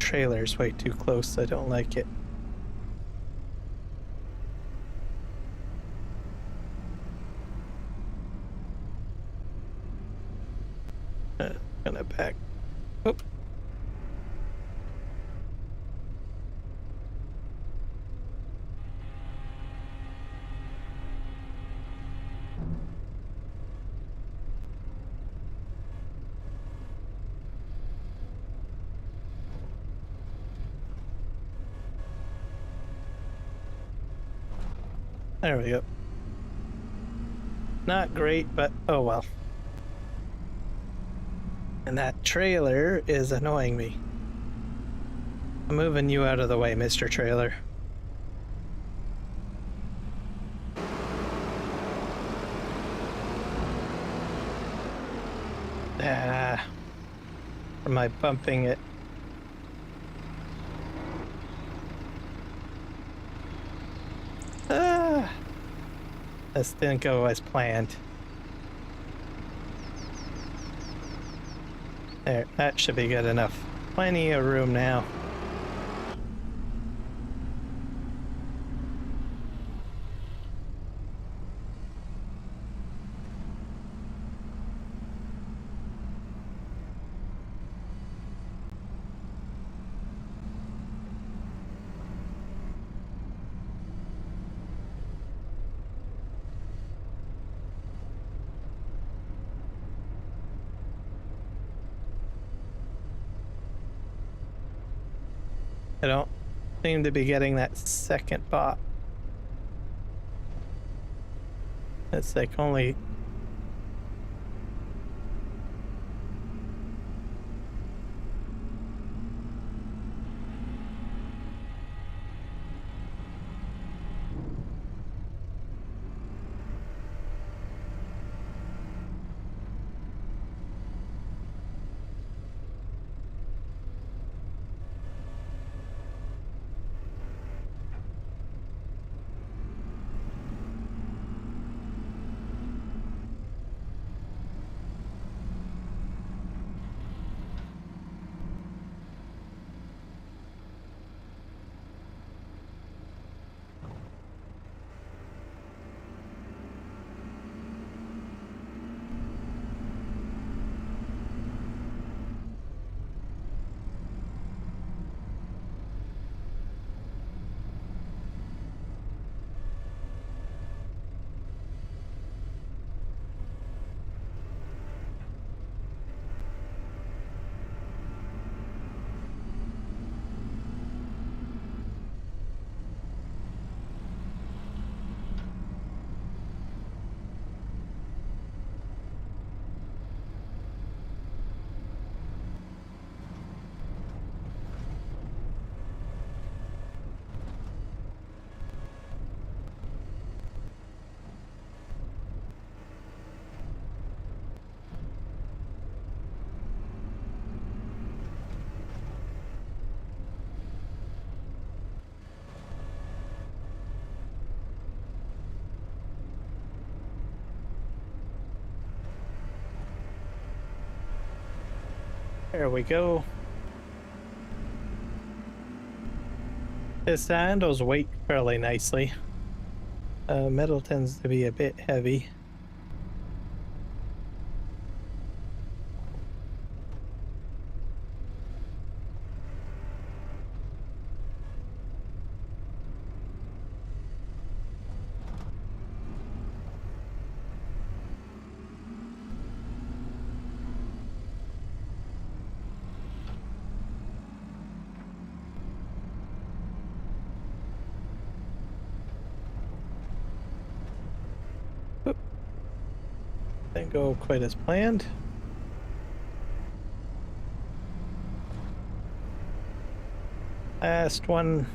trailer's way too close. I don't like it. Gonna back. Oop. There we go. Not great, but oh well. And that trailer is annoying me. I'm moving you out of the way, Mr. Trailer. Am I bumping it? This didn't go as planned. There, that should be good enough. Plenty of room now. I don't seem to be getting that second bot. It's like only... There we go. This handles weight fairly nicely. Metal tends to be a bit heavy. Didn't go quite as planned. Last one.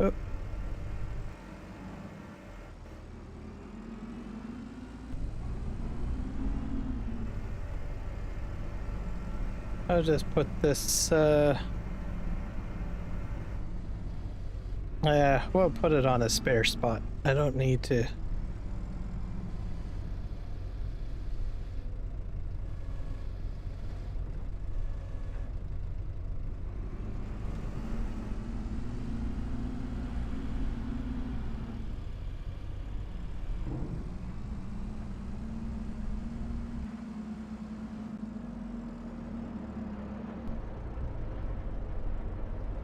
Oop. I'll just put this, we'll put it on a spare spot. I don't need to.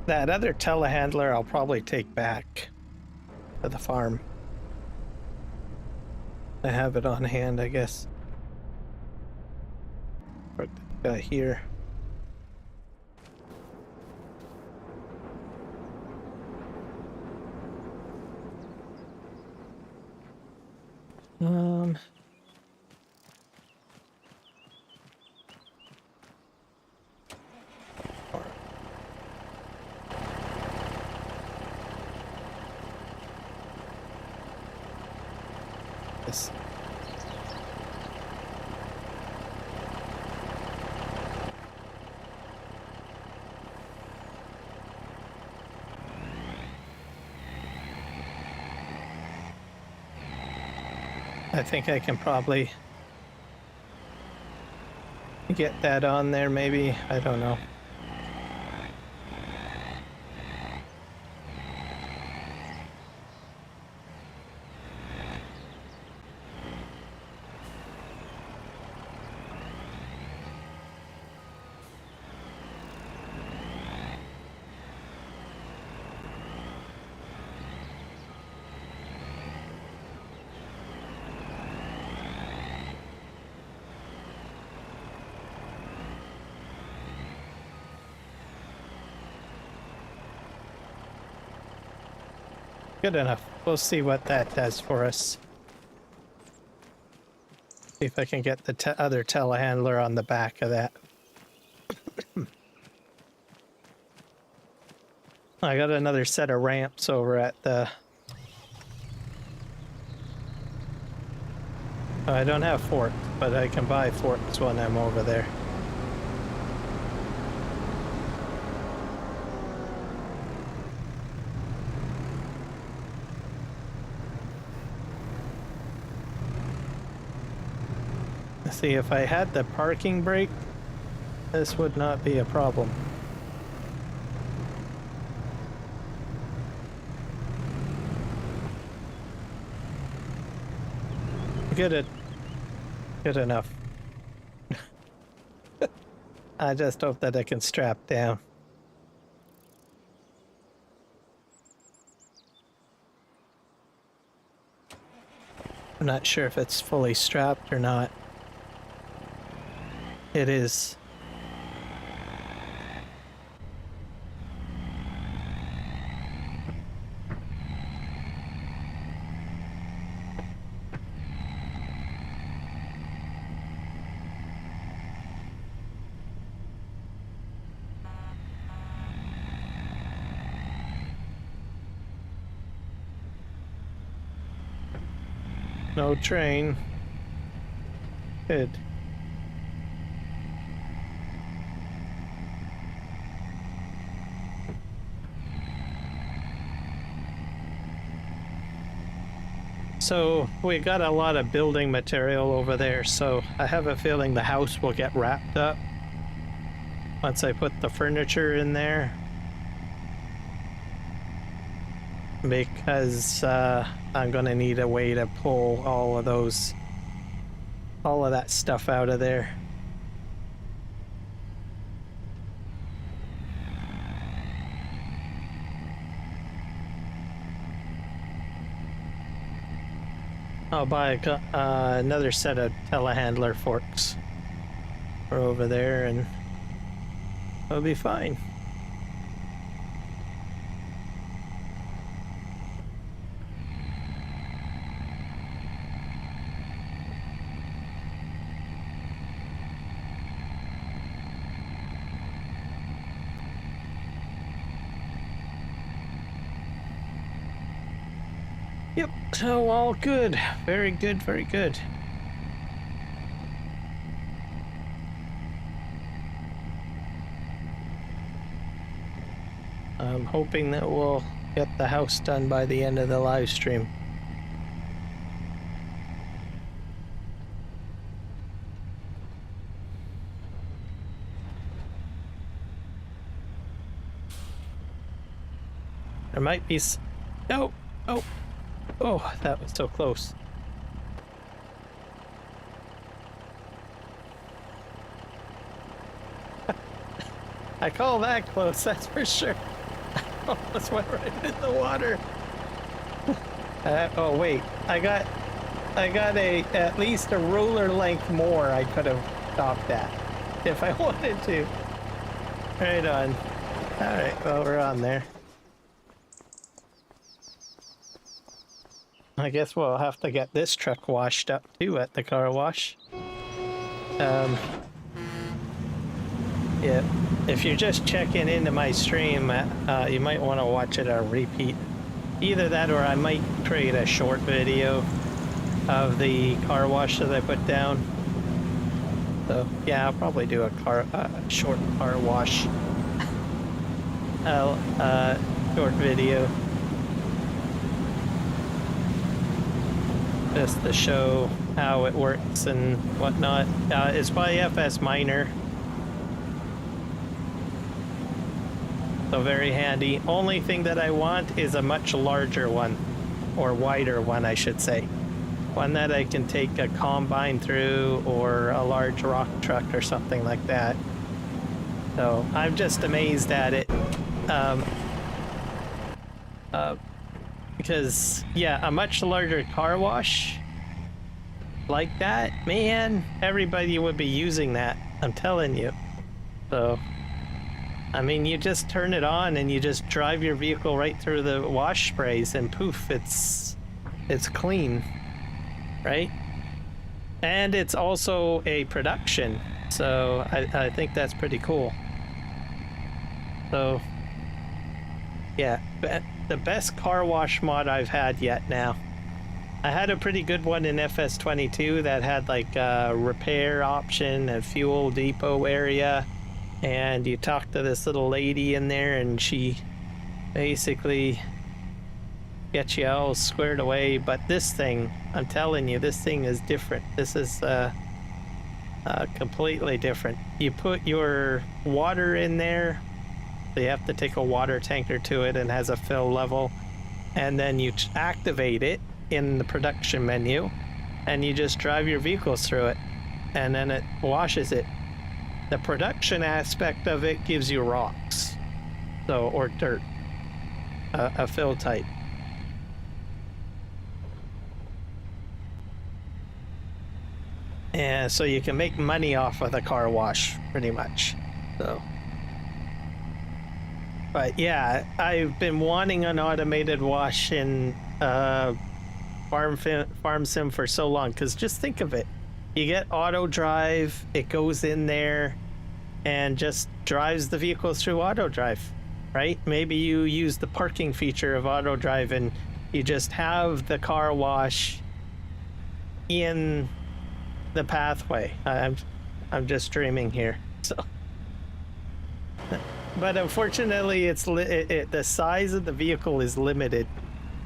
That other telehandler I'll probably take back to the farm. I have it on hand, I guess. Put that here. This. I think I can probably get that on there, maybe. I don't know. Good enough. We'll see what that does for us. See if I can get the other telehandler on the back of that. I got another set of ramps over at the... I don't have forks, but I can buy forks when I'm over there. See, if I had the parking brake, this would not be a problem. Good enough. I just hope that I can strap down. I'm not sure if it's fully strapped or not. It is. No train. Good. So we got a lot of building material over there, so I have a feeling the house will get wrapped up once I put the furniture in there. Because I'm gonna need a way to pull all of that stuff out of there. I'll buy another set of telehandler forks for over there and it'll be fine. Yep, so all good. Very good, very good. I'm hoping that we'll get the house done by the end of the live stream. There might be no. Oh. Oh, that was so close. I call that close, that's for sure. Almost went right in the water. Oh wait, I got a at least a ruler length more I could have stopped at if I wanted to. Right on. Alright, well we're on there. I guess we'll have to get this truck washed up too at the car wash. Yeah, if you're just checking into my stream, you might want to watch it on repeat. Either that or I might create a short video of the car wash that I put down. So yeah, I'll probably do a short car wash short video. Just to show how it works and whatnot. It's by FS Miner. So very handy. Only thing that I want is a much larger one, or wider one I should say. One that I can take a combine through or a large rock truck or something like that. So I'm just amazed at it. Because yeah, a much larger car wash like that, man, everybody would be using that, I'm telling you. So I mean, you just turn it on and you just drive your vehicle right through the wash sprays and poof, it's clean, right? And it's also a production, so I think that's pretty cool. So yeah, the best car wash mod I've had yet now. I had a pretty good one in FS22 that had like a repair option, a fuel depot area, and you talk to this little lady in there and she basically gets you all squared away. But this thing, I'm telling you, this thing is different. This is completely different. You put your water in there, so you have to take a water tanker to it and has a fill level, and then you activate it in the production menu and you just drive your vehicles through it and then it washes it. The production aspect of it gives you rocks, so, or dirt, a fill type. And so you can make money off of the car wash pretty much. So but yeah, I've been wanting an automated wash in farm sim for so long, because just think of it, you get auto drive, it goes in there and just drives the vehicles through auto drive, right? Maybe you use the parking feature of auto drive and you just have the car wash in the pathway. I'm just dreaming here. So but unfortunately it's the size of the vehicle is limited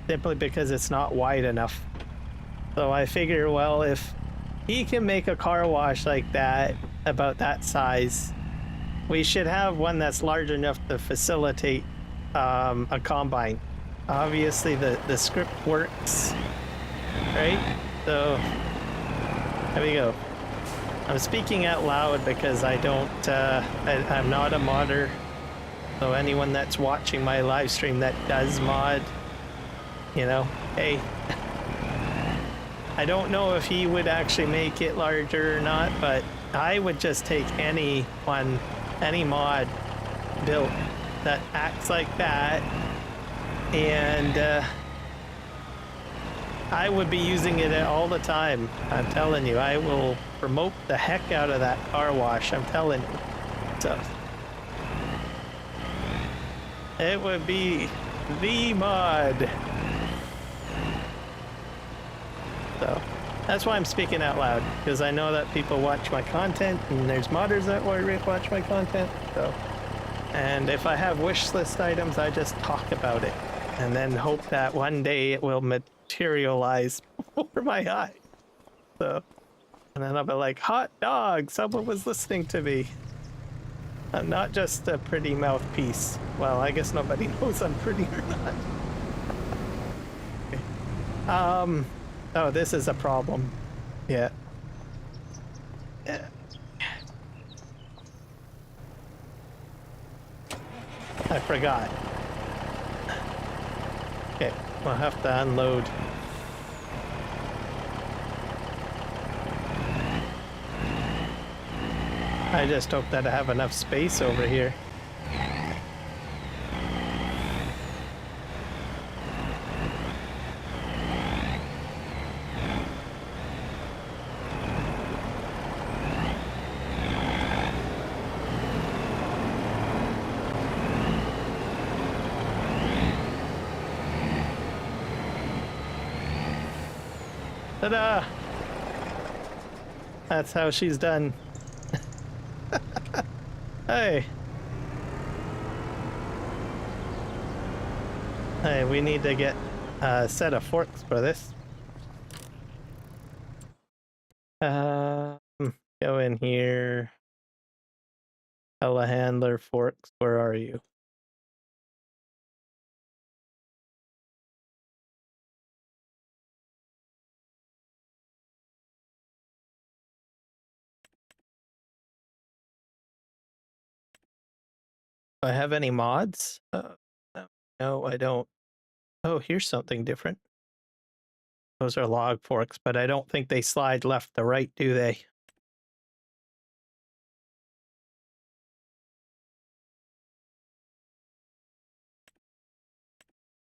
simply because it's not wide enough. So I figure, well, if he can make a car wash like that, about that size, we should have one that's large enough to facilitate a combine. Obviously the script works, right? So there we go. I'm speaking out loud because I don't I'm not a modder. So anyone that's watching my live stream that does mod, you know, hey, I don't know if he would actually make it larger or not, but I would just take any mod built that acts like that, and I would be using it all the time. I'm telling you, I will promote the heck out of that car wash, I'm telling you. So it would be the mod. So that's why I'm speaking out loud, because I know that people watch my content and there's modders that watch my content. So, and if I have wish list items, I just talk about it and then hope that one day it will materialize before my eye. So, and then I'll be like, hot dog, someone was listening to me. I'm not just a pretty mouthpiece. Well, I guess nobody knows I'm pretty or not. Okay. Oh, this is a problem. Yeah. I forgot. We'll have to unload. I just hope that I have enough space over here. Ta-da! That's how she's done. Hey. Hey, we need to get a set of forks for this. Go in here. Telehandler forks, where are you? Do I have any mods? No, I don't. Oh, here's something different. Those are log forks, but I don't think they slide left to right, do they?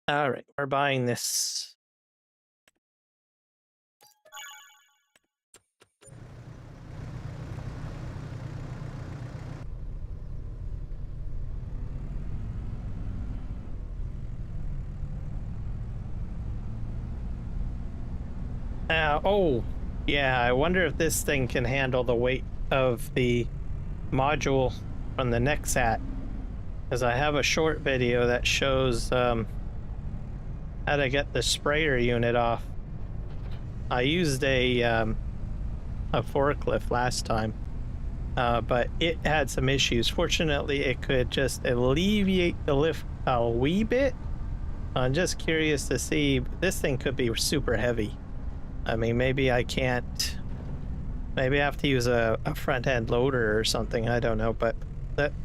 All right, we're buying this. Oh, yeah, I wonder if this thing can handle the weight of the module from the next hat. Because I have a short video that shows how to get the sprayer unit off. I used a forklift last time, but it had some issues. Fortunately, it could just alleviate the lift a wee bit. I'm just curious to see, this thing could be super heavy. I mean, maybe I can't, maybe I have to use a front end loader or something, I don't know, but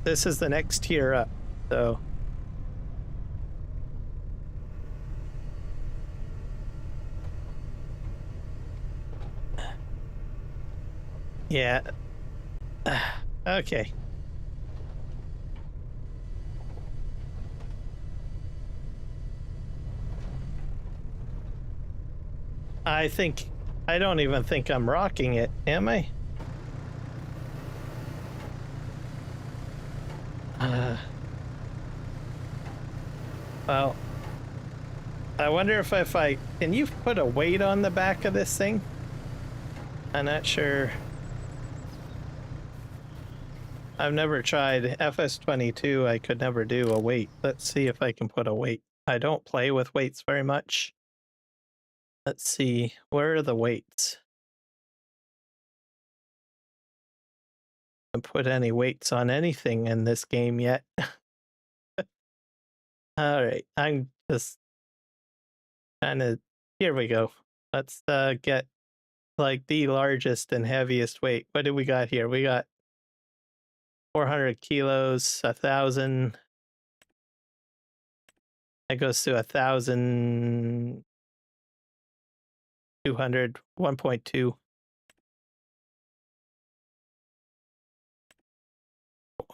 this is the next tier up, so. Yeah. Okay. I don't even think I'm rocking it, am I? Well, I wonder if can you put a weight on the back of this thing? I'm not sure. I've never tried FS22. I could never do a weight. Let's see if I can put a weight. I don't play with weights very much. Let's see, where are the weights? I haven't put any weights on anything in this game yet. All right, I'm just kind of, here we go. Let's get like the largest and heaviest weight. What do we got here? We got 400 kilos, 1,000. That goes to 1,200, 1.2.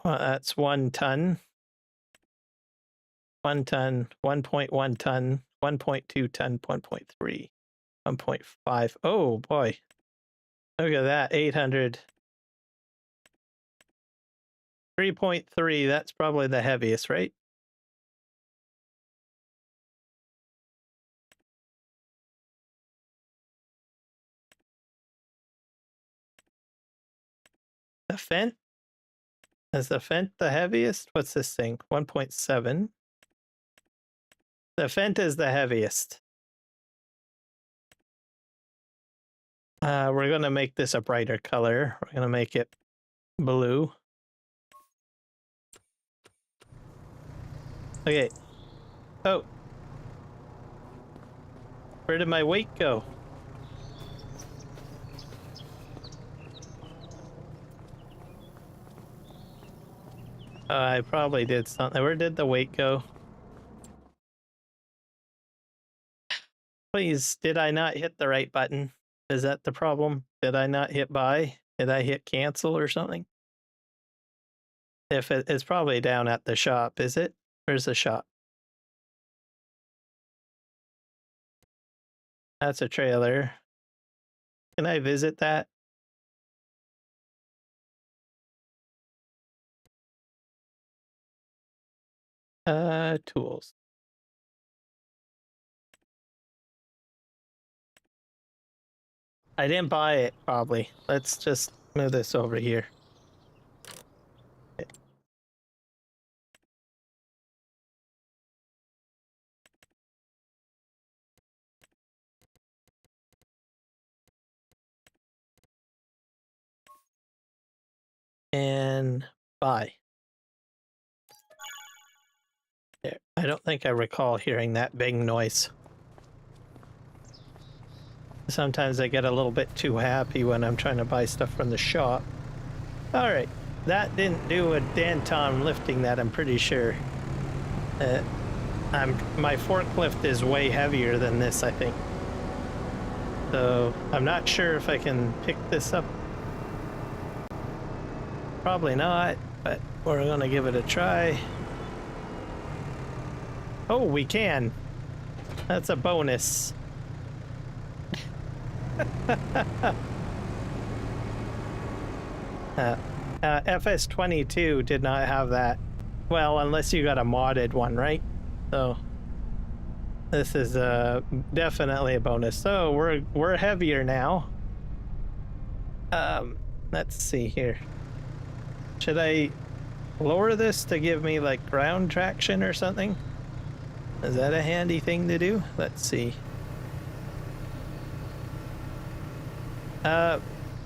That's 1 ton. 1 ton, 1.1 ton, 1.2 ton, 1.3, 1.5. Oh boy. Look at that, 800. 3.3, that's probably the heaviest, right? The Fent? Is the Fent the heaviest? What's this thing? 1.7. The Fent is the heaviest. We're gonna make this a brighter color. We're gonna make it blue. Okay. Oh. Where did my weight go? I probably did something. Where did the weight go? Please, did I not hit the right button? Is that the problem? Did I not hit buy? Did I hit cancel or something? If it's probably down at the shop, is it? Where's the shop? That's a trailer. Can I visit that? Tools. I didn't buy it, probably. Let's just move this over here. And buy. There. I don't think I recall hearing that big noise. Sometimes I get a little bit too happy when I'm trying to buy stuff from the shop. All right, that didn't do a dent on lifting that, I'm pretty sure. My forklift is way heavier than this, I think. So I'm not sure if I can pick this up. Probably not, but we're gonna give it a try. Oh, we can. That's a bonus. FS22 did not have that. Well, unless you got a modded one, right? So this is definitely a bonus. So we're heavier now. Let's see here. Should I lower this to give me like ground traction or something? Is that a handy thing to do? Let's see.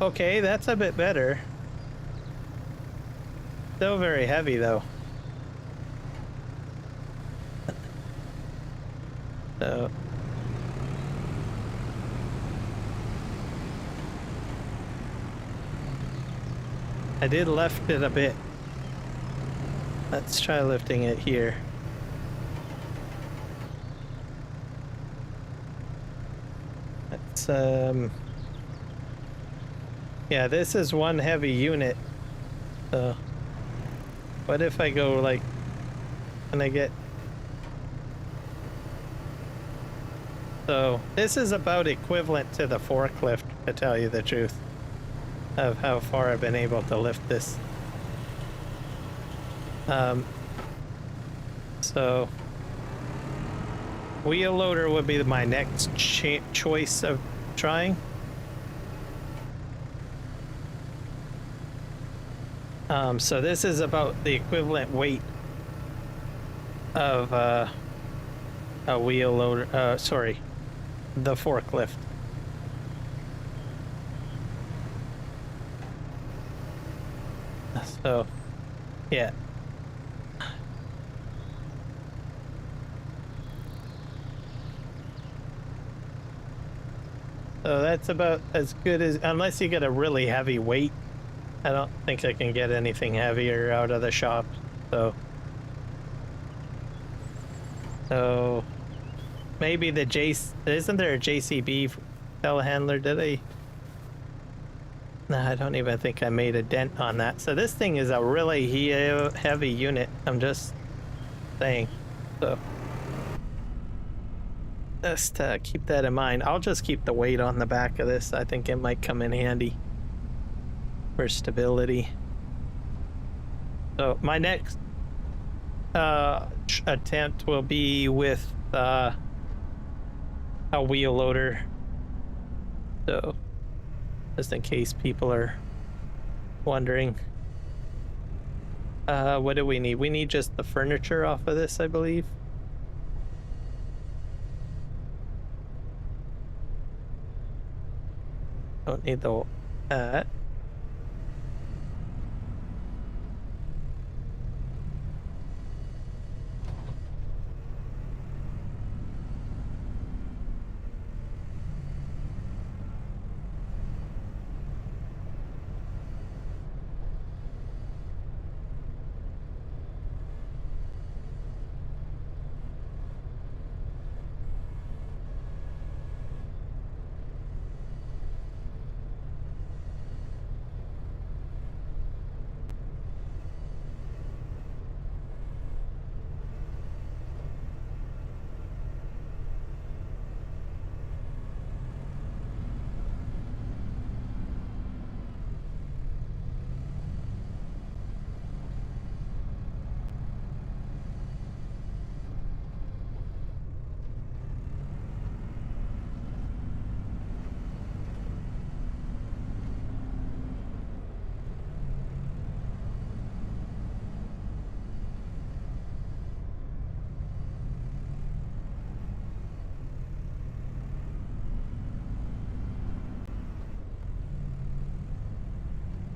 Okay, that's a bit better. Still very heavy though. So I did lift it a bit. Let's try lifting it here. Let's yeah, this is one heavy unit. So what if I go like, can I get, so this is about equivalent to the forklift, to tell you the truth, of how far I've been able to lift this. So wheel loader would be my next choice of trying. So this is about the equivalent weight of a wheel loader, sorry, the forklift. So, yeah. So that's about as good as, unless you get a really heavy weight. I don't think I can get anything heavier out of the shop, so maybe the isn't there a JCB telehandler? Did I? No, I don't even think I made a dent on that. So this thing is a really heavy unit, I'm just saying. So just keep that in mind. I'll just keep the weight on the back of this. I think it might come in handy for stability. So my next attempt will be with a wheel loader. So just in case people are wondering. What do we need? We need just the furniture off of this, I believe. Don't need the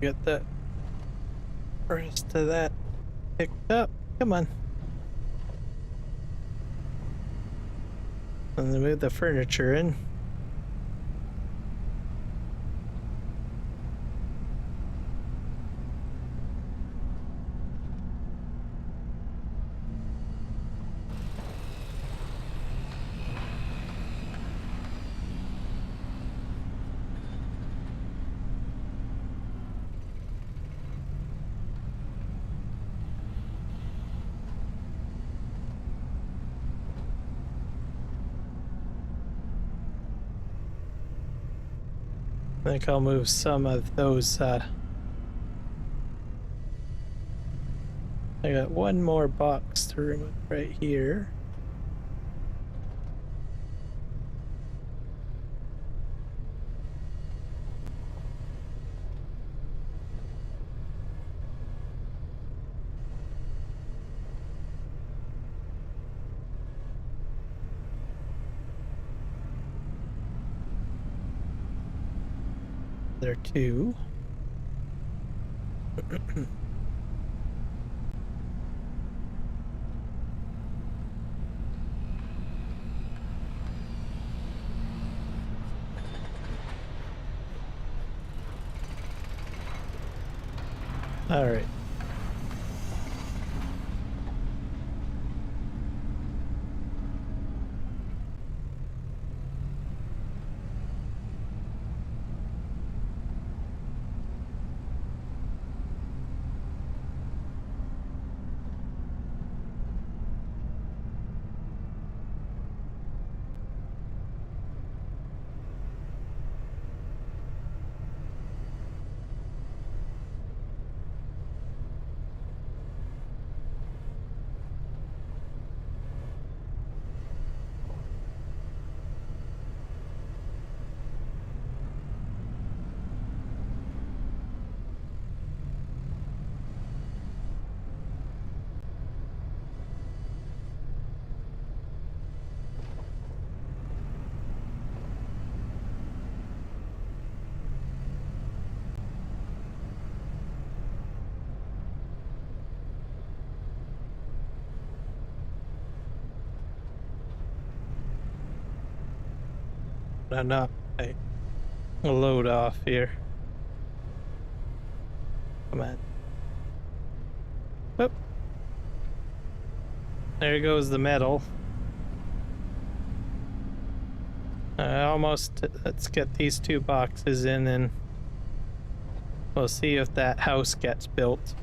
get the rest of that picked up. Come on. And then move the furniture in. I think I'll move some of those. I got one more box to remove right here. There are two. All right. No, I load off here. Come on. Whoop. There goes the metal. Almost. Let's get these two boxes in and we'll see if that house gets built.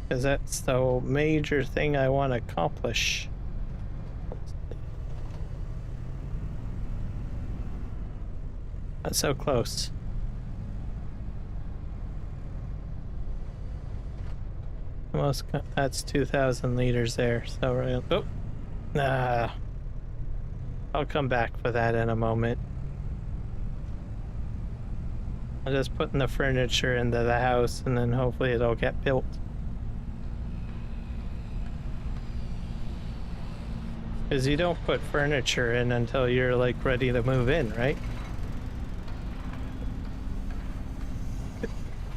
Because that's the major thing I want to accomplish. That's so close. Almost, that's 2,000 liters there. So we're gonna, oh, nah. I'll come back for that in a moment. I'm just putting the furniture into the house and then hopefully it'll get built. Because you don't put furniture in until you're like ready to move in, right?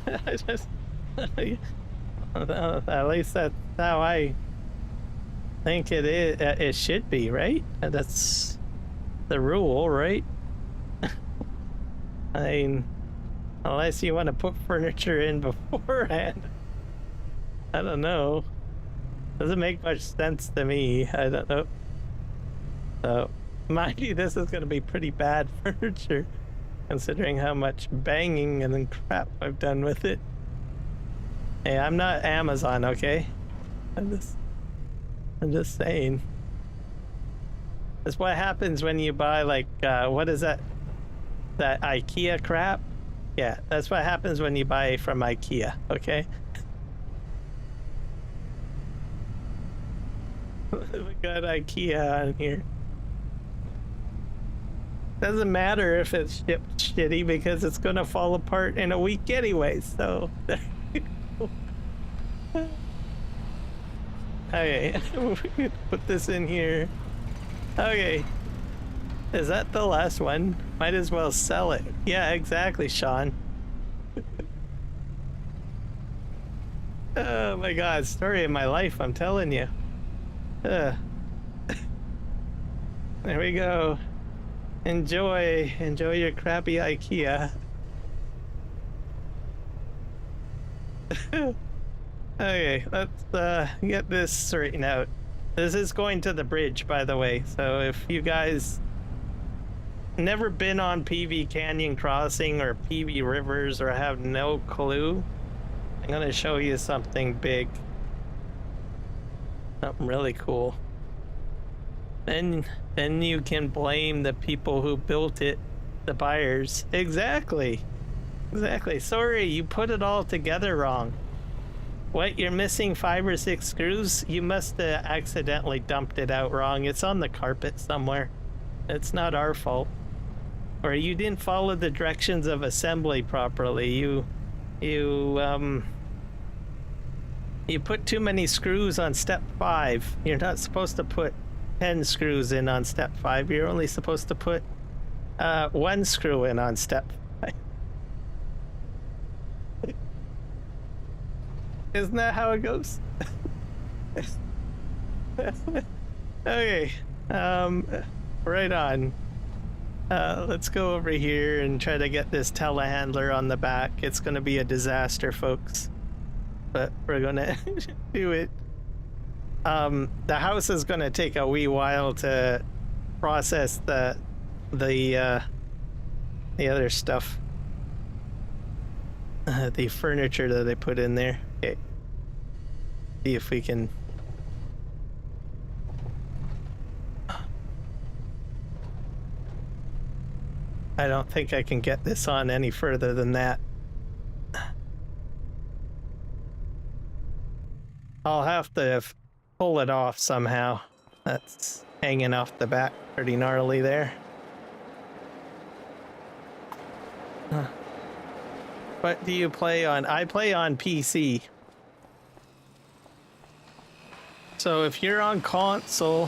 I just, at least that's how I think it is. It should be, right? That's the rule, right? I mean, unless you want to put furniture in beforehand. I don't know. Doesn't make much sense to me. I don't know. So, mind you, this is going to be pretty bad furniture, considering how much banging and then crap I've done with it. Hey, I'm not Amazon, okay? I'm just saying. That's what happens when you buy like, what is that? That IKEA crap? Yeah, that's what happens when you buy from IKEA, okay? We got IKEA on here. Doesn't matter if it's shipped shitty because it's gonna fall apart in a week anyway, so there you go. Okay, put this in here. Okay. Is that the last one? Might as well sell it. Yeah, exactly, Sean. Oh my god, story of my life, I'm telling you. There we go. Enjoy your crappy IKEA. Okay, let's get this straightened out. This is going to the bridge, by the way, so if you guys never been on PV Canyon Crossing or PVRivers or have no clue, I'm gonna show you something big. Something really cool. Then you can blame the people who built it, the buyers. Exactly. Sorry, you put it all together wrong. What, you're missing 5 or 6 screws? You must have accidentally dumped it out wrong. It's on the carpet somewhere. It's not our fault. Or you didn't follow the directions of assembly properly. You put too many screws on step 5. You're not supposed to put 10 screws in on step 5. You're only supposed to put 1 screw in on step 5. Isn't that how it goes? Okay, right on. Let's go over here and try to get this telehandler on the back. It's gonna be a disaster, folks, but we're gonna do it. The house is gonna take a wee while to process the other stuff, the furniture that I put in there. Okay, see if we can. I don't think I can get this on any further than that. I'll have to pull it off somehow. That's hanging off the back pretty gnarly there. What do you play on? I play on PC. So if you're on console,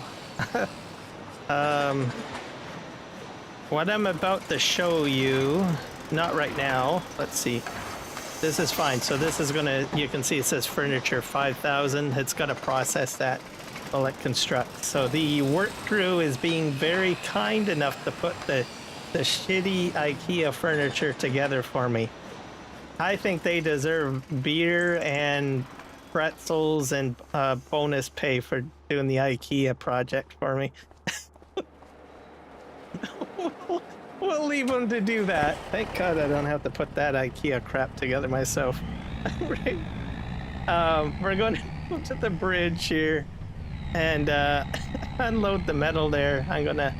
what I'm about to show you, not right now, let's see. This is fine. So this is gonna, you can see it says furniture 5,000. It's gonna process that while it constructs. So the work crew is being very kind enough to put the shitty IKEA furniture together for me. I think they deserve beer and pretzels and bonus pay for doing the IKEA project for me. We'll leave them to do that. Thank God I don't have to put that IKEA crap together myself. Right. We're going to go to the bridge here and unload the metal there. I'm gonna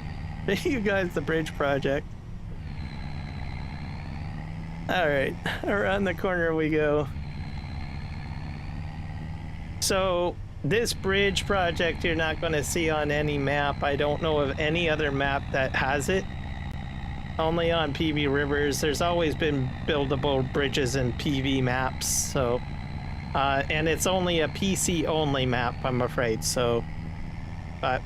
show you guys the bridge project. All right, around the corner we go. So this bridge project you're not going to see on any map. I don't know of any other map that has it. Only on PVRivers. There's always been buildable bridges in PV maps. So, and it's only a PC only map, I'm afraid. So, but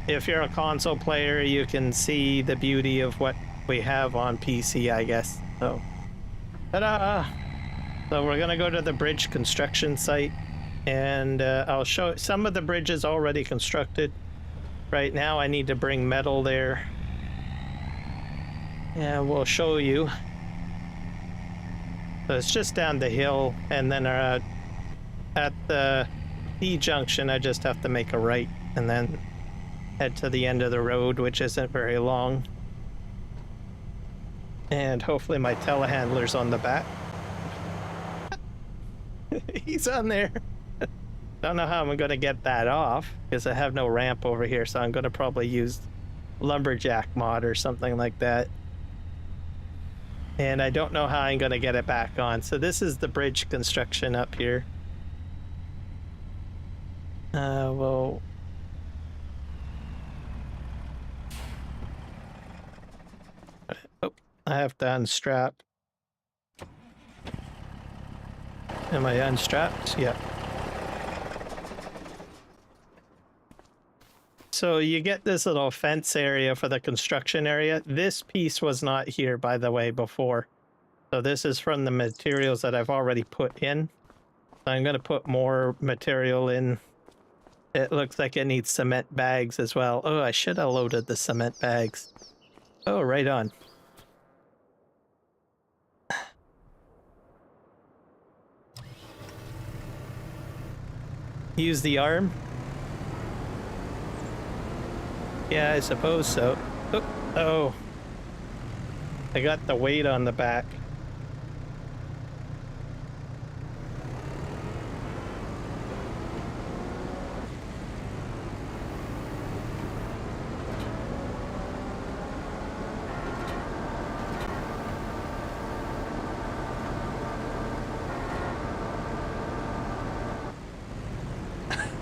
if you're a console player, you can see the beauty of what we have on PC, I guess. So, ta-da! So we're gonna go to the bridge construction site. And I'll show some of the bridges already constructed. Right now I need to bring metal there. Yeah, we'll show you. So it's just down the hill, and then at the T-junction I just have to make a right and then head to the end of the road, which isn't very long. And hopefully my telehandler's on the back. He's on there. Don't know how I'm gonna get that off because I have no ramp over here, so I'm gonna probably use lumberjack mod or something like that. And I don't know how I'm gonna get it back on. So this is the bridge construction up here. Well, oh, I have to unstrap. Am I unstrapped? Yeah. So you get this little fence area for the construction area. This piece was not here, by the way, before. So this is from the materials that I've already put in. So I'm going to put more material in. It looks like it needs cement bags as well. Oh, I should have loaded the cement bags. Oh, right on. Use the arm? Yeah, I suppose so. Oh. I got the weight on the back.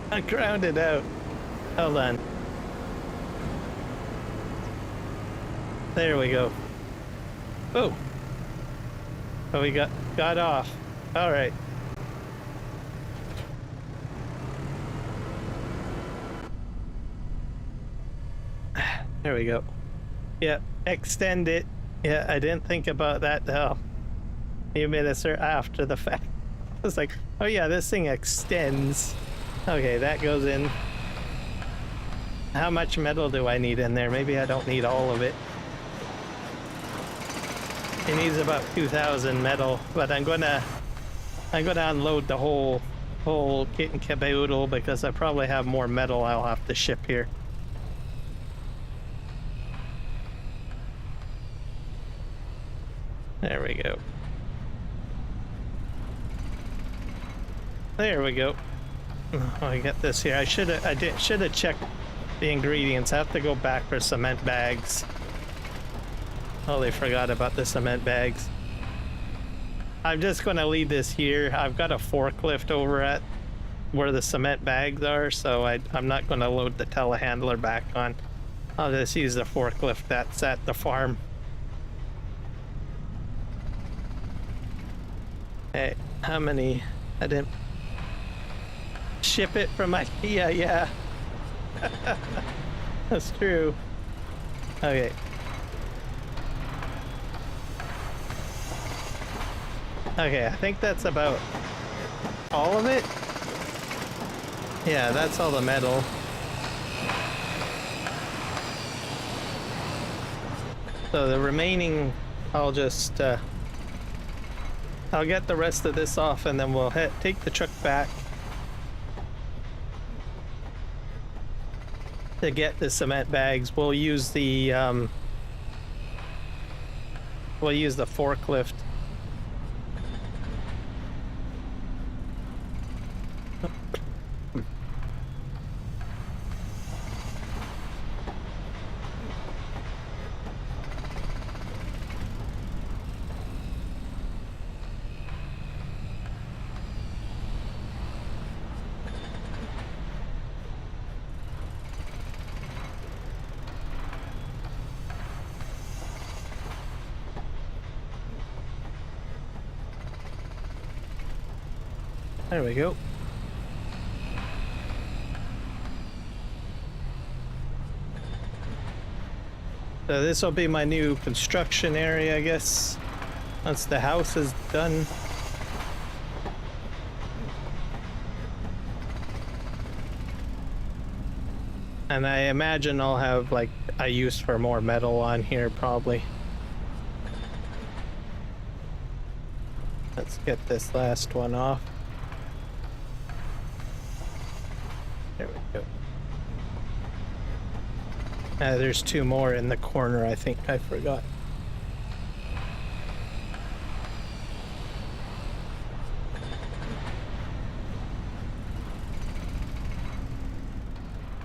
I grounded out. Hold on. There we go. Oh. Oh, we got off. All right. There we go. Yeah, extend it. Yeah, I didn't think about that a few minutes or after the fact. I was like, oh yeah, this thing extends. Okay, that goes in. How much metal do I need in there? Maybe I don't need all of it. It needs about 2,000 metal, but I'm gonna unload the whole kit and caboodle because I probably have more metal I'll have to ship here. There we go. There we go. Oh, I got this here. I should have checked the ingredients. I have to go back for cement bags. Oh, they forgot about the cement bags. I'm just going to leave this here. I've got a forklift over at where the cement bags are, so I'm not going to load the telehandler back on. I'll just use the forklift that's at the farm. Hey, how many? I didn't ship it from IKEA, yeah. That's true. Okay. Okay, I think that's about all of it. Yeah, that's all the metal. So the remaining, I'll just, I'll get the rest of this off and then we'll take the truck back to get the cement bags. We'll use the forklift. There we go. So this will be my new construction area, I guess, once the house is done. And I imagine I'll have like a use for more metal on here probably. Let's get this last one off. There we go. There's two more in the corner, I think I forgot.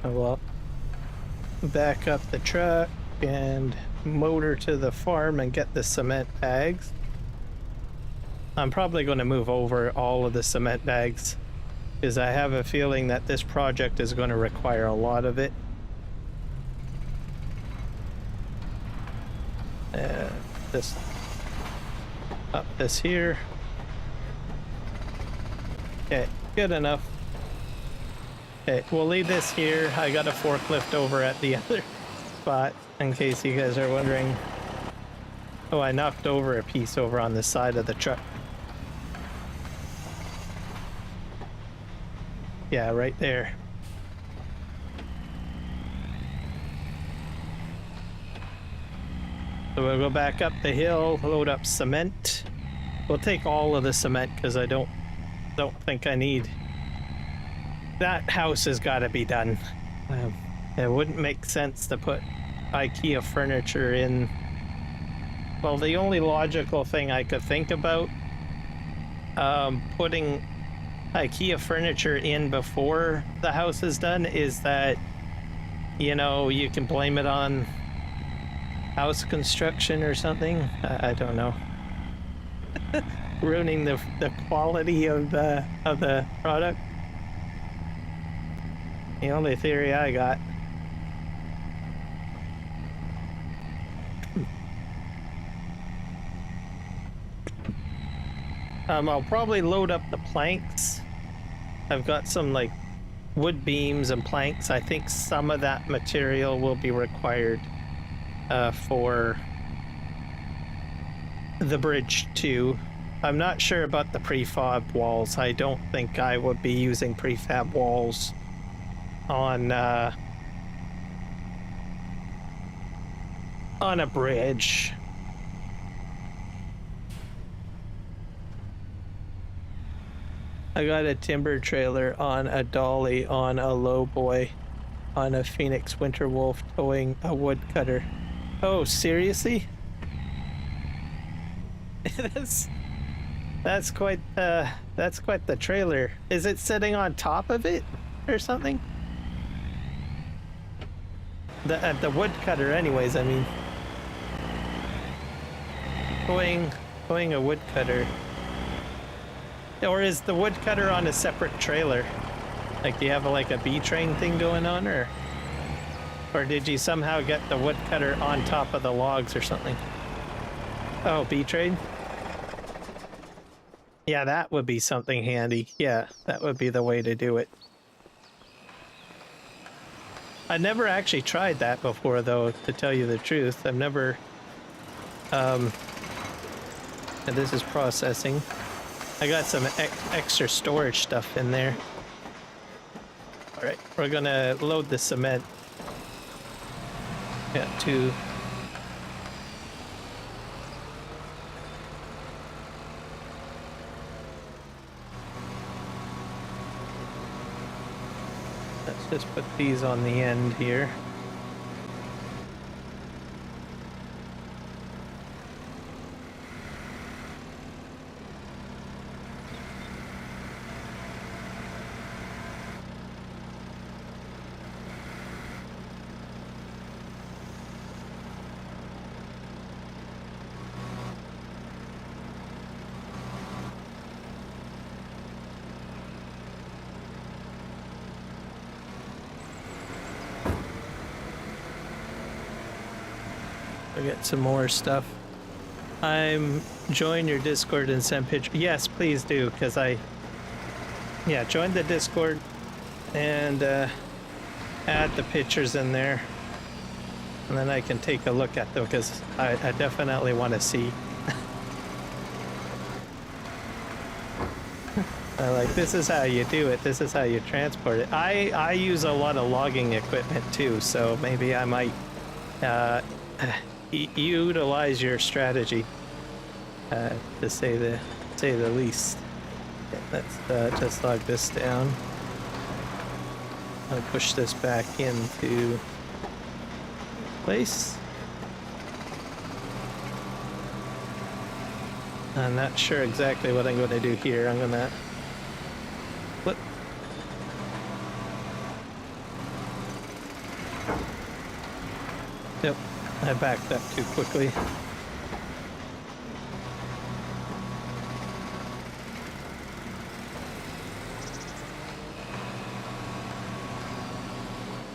Oh well. Back up the truck and motor to the farm and get the cement bags. I'm probably going to move over all of the cement bags because I have a feeling that this project is going to require a lot of it. Just up this here. Okay, good enough. Okay, we'll leave this here. I got a forklift over at the other spot, in case you guys are wondering. Oh, I knocked over a piece over on the side of the truck. Yeah, right there. So we'll go back up the hill, load up cement. We'll take all of the cement because I don't think I need. That house has got to be done. It wouldn't make sense to put IKEA furniture in. Well, the only logical thing I could think about putting IKEA furniture in before the house is done is that, you know, you can blame it on house construction or something. I don't know. Ruining the quality of the product. The only theory I got. I'll probably load up the planks. I've got some like wood beams and planks. I think some of that material will be required for the bridge too. I'm not sure about the prefab walls. I don't think I would be using prefab walls on a bridge. I got a timber trailer on a dolly on a lowboy on a Phoenix Winterwolf towing a woodcutter. Oh, seriously? that's quite the trailer. Is it sitting on top of it or something? The woodcutter, anyways. I mean, towing a woodcutter. Or is the woodcutter on a separate trailer? Like, do you have like a B train thing going on, or did you somehow get the woodcutter on top of the logs or something? Oh, B train? Yeah, that would be something handy. Yeah, that would be the way to do it. I never actually tried that before, though, to tell you the truth. I've never... and this is processing. I got some extra storage stuff in there. Alright, we're gonna load the cement. Got two. Let's just put these on the end here. I'll get some more stuff. I'm join your Discord and send pictures. Yes, please do, because join the Discord and add the pictures in there, and then I can take a look at them, because I definitely want to see. Like, this is how you do it. This is how you transport it. I use a lot of logging equipment too, so maybe I might utilize your strategy, to say the least. Okay, let's just log this down. I'll push this back into place. I'm not sure exactly what I'm going to do here. I'm going to flip. Yep, I backed up too quickly.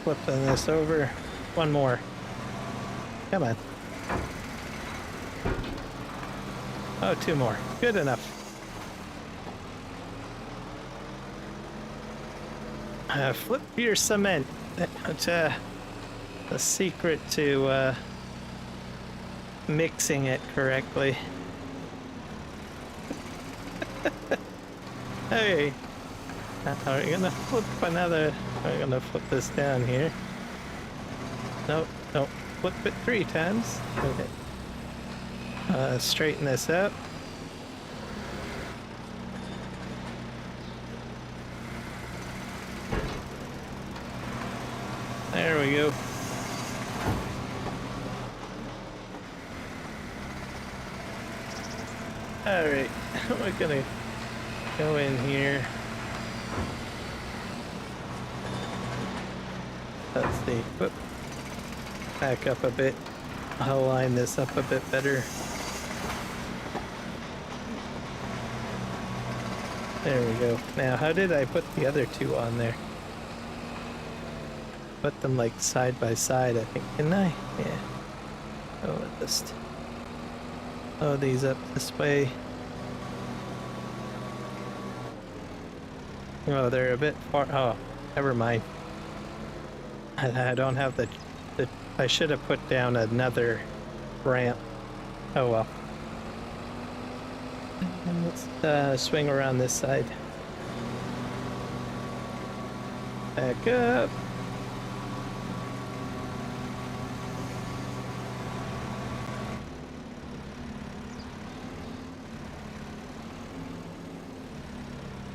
Flipping this over. One more. Come on. Oh, two more. Good enough. Flip your cement. That's the secret to mixing it correctly. Hey, are we gonna flip another? We're gonna flip this down here. Nope, nope. Flip it 3 times. Okay. Straighten this up. There we go. Alright, we're gonna go in here. Let's see. Whoop. Back up a bit. I'll line this up a bit better. There we go. Now, how did I put the other 2 on there? Put them like side by side, I think, didn't I? Yeah. Oh, just load these up this way. Oh, they're a bit far. Oh, never mind. I don't have the I should have put down another ramp. Oh well. And let's swing around this side. Back up.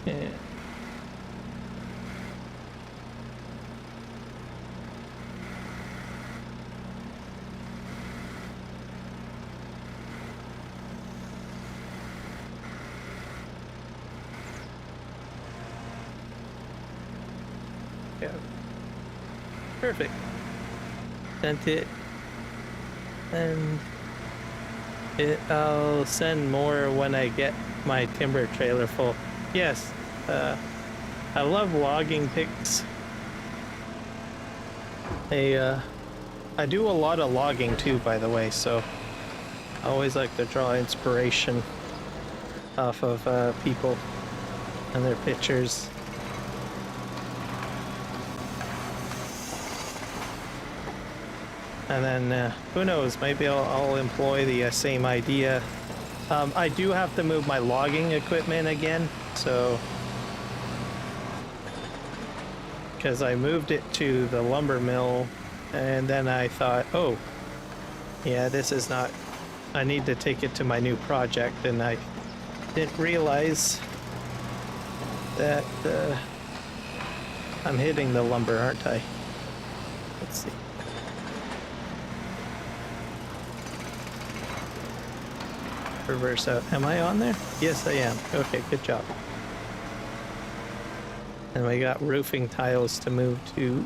Yeah. Yeah. Perfect. Sent it. And I'll send more when I get my timber trailer full. Yes, I love logging pics. I do a lot of logging too, by the way, so I always like to draw inspiration off of people and their pictures. And then, who knows, maybe I'll employ the same idea. I do have to move my logging equipment again, so... because I moved it to the lumber mill, and then I thought, oh, yeah, this is not... I need to take it to my new project, and I didn't realize that I'm hitting the lumber, aren't I? Let's see. Reverse out. Am I on there? Yes, I am. Okay, good job. And we got roofing tiles to move to.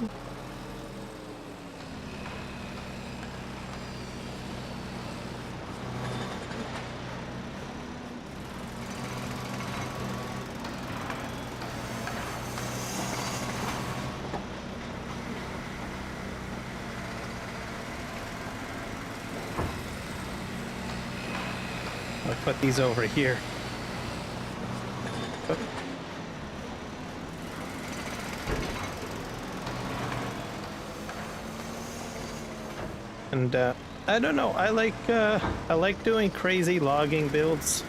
I'll put these over here. Oh. And I don't know. I like doing crazy logging builds.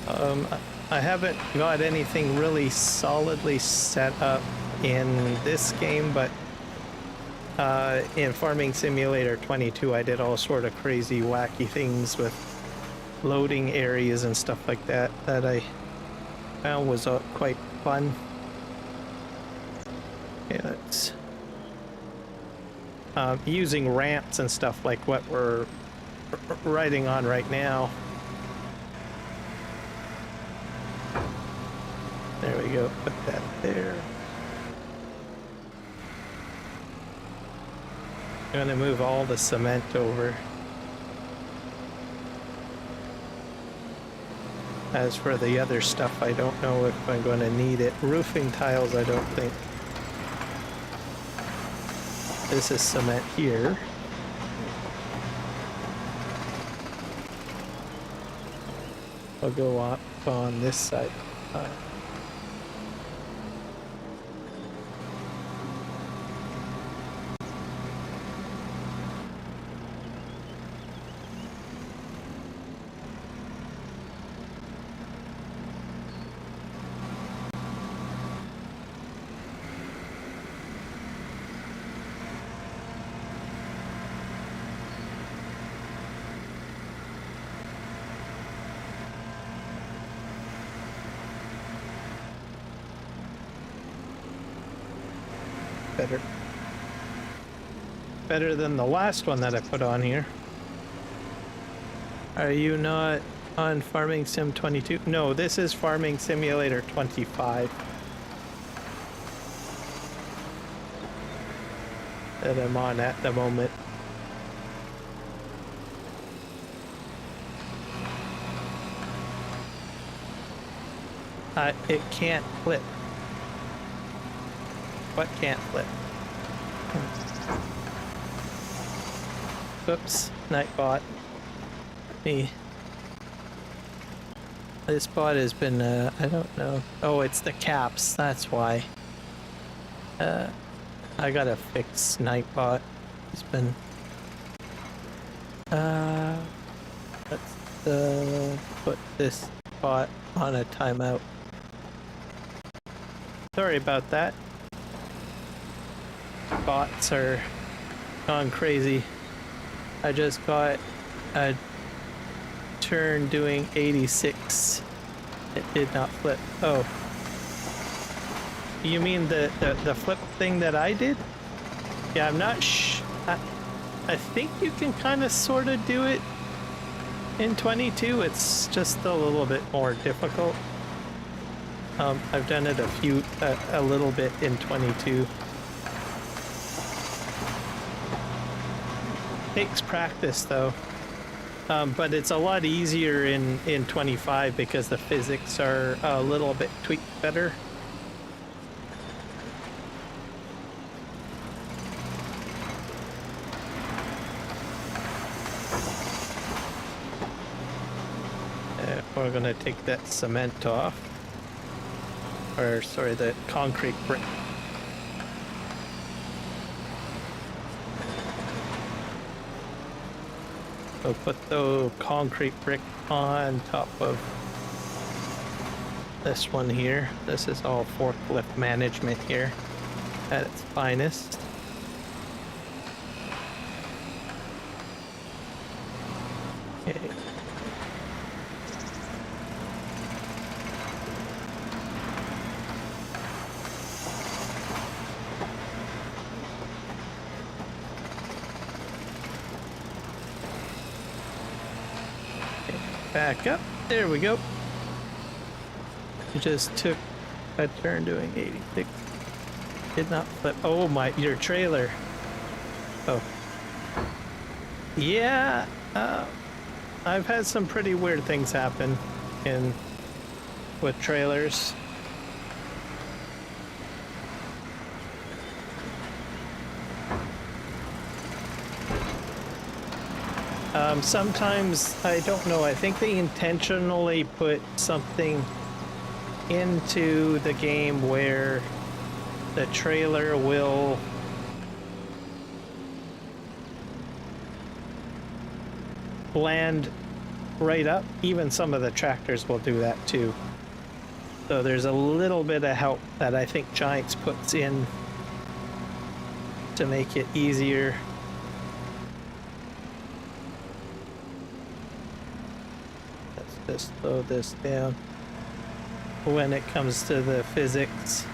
I haven't got anything really solidly set up in this game, but in Farming Simulator 22, I did all sort of crazy, wacky things with loading areas and stuff like that that I found was quite fun. Yeah, it's using ramps and stuff like what we're riding on right now. There we go, put that there. I'm gonna move all the cement over. As for the other stuff, I don't know if I'm going to need it. Roofing tiles, I don't think. This is cement here. I'll go up on this side. better. Better than the last one that I put on here. Are you not on Farming Sim 22? No, this is Farming Simulator 25. That I'm on at the moment. It can't flip. What can't flip? Oops, Nightbot. Me. This bot has been, I don't know. Oh, it's the caps, that's why. I gotta fix Nightbot. It's been... let's, put this bot on a timeout. Sorry about that. Bots are gone crazy. I just got a turn doing 86. It did not flip. Oh. You mean the flip thing that I did? Yeah, I'm not I think you can kind of sort of do it in 22. It's just a little bit more difficult. I've done it a little bit in 22. Takes practice though. But it's a lot easier in 25 because the physics are a little bit tweaked better. We're gonna take that cement off. Or sorry, the concrete brick. So put the concrete brick on top of this one here. This is all forklift management here at its finest. Okay. Back up. There we go. You just took a turn doing 86. Did not flip. Oh my, your trailer. Oh. Yeah, I've had some pretty weird things happen with trailers. Sometimes, I don't know, I think they intentionally put something into the game where the trailer will land right up. Even some of the tractors will do that too. So there's a little bit of help that I think Giants puts in to make it easier. Let's just slow this down when it comes to the physics.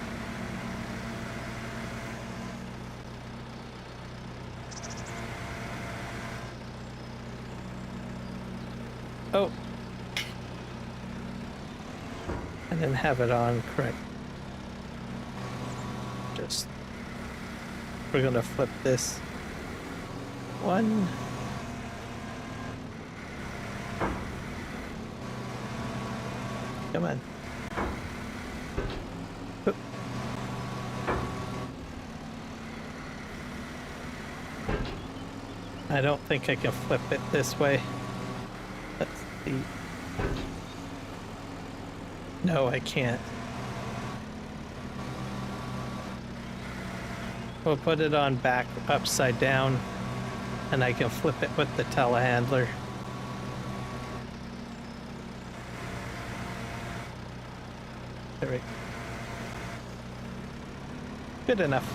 Oh, and then have it on correct. Just, we're gonna flip this one. Come on. Oop. I don't think I can flip it this way. Let's see. No, I can't. We'll put it on back upside down and I can flip it with the telehandler. There we go. Good enough.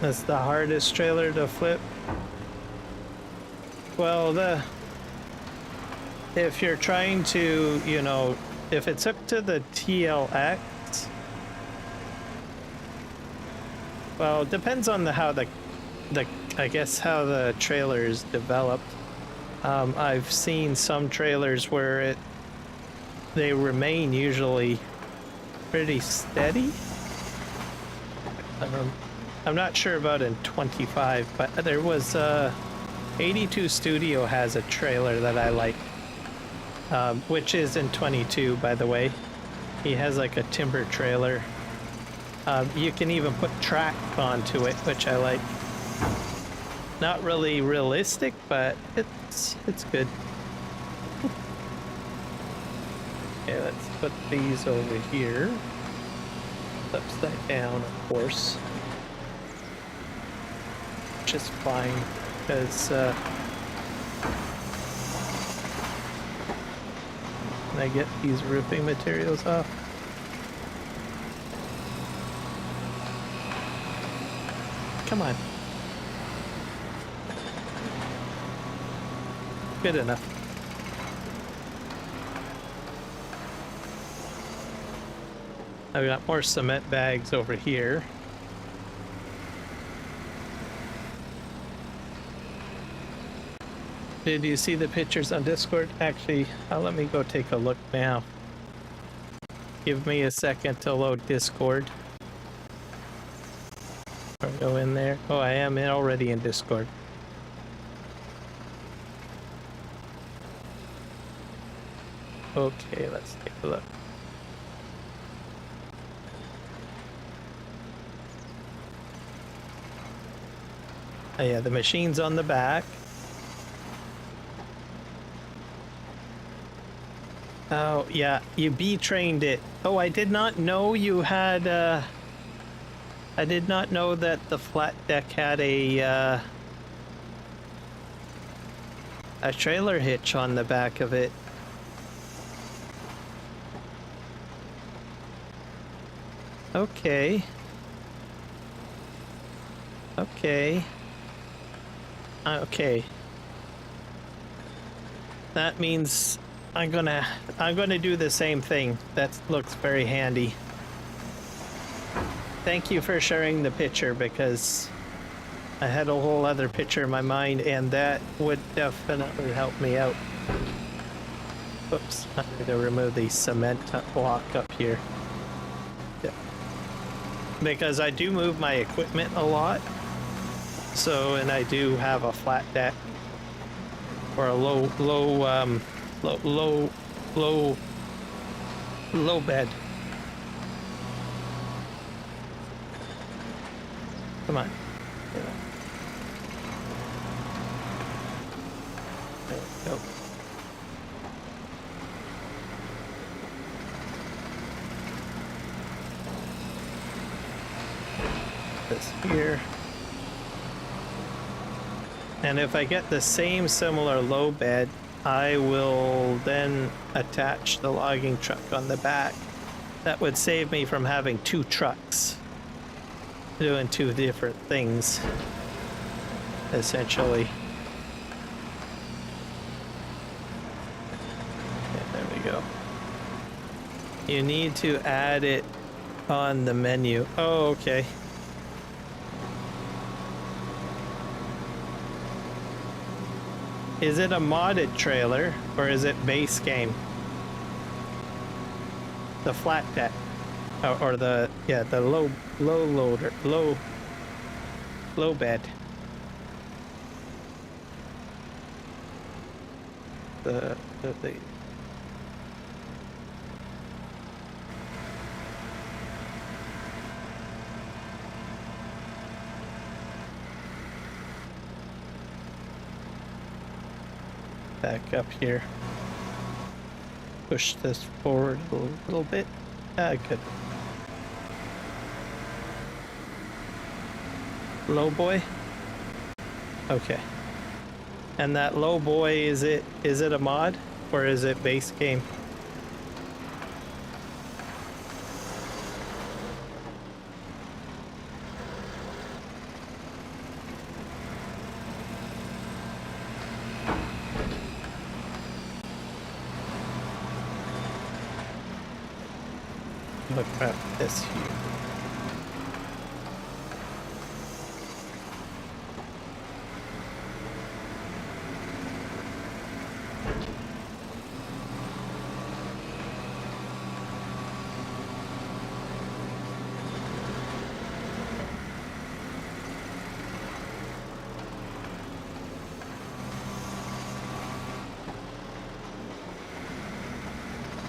That's the hardest trailer to flip. Well, if you're trying to, you know, if it's up to the TLX, well, it depends on how the I guess how the trailer is developed. I've seen some trailers where they remain usually pretty steady. I'm not sure about in 25, but there was 82 Studio has a trailer that I like, which is in 22, by the way. He has like a timber trailer. You can even put track onto it, which I like. Not really realistic, but it's good. Okay, let's put these over here. Upside down, of course. Which is fine, because can I get these roofing materials off? Come on. Good enough. I've got more cement bags over here. Did you see the pictures on Discord? Actually, let me go take a look now. Give me a second to load Discord. I'll go in there. Oh, I am already in Discord. Okay, let's take a look. Oh yeah, the machine's on the back. Oh yeah, you B-trained it. Oh, I did not know you had I did not know that the flat deck had a trailer hitch on the back of it. Okay. Okay. Okay. That means I'm gonna do the same thing. That looks very handy. Thank you for sharing the picture, because I had a whole other picture in my mind and that would definitely help me out. Oops, I need to remove the cement block up here. Yeah. Because I do move my equipment a lot. So, and I do have a flat deck or a low bed. Come on. There we go. This here. And if I get the same similar low bed, I will then attach the logging truck on the back. That would save me from having two trucks doing two different things, essentially. Okay, there we go. You need to add it on the menu. Oh, okay. Is it a modded trailer or is it base game? The flat deck, or the low bed. The back up here. Push this forward a little bit. Good. Low boy? Okay. And that low boy, is it a mod or is it base game? Look at this here.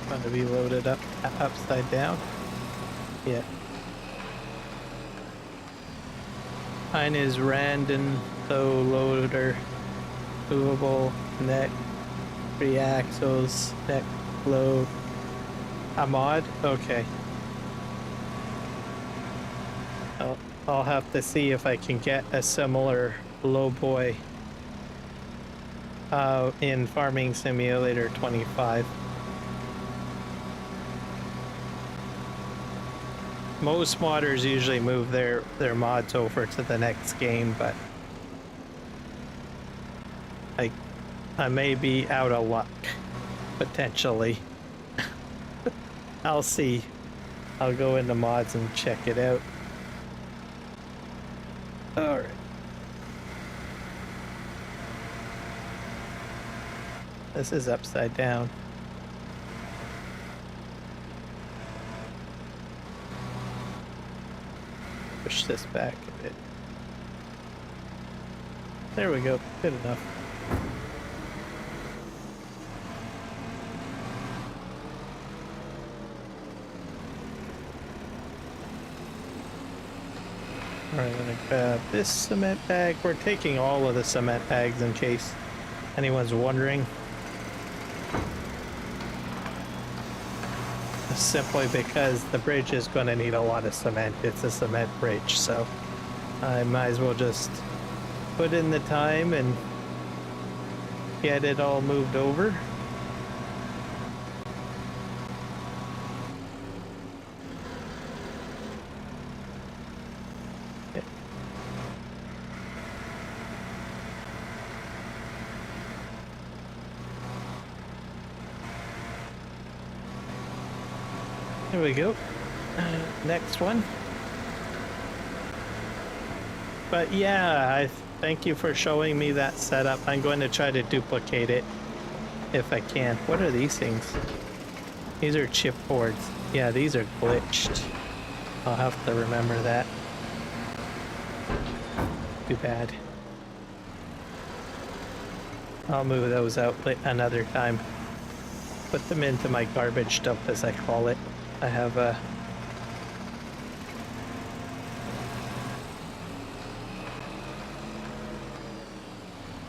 Going to be loaded up upside down. Yeah. Mine is random, so loader, movable, neck, 3 axles, neck, load. A mod? Okay. I'll have to see if I can get a similar low boy in Farming Simulator 25. Most modders usually move their mods over to the next game, but I may be out of luck, potentially. I'll see. I'll go into mods and check it out. Alright. This is upside down. Push this back a bit. There we go. Good enough. Alright, I'm gonna grab this cement bag. We're taking all of the cement bags in case anyone's wondering. Simply because the bridge is going to need a lot of cement. It's a cement bridge, so I might as well just put in the time and get it all moved over. Okay. There we go. Next one. But yeah, I thank you for showing me that setup. I'm going to try to duplicate it if I can. What are these things? These are chipboards. Yeah, these are glitched. I'll have to remember that. Too bad. I'll move those out another time. Put them into my garbage dump, as I call it. I have a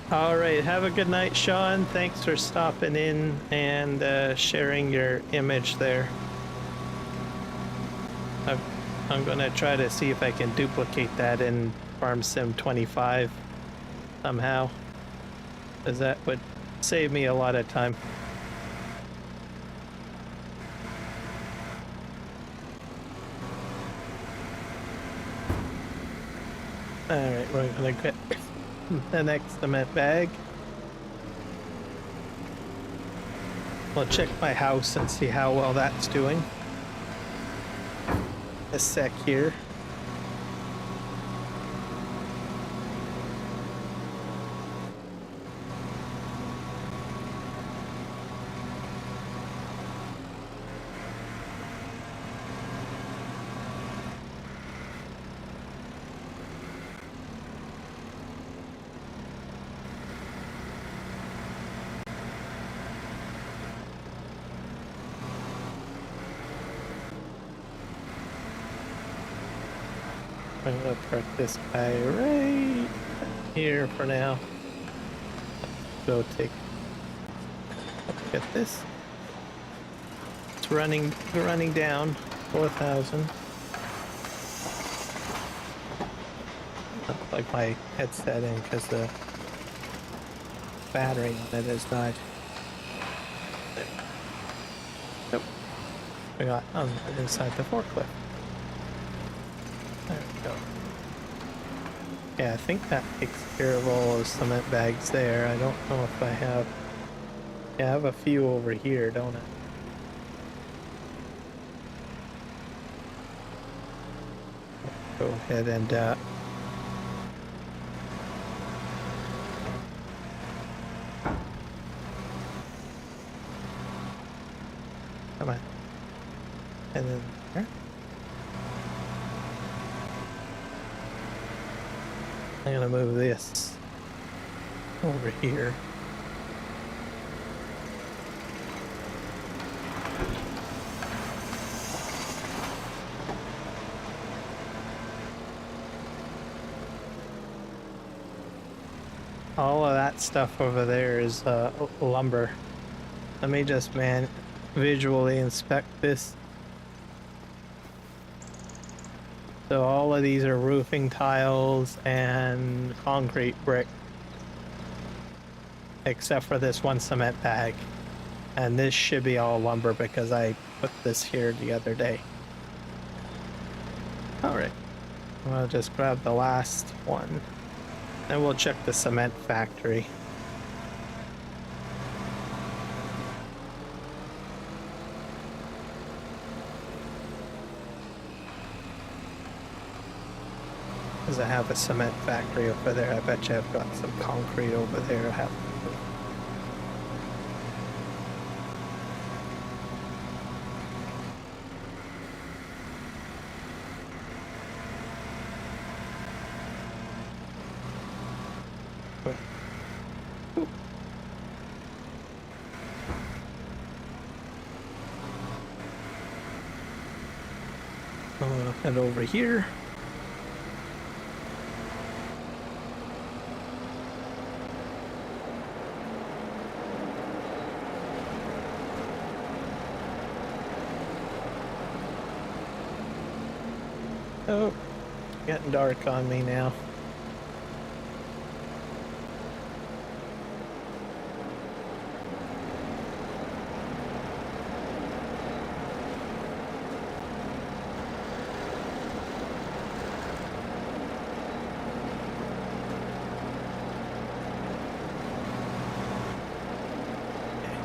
Alright, have a good night, Sean. Thanks for stopping in and sharing your image there. I'm gonna try to see if I can duplicate that in Farm Sim 25 somehow, because that would save me a lot of time. Alright, we're gonna get the next cement bag. I'll check my house and see how well that's doing. A sec here. I'm gonna park this guy right here for now. Go get this. It's running down 4,000. Like my headset in because the battery on it has died. There. Nope. I got inside the forklift. There we go. Yeah, I think that takes care of all those cement bags there. I don't know if I have... Yeah, I have a few over here, don't I? go ahead and come on. And then there. I'm gonna move this over here. All of that stuff over there is lumber. Let me just visually inspect this. So all of these are roofing tiles and concrete brick, except for this one cement bag. And this should be all lumber because I put this here the other day. All right, I'll just grab the last one. Then we'll check the cement factory. Because I have a cement factory over there. I bet you I've got some concrete over there. I have. And over here. Oh, getting dark on me now.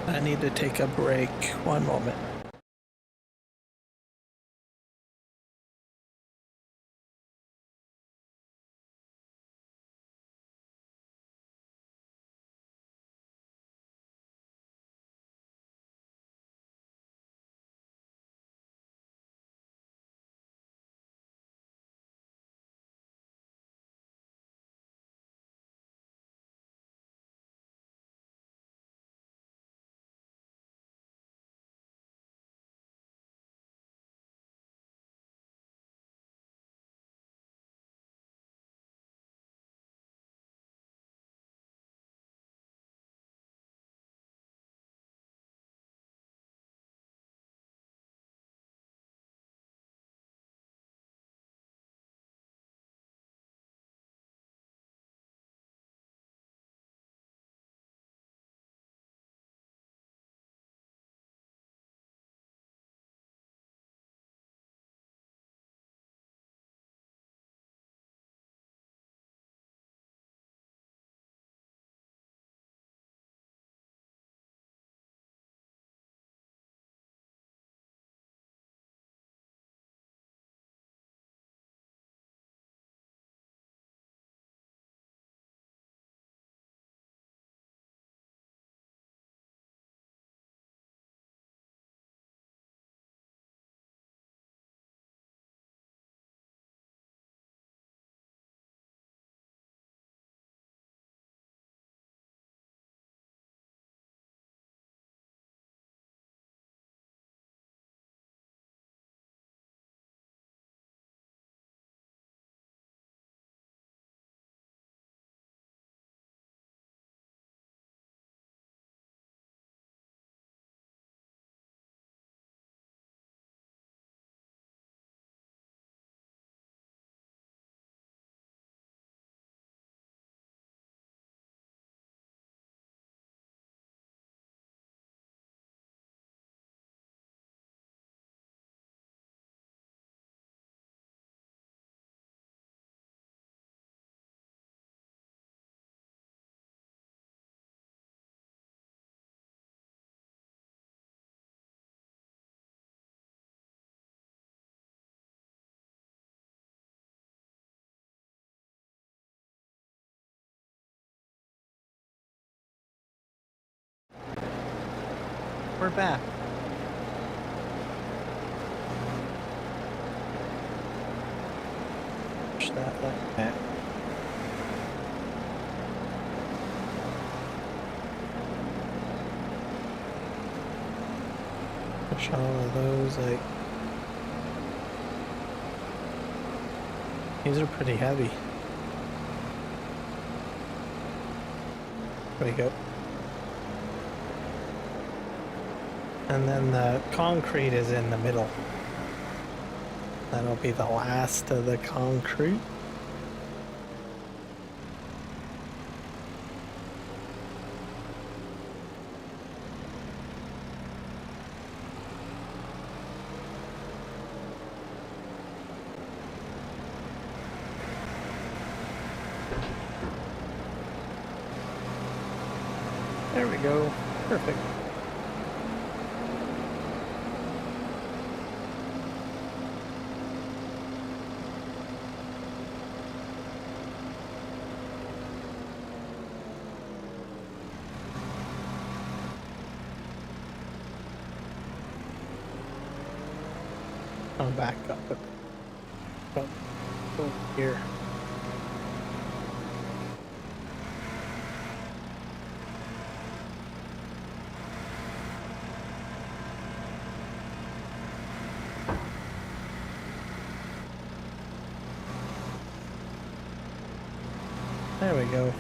I need to take a break. One moment. we're back. Push that like that. Push all of those like. These are pretty heavy. There we go. And then the concrete is in the middle. That'll be the last of the concrete. There we go. Perfect. I'll back up a bit. Over here. There we go.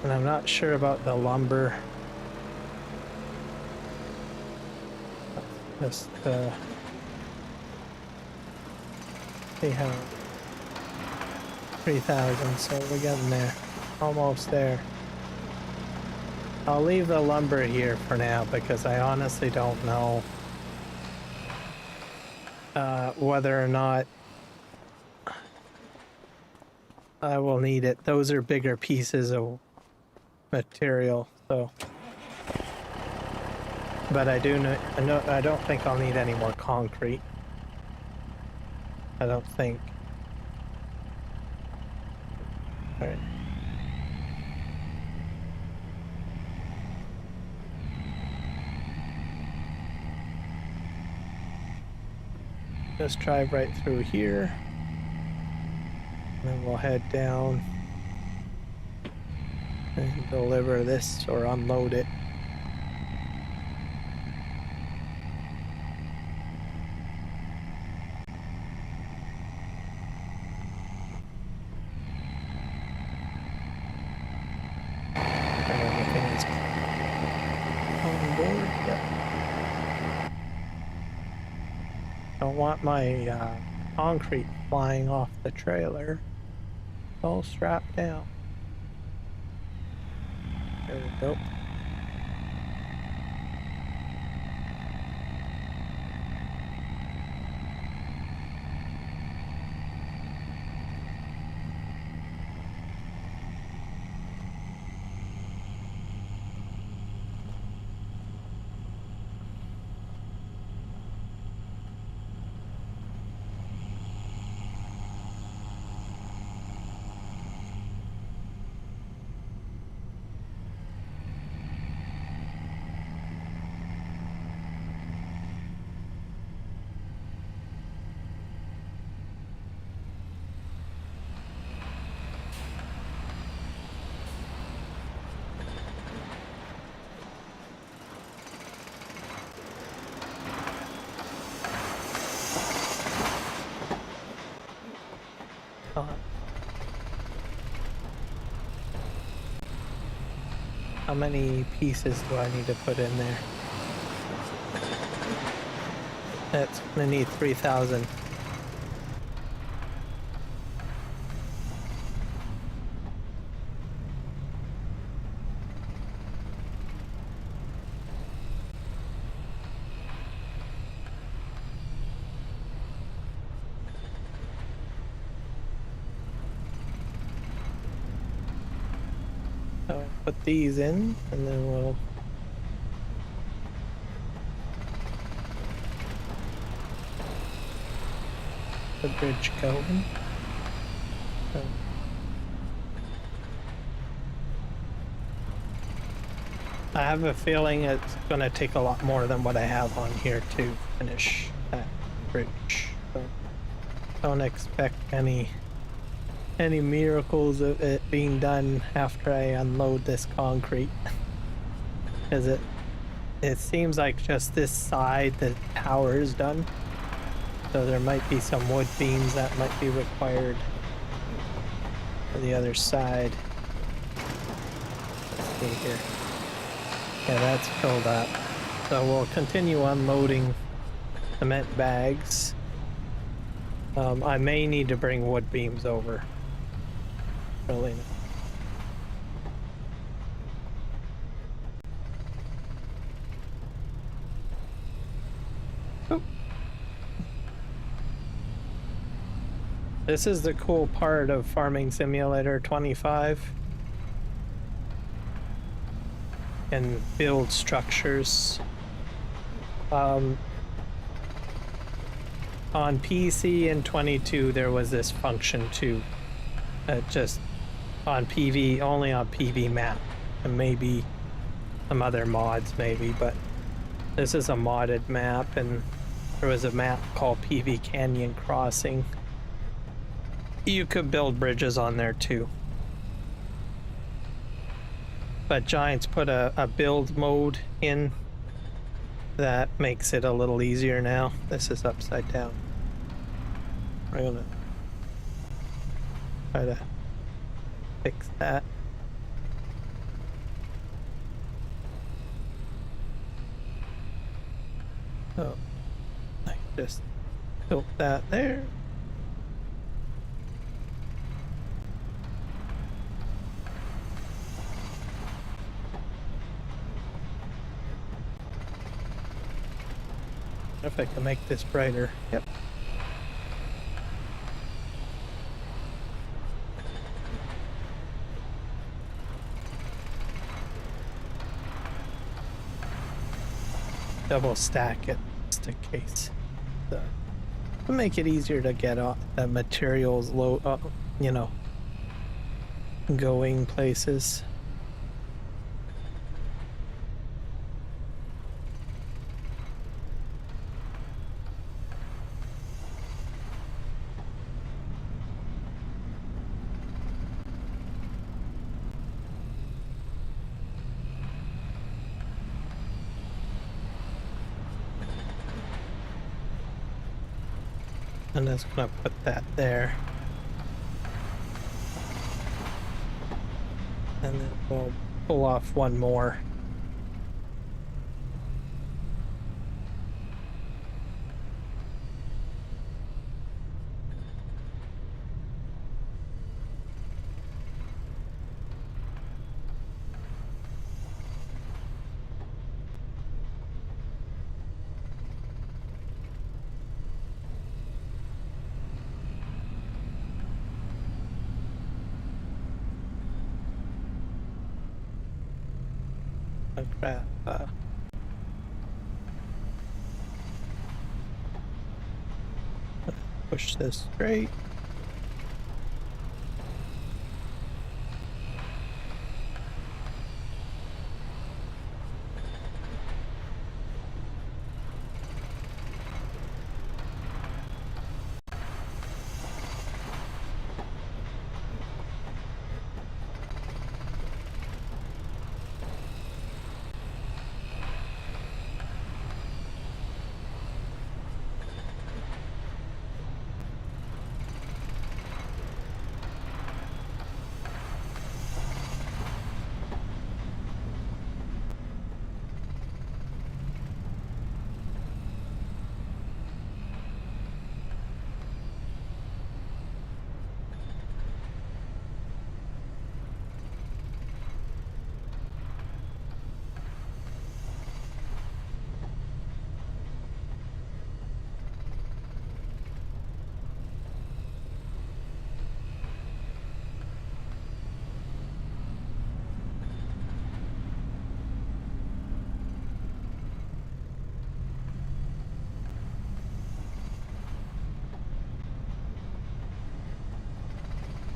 And I'm not sure about the lumber. Just see how 3,000, so we're getting there. Almost there. I'll leave the lumber here for now because I honestly don't know whether or not I will need it. Those are bigger pieces of material, so. But I don't think I'll need any more concrete. I don't think. All right. Just drive right through here. And then we'll head down and deliver this or unload it. Everything is on board. Yep. Don't want my concrete flying off the trailer. All strapped down. There we go. How many pieces do I need to put in there? That's gonna need 3,000. Put these in, and then we'll the bridge going. So I have a feeling it's gonna take a lot more than what I have on here to finish that bridge. So don't expect any miracles of it being done after I unload this concrete. Because it seems like just this side the tower is done. So there might be some wood beams that might be required for the other side. Let's see here. Yeah, that's filled up. So we'll continue unloading cement bags. I may need to bring wood beams over. Really. Oh. This is the cool part of Farming Simulator 25. And build structures. On PC in 22 there was this function too. Just on PV, only on PV map, and maybe some other mods maybe, but this is a modded map, and there was a map called PV Canyon Crossing. You could build bridges on there too. But Giants put a build mode in that makes it a little easier now. This is upside down. We're gonna try to fix that. Oh, I just built that there. If I can make this brighter. Yep. Double stack it just in case. So, to make it easier to get the materials low up, you know, going places. And that's gonna put that there. And then we'll pull off one more. Push this straight.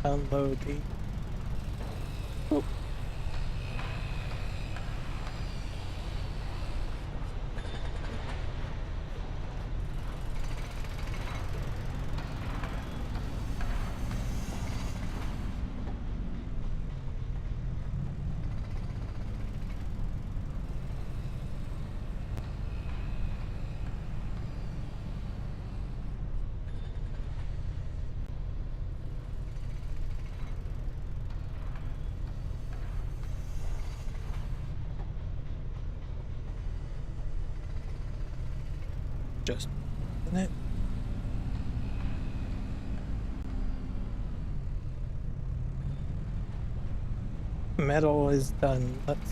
Download the. Oh. Just a minute. Metal is done. Let's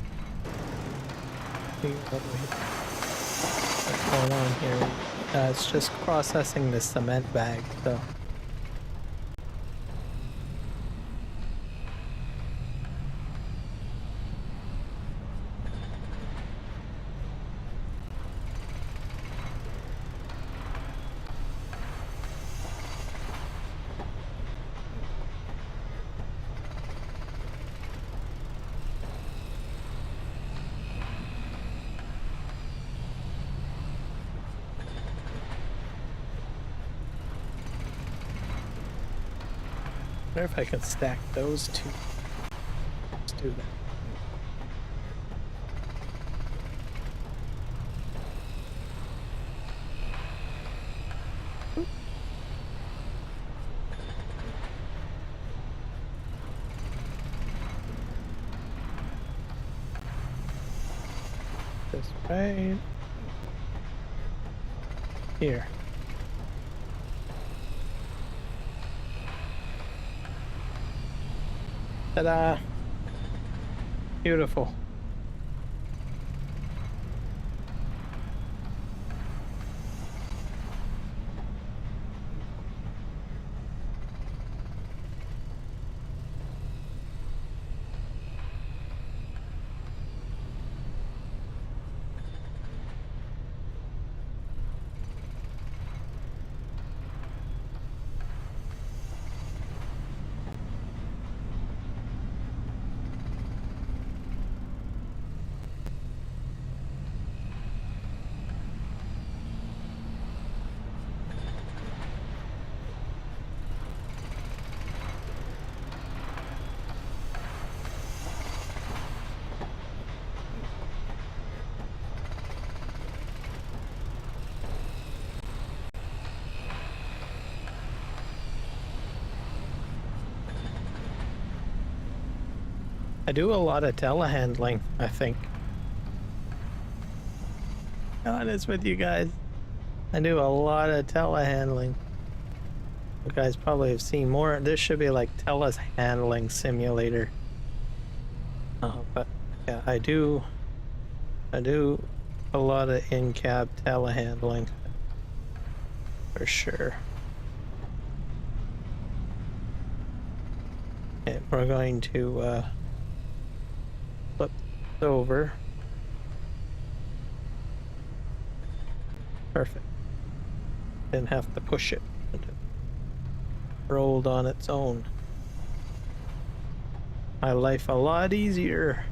see what's going on here. It's just processing the cement bag, so. I wonder if I can stack those two. Let's do that. This right here. Ta-da! Beautiful. I do a lot of telehandling, I think. Be honest with you guys. I do a lot of telehandling. You guys probably have seen more. This should be like telehandling simulator. But yeah, I do a lot of in-cab telehandling. For sure. Okay, we're going to flip it over. Perfect. Didn't have to push it. It rolled on its own. My life a lot easier.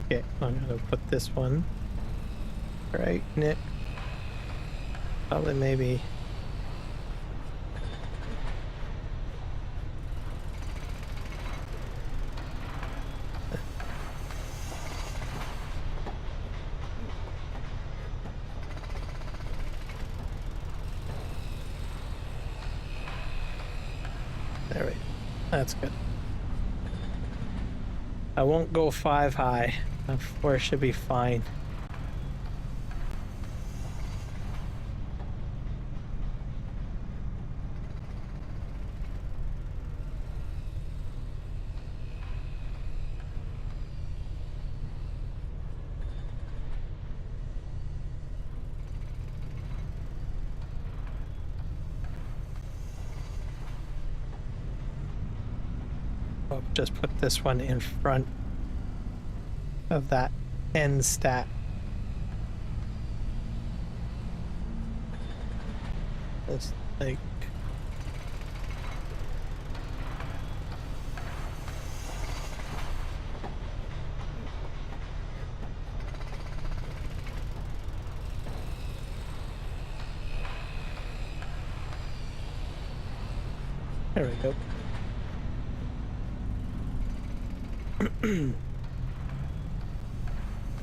Okay, I'm gonna put this one right, Nick. Probably maybe. There we go. That's good. I won't go 5 high. 4 should be fine. I'll just put this one in front of that end stack. Just like there we go.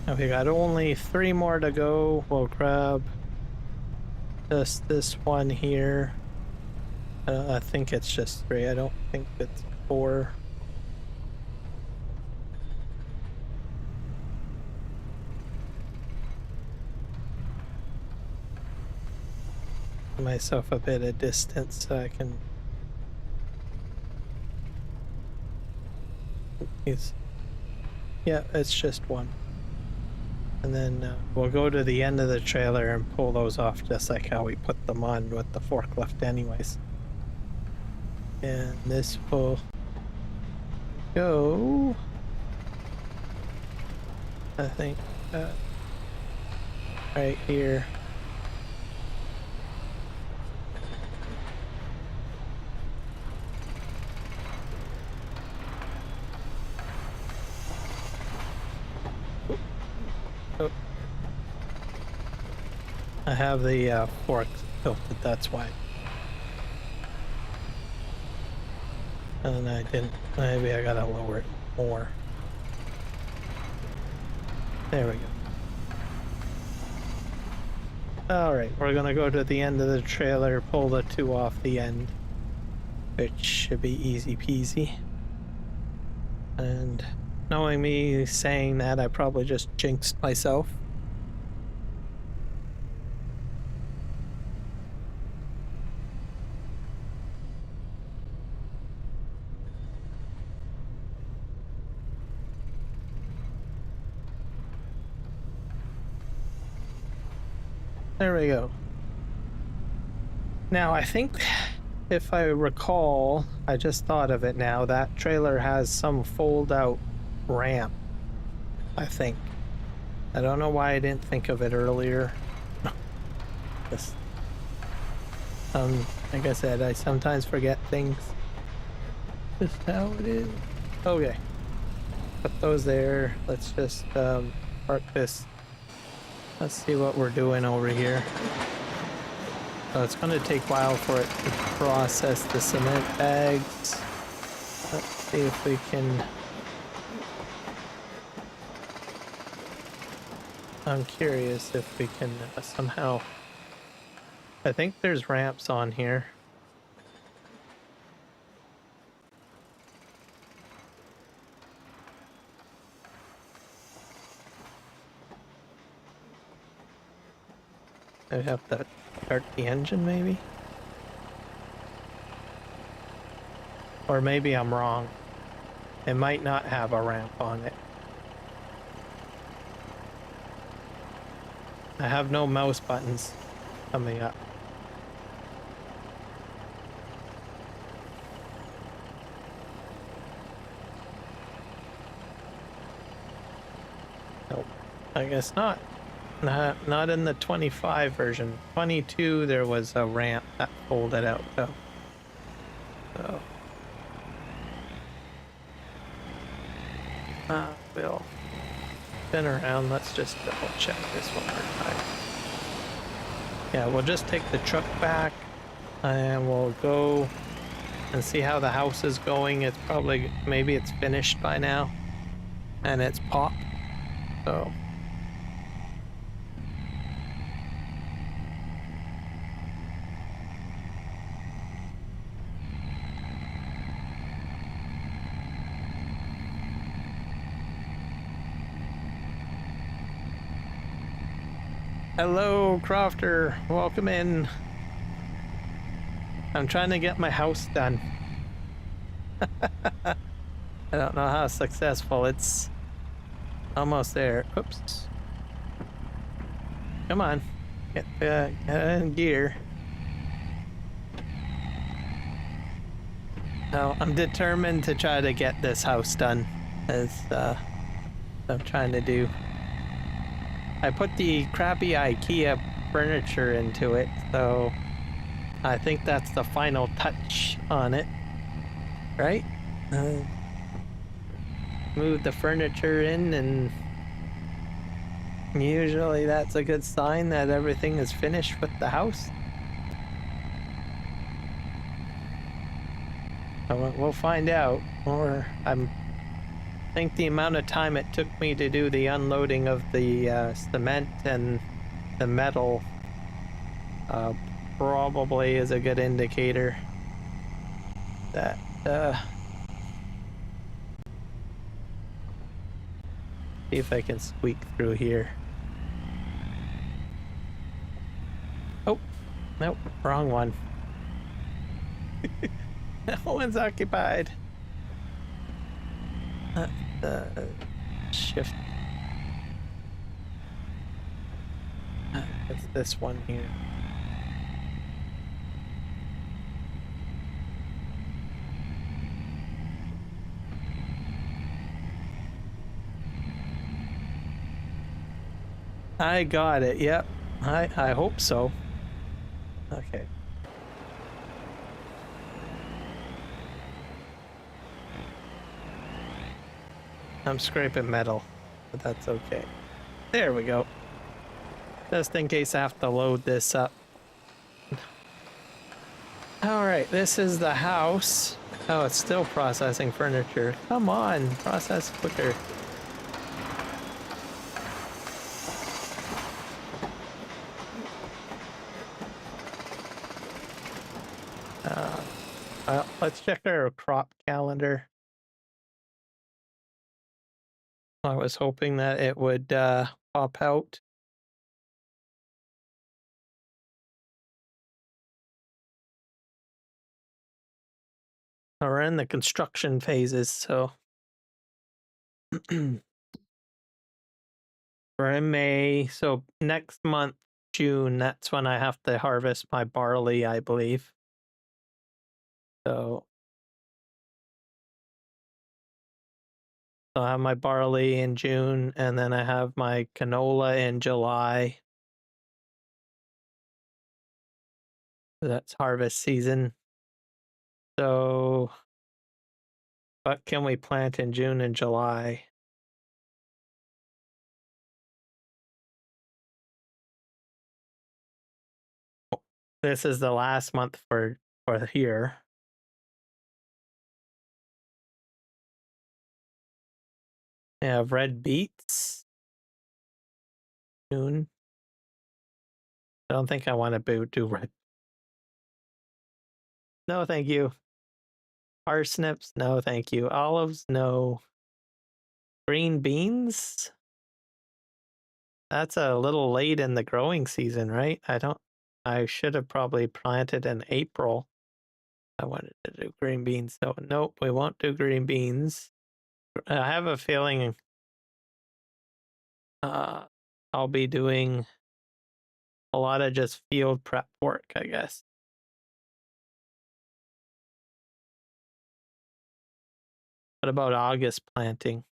Now we got only 3 more to go. We'll grab just this one here. I think it's just 3. I don't think it's 4. myself a bit of distance so I can yeah, it's just one. And then we'll go to the end of the trailer and pull those off just like how we put them on with the forklift anyways. And this will go, I think, right here. Oh. I have the fork tilted, that's why. And I didn't, maybe I gotta lower it more. There we go. Alright, we're gonna go to the end of the trailer, pull the two off the end, which should be easy peasy. And knowing me saying that, I probably just jinxed myself. There we go. Now, I think, if I recall, I just thought of it now, that trailer has some fold-out ramp, I think. I don't know why I didn't think of it earlier. Just, like I said, I sometimes forget things. Just how it is. Okay. Put those there. Let's just park this. Let's see what we're doing over here. So it's going to take a while for it to process the cement bags. Let's see if we can... I'm curious if we can somehow... I think there's ramps on here. I have to start the engine, maybe? Or maybe I'm wrong. It might not have a ramp on it. I have no mouse buttons coming up. Nope, I guess not. Not in the 25 version. 22, there was a ramp that folded out though. So, we'll spin around. Let's just double check this one more time. Yeah, we'll just take the truck back and we'll go and see how the house is going. It's probably, maybe it's finished by now and it's popped. So. Hello, Crofter. Welcome in. I'm trying to get my house done. I don't know how successful. It's almost there. Oops. Come on. Get in gear. No, I'm determined to try to get this house done. As I'm trying to do. I put the crappy IKEA furniture into it, so I think that's the final touch on it, right? Move the furniture in, and usually that's a good sign that everything is finished with the house. So we'll find out, or I think the amount of time it took me to do the unloading of the cement and the metal probably is a good indicator that see if I can squeak through here. Oh, Nope, wrong one. That one's occupied. Shift. It's this one here. I got it. Yep. I hope so. Okay. I'm scraping metal, but that's okay. There we go. Just in case I have to load this up. All right, this is the house. Oh, it's still processing furniture. Come on, process quicker. Let's check our crop calendar. I was hoping that it would pop out. We're in the construction phases, so we're in May. So next month, June, that's when I have to harvest my barley, I believe. So I have my barley in June, and then I have my canola in July. That's harvest season. So what can we plant in June and July? This is the last month for here. I have red beets. June. I don't think I want to do red. No, thank you. Parsnips? No, thank you. Olives? No. Green beans? That's a little late in the growing season, right? I should have probably planted in April. I wanted to do green beans. So nope, we won't do green beans. I have a feeling I'll be doing a lot of just field prep work, I guess. What about August planting?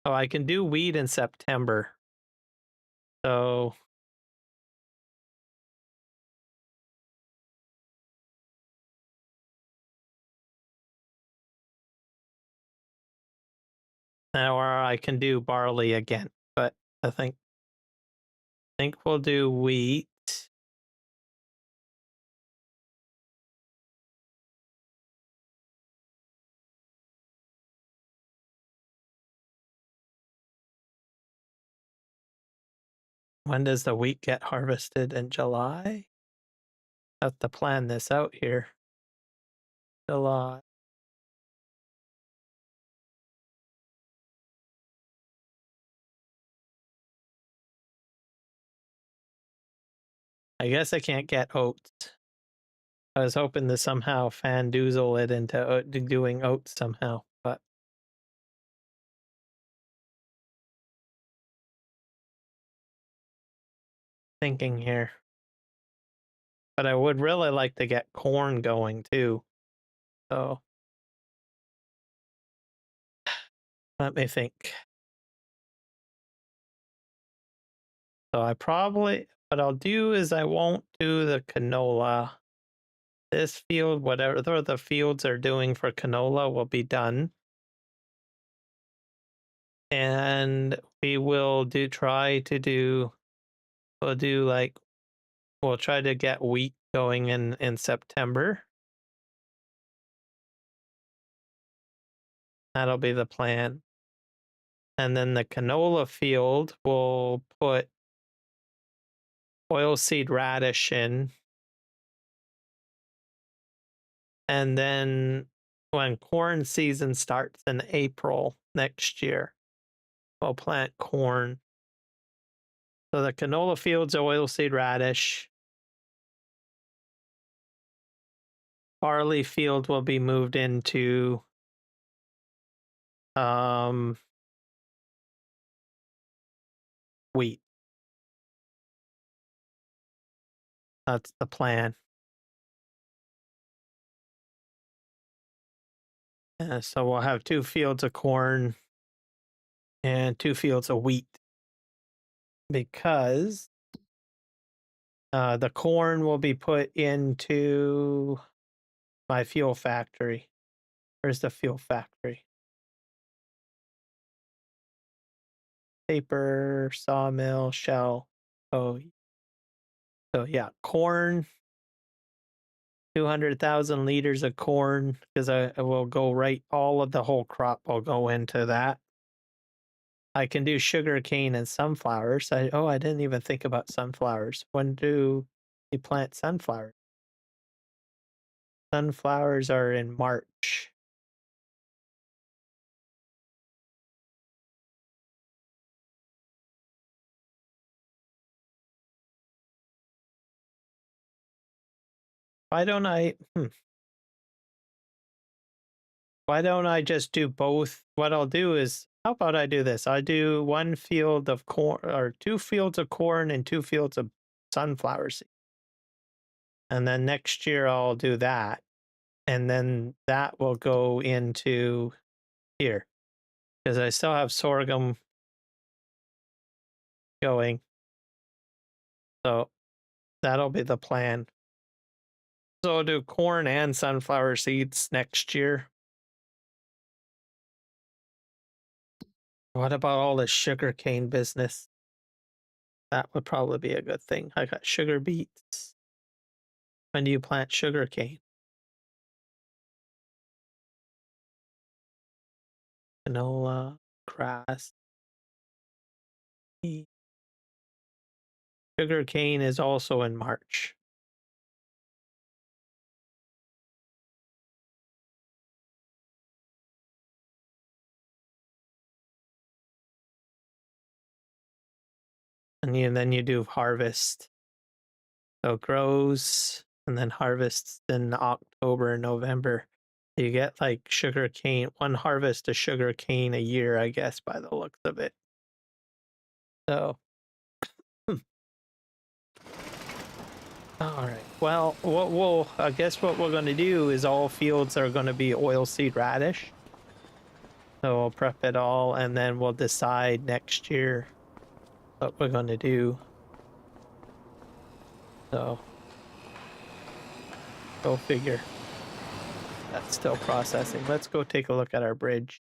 Oh, I can do wheat in September. So or I can do barley again, but I think we'll do wheat. When does the wheat get harvested? In July? I have to plan this out here. July. I guess I can't get oats. I was hoping to somehow fandoozle it into doing oats somehow, but thinking here. But I would really like to get corn going too. So let me think. So what I'll do is I won't do the canola. This field, whatever the fields are doing for canola, will be done. And we will try to get wheat going in September. That'll be the plan. And then the canola field will put oilseed radish in. And then when corn season starts in April next year, we'll plant corn. So the canola fields are oilseed radish. barley field will be moved into wheat. That's the plan. So we'll have 2 fields of corn and 2 fields of wheat, because the corn will be put into my fuel factory. Where's the fuel factory? Paper, sawmill, shell. Oh, so yeah, corn. 200,000 liters of corn, because I will go right. All of the whole crop will go into that. I can do sugar cane and sunflowers. I didn't even think about sunflowers. When do you plant sunflowers? Sunflowers are in March. Why don't I? Why don't I just do both? What I'll do is, how about I do this? I do 1 field of corn, or 2 fields of corn and 2 fields of sunflower seed. And then next year I'll do that. And then that will go into here, because I still have sorghum going. So that'll be the plan. So I'll do corn and sunflower seeds next year. What about all this sugar cane business? That would probably be a good thing. I got sugar beets. When do you plant sugar cane? Canola, grass. Sugar cane is also in March. And then you do harvest. So it grows and then harvests in October and November. You get like sugar cane, 1 harvest of sugar cane a year, I guess, by the looks of it. So, all right. Well, I guess what we're going to do is all fields are going to be oilseed radish. So we'll prep it all, and then we'll decide next year what we're going to do. So, go figure. That's still processing. Let's go take a look at our bridge.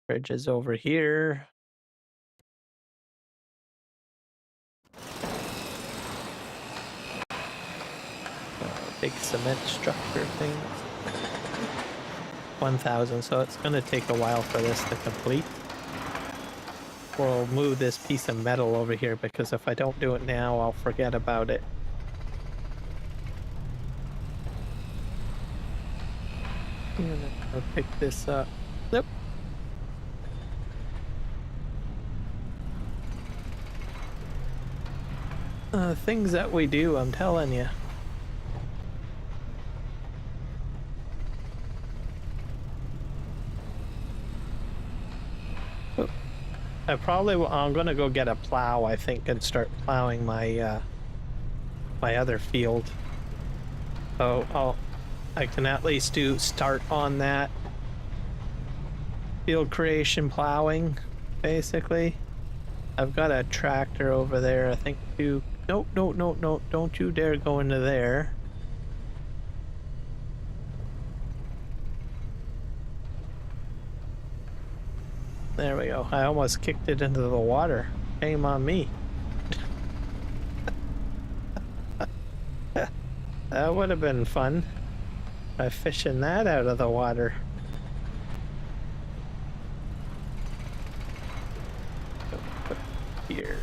Bridge is over here. Big cement structure thing. 1,000, so it's going to take a while for this to complete. We'll move this piece of metal over here, because if I don't do it now, I'll forget about it. I'll pick this up. Yep. Things that we do, I'm telling you. I'm gonna go get a plow, I think, and start plowing my my other field. So I can at least start on that field creation plowing, basically. I've got a tractor over there, I think, too. Nope, don't you dare go into there. There we go. I almost kicked it into the water. Shame on me. That would have been fun. By fishing that out of the water. Put it here.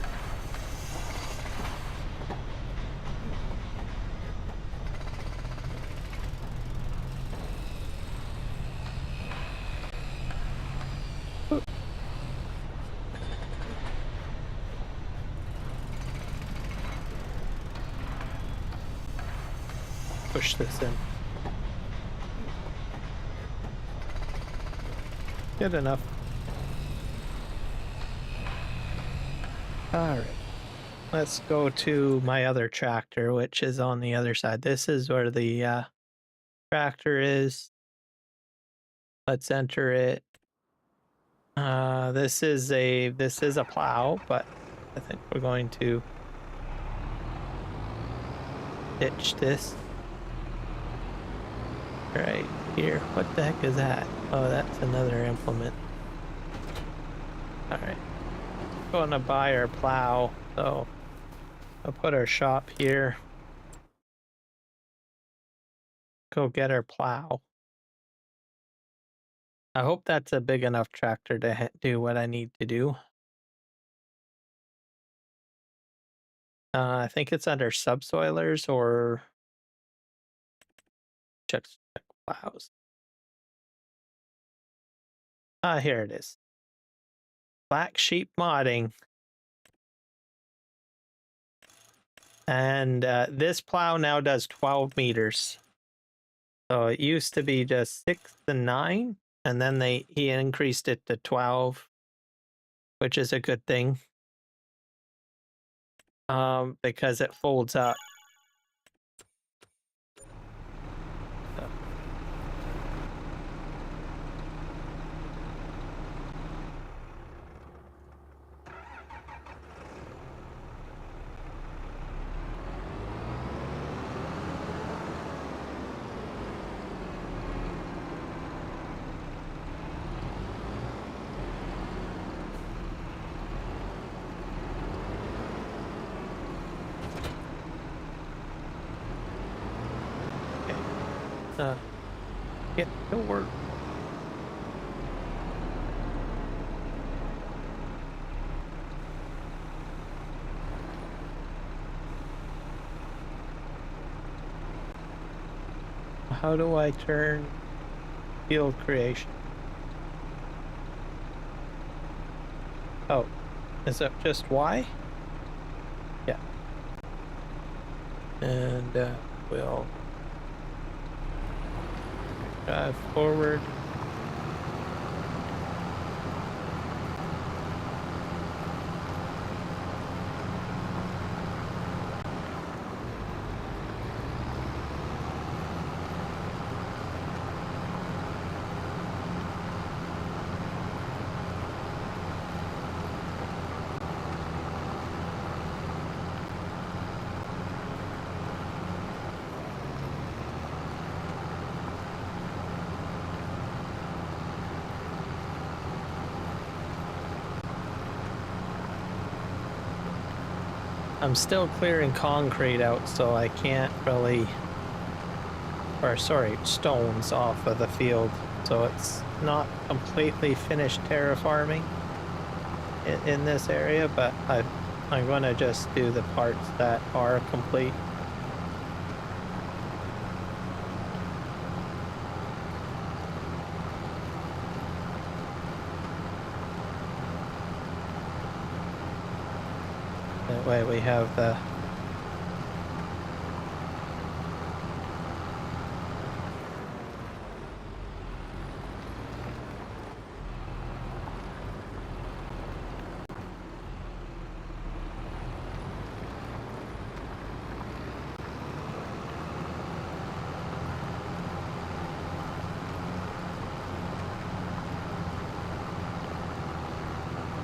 push this in. Good enough. All right. Let's go to my other tractor, which is on the other side. This is where the tractor is. Let's enter it. This is a plow, but I think we're going to ditch this right here. What the heck is that? Oh, that's another implement. All right, going to buy our plow, so I'll put our shop here. Go get our plow. I hope that's a big enough tractor to do what I need to do. I think it's under subsoilers or check plows. Here it is. Black Sheep Modding. And this plow now does 12 meters. So it used to be just 6 and 9, and then he increased it to 12, which is a good thing. Because it folds up. Get to work. How do I turn field creation? Oh, is it just Y? Yeah. And we'll drive forward. I'm still clearing concrete out, so I can't really, or sorry, stones off of the field. So it's not completely finished terraforming in this area, but I'm going to just do the parts that are complete. That way we have the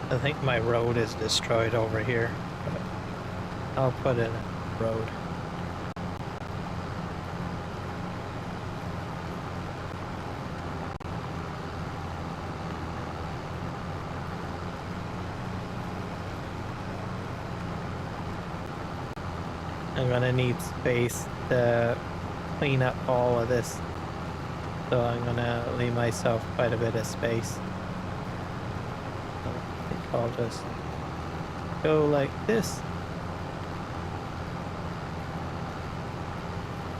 I think my road is destroyed over here. I'll put in a road. I'm gonna need space to clean up all of this, so I'm gonna leave myself quite a bit of space. So I think I'll just go like this.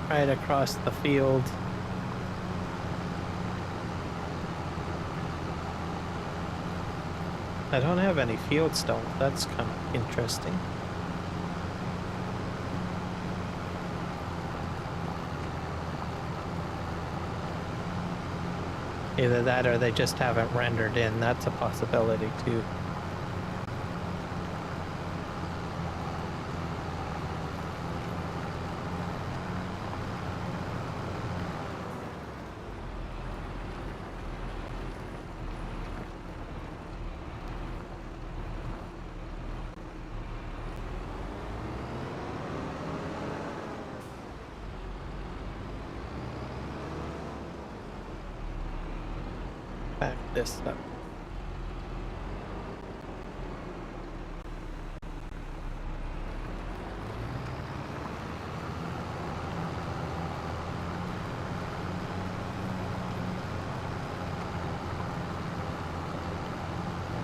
Right across the field. I don't have any field stones. That's kind of interesting. Either that or they just haven't rendered in. That's a possibility too. Back this up.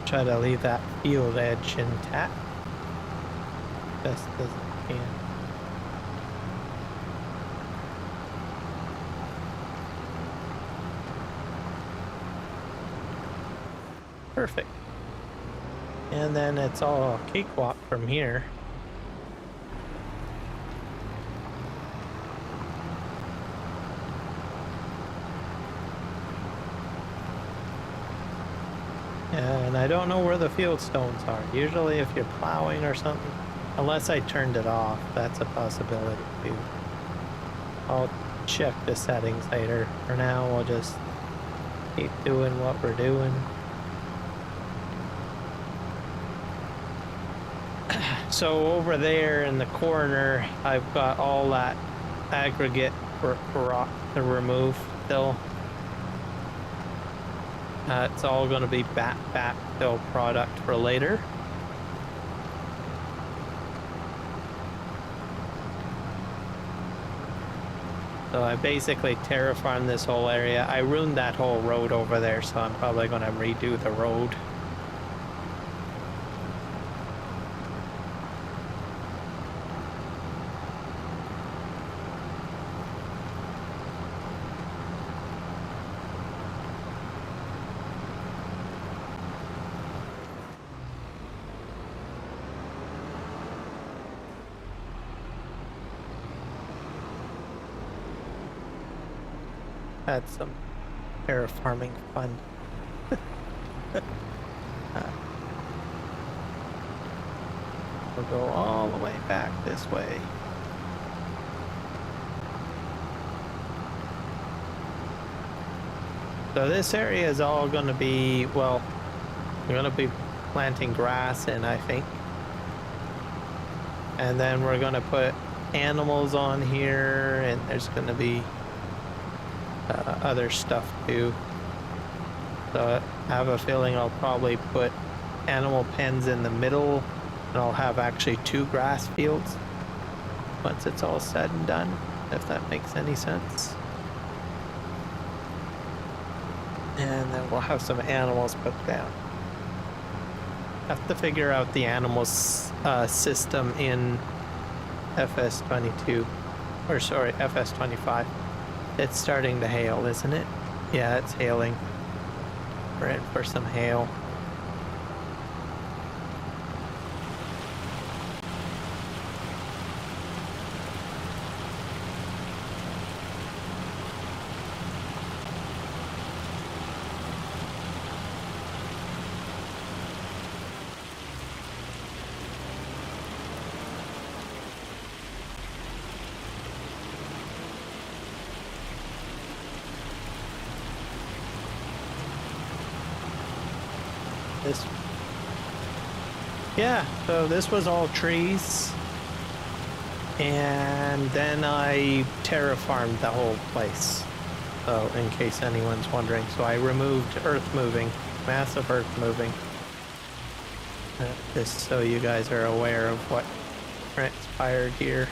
Try to leave that field edge intact best as I can. Perfect. And then it's all cakewalk from here. And I don't know where the field stones are. Usually if you're plowing or something, unless I turned it off, that's a possibility too. I'll check the settings later. For now, we'll just keep doing what we're doing. So over there in the corner, I've got all that aggregate rock to remove still. It's all going to be backfill product for later. So I basically terraformed this whole area. I ruined that whole road over there, so I'm probably going to redo the road. Had some terraforming fun. We'll go all the way back this way. So this area is all going to be, well, we're going to be planting grass in, I think. And then we're going to put animals on here, and there's going to be other stuff too. So I have a feeling I'll probably put animal pens in the middle, and I'll have actually 2 grass fields once it's all said and done, if that makes any sense. And then we'll have some animals put down. Have to figure out the animals system in FS22, or sorry, FS25. It's starting to hail, isn't it? Yeah, it's hailing. We're in for some hail. Yeah, so this was all trees, and then I terraformed the whole place. So in case anyone's wondering, so I removed earth moving, massive earth moving, just so you guys are aware of what transpired here.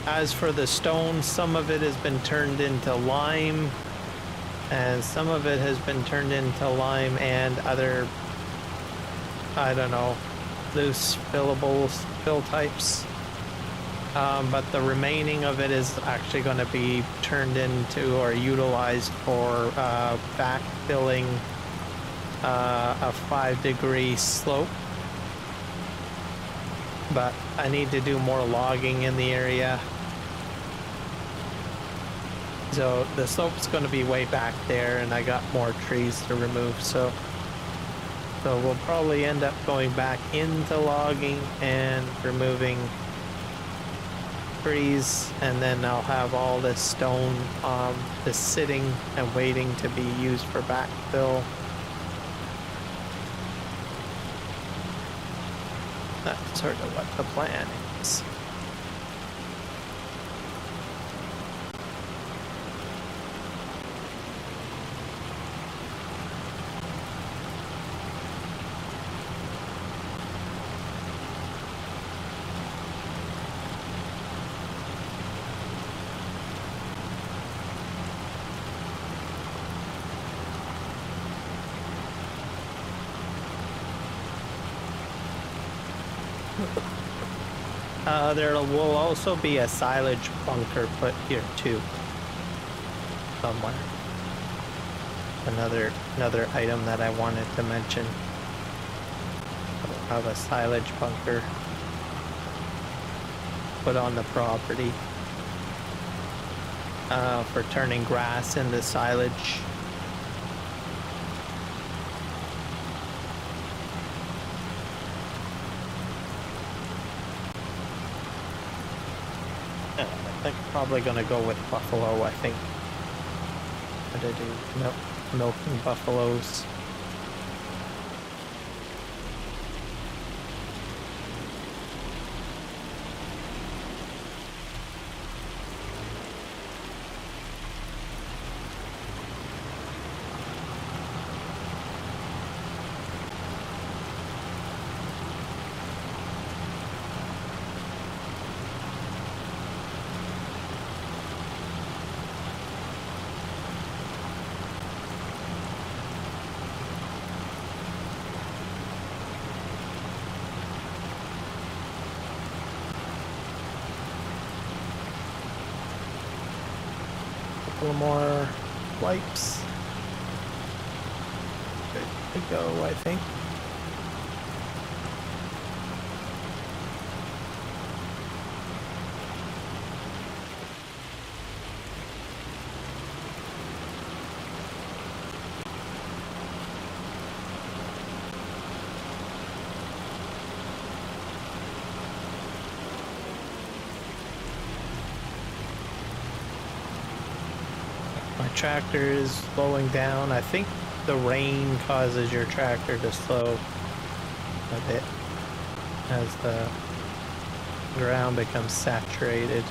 As for the stone, some of it has been turned into lime, and some of it has been turned into lime and other, I don't know, loose fillables, fill types. But the remaining of it is actually going to be turned into or utilized for backfilling a 5-degree slope. But I need to do more logging in the area. So the slope's going to be way back there, and I got more trees to remove, so we'll probably end up going back into logging and removing trees, and then I'll have all this stone just sitting and waiting to be used for backfill. That's sort of what the plan is. There will also be a silage bunker put here too, somewhere. Another item that I wanted to mention. I'll have a silage bunker put on the property for turning grass into silage. I'm probably gonna go with buffalo, I think. What did I do? Milking buffaloes. Couple more wipes. Good to go, I think. My tractor is slowing down. I think the rain causes your tractor to slow a bit as the ground becomes saturated.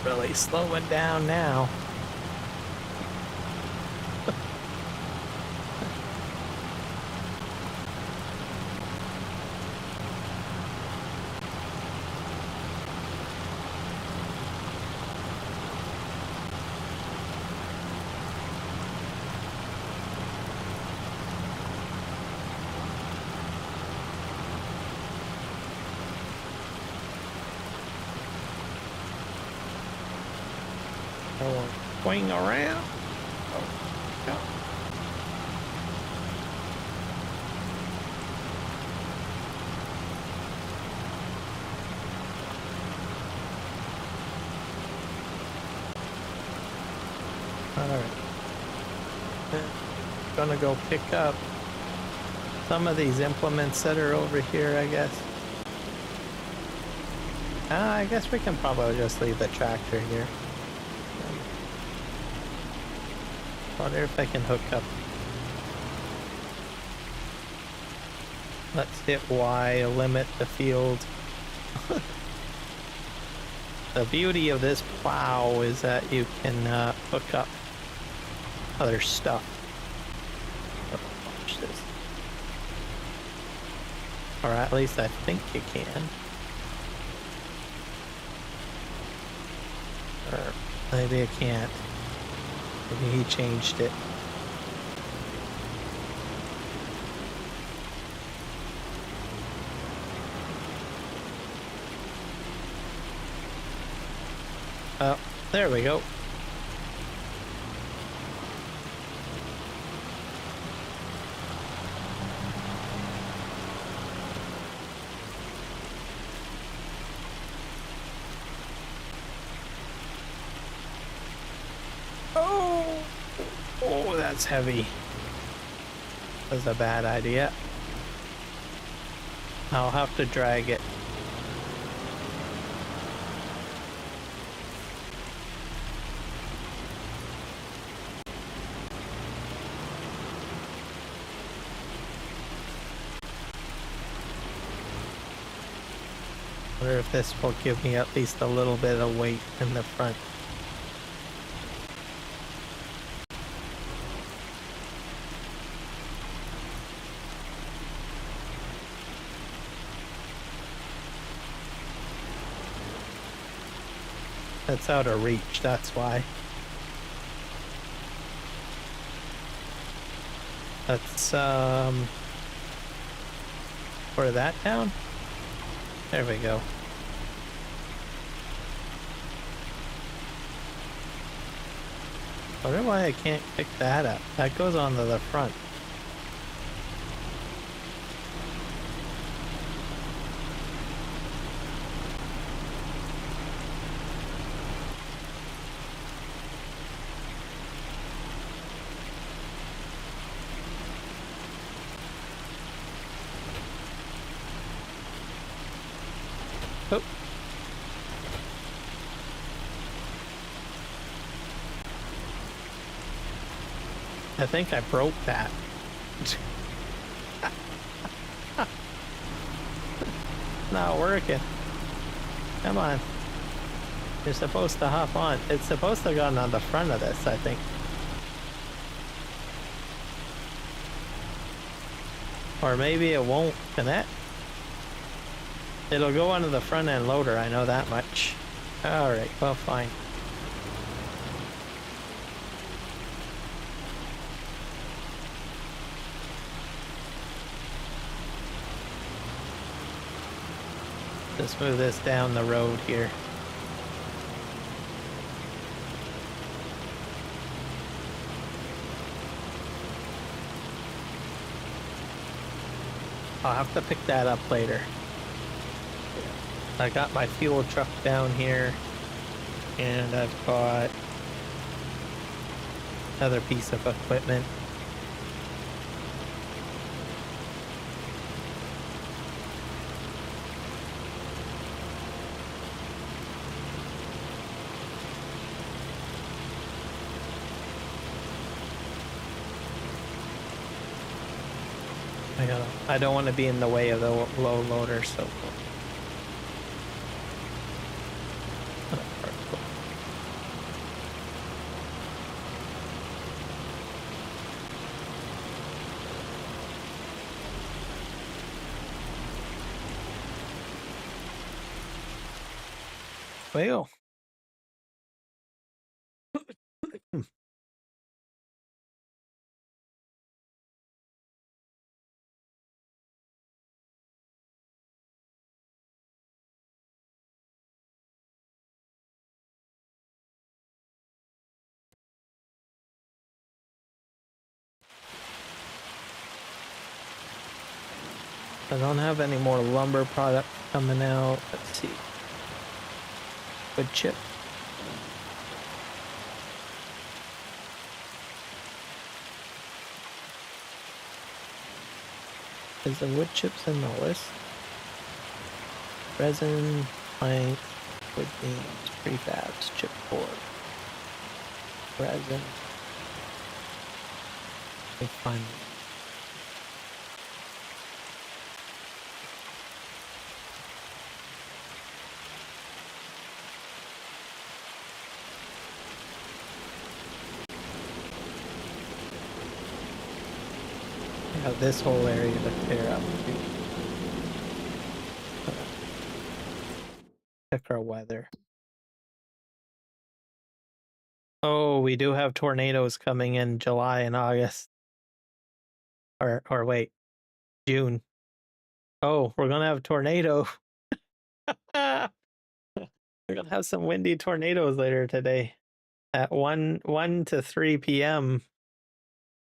Really slowing down now. Swing around. Oh, no. All right. Gonna go pick up some of these implements that are over here, I guess. I guess we can probably just leave the tractor here. Wonder if I can hook up. Let's hit Y, limit the field. The beauty of this plow is that you can hook up other stuff. Oh, watch this. Or at least I think you can. Or maybe I can't. Maybe he changed it. Oh, there we go. Oh, that's heavy. That's a bad idea. I'll have to drag it. Wonder if this will give me at least a little bit of weight in the front. That's out of reach, that's why. Let's pour that down. There we go. Wonder why I can't pick that up. That goes onto the front. Oh. I think I broke that. Not working. Come on. You're supposed to hop on. It's supposed to go on the front of this, I think. Or maybe it won't connect. It'll go onto the front end loader, I know that much. Alright, well, fine. Just move this down the road here. I'll have to pick that up later. I got my fuel truck down here, and I've got another piece of equipment. I don't want to be in the way of the low loader, so. Well. I don't have any more lumber product coming out. Let's see. Wood chip. Is the wood chips in the list? Resin, Plank, wood beams, prefabs, chipboard, resin. Refinement. Have this whole area to tear up too. Check our weather. Oh, we do have tornadoes coming in July and August. Or wait, June. Oh, we're gonna have a tornado. We're gonna have some windy tornadoes later today. At 1 to 3 p.m.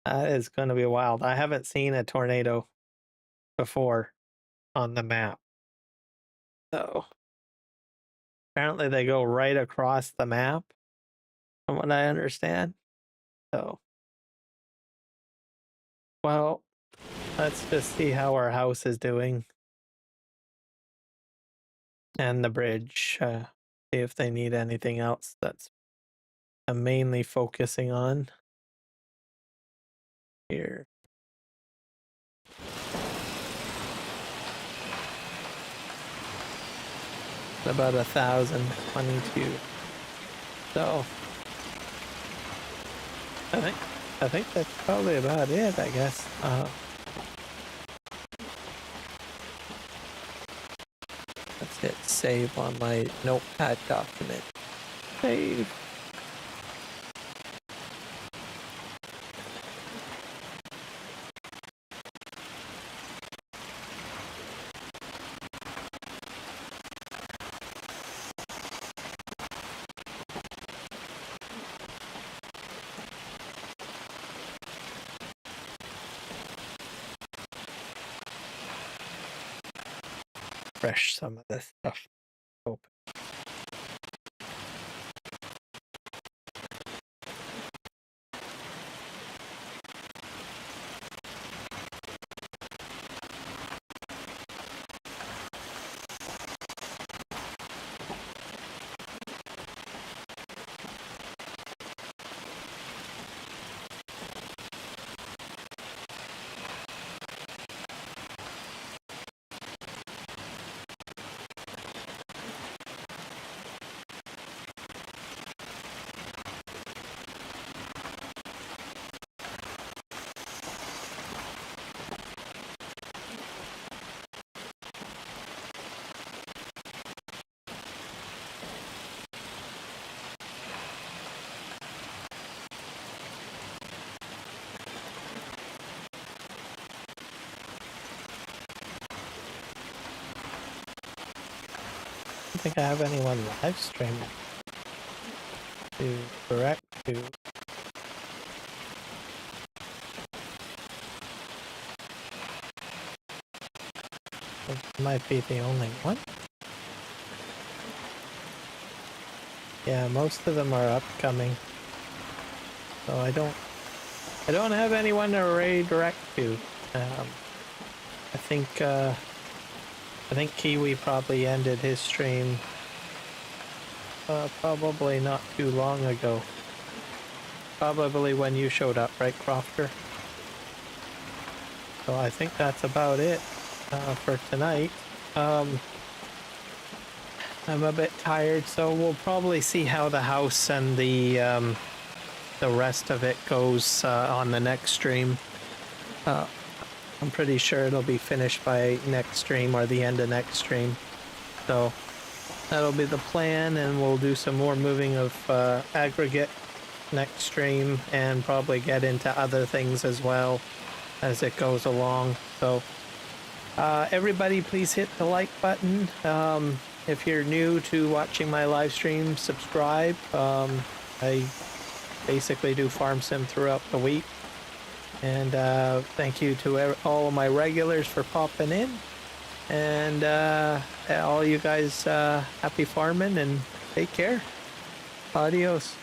That is gonna be wild. I haven't seen a tornado before on the map. So apparently they go right across the map, from what I understand. So, well, let's just see how our house is doing. And the bridge. See if they need anything else. That's I'm mainly focusing on here. About 1,022. So I think that's probably about it, I guess. Let's hit save on my notepad document. Save. Refresh some of this stuff. Open. I don't think I have anyone live streaming to correct to. It might be the only one. Yeah, most of them are upcoming. So I don't have anyone to redirect to. I think Kiwi probably ended his stream probably not too long ago. Probably when you showed up, right, Crofter? So I think that's about it for tonight. I'm a bit tired, so we'll probably see how the house and the rest of it goes on the next stream. I'm pretty sure it'll be finished by next stream or the end of next stream. So that'll be the plan, and we'll do some more moving of aggregate next stream and probably get into other things as well as it goes along. So everybody please hit the like button. If you're new to watching my live stream, subscribe. I basically do farm sim throughout the week. And thank you to all of my regulars for popping in. And all you guys, happy farming and take care. Adios.